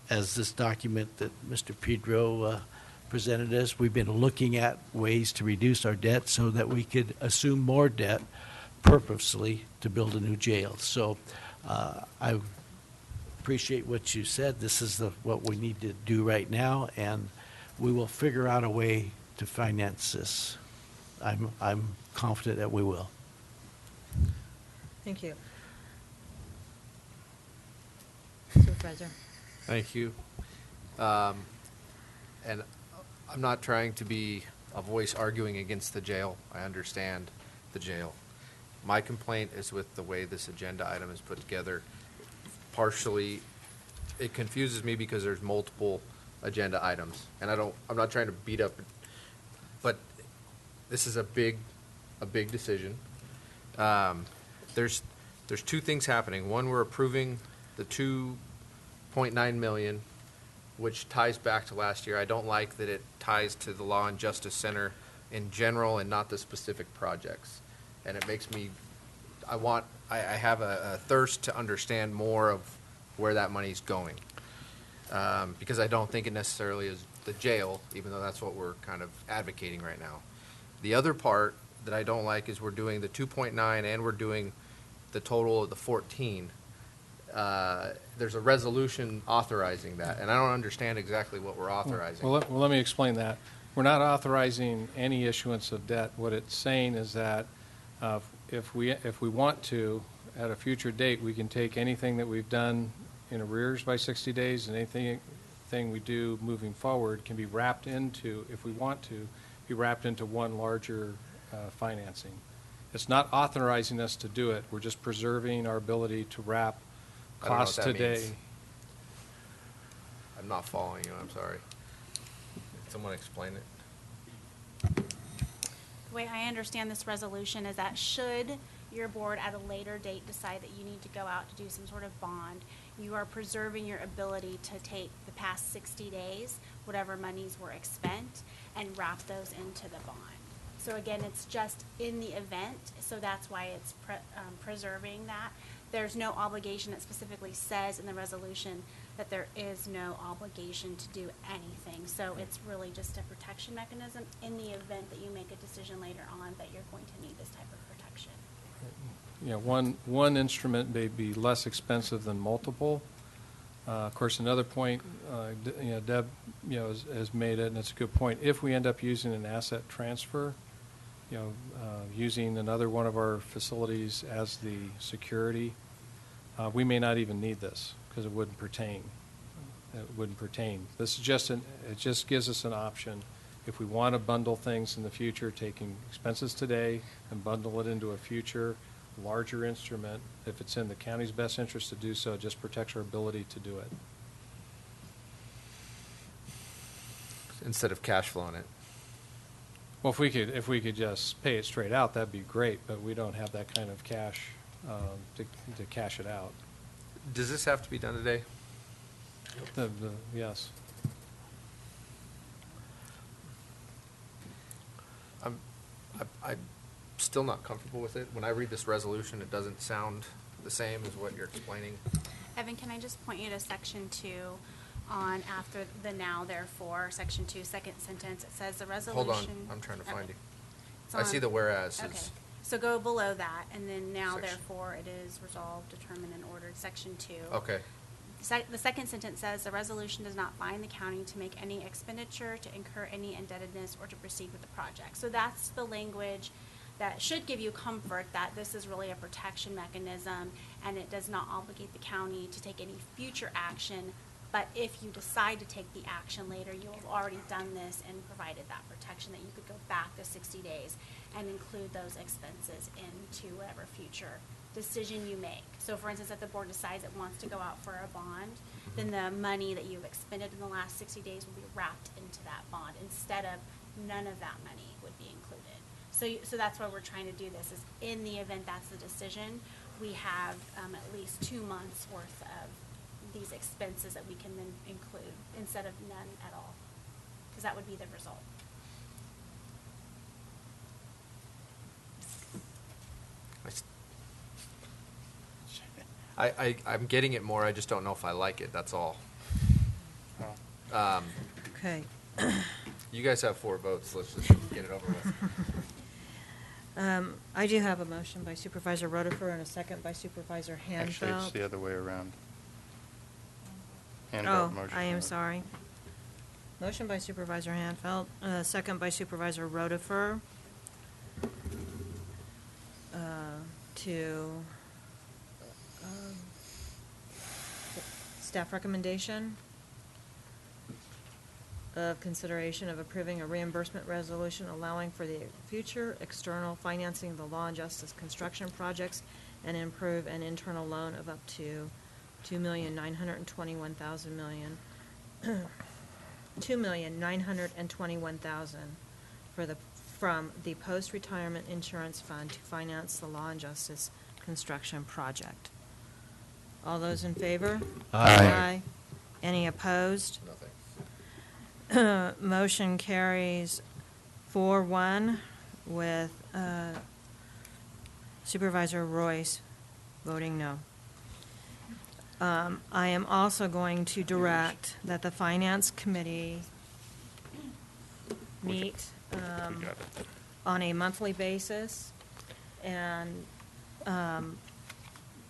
as this document that Mr. Pedro presented us, we've been looking at ways to reduce our debt so that we could assume more debt purposely to build a new jail. So I appreciate what you said. This is what we need to do right now, and we will figure out a way to finance this. I'm confident that we will. Thank you. Supervisor. Thank you. And I'm not trying to be a voice arguing against the jail. I understand the jail. My complaint is with the way this agenda item is put together. Partially, it confuses me because there's multiple agenda items, and I'm not trying to beat up, but this is a big decision. There's two things happening. One, we're approving the 2.9 million, which ties back to last year. I don't like that it ties to the Law and Justice Center in general and not the specific projects. And it makes me, I have a thirst to understand more of where that money's going. Because I don't think it necessarily is the jail, even though that's what we're kind of advocating right now. The other part that I don't like is we're doing the 2.9 and we're doing the total of the 14. There's a resolution authorizing that, and I don't understand exactly what we're authorizing. Well, let me explain that. We're not authorizing any issuance of debt. What it's saying is that if we want to, at a future date, we can take anything that we've done in arrears by 60 days and anything we do moving forward can be wrapped into, if we want to, be wrapped into one larger financing. It's not authorizing us to do it. We're just preserving our ability to wrap costs today. Means. I'm not following you. I'm sorry. Can someone explain it? The way I understand this resolution is that should your board at a later date decide that you need to go out to do some sort of bond, you are preserving your ability to take the past 60 days, whatever monies were expent, and wrap those into the bond. So again, it's just in the event, so that's why it's preserving that. There's no obligation that specifically says in the resolution that there is no obligation to do anything. So it's really just a protection mechanism in the event that you make a decision later on that you're going to need this type of protection. You know, one instrument may be less expensive than multiple. Of course, another point, Deb, has made it, and it's a good point. If we end up using an asset transfer, using another one of our facilities as the security, we may not even need this because it wouldn't pertain. This is just it just gives us an option if we want to bundle things in the future, taking expenses today and bundle it into a future larger instrument. If it's in the county's best interest to do so, it just protects our ability to do it. Instead of cash flowing it. Well, if we could just pay it straight out, that'd be great. But we don't have that kind of cash to cash it out. Does this have to be done today? Yes. I'm still not comfortable with it. When I read this resolution, it doesn't sound the same as what you're explaining. Evan, can I just point you to section 2 on after the now therefore, section 2, second sentence. It says the resolution. Hold on, I'm trying to find you. It's I see the whereas. Okay. So go below that, and then now Section. therefore it is resolved, determined, and ordered, section 2. Okay. The second sentence says the resolution does not bind the county to make any expenditure, to incur any indebtedness, or to proceed with the project. So that's the language that should give you comfort that this is really a protection mechanism, and it does not obligate the county to take any future action. But if you decide to take the action later, you have already done this and provided that protection that you could go back to 60 days and include those expenses into whatever future decision you make. So for instance, if the board decides it wants to go out for a bond, then the money that you've expended in the last 60 days will be wrapped into that bond instead of none of that money would be included. So that's why we're trying to do this, is in the event that's the decision, we have at least 2 months worth of these expenses that we can then include instead of none at all, because that would be the result. I'm getting it more. I just don't know if I like it. That's all. Okay. You guys have 4 votes. Let's just get it over with. I do have a motion by Supervisor Rotifer and a second by Supervisor Hanfeld. Actually, it's the other way around. Oh, Hanfeld motion. I am sorry. Motion by Supervisor Hanfeld, second by Supervisor Rotifer, to staff recommendation of consideration of approving a reimbursement resolution allowing for the future external financing of the law and justice construction projects and improve an internal loan of up to $2,921,000 from the post-retirement insurance fund to finance the law and justice construction project. All those in favor? Aye. Any opposed? Nothing. Motion carries 4-1 with Supervisor Royce voting no. I am also going to direct that the Finance Committee meet on a monthly basis and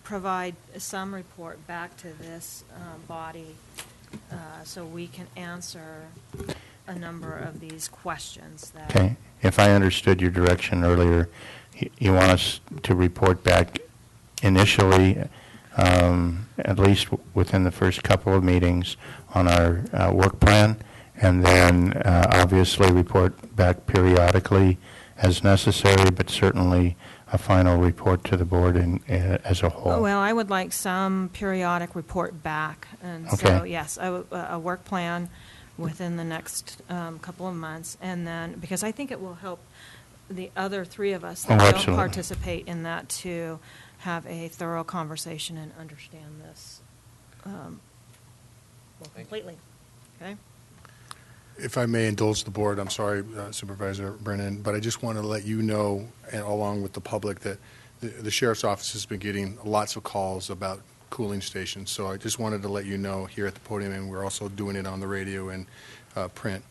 provide some report back to this body so we can answer a number of these questions that. Okay. If I understood your direction earlier, you want us to report back initially, at least within the first couple of meetings, on our work plan, and then obviously report back periodically as necessary, but certainly a final report to the board as a whole. Well, I would like some periodic report back, and Okay. so yes, a work plan within the next couple of months, and then because I think it will help the other 3 of us that don't Absolutely. participate in that to have a thorough conversation and understand this completely. Okay. If I may indulge the board, I'm sorry, Supervisor Brennan, but I just want to let you know, and along with the public, that the Sheriff's Office has been getting lots of calls about cooling stations. So I just wanted to let you know here at the podium, and we're also doing it on the radio and print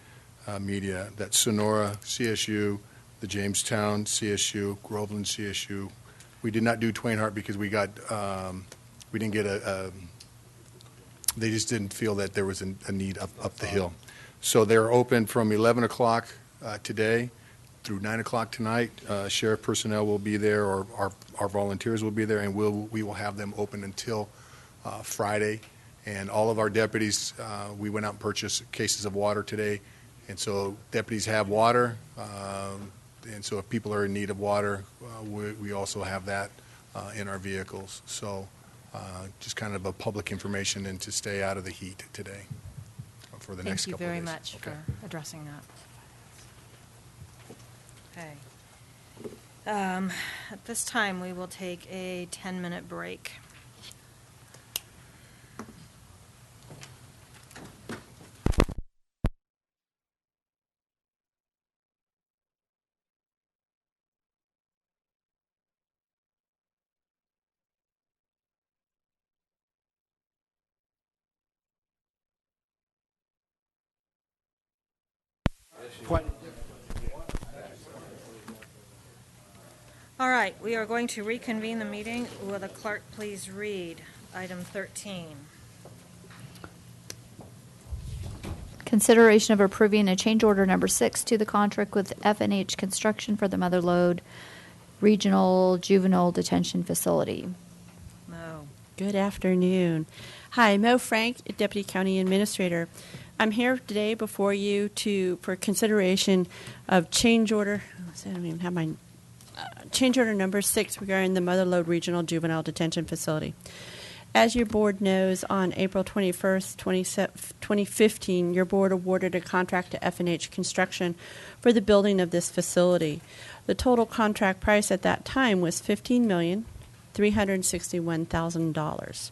media, that Sonora, CSU, the Jamestown CSU, Groveland CSU, we did not do Twain Harte because we didn't get they just didn't feel that there was a need up the hill. So they're open from 11 o'clock today through 9 o'clock tonight. Sheriff personnel will be there, or our volunteers will be there, and we will have them open until Friday. And all of our deputies, we went out and purchased cases of water today, and so deputies have water. And so if people are in need of water, we also have that in our vehicles. So just kind of a public information and to stay out of the heat today for the next couple of days. Thank you very much for addressing that. Okay. At this time, we will take a 10-minute break. All right, we are going to reconvene the meeting. Will the clerk please read item 13? Consideration of approving a change order number 6 to the contract with F&H Construction for the Mother Lode Regional Juvenile Detention Facility. Mo. Good afternoon. Hi, Mo Frank, Deputy County Administrator. I'm here today before you for consideration of change order. I don't even have my change order number 6 regarding the Mother Lode Regional Juvenile Detention Facility. As your board knows, on April 21st, 2015, your board awarded a contract to F&H Construction for the building of this facility. The total contract price at that time was $15,361,000.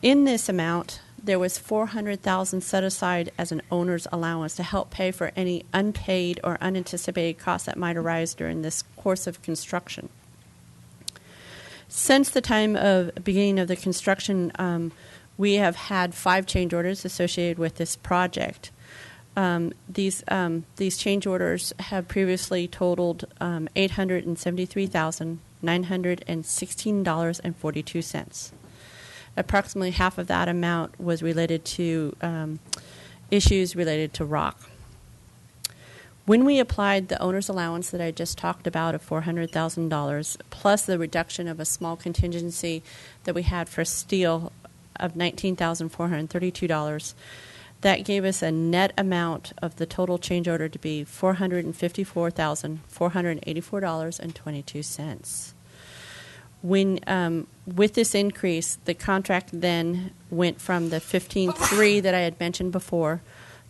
In this amount, there was $400,000 set aside as an owner's allowance to help pay for any unpaid or unanticipated costs that might arise during this course of construction. Since the time of beginning of the construction, we have had 5 change orders associated with this project. These change orders have previously totaled $873,916.42. Approximately half of that amount was related to issues related to rock. When we applied the owner's allowance that I just talked about of $400,000, plus the reduction of a small contingency that we had for steel of $19,432, that gave us a net amount of the total change order to be $454,484.22. When with this increase, the contract then went from the $15,300 that I had mentioned before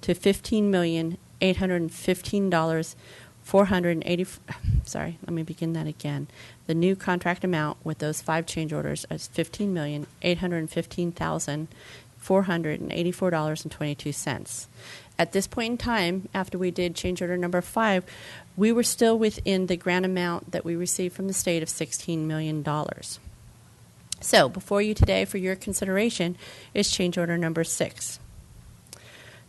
to $15,815,480. Sorry, let me begin that again. The new contract amount with those 5 change orders is $15,815,484.22. At this point in time, after we did change order number 5, we were still within the grant amount that we received from the state of $16 million. So, before you today for your consideration is change order number 6.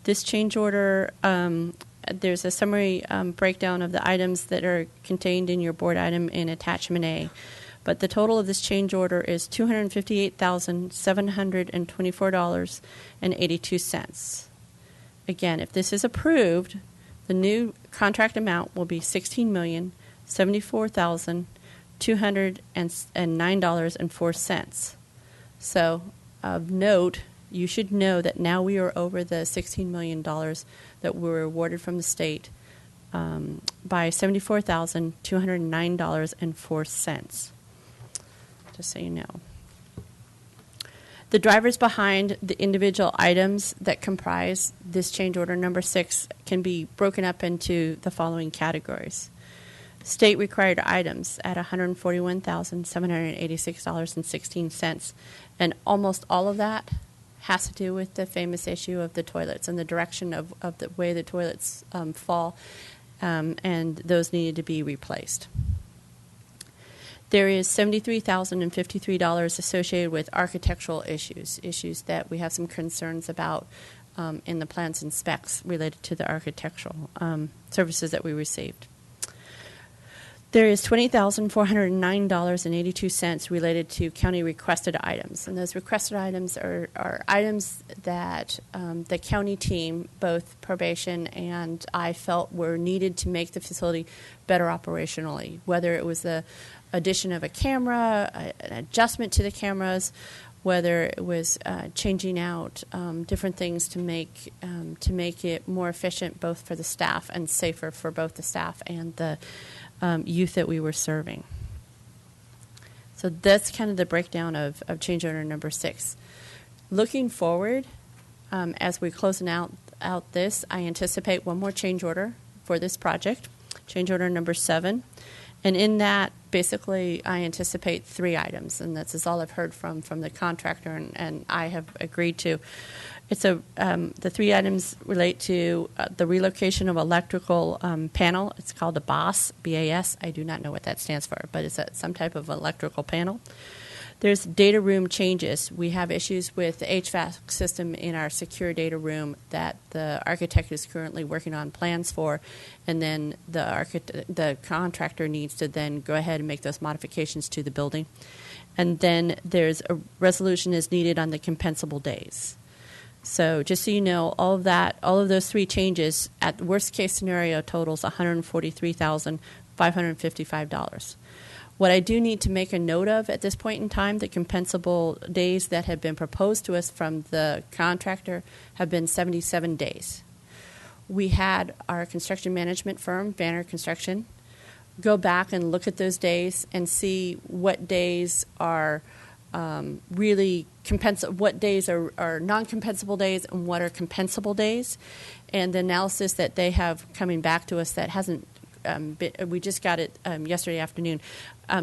This change order, there's a summary breakdown of the items that are contained in your board item in attachment A. But the total of this change order is $258,724.82. Again, if this is approved, the new contract amount will be $16,074,209.04. So, of note, you should know that now we are over the $16 million that we were awarded from the state by $74,209.04. Just so you know. The drivers behind the individual items that comprise this change order number 6 can be broken up into the following categories. State required items at $141,786.16, and almost all of that has to do with the famous issue of the toilets and the direction of the way the toilets fall, and those needed to be replaced. There is $73,053 associated with architectural issues that we have some concerns about in the plans and specs related to the architectural services that we received. There is $20,409.82 related to county requested items. And those requested items are items that the county team, both probation and I, felt were needed to make the facility better operationally, whether it was the addition of a camera, an adjustment to the cameras, whether it was changing out different things to make it more efficient both for the staff and safer for both the staff and the youth that we were serving. So that's kind of the breakdown of change order number 6. Looking forward, as we're closing out this, I anticipate one more change order for this project, change order number 7. And in that, basically, I anticipate 3 items, and that's all I've heard from the contractor, and I have agreed to. It's the 3 items relate to the relocation of electrical panel. It's called a BAS, B-A-S. I do not know what that stands for, but it's some type of electrical panel. There's data room changes. We have issues with the HVAC system in our secure data room that the architect is currently working on plans for, and then the contractor needs to then go ahead and make those modifications to the building. And then there's a resolution is needed on the compensable days. So just so you know, all of those three changes at worst case scenario totals $143,555. What I do need to make a note of at this point in time, the compensable days that have been proposed to us from the contractor have been 77 days. We had our construction management firm, Banner Construction, go back and look at those days and see what days are really what days are non-compensable days and what are compensable days. And the analysis that they have coming back to us that hasn't we just got it yesterday afternoon,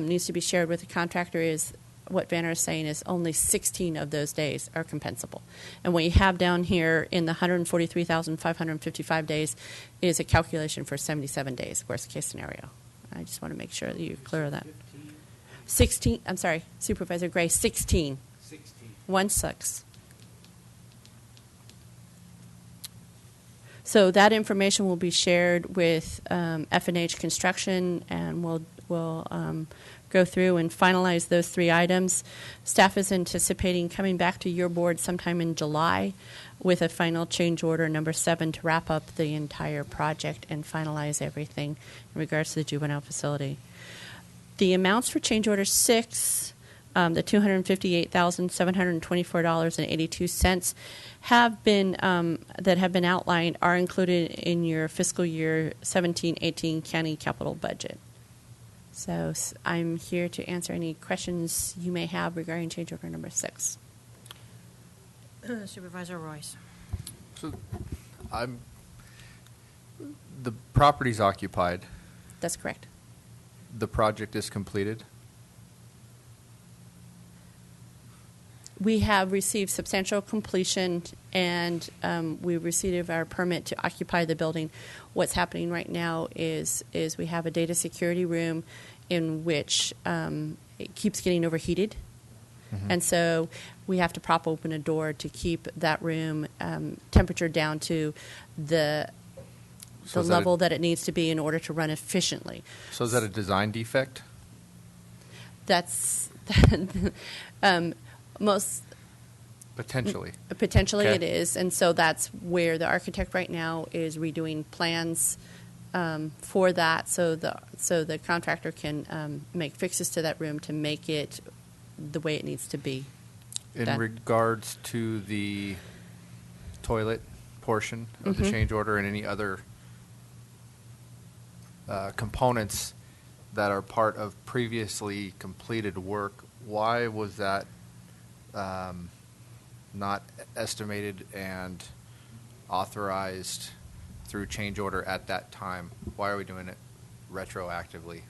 needs to be shared with the contractor is what Banner is saying is only 16 of those days are compensable. And what you have down here in the 143,555 days is a calculation for 77 days, worst case scenario. I just want to make sure that you're clear of that. 16, I'm sorry, Supervisor Gray, 16. 16. So that information will be shared with F&H Construction, and we'll go through and finalize those three items. Staff is anticipating coming back to your board sometime in July with a final change order number 7 to wrap up the entire project and finalize everything in regards to the juvenile facility. The amounts for change order 6, the $258,724.82 have been that have been outlined are included in your fiscal year 17-18 county capital budget. So I'm here to answer any questions you may have regarding change order number 6. Supervisor Royce. So the property's occupied. That's correct. The project is completed. We have received substantial completion, and we received our permit to occupy the building. What's happening right now is we have a data security room in which it keeps getting overheated. Mm-hmm. And so we have to prop open a door to keep that room temperature down to the level that it needs to be in order to run efficiently. So is that a design defect? That's most potentially. Potentially okay. It is, and so that's where the architect right now is redoing plans for that, so the contractor can make fixes to that room to make it the way it needs to be. In regards to the toilet portion of mm-hmm. the change order and any other components that are part of previously completed work, why was that not estimated and authorized through change order at that time? Why are we doing it retroactively?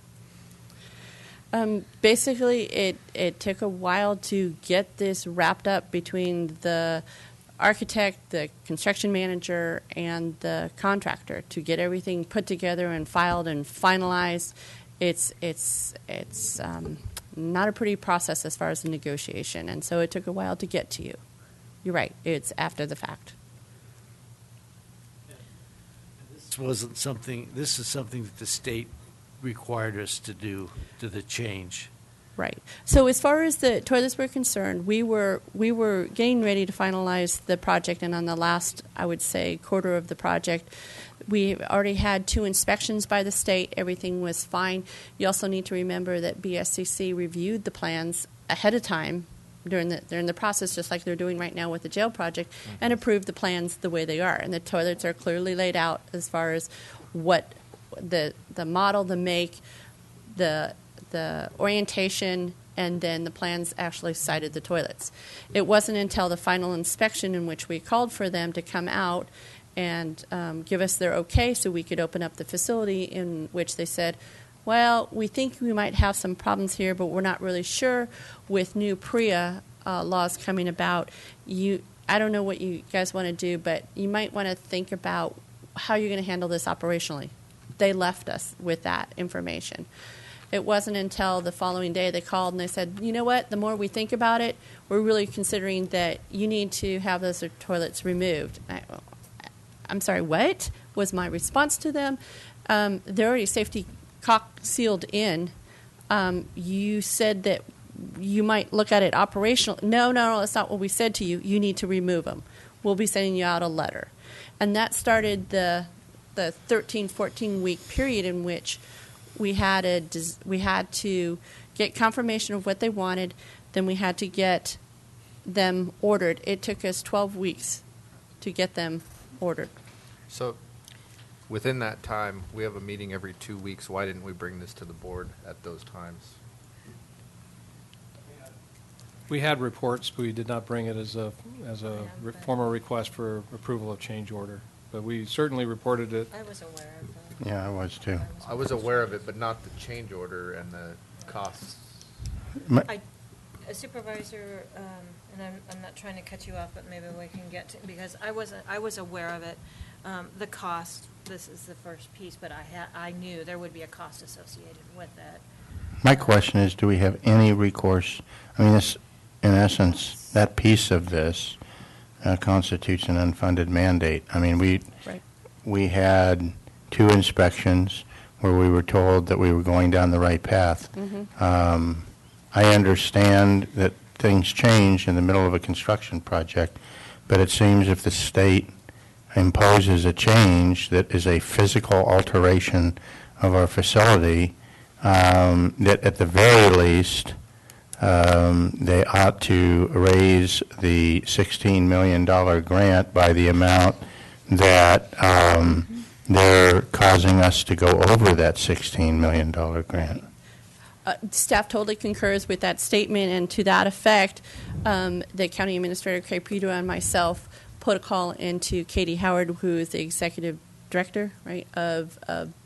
Basically, it took a while to get this wrapped up between the architect, the construction manager, and the contractor to get everything put together and filed and finalized. It's not a pretty process as far as the negotiation, and so it took a while to get to you. You're right. It's after the fact. This is something that the state required us to do to the change. Right. So as far as the toilets were concerned, we were getting ready to finalize the project, and on the last, I would say, quarter of the project, we already had 2 inspections by the state. Everything was fine. You also need to remember that BSCC reviewed the plans ahead of time during the process, just like they're doing right now with the jail project, mm-hmm. and approved the plans the way they are. And the toilets are clearly laid out as far as what the model, the make, the orientation, and then the plans actually cited the toilets. It wasn't until the final inspection in which we called for them to come out and give us their okay so we could open up the facility, in which they said, well, we think we might have some problems here, but we're not really sure with new PREA laws coming about. I don't know what you guys want to do, but you might want to think about how you're going to handle this operationally. They left us with that information. It wasn't until the following day they called and they said, you know what, the more we think about it, we're really considering that you need to have those toilets removed. I'm sorry, what? Was my response to them. They're already safety caulk sealed in. You said that you might look at it operational. No, that's not what we said to you. You need to remove them. We'll be sending you out a letter. And that started the 13, 14-week period in which we had to get confirmation of what they wanted, then we had to get them ordered. It took us 12 weeks to get them ordered. So within that time, we have a meeting every 2 weeks. Why didn't we bring this to the board at those times? We had reports, but we did not bring it as a formal request for approval of change order. But we certainly reported it. I was aware of that. Yeah, I was too. I was aware of it, but not the change order and the costs. A supervisor, and I'm not trying to cut you off, but maybe we can get to, because I was aware of it. The cost, this is the first piece, but I knew there would be a cost associated with that. My question is, do we have any recourse? I mean, this, in essence, that piece of this constitutes an unfunded mandate. I mean, we had 2 inspections where we were told that we were going down the right path. Mm-hmm. I understand that things change in the middle of a construction project, but it seems if the state imposes a change that is a physical alteration of our facility, that at the very least they ought to raise the $16 million grant by the amount that they're causing us to go over that $16 million grant. Staff totally concurs with that statement, and to that effect, the County Administrator, Craig Pedro, and myself put a call into Katie Howard, who is the Executive Director, right, of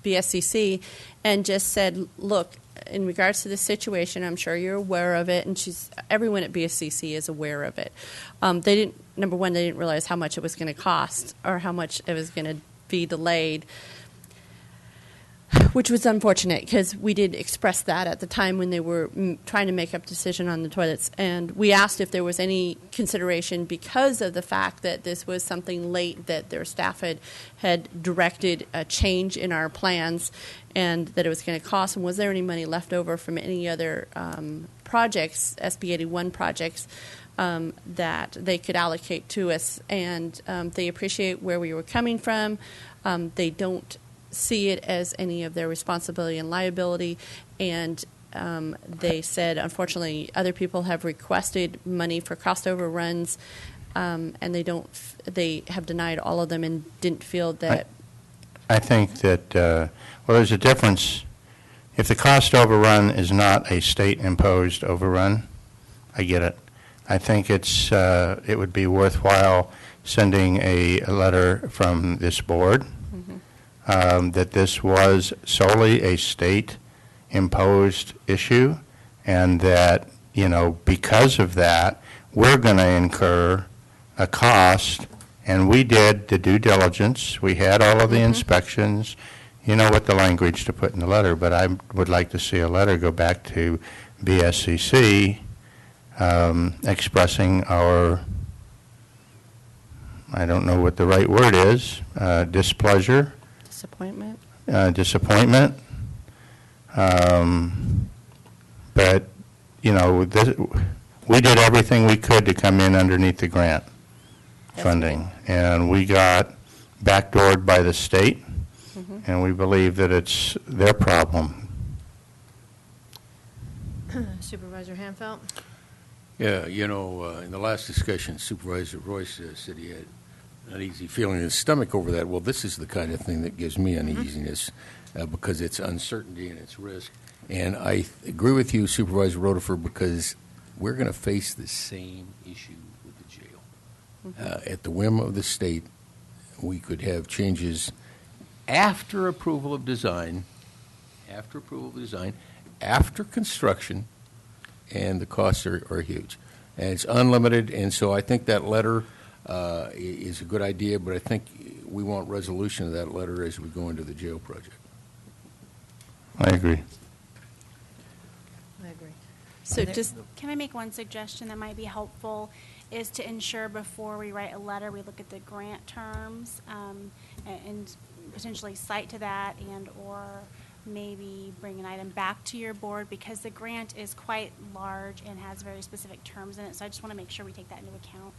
BSCC, and just said, look, in regards to this situation, I'm sure you're aware of it, and everyone at BSCC is aware of it. Number one, they didn't realize how much it was going to cost or how much it was going to be delayed, which was unfortunate because we did express that at the time when they were trying to make up a decision on the toilets. And we asked if there was any consideration because of the fact that this was something late that their staff had directed a change in our plans and that it was going to cost. And was there any money left over from any other projects, SB 81 projects, that they could allocate to us? And they appreciate where we were coming from. They don't see it as any of their responsibility and liability, and they said, unfortunately, other people have requested money for cost overruns, and they have denied all of them and didn't feel that. I think that, well, there's a difference. If the cost overrun is not a state-imposed overrun, I get it. I think it would be worthwhile sending a letter from this board that this was solely a state-imposed issue, and that, because of that, we're going to incur a cost, and we did the due diligence. We had all of the inspections. You know what the language to put in the letter, but I would like to see a letter go back to BSCC expressing our, I don't know what the right word is, displeasure. Disappointment. But, we did everything we could to come in underneath the grant funding. And we got backdoored by the state, and we believe that it's their problem. Supervisor Hanfeld? Yeah, in the last discussion, Supervisor Royce said he had an uneasy feeling in his stomach over that. Well, this is the kind of thing that gives me uneasiness because it's uncertainty and it's risk. And I agree with you, Supervisor Rutherford, because we're going to face the same issue with the jail. At the whim of the state, we could have changes after approval of design, after construction, and the costs are huge. And it's unlimited, and so I think that letter is a good idea, but I think we want resolution of that letter as we go into the jail project. I agree. So just Can I make one suggestion that might be helpful? Is to ensure before we write a letter, we look at the grant terms and potentially cite to that and/or maybe bring an item back to your board because the grant is quite large and has very specific terms in it. So I just want to make sure we take that into account.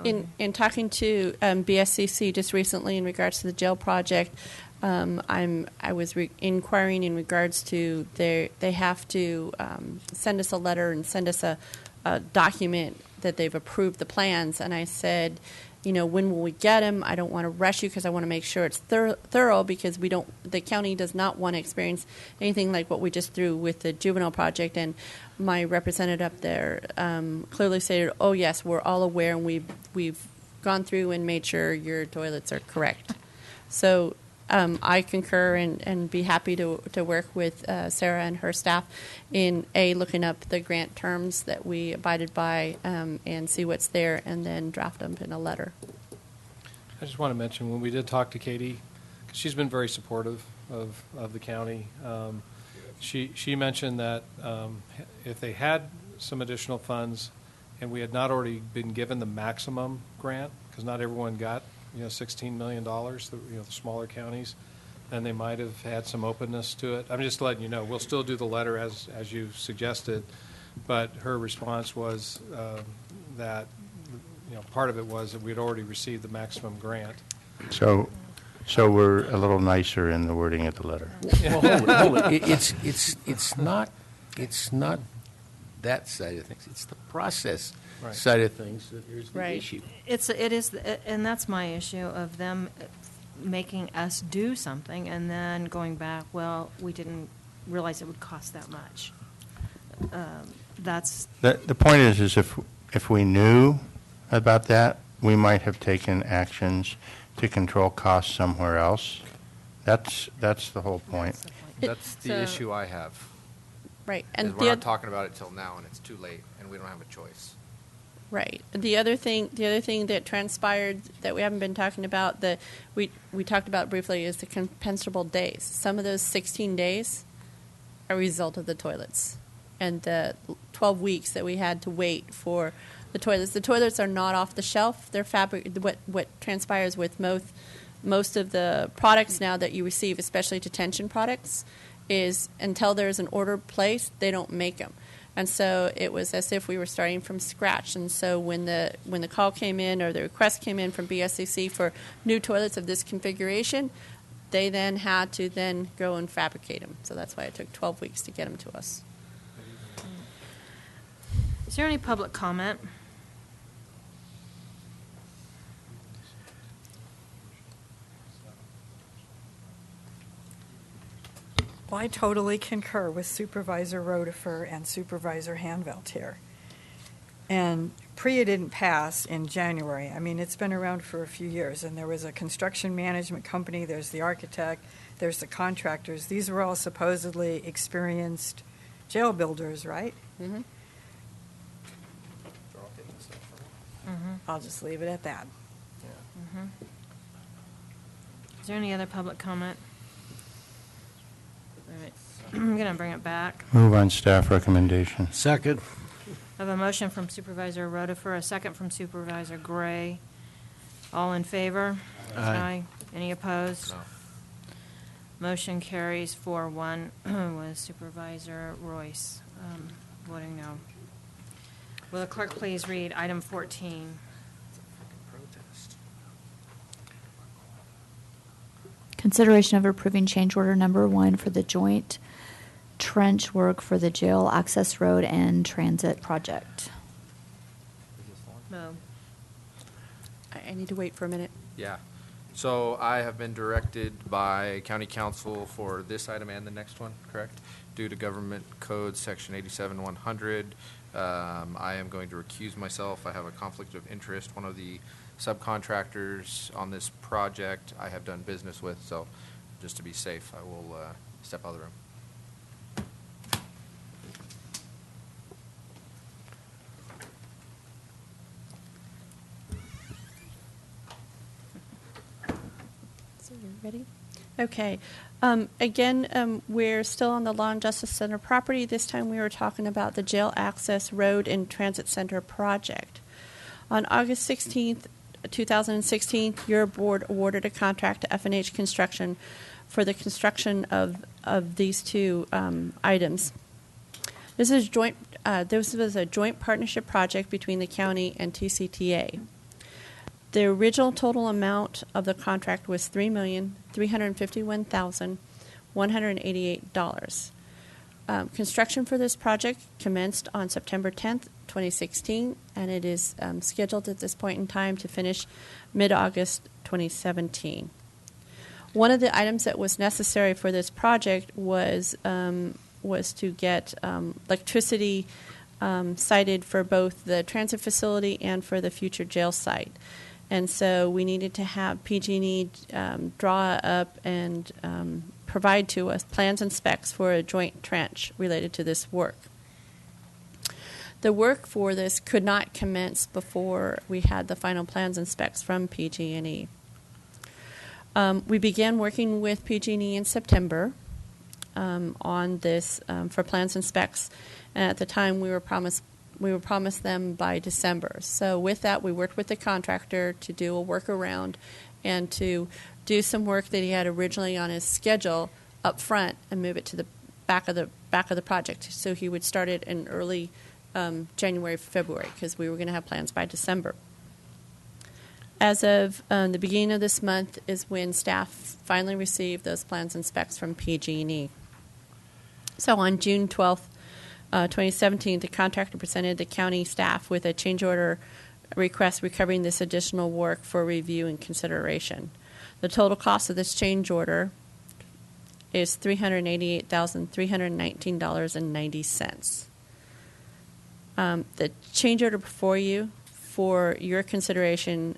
in talking to BSCC just recently in regards to the jail project, I was inquiring in regards to they have to send us a letter and send us a document that they've approved the plans. And I said, when will we get them? I don't want to rush you because I want to make sure it's thorough because the county does not want to experience anything like what we just threw with the juvenile project. And my representative up there clearly stated, oh, yes, we're all aware and we've gone through and made sure your toilets are correct. So I concur and be happy to work with Sarah and her staff in looking up the grant terms that we abided by and see what's there and then draft them in a letter. I just want to mention when we did talk to Katie, 'cause she's been very supportive of the county. She mentioned that if they had some additional funds and we had not already been given the maximum grant, because not everyone got $16 million, the smaller counties, and they might have had some openness to it. I'm just letting you know, we'll still do the letter as you suggested, but her response was that part of it was that we'd already received the maximum grant. So we're a little nicer in the wording of the letter. Well, hold it. It's not that side of things. It's the process side of things that is the issue. It is, and that's my issue of them making us do something and then going back, well, we didn't realize it would cost that much. That's The point is if we knew about that, we might have taken actions to control costs somewhere else. That's the whole point. That's the issue I have. Right. And And we're not talking about it till now, and it's too late, and we don't have a choice. Right. The other thing that transpired that we haven't been talking about that we talked about briefly is the compensable days. Some of those 16 days are a result of the toilets and the 12 weeks that we had to wait for the toilets. The toilets are not off the shelf. They're what transpires with most of the products now that you receive, especially detention products, is until there's an order placed, they don't make them. And so it was as if we were starting from scratch. And so when the call came in or the request came in from BSCC for new toilets of this configuration, they then had to then go and fabricate them. So that's why it took 12 weeks to get them to us. Is there any public comment? Well, I totally concur with Supervisor Rotifer and Supervisor Hanvelt here. And PREA didn't pass in January. I mean, it's been around for a few years, and there was a construction management company, there's the architect, there's the contractors. These were all supposedly experienced jail builders, right? Mm-hmm. I'll just leave it at that. Mm-hmm. Is there any other public comment? All right. I'm going to bring it back. Move on staff recommendation. Second. I have a motion from Supervisor Rotifer, a second from Supervisor Gray. All in favor? Aye. Any opposed? No. Motion carries 4-1 with Supervisor Royce voting no. Will the clerk please read item 14? Consideration of approving change order number 1 for the joint trench work for the jail access road and transit project. Mo. I need to wait for a minute. Yeah. So I have been directed by County Council for this item and the next one, correct? Due to Government Code Section 87-100, I am going to recuse myself. I have a conflict of interest. One of the subcontractors on this project I have done business with, so just to be safe, I will step out of the room. So you're ready? Okay. We're still on the Law and Justice Center property. This time we were talking about the Jail Access Road and Transit Center project. On August 16th, 2016, your board awarded a contract to F&H Construction for the construction of these two items. This was a joint partnership project between the county and TCTA. The original total amount of the contract was $3,351,188. Construction for this project commenced on September 10th, 2016, and it is scheduled at this point in time to finish mid-August 2017. One of the items that was necessary for this project was to get electricity sited for both the transit facility and for the future jail site. And so we needed to have PG&E draw up and provide to us plans and specs for a joint trench related to this work. The work for this could not commence before we had the final plans and specs from PG&E. We began working with PG&E in September on this for plans and specs, and at the time we were promised them by December. So with that, we worked with the contractor to do a workaround and to do some work that he had originally on his schedule up front and move it to the back of the project. So he would start it in early January, February, because we were going to have plans by December. As of the beginning of this month is when staff finally received those plans and specs from PG&E. So on June 12th, 2017, the contractor presented the county staff with a change order request recovering this additional work for review and consideration. The total cost of this change order is $388,319.90. The change order before you for your consideration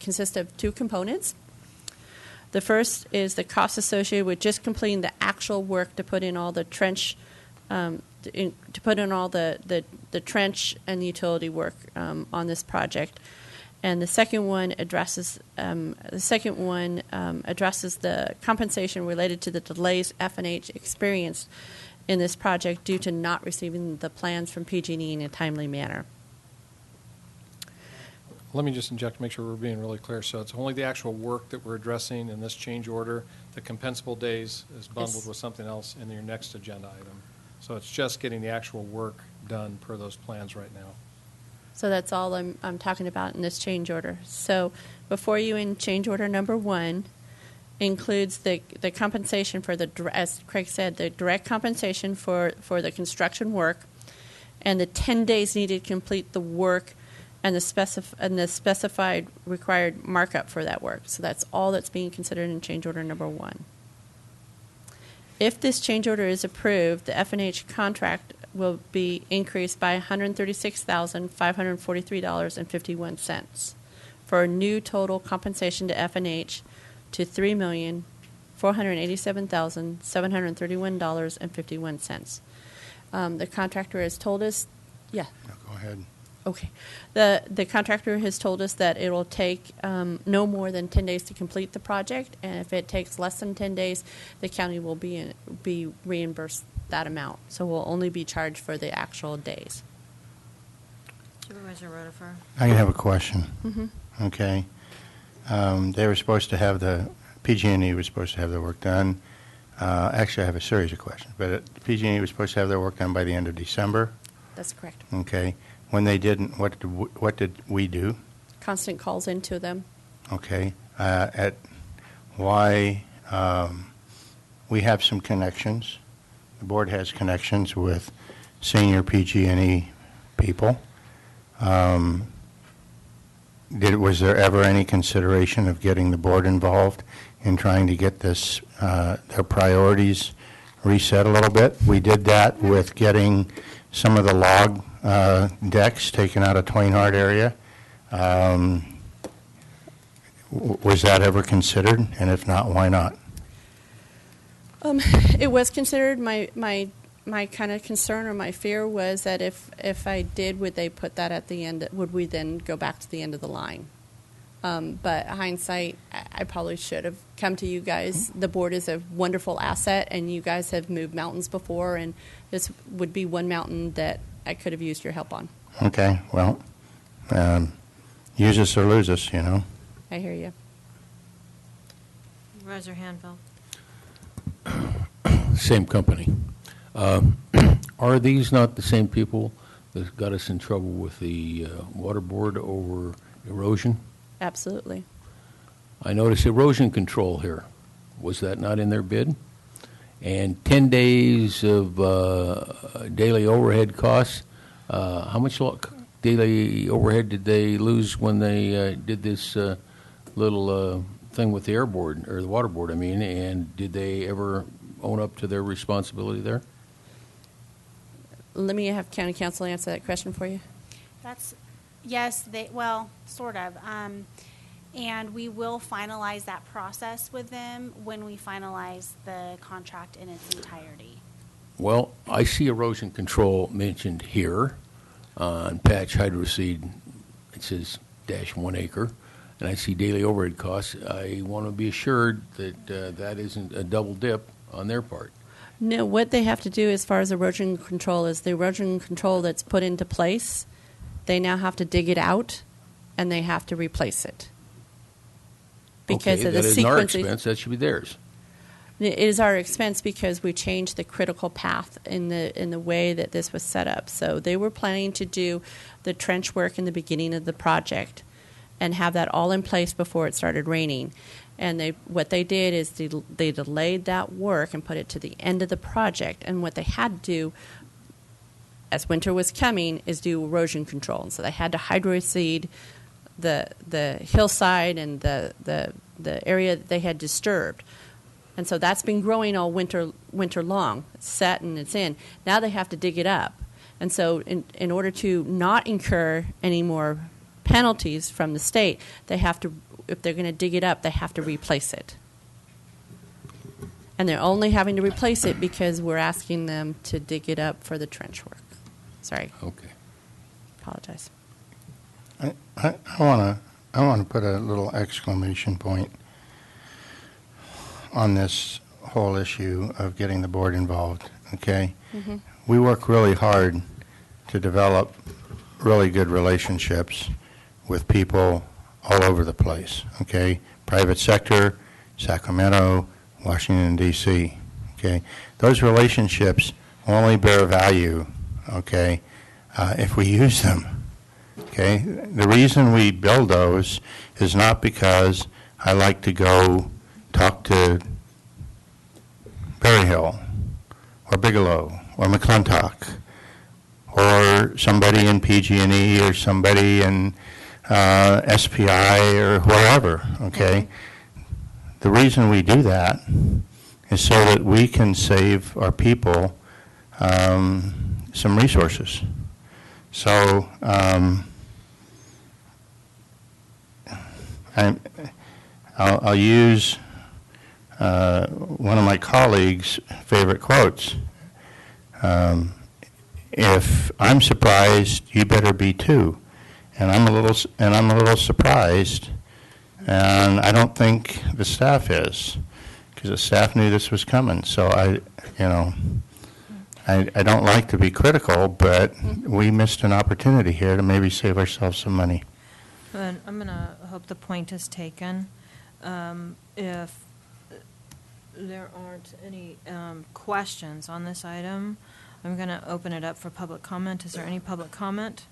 consists of two components. The first is the cost associated with just completing the actual work to put in all the trench to put in all the trench and the utility work on this project, and the second one addresses the compensation related to the delays F&H experienced in this project due to not receiving the plans from PG&E in a timely manner. Let me just inject to make sure we're being really clear. So it's only the actual work that we're addressing in this change order. The compensable days is bundled with something else in your next agenda item. So it's just getting the actual work done per those plans right now. So that's all I'm talking about in this change order. So before you in change order number 1 includes the compensation for as Craig said, the direct compensation for the construction work and the 10 days needed to complete the work and the specified required markup for that work. So that's all that's being considered in change order number 1. If this change order is approved, the F&H contract will be increased by $136,543.51 for a new total compensation to F&H to $3,487,731.51. The contractor has told us, No, go ahead. Okay. The contractor has told us that it will take no more than 10 days to complete the project, and if it takes less than 10 days, the county will be reimbursed that amount. So we'll only be charged for the actual days. Supervisor Rotifer. I have a question. Mm-hmm. Okay. They were supposed to have PG&E was supposed to have their work done. Actually, I have a series of questions, but PG&E was supposed to have their work done by the end of December. That's correct. Okay. When they didn't, what did we do? Constant calls into them. Okay. We have some connections. The board has connections with senior PG&E people. Was there ever any consideration of getting the board involved in trying to get their priorities reset a little bit? We did that with getting some of the log decks taken out of Twainhart area. Was that ever considered? And if not, why not? It was considered. My kind of concern or my fear was that if I did, would they put that at the end? Would we then go back to the end of the line? But hindsight, I probably should have come to you guys. The board is a wonderful asset, and you guys have moved mountains before, and this would be one mountain that I could have used your help on. Okay, well, use us or lose us, you know. I hear you. Raise your hand, Phil. Same company. Are these not the same people that got us in trouble with the water board over erosion? Absolutely. I noticed erosion control here. Was that not in their bid? And 10 days of daily overhead costs. How much daily overhead did they lose when they did this little thing with the air board, or the water board, I mean, and did they ever own up to their responsibility there? Let me have county council answer that question for you. Yes, well, sort of. And we will finalize that process with them when we finalize the contract in its entirety. Well, I see erosion control mentioned here on patch hydroseed. It says -1 acre. And I see daily overhead costs. I want to be assured that that isn't a double dip on their part. No, what they have to do as far as erosion control is the erosion control that's put into place, they now have to dig it out and they have to replace it. Because okay, of the that isn't our sequence. expense. That should be theirs. It is our expense because we changed the critical path in the way that this was set up. So they were planning to do the trench work in the beginning of the project and have that all in place before it started raining. And what they did is they delayed that work and put it to the end of the project. And what they had to do, as winter was coming, is do erosion control. And so they had to hydroseed the hillside and the area that they had disturbed. And so that's been growing all winter long. It's set and it's in. Now they have to dig it up. And so in order to not incur any more penalties from the state, they have to, if they're going to dig it up, they have to replace it. And they're only having to replace it because we're asking them to dig it up for the trench work. Sorry. Okay. Apologize. I want to put a little exclamation point on this whole issue of getting the board involved, okay? Mm-hmm. We work really hard to develop really good relationships with people all over the place, okay? Private sector, Sacramento, Washington, D.C., okay? Those relationships only bear value, okay, if we use them, okay? The reason we build those is not because I like to go talk to Berryhill or Bigelow or McClintock or somebody in PG&E or somebody in SPI or wherever, okay? The reason we do that is so that we can save our people some resources. So I'll use one of my colleagues' favorite quotes. If I'm surprised, you better be too. And I'm a little surprised, and I don't think the staff is, because the staff knew this was coming. So I don't like to be critical, but we missed an opportunity here to maybe save ourselves some money. And I'm going to hope the point is taken. If there aren't any questions on this item, I'm going to open it up for public comment. Is there any public comment?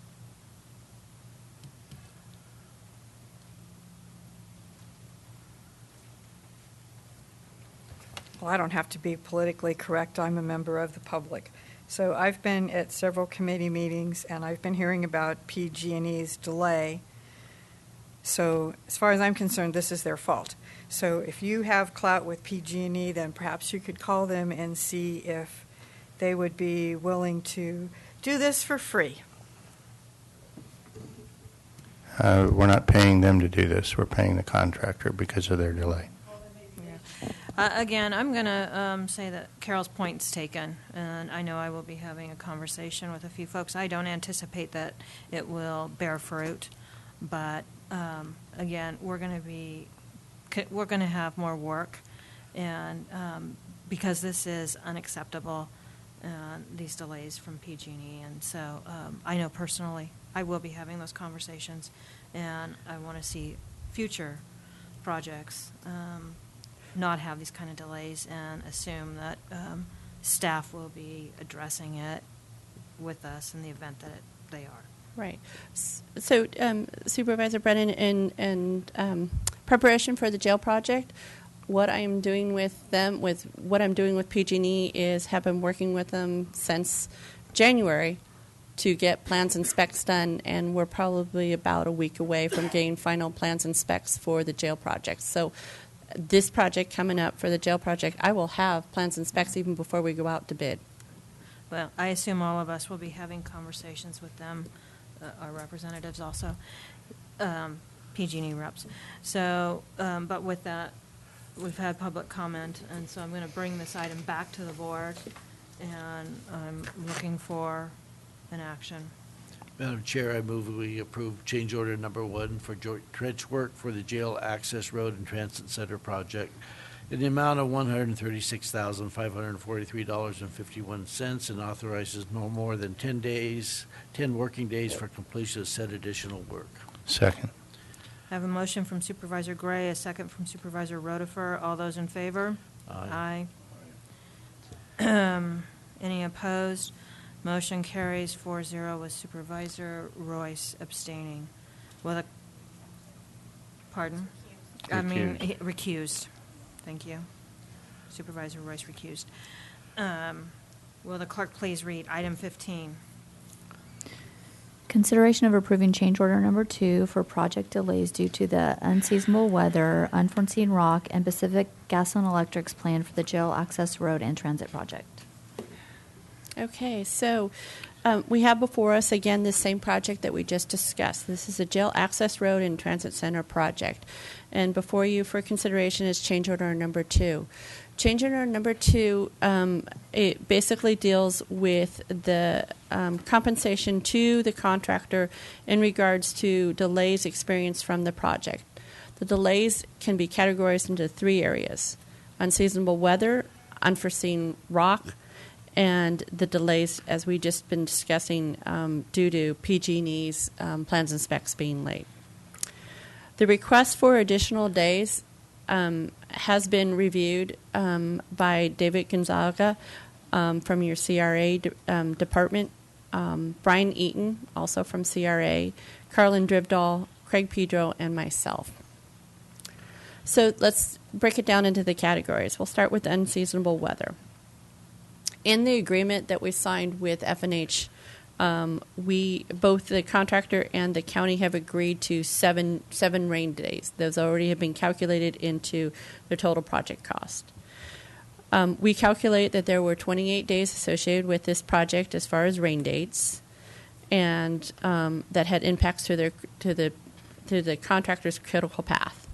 Well, I don't have to be politically correct. I'm a member of the public. So I've been at several committee meetings, and I've been hearing about PG&E's delay. So as far as I'm concerned, this is their fault. So if you have clout with PG&E, then perhaps you could call them and see if they would be willing to do this for free. We're not paying them to do this. We're paying the contractor because of their delay. Again, I'm going to say that Carol's point's taken, and I know I will be having a conversation with a few folks. I don't anticipate that it will bear fruit, but again, we're going to have more work, and because this is unacceptable, these delays from PG&E, and so I know personally I will be having those conversations, and I want to see future projects not have these kind of delays, and assume that staff will be addressing it with us in the event that they are. Right. So, Supervisor Brennan, in preparation for the jail project, what I am doing with them, with what I'm doing with PG&E, is have been working with them since January to get plans and specs done, and we're probably about a week away from getting final plans and specs for the jail project. So this project coming up for the jail project, I will have plans and specs even before we go out to bid. Well, I assume all of us will be having conversations with them, our representatives also, PG&E reps. So, but with that, we've had public comment, and so I'm going to bring this item back to the board, and I'm looking for an action. Madam Chair, I move we approve change order number 1 for trench work for the jail access road and transit center project in the amount of $136,543.51, and authorizes no more than 10 working days for completion of said additional work. Second. I have a motion from Supervisor Gray, a second from Supervisor Rotifer. All those in favor? Aye. Any opposed? Motion carries 4-0 with Supervisor Royce abstaining. Pardon? Recused. Thank you. Supervisor Royce recused. Will the clerk please read item 15? Consideration of approving change order number 2 for project delays due to the unseasonable weather, unforeseen rock, and Pacific Gas and Electric's plan for the jail access road and transit project. Okay, so we have before us, again, this same project that we just discussed. This is a jail access road and transit center project. And before you for consideration is change order number 2. Change order number 2, it basically deals with the compensation to the contractor in regards to delays experienced from the project. The delays can be categorized into 3 areas: unseasonable weather, unforeseen rock, and the delays, as we just been discussing, due to PG&E's plans and specs being late. The request for additional days has been reviewed by David Gonzaga from your CRA department, Brian Eaton, also from CRA, Carlin Drivdahl, Craig Pedro, and myself. So let's break it down into the categories. We'll start with unseasonable weather. In the agreement that we signed with F&H, both the contractor and the county have agreed to seven rain days. Those already have been calculated into the total project cost. We calculate that there were 28 days associated with this project as far as rain dates, and that had impacts to the contractor's critical path.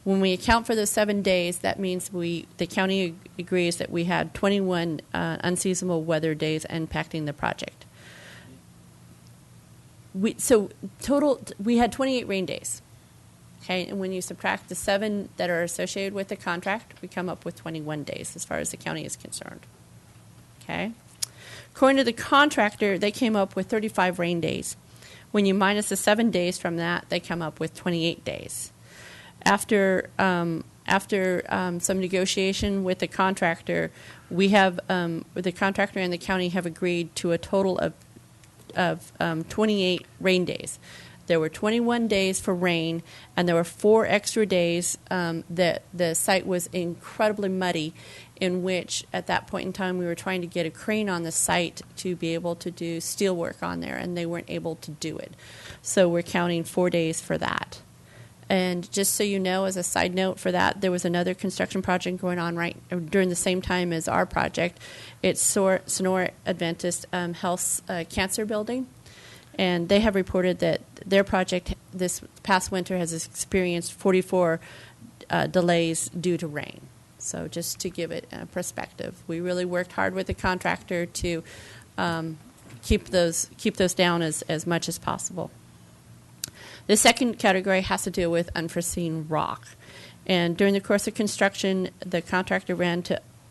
When we account for those 7 days, that means the county agrees that we had 21 unseasonable weather days impacting the project. We had 28 rain days. Okay, and when you subtract the 7 that are associated with the contract, we come up with 21 days as far as the county is concerned. Okay, according to the contractor, they came up with 35 rain days. When you minus the 7 days from that, they come up with 28 days. After some negotiation with the contractor, we have the contractor and the county have agreed to a total of 28 rain days. There were 21 days for rain, and there were 4 extra days that the site was incredibly muddy, in which at that point in time we were trying to get a crane on the site to be able to do steel work on there, and they weren't able to do it. So we're counting 4 days for that. And just so you know, as a side note for that, there was another construction project going on during the same time as our project. It's Sonora Adventist Health's cancer building. And they have reported that their project this past winter has experienced 44 delays due to rain. So just to give it a perspective, we really worked hard with the contractor to keep those down as much as possible. The second category has to do with unforeseen rock. And during the course of construction, the contractor ran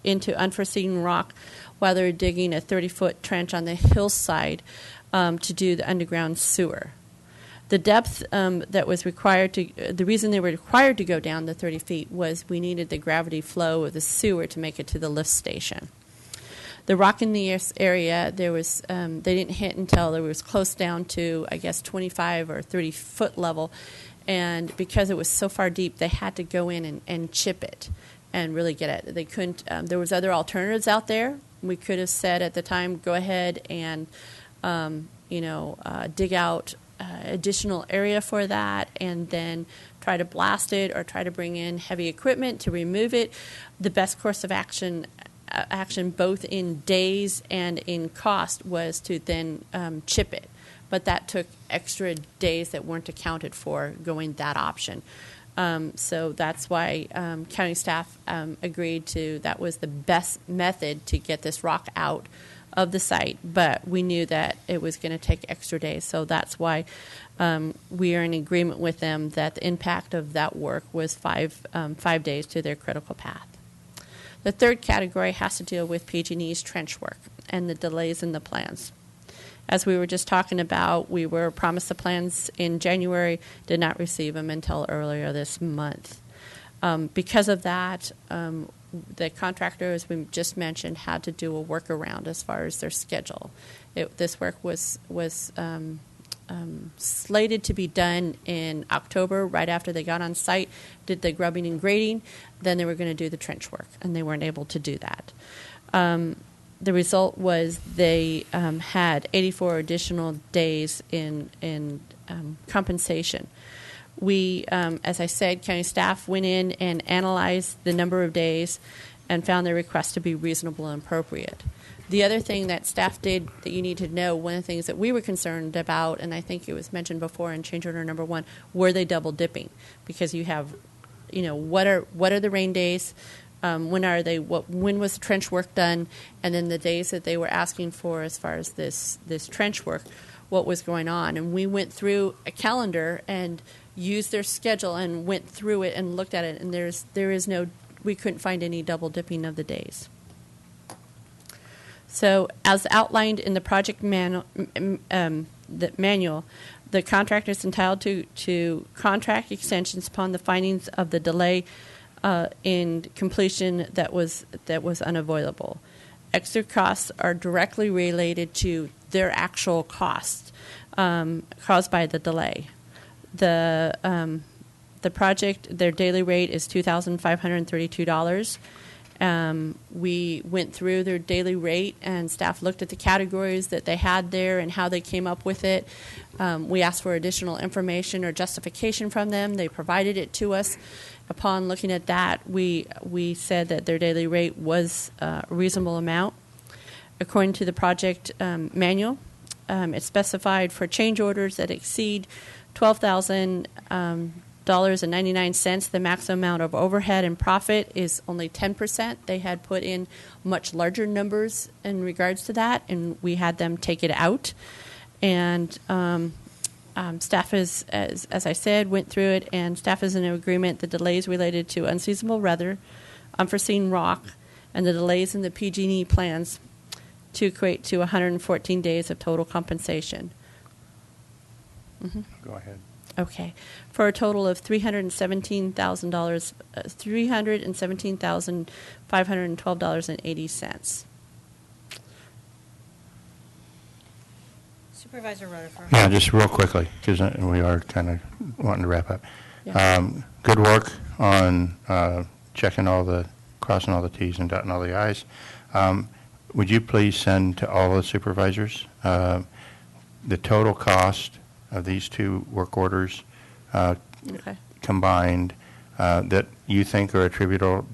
into unforeseen rock while they were digging a 30-foot trench on the hillside to do the underground sewer. The depth that was required the reason they were required to go down the 30 feet was we needed the gravity flow of the sewer to make it to the lift station. The rock in the area, they didn't hit until it was close down to, I guess, 25 or 30 foot level. And because it was so far deep, they had to go in and chip it and really get it. They couldn't, there was other alternatives out there. We could have said at the time, go ahead and, dig out additional area for that and then try to blast it or try to bring in heavy equipment to remove it. The best course of action both in days and in cost was to then chip it. But that took extra days that weren't accounted for going that option. So that's why county staff agreed that was the best method to get this rock out of the site. But we knew that it was going to take extra days. So that's why we are in agreement with them that the impact of that work was 5 days to their critical path. The third category has to deal with PG&E's trench work and the delays in the plans. As we were just talking about, we were promised the plans in January, did not receive them until earlier this month. Because of that, the contractor, as we just mentioned, had to do a workaround as far as their schedule. This work was slated to be done in October, right after they got on site, did the grubbing and grading, then they were going to do the trench work, and they weren't able to do that. The result was they had 84 additional days in compensation. We, as I said, county staff went in and analyzed the number of days and found their request to be reasonable and appropriate. The other thing that staff did that you need to know, one of the things that we were concerned about, and I think it was mentioned before in change order number 1, were they double dipping? Because you have, what are the rain days? When are they? When was the trench work done? And then the days that they were asking for as far as this trench work, what was going on? And we went through a calendar and used their schedule and went through it and looked at it. And we couldn't find any double dipping of the days. So, as outlined in the project manual, the contractor is entitled to contract extensions upon the findings of the delay in completion that was unavoidable. Extra costs are directly related to their actual costs caused by the delay. The project, their daily rate is $2,532. We went through their daily rate, and staff looked at the categories that they had there and how they came up with it. We asked for additional information or justification from them. They provided it to us. Upon looking at that, we said that their daily rate was a reasonable amount. According to the project manual, it's specified for change orders that exceed $12,000.99. The maximum amount of overhead and profit is only 10%. They had put in much larger numbers in regards to that, and we had them take it out. And staff is, as I said, went through it, and staff is in agreement. The delays related to unseasonable weather, unforeseen rock, and the delays in the PG&E plans to equate to 114 days of total compensation. Mm-hmm. Go ahead. Okay, for a total of $317,000, $317,512.80. Supervisor Rutherford. Yeah, just real quickly, because we are kind of wanting to wrap up. Yeah. Good work on crossing all the T's and dotting all the I's. Would you please send to all the supervisors the total cost of these two work orders combined that you think are attributable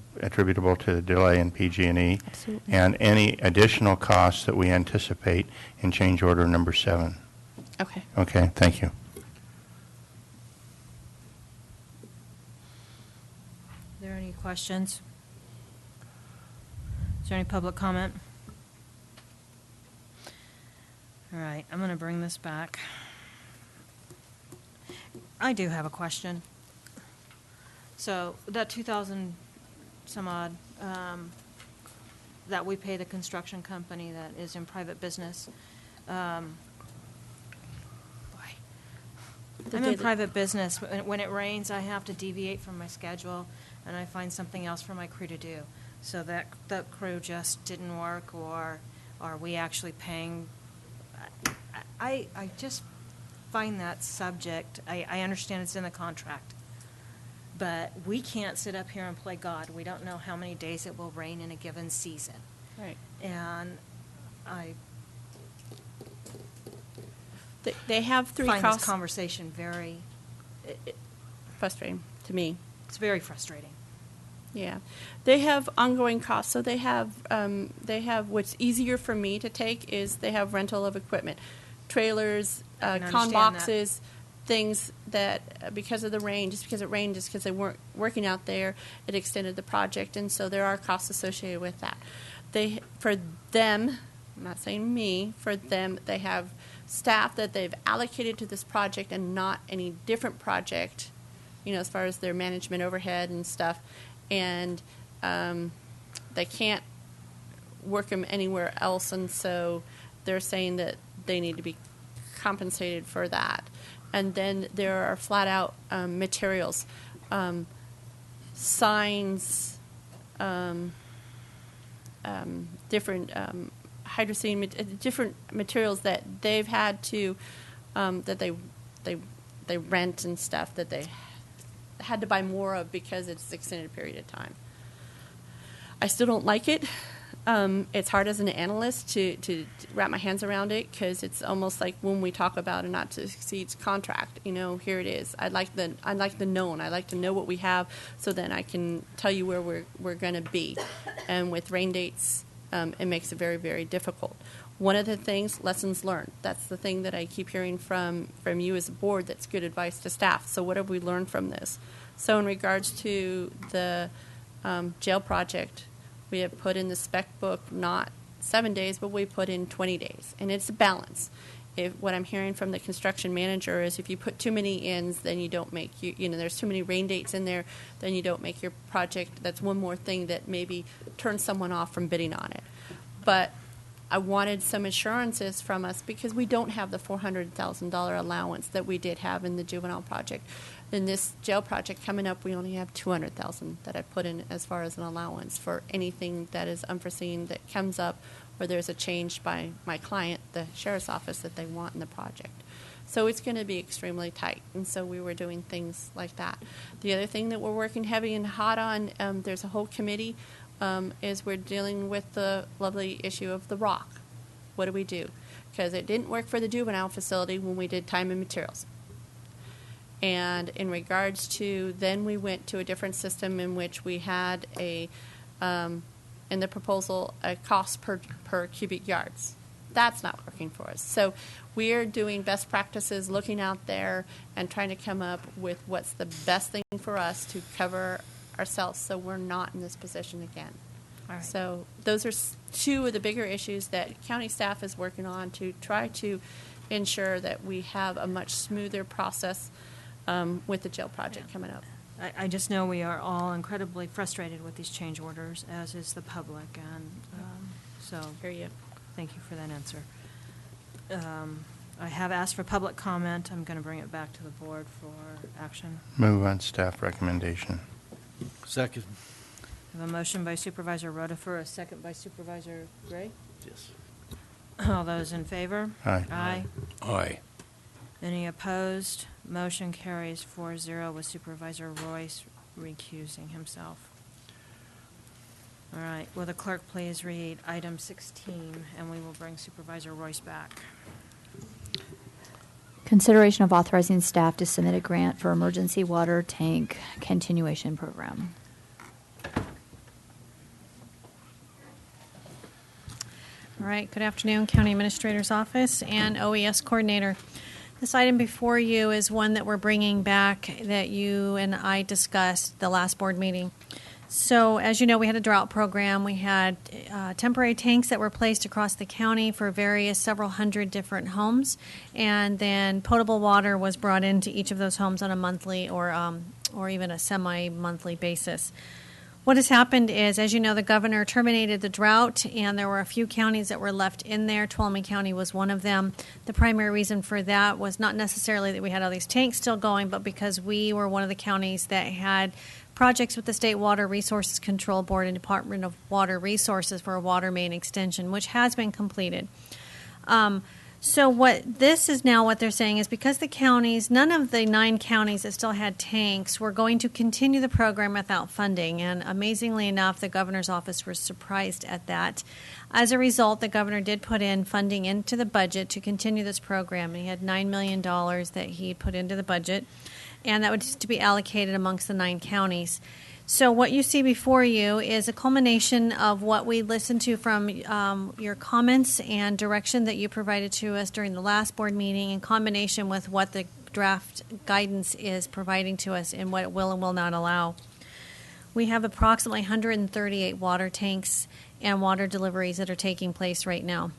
to the delay in PG&E, Absolutely. and any additional costs that we anticipate in change order number 7. Okay. Okay, thank you. Are there any questions? Is there any public comment? All right, I'm going to bring this back. I do have a question. So that 2,000 some odd that we pay the construction company that is in private business. I'm in private business. When it rains, I have to deviate from my schedule, and I find something else for my crew to do. So that crew just didn't work, or are we actually paying? I just find that subject. I understand it's in the contract, but we can't sit up here and play God. We don't know how many days it will rain in a given season. Right. And They have three find costs. this conversation very frustrating to me. It's very frustrating. Yeah, they have ongoing costs. So they have what's easier for me to take is they have rental of equipment, trailers, I can con understand boxes, things that because of the rain, just because it rained, just because they weren't working out there, it extended the project, and so there are costs associated with that. For them, I'm not saying me, for them, they have staff that they've allocated to this project and not any different project, as far as their management overhead and stuff. And they can't work them anywhere else, and so they're saying that they need to be compensated for that. And then there are flat-out materials, signs, different hydrocene, different materials that they've had to that they rent and stuff that they had to buy more of because it's an extended period of time. I still don't like it. It's hard as an analyst to wrap my hands around it because it's almost like when we talk about a not to exceed contract. Here it is. I like the known. I like to know what we have so then I can tell you where we're going to be. And with rain dates, it makes it very, very difficult. One of the things, lessons learned. That's the thing that I keep hearing from you as a board that's good advice to staff. So what have we learned from this? So in regards to the jail project, we have put in the spec book not 7 days, but we put in 20 days. And it's a balance. What I'm hearing from the construction manager is if you put too many ins, then you don't make, there's too many rain dates in there, then you don't make your project. That's one more thing that maybe turns someone off from bidding on it. But I wanted some assurances from us because we don't have the $400,000 allowance that we did have in the juvenile project. In this jail project coming up, we only have $200,000 that I put in as far as an allowance for anything that is unforeseen that comes up or there's a change by my client, the sheriff's office, that they want in the project. So it's going to be extremely tight, and so we were doing things like that. The other thing that we're working heavy and hot on, there's a whole committee, is we're dealing with the lovely issue of the rock. What do we do? Because it didn't work for the juvenile facility when we did time and materials. And in regards to, then we went to a different system in which we had in the proposal, a cost per cubic yards. That's not working for us. So we're doing best practices, looking out there and trying to come up with what's the best thing for us to cover ourselves so we're not in this position again. All right. So those are two of the bigger issues that county staff is working on to try to ensure that we have a much smoother process with the jail project coming up. I just know we are all incredibly frustrated with these change orders, as is the public, and so Hear you. Thank you for that answer. I have asked for public comment. I'm going to bring it back to the board for action. Move on staff recommendation. Second. I have a motion by Supervisor Rotifer, a second by Supervisor Gray. Yes. All those in favor? Aye. Aye. Aye. Any opposed? Motion carries 4-0 with Supervisor Royce recusing himself. All right. Will the clerk please read item 16, and we will bring Supervisor Royce back. Consideration of authorizing staff to submit a grant for emergency water tank continuation program. All right, good afternoon, County Administrator's Office and OES Coordinator. This item before you is one that we're bringing back that you and I discussed the last board meeting. So, as you know, we had a drought program. We had temporary tanks that were placed across the county for several hundred different homes, and then potable water was brought into each of those homes on a monthly or even a semi-monthly basis. What has happened is, as you know, the governor terminated the drought, and there were a few counties that were left in there. Tuolumne County was one of them. The primary reason for that was not necessarily that we had all these tanks still going, but because we were one of the counties that had projects with the State Water Resources Control Board and Department of Water Resources for a water main extension, which has been completed. So what they're saying is, because the counties, none of the 9 counties that still had tanks were going to continue the program without funding. And amazingly enough, the governor's office was surprised at that. As a result, the governor did put in funding into the budget to continue this program. And he had $9 million that he put into the budget, and that was to be allocated amongst the 9 counties. So what you see before you is a culmination of what we listened to from your comments and direction that you provided to us during the last board meeting, in combination with what the draft guidance is providing to us and what it will and will not allow. We have approximately 138 water tanks and water deliveries that are taking place right now.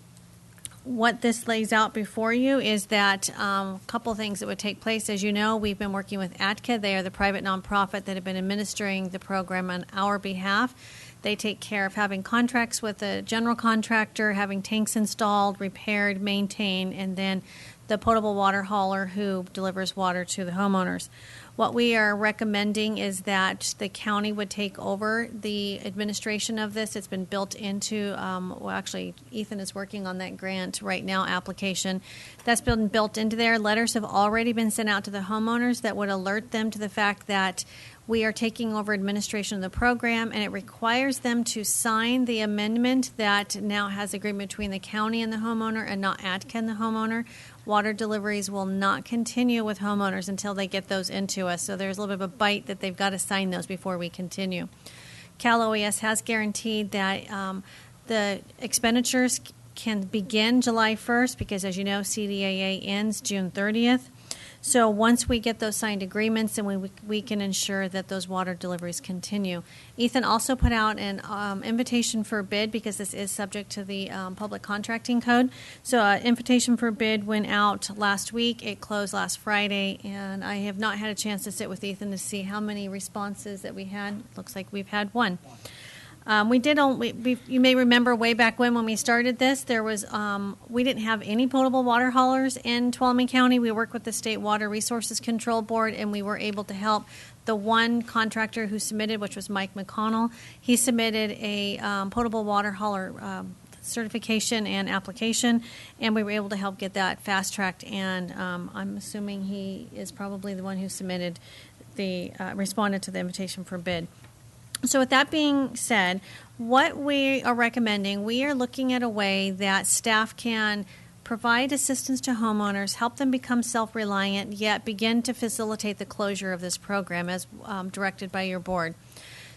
What this lays out before you is that a couple things that would take place. As you know, we've been working with ATCA. They are the private nonprofit that have been administering the program on our behalf. They take care of having contracts with the general contractor, having tanks installed, repaired, maintained, and then the potable water hauler who delivers water to the homeowners. What we are recommending is that the county would take over the administration of this. It's been built into, actually, Ethan is working on that grant right now application. That's been built into there. Letters have already been sent out to the homeowners that would alert them to the fact that we are taking over administration of the program, and it requires them to sign the amendment that now has agreement between the county and the homeowner and not ATCA and the homeowner. Water deliveries will not continue with homeowners until they get those into us. So there's a little bit of a bite that they've got to sign those before we continue. Cal OES has guaranteed that the expenditures can begin July 1st because, as you know, CDAA ends June 30th. So once we get those signed agreements, and we can ensure that those water deliveries continue. Ethan also put out an invitation for bid, because this is subject to the public contracting code. So invitation for bid went out last week. It closed last Friday, and I have not had a chance to sit with Ethan to see how many responses that we had. Looks like we've had one. You may remember way back when we started this, there was we didn't have any potable water haulers in Tuolumne County. We worked with the State Water Resources Control Board, and we were able to help the one contractor who submitted, which was Mike McConnell. He submitted a potable water hauler certification and application, and we were able to help get that fast-tracked, and I'm assuming he is probably the one who submitted responded to the invitation for bid. So with that being said, what we are recommending, we are looking at a way that staff can provide assistance to homeowners, help them become self-reliant, yet begin to facilitate the closure of this program as directed by your board.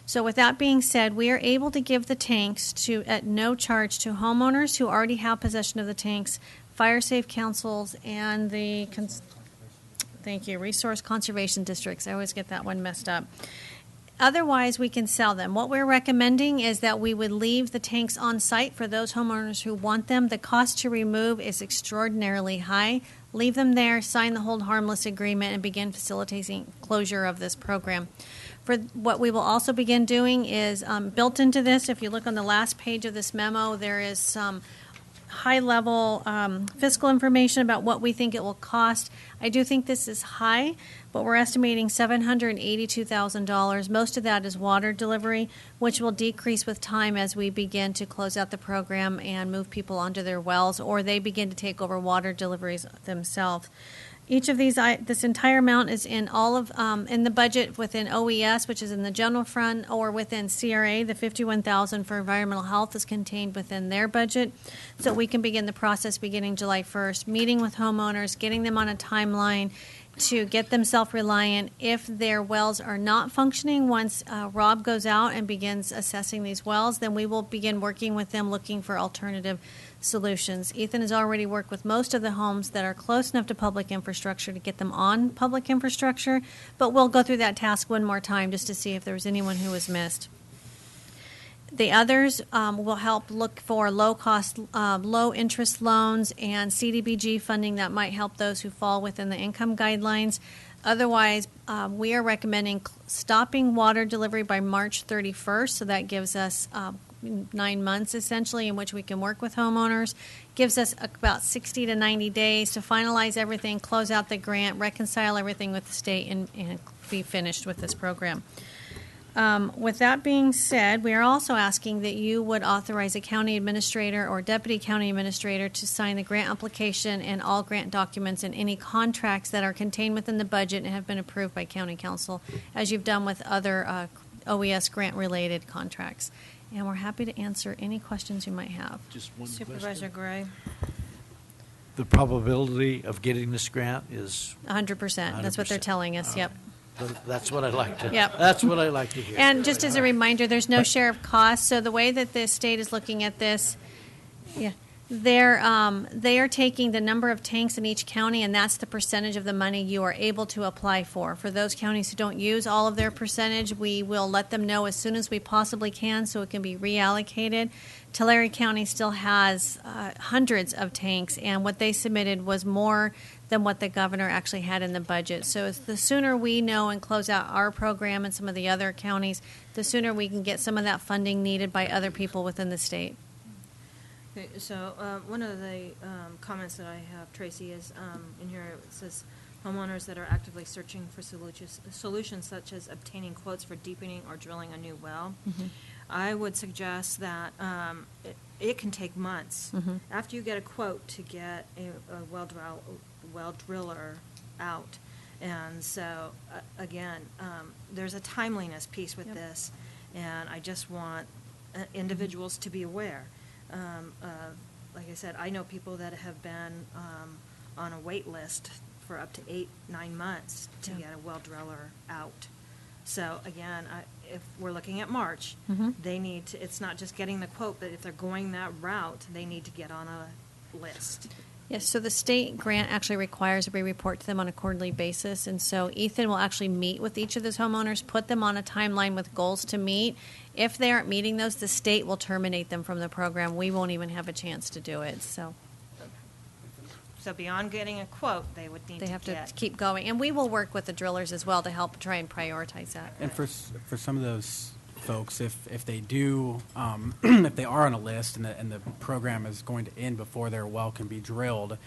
So with that being said, we are able to give the tanks at no charge to homeowners who already have possession of the tanks, fire safe councils, and the resource conservation districts. I always get that one messed up. Otherwise, we can sell them. What we're recommending is that we would leave the tanks on site for those homeowners who want them. The cost to remove is extraordinarily high. Leave them there, sign the hold harmless agreement, and begin facilitating closure of this program. For what we will also begin doing is built into this, if you look on the last page of this memo, there is some high-level fiscal information about what we think it will cost. I do think this is high, but we're estimating $782,000. Most of that is water delivery, which will decrease with time as we begin to close out the program and move people onto their wells, or they begin to take over water deliveries themselves. Each of these, this entire amount is in in the budget within OES, which is in the general fund, or within CRA. The $51,000 for environmental health is contained within their budget, so we can begin the process beginning July 1st, meeting with homeowners, getting them on a timeline to get them self-reliant. If their wells are not functioning, once Rob goes out and begins assessing these wells, then we will begin working with them, looking for alternative solutions. Ethan has already worked with most of the homes that are close enough to public infrastructure to get them on public infrastructure, but we'll go through that task one more time just to see if there was anyone who was missed. The others will help look for low-cost, low-interest loans and CDBG funding that might help those who fall within the income guidelines. Otherwise, we are recommending stopping water delivery by March 31st, so that gives us 9 months, essentially, in which we can work with homeowners. Gives us about 60 to 90 days to finalize everything, close out the grant, reconcile everything with the state, and be finished with this program. With that being said, we are also asking that you would authorize a county administrator or deputy county administrator to sign the grant application and all grant documents and any contracts that are contained within the budget and have been approved by county council, as you've done with other OES grant-related contracts. And we're happy to answer any questions you might have. Just one Supervisor Gray. The probability of getting this grant is 100%. That's what they're telling us. Yep. That's what I like to. Yep. That's what I like to hear. And just as a reminder, there's no share of cost. So the way that the state is looking at this, they are taking the number of tanks in each county, and that's the percentage of the money you are able to apply for. For those counties who don't use all of their percentage, we will let them know as soon as we possibly can so it can be reallocated. Tulare County still has hundreds of tanks, and what they submitted was more than what the governor actually had in the budget. So the sooner we know and close out our program and some of the other counties, the sooner we can get some of that funding needed by other people within the state. Okay, so one of the comments that I have, Tracy, is in here it says homeowners that are actively searching for solutions such as obtaining quotes for deepening or drilling a new well. Mm-hmm. I would suggest that it can take months. Mm-hmm. After you get a quote to get a well driller out. And so, again, there's a timeliness piece with this, and I just want individuals to be aware. Like I said, I know people that have been on a wait list for up to 8-9 months to get a well driller out. So again, if we're looking at March, they need to, it's not just getting the quote, but if they're going that route, they need to get on a list. Yes, so the state grant actually requires that we report to them on a quarterly basis, and so Ethan will actually meet with each of those homeowners, put them on a timeline with goals to meet. If they aren't meeting those, the state will terminate them from the program. We won't even have a chance to do it. So beyond getting a quote, they would need they to have get. to keep going, and we will work with the drillers as well to help try and prioritize that. And for some of those folks, if they do, if they are on a list and the program is going to end before their well can be drilled,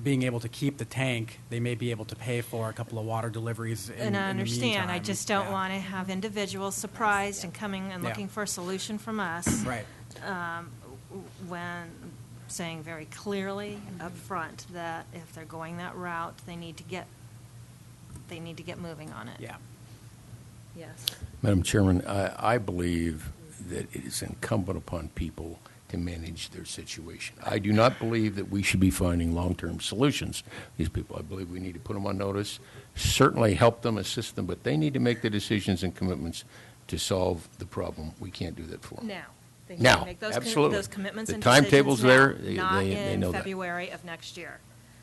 being able to keep the tank, they may be able to pay for a couple of water deliveries And I in the understand. I meantime. just don't want to have individuals surprised and coming and looking for a solution from us. Right. When saying very clearly up front that if they're going that route, they need to get moving on it. Yeah. Yes. Madam Chairman, I believe that it is incumbent upon people to manage their situation. I do not believe that we should be finding long-term solutions. These people, I believe we need to put them on notice, certainly help them, assist them, but they need to make the decisions and commitments to solve the problem. We can't do that for them. Now. They need Now, to make those absolutely. those commitments The and timetable's decisions there. now, not They in know that. February of next year,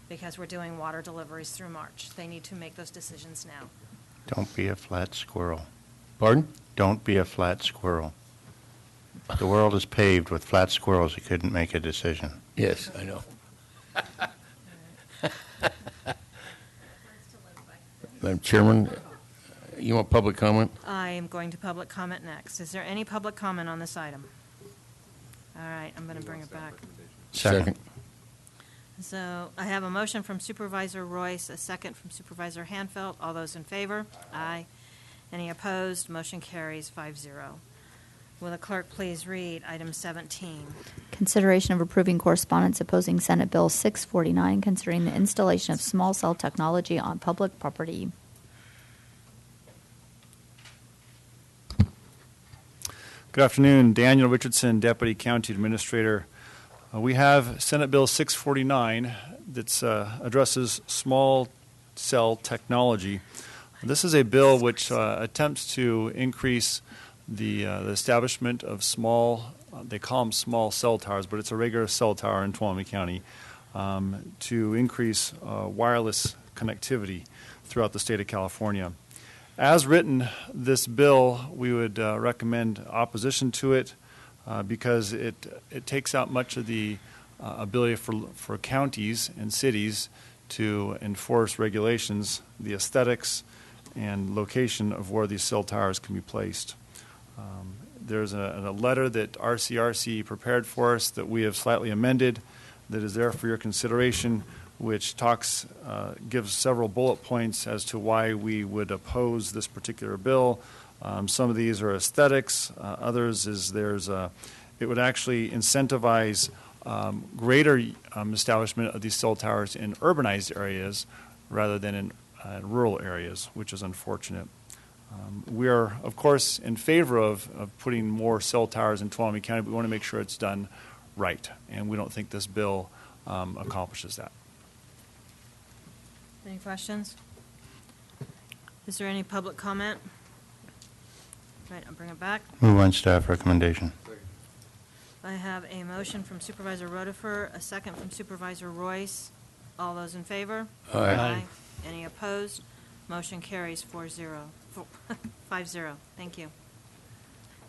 because we're doing water deliveries through March. They need to make those decisions now. Don't be a flat squirrel. Pardon? Don't be a flat squirrel. The world is paved with flat squirrels who couldn't make a decision. Yes, I know. Madam Chairman, you want public comment? I am going to public comment next. Is there any public comment on this item? All right, I'm going to bring it back. Second. So I have a motion from Supervisor Royce, a second from Supervisor Hanfeld. All those in favor? Aye. Any opposed? Motion carries 5-0. Will the clerk please read item 17? Consideration of approving correspondence opposing Senate Bill 649 concerning the installation of small cell technology on public property. Good afternoon. Daniel Richardson, Deputy County Administrator. We have Senate Bill 649 that addresses small cell technology. This is a bill which attempts to increase the establishment of small, they call them small cell towers, but it's a regular cell tower in Tuolumne County, to increase wireless connectivity throughout the state of California. As written, this bill, we would recommend opposition to it because it takes out much of the ability for counties and cities to enforce regulations, the aesthetics and location of where these cell towers can be placed. There's a letter that RCRC prepared for us that we have slightly amended that is there for your consideration, which gives several bullet points as to why we would oppose this particular bill. Some of these are aesthetics. Others is it would actually incentivize greater establishment of these cell towers in urbanized areas rather than in rural areas, which is unfortunate. We are, of course, in favor of putting more cell towers in Tuolumne County, but we want to make sure it's done right, and we don't think this bill accomplishes that. Any questions? Is there any public comment? Right, I'll bring it back. Move on staff recommendation. I have a motion from Supervisor Rotifer, a second from Supervisor Royce. All those in favor? Aye. Aye. Any opposed? Motion carries 5-0. Thank you.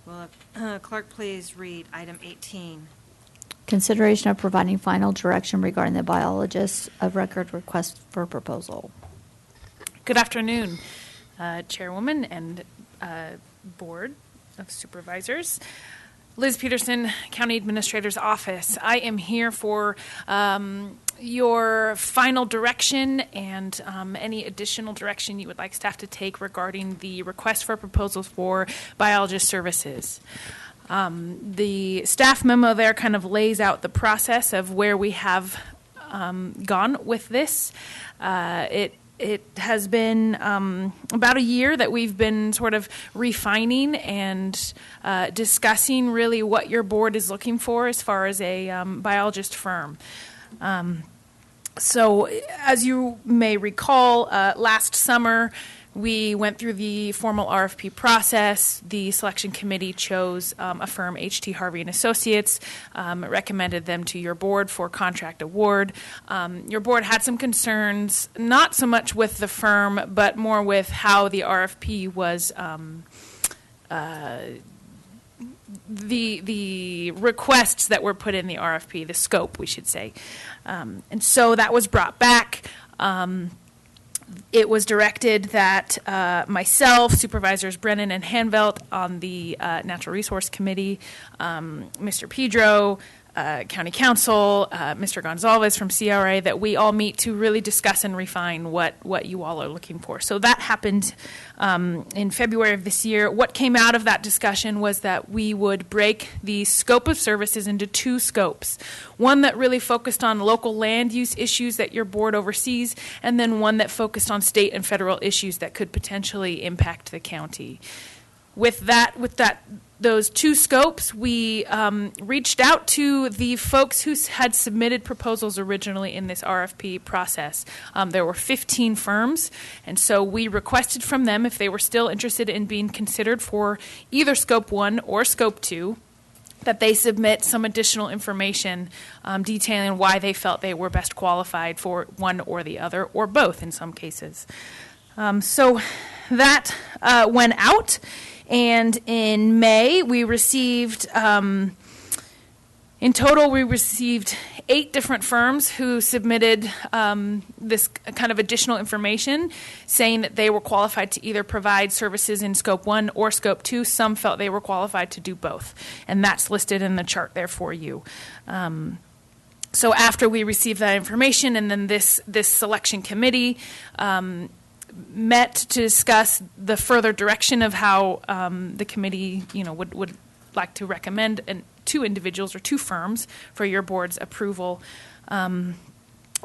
Will clerk please read item 18? Consideration of providing final direction regarding the biologist of record request for proposal. Good afternoon, Chairwoman and Board of Supervisors. Liz Peterson, County Administrator's Office. I am here for your final direction and any additional direction you would like staff to take regarding the request for proposals for biologist services. The staff memo there kind of lays out the process of where we have gone with this. It has been about a year that we've been sort of refining and discussing really what your board is looking for as far as a biologist firm. So as you may recall, last summer we went through the formal RFP process. The selection committee chose a firm, H.T. Harvey and Associates, recommended them to your board for contract award. Your board had some concerns, not so much with the firm, but more with how the RFP was the requests that were put in the RFP, the scope, we should say. And so that was brought back. It was directed that myself, Supervisors Brennan and Hanvelt on the Natural Resource Committee, Mr. Pedro, County Council, Mr. Gonzalez from CRA, that we all meet to really discuss and refine what you all are looking for. So that happened in February of this year. What came out of that discussion was that we would break the scope of services into two scopes. One that really focused on local land use issues that your board oversees, and then one that focused on state and federal issues that could potentially impact the county. With those two scopes, we reached out to the folks who had submitted proposals originally in this RFP process. There were 15 firms, and so we requested from them if they were still interested in being considered for either Scope 1 or Scope 2, that they submit some additional information detailing why they felt they were best qualified for one or the other, or both in some cases. So that went out. And in May, we received, in total, we received 8 different firms who submitted this kind of additional information, saying that they were qualified to either provide services in Scope 1 or Scope 2. Some felt they were qualified to do both, and that's listed in the chart there for you. So after we received that information, and then this selection committee met to discuss the further direction of how the committee, would like to recommend two individuals or two firms for your board's approval.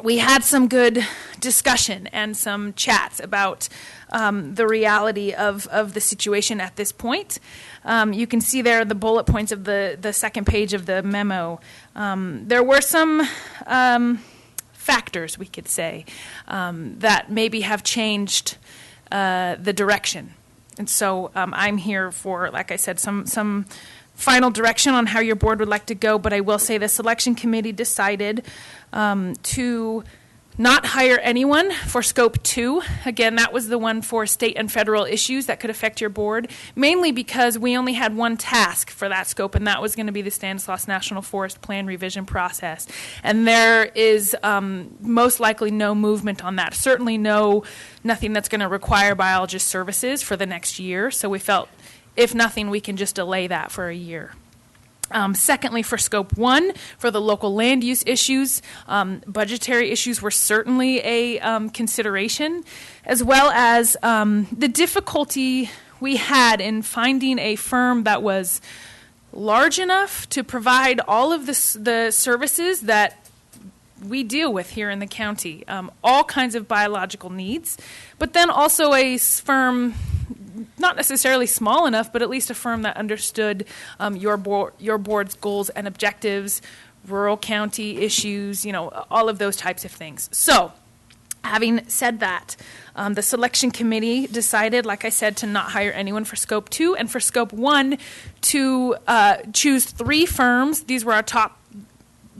We had some good discussion and some chats about the reality of the situation at this point. You can see there the bullet points of the second page of the memo. There were some factors, we could say, that maybe have changed the direction. And so I'm here for, like I said, some final direction on how your board would like to go, but I will say the selection committee decided to Not hire anyone for scope 2. Again, that was the one for state and federal issues that could affect your board, mainly because we only had one task for that scope, and that was going to be the Stanislaus National Forest Plan revision process. And there is most likely no movement on that. Certainly nothing that's going to require biologist services for the next year. So we felt, if nothing, we can just delay that for a year. Secondly, for scope 1, for the local land use issues, budgetary issues were certainly a consideration, as well as the difficulty we had in finding a firm that was large enough to provide all of the services that we deal with here in the county, all kinds of biological needs, but then also a firm not necessarily small enough, but at least a firm that understood your board's goals and objectives, rural county issues, all of those types of things. So, having said that, the selection committee decided, like I said, to not hire anyone for scope 2, and for scope 1 to choose 3 firms. These were our top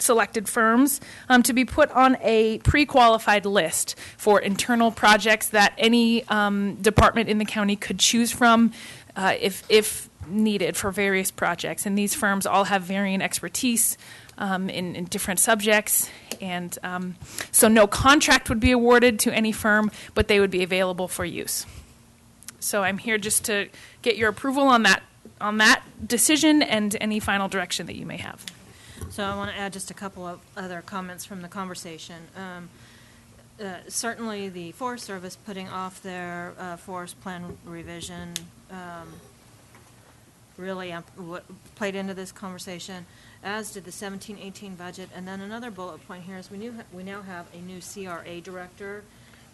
selected firms to be put on a pre-qualified list for internal projects that any department in the county could choose from if needed for various projects. And these firms all have varying expertise in different subjects. And so no contract would be awarded to any firm, but they would be available for use. So I'm here just to get your approval on that decision and any final direction that you may have. So I want to add just a couple of other comments from the conversation. Certainly the Forest Service putting off their forest plan revision really played into this conversation, as did the 17-18 budget. And then another bullet point here is we now have a new CRA director,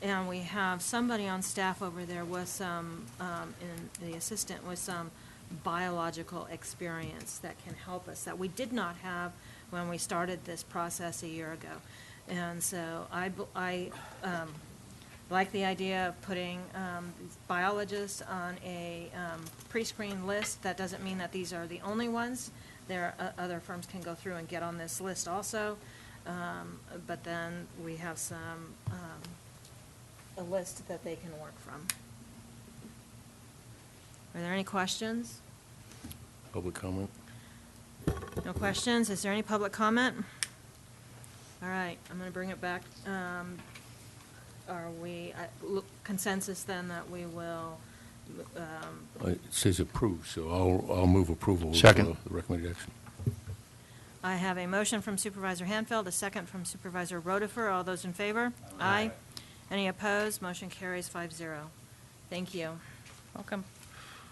and we have somebody on staff over there with some, in the assistant, with some biological experience that can help us that we did not have when we started this process a year ago. And so I like the idea of putting biologists on a pre-screened list. That doesn't mean that these are the only ones. There are other firms can go through and get on this list also, but then we have a list that they can work from. Are there any questions? Public comment? No questions? Is there any public comment? All right, I'm going to bring it back. Are we consensus then that we will? It says approve, so I'll move approval Second. of the recommendation. I have a motion from Supervisor Hanfield, a second from Supervisor Rotifer. All those in favor? Aye. Any opposed? Motion carries 5-0. Thank you. Welcome.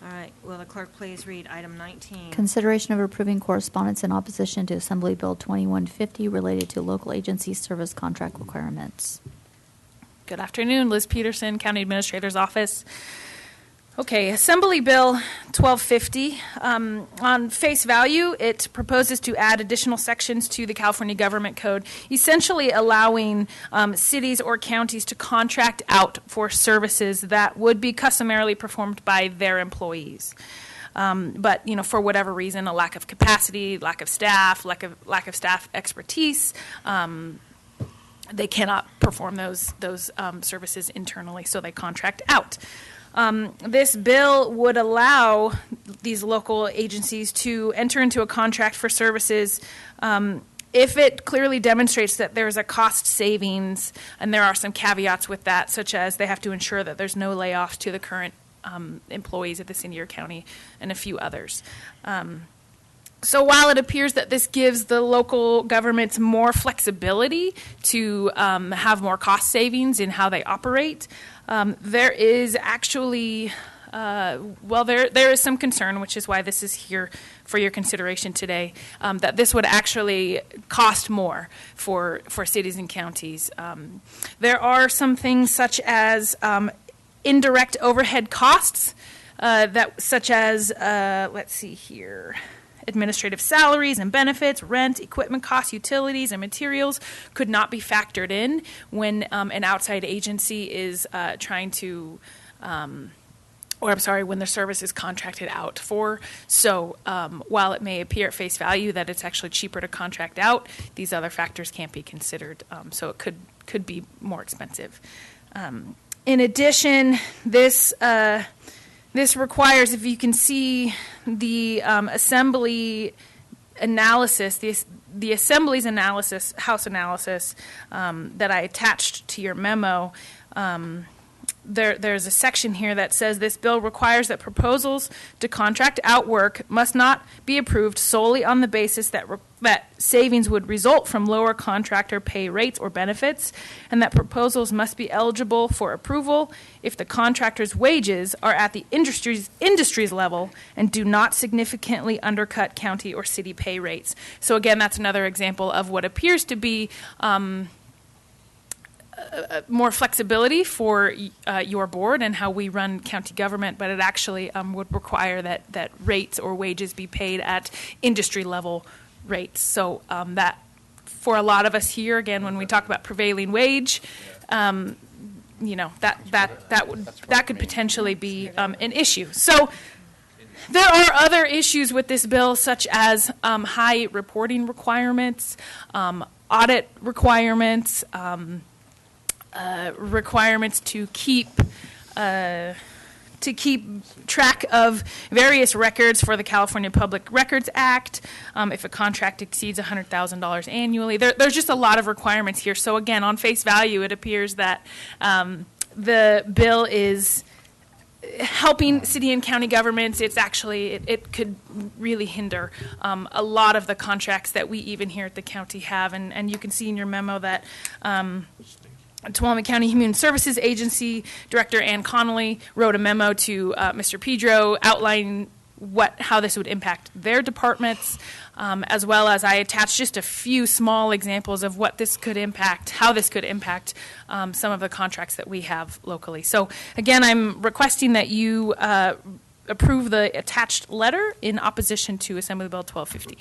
All right, will the clerk please read item 19? Consideration of approving correspondence in opposition to Assembly Bill 2150 related to local agency service contract requirements. Good afternoon, Liz Peterson, County Administrator's Office. Okay, Assembly Bill 1250. On face value, it proposes to add additional sections to the California Government Code, essentially allowing cities or counties to contract out for services that would be customarily performed by their employees. But for whatever reason, a lack of capacity, lack of staff, lack of staff expertise, they cannot perform those services internally, so they contract out. This bill would allow these local agencies to enter into a contract for services if it clearly demonstrates that there is a cost savings, and there are some caveats with that, such as they have to ensure that there's no layoffs to the current employees at the city or county, and a few others. So while it appears that this gives the local governments more flexibility to have more cost savings in how they operate, there is actually, there is some concern, which is why this is here for your consideration today, that this would actually cost more for cities and counties. There are some things such as indirect overhead costs, such as, let's see here, administrative salaries and benefits, rent, equipment costs, utilities, and materials could not be factored in when an outside agency is trying to, when the service is contracted out for. So while it may appear at face value that it's actually cheaper to contract out, these other factors can't be considered. So it could be more expensive. In addition, this requires, if you can see the assembly analysis, the Assembly's analysis, House analysis that I attached to your memo, there's a section here that says this bill requires that proposals to contract out work must not be approved solely on the basis that savings would result from lower contractor pay rates or benefits, and that proposals must be eligible for approval if the contractor's wages are at the industry's level and do not significantly undercut county or city pay rates. So again, that's another example of what appears to be more flexibility for your board and how we run county government, but it actually would require that rates or wages be paid at industry level rates. So that for a lot of us here, again, when we talk about prevailing wage, that could potentially be an issue. So there are other issues with this bill, such as high reporting requirements, audit requirements, requirements to keep track of various records for the California Public Records Act. If a contract exceeds $100,000 annually, there's just a lot of requirements here. So again, on face value, it appears that the bill is helping city and county governments. It's actually, it could really hinder a lot of the contracts that we even here at the county have. And you can see in your memo that Tuolumne County Human Services Agency Director Ann Connolly wrote a memo to Mr. Pedro outlining how this would impact their departments, as well as I attached just a few small examples of what this could impact, how this could impact some of the contracts that we have locally. So again, I'm requesting that you approve the attached letter in opposition to Assembly Bill 1250. Are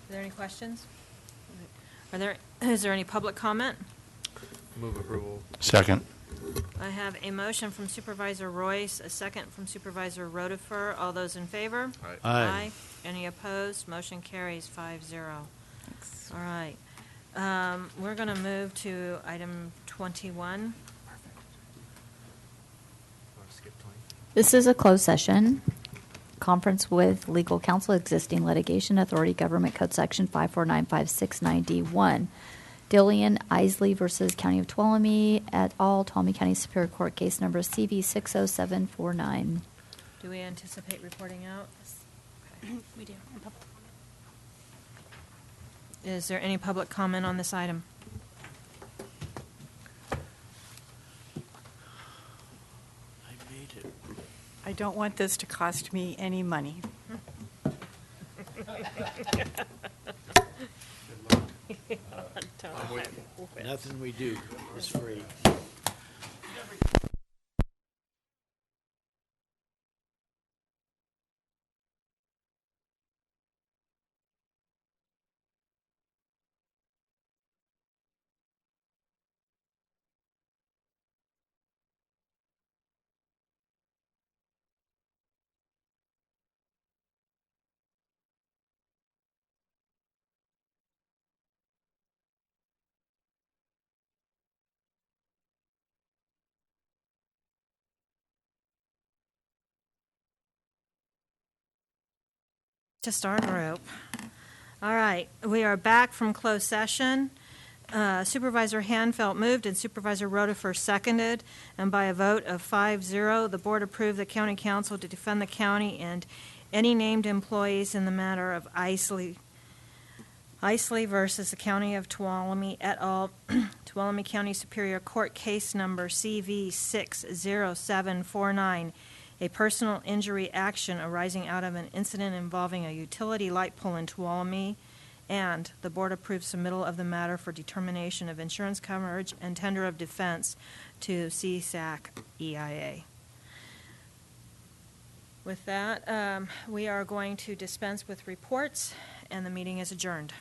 there any questions? Is there any public comment? Move approval. Second. I have a motion from Supervisor Royce, a second from Supervisor Rotifer. All those in favor? Aye. Aye. Any opposed? Motion carries 5-0. All right. We're going to move to item 21. This is a closed session. Conference with legal counsel, existing litigation, authority, government code section 5495690D1. Dillian Isley versus County of Tuolumne et al., Tuolumne County Superior Court, case number CV 60749. Do we anticipate reporting out? Okay. We do. Is there any public comment on this item? I don't want this to cost me any money. Nothing we do is free. To start group. All right, we are back from closed session. Supervisor Hanfeld moved and Supervisor Rotifer seconded, and by a vote of 5-0, the board approved the county council to defend the county and any named employees in the matter of Isley versus the County of Tuolumne et al., Tuolumne County Superior Court, case number CV 60749. A personal injury action arising out of an incident involving a utility light pole in Tuolumne, and the board approved submittal of the matter for determination of insurance coverage and tender of defense to CSAC EIA. With that, we are going to dispense with reports, and the meeting is adjourned.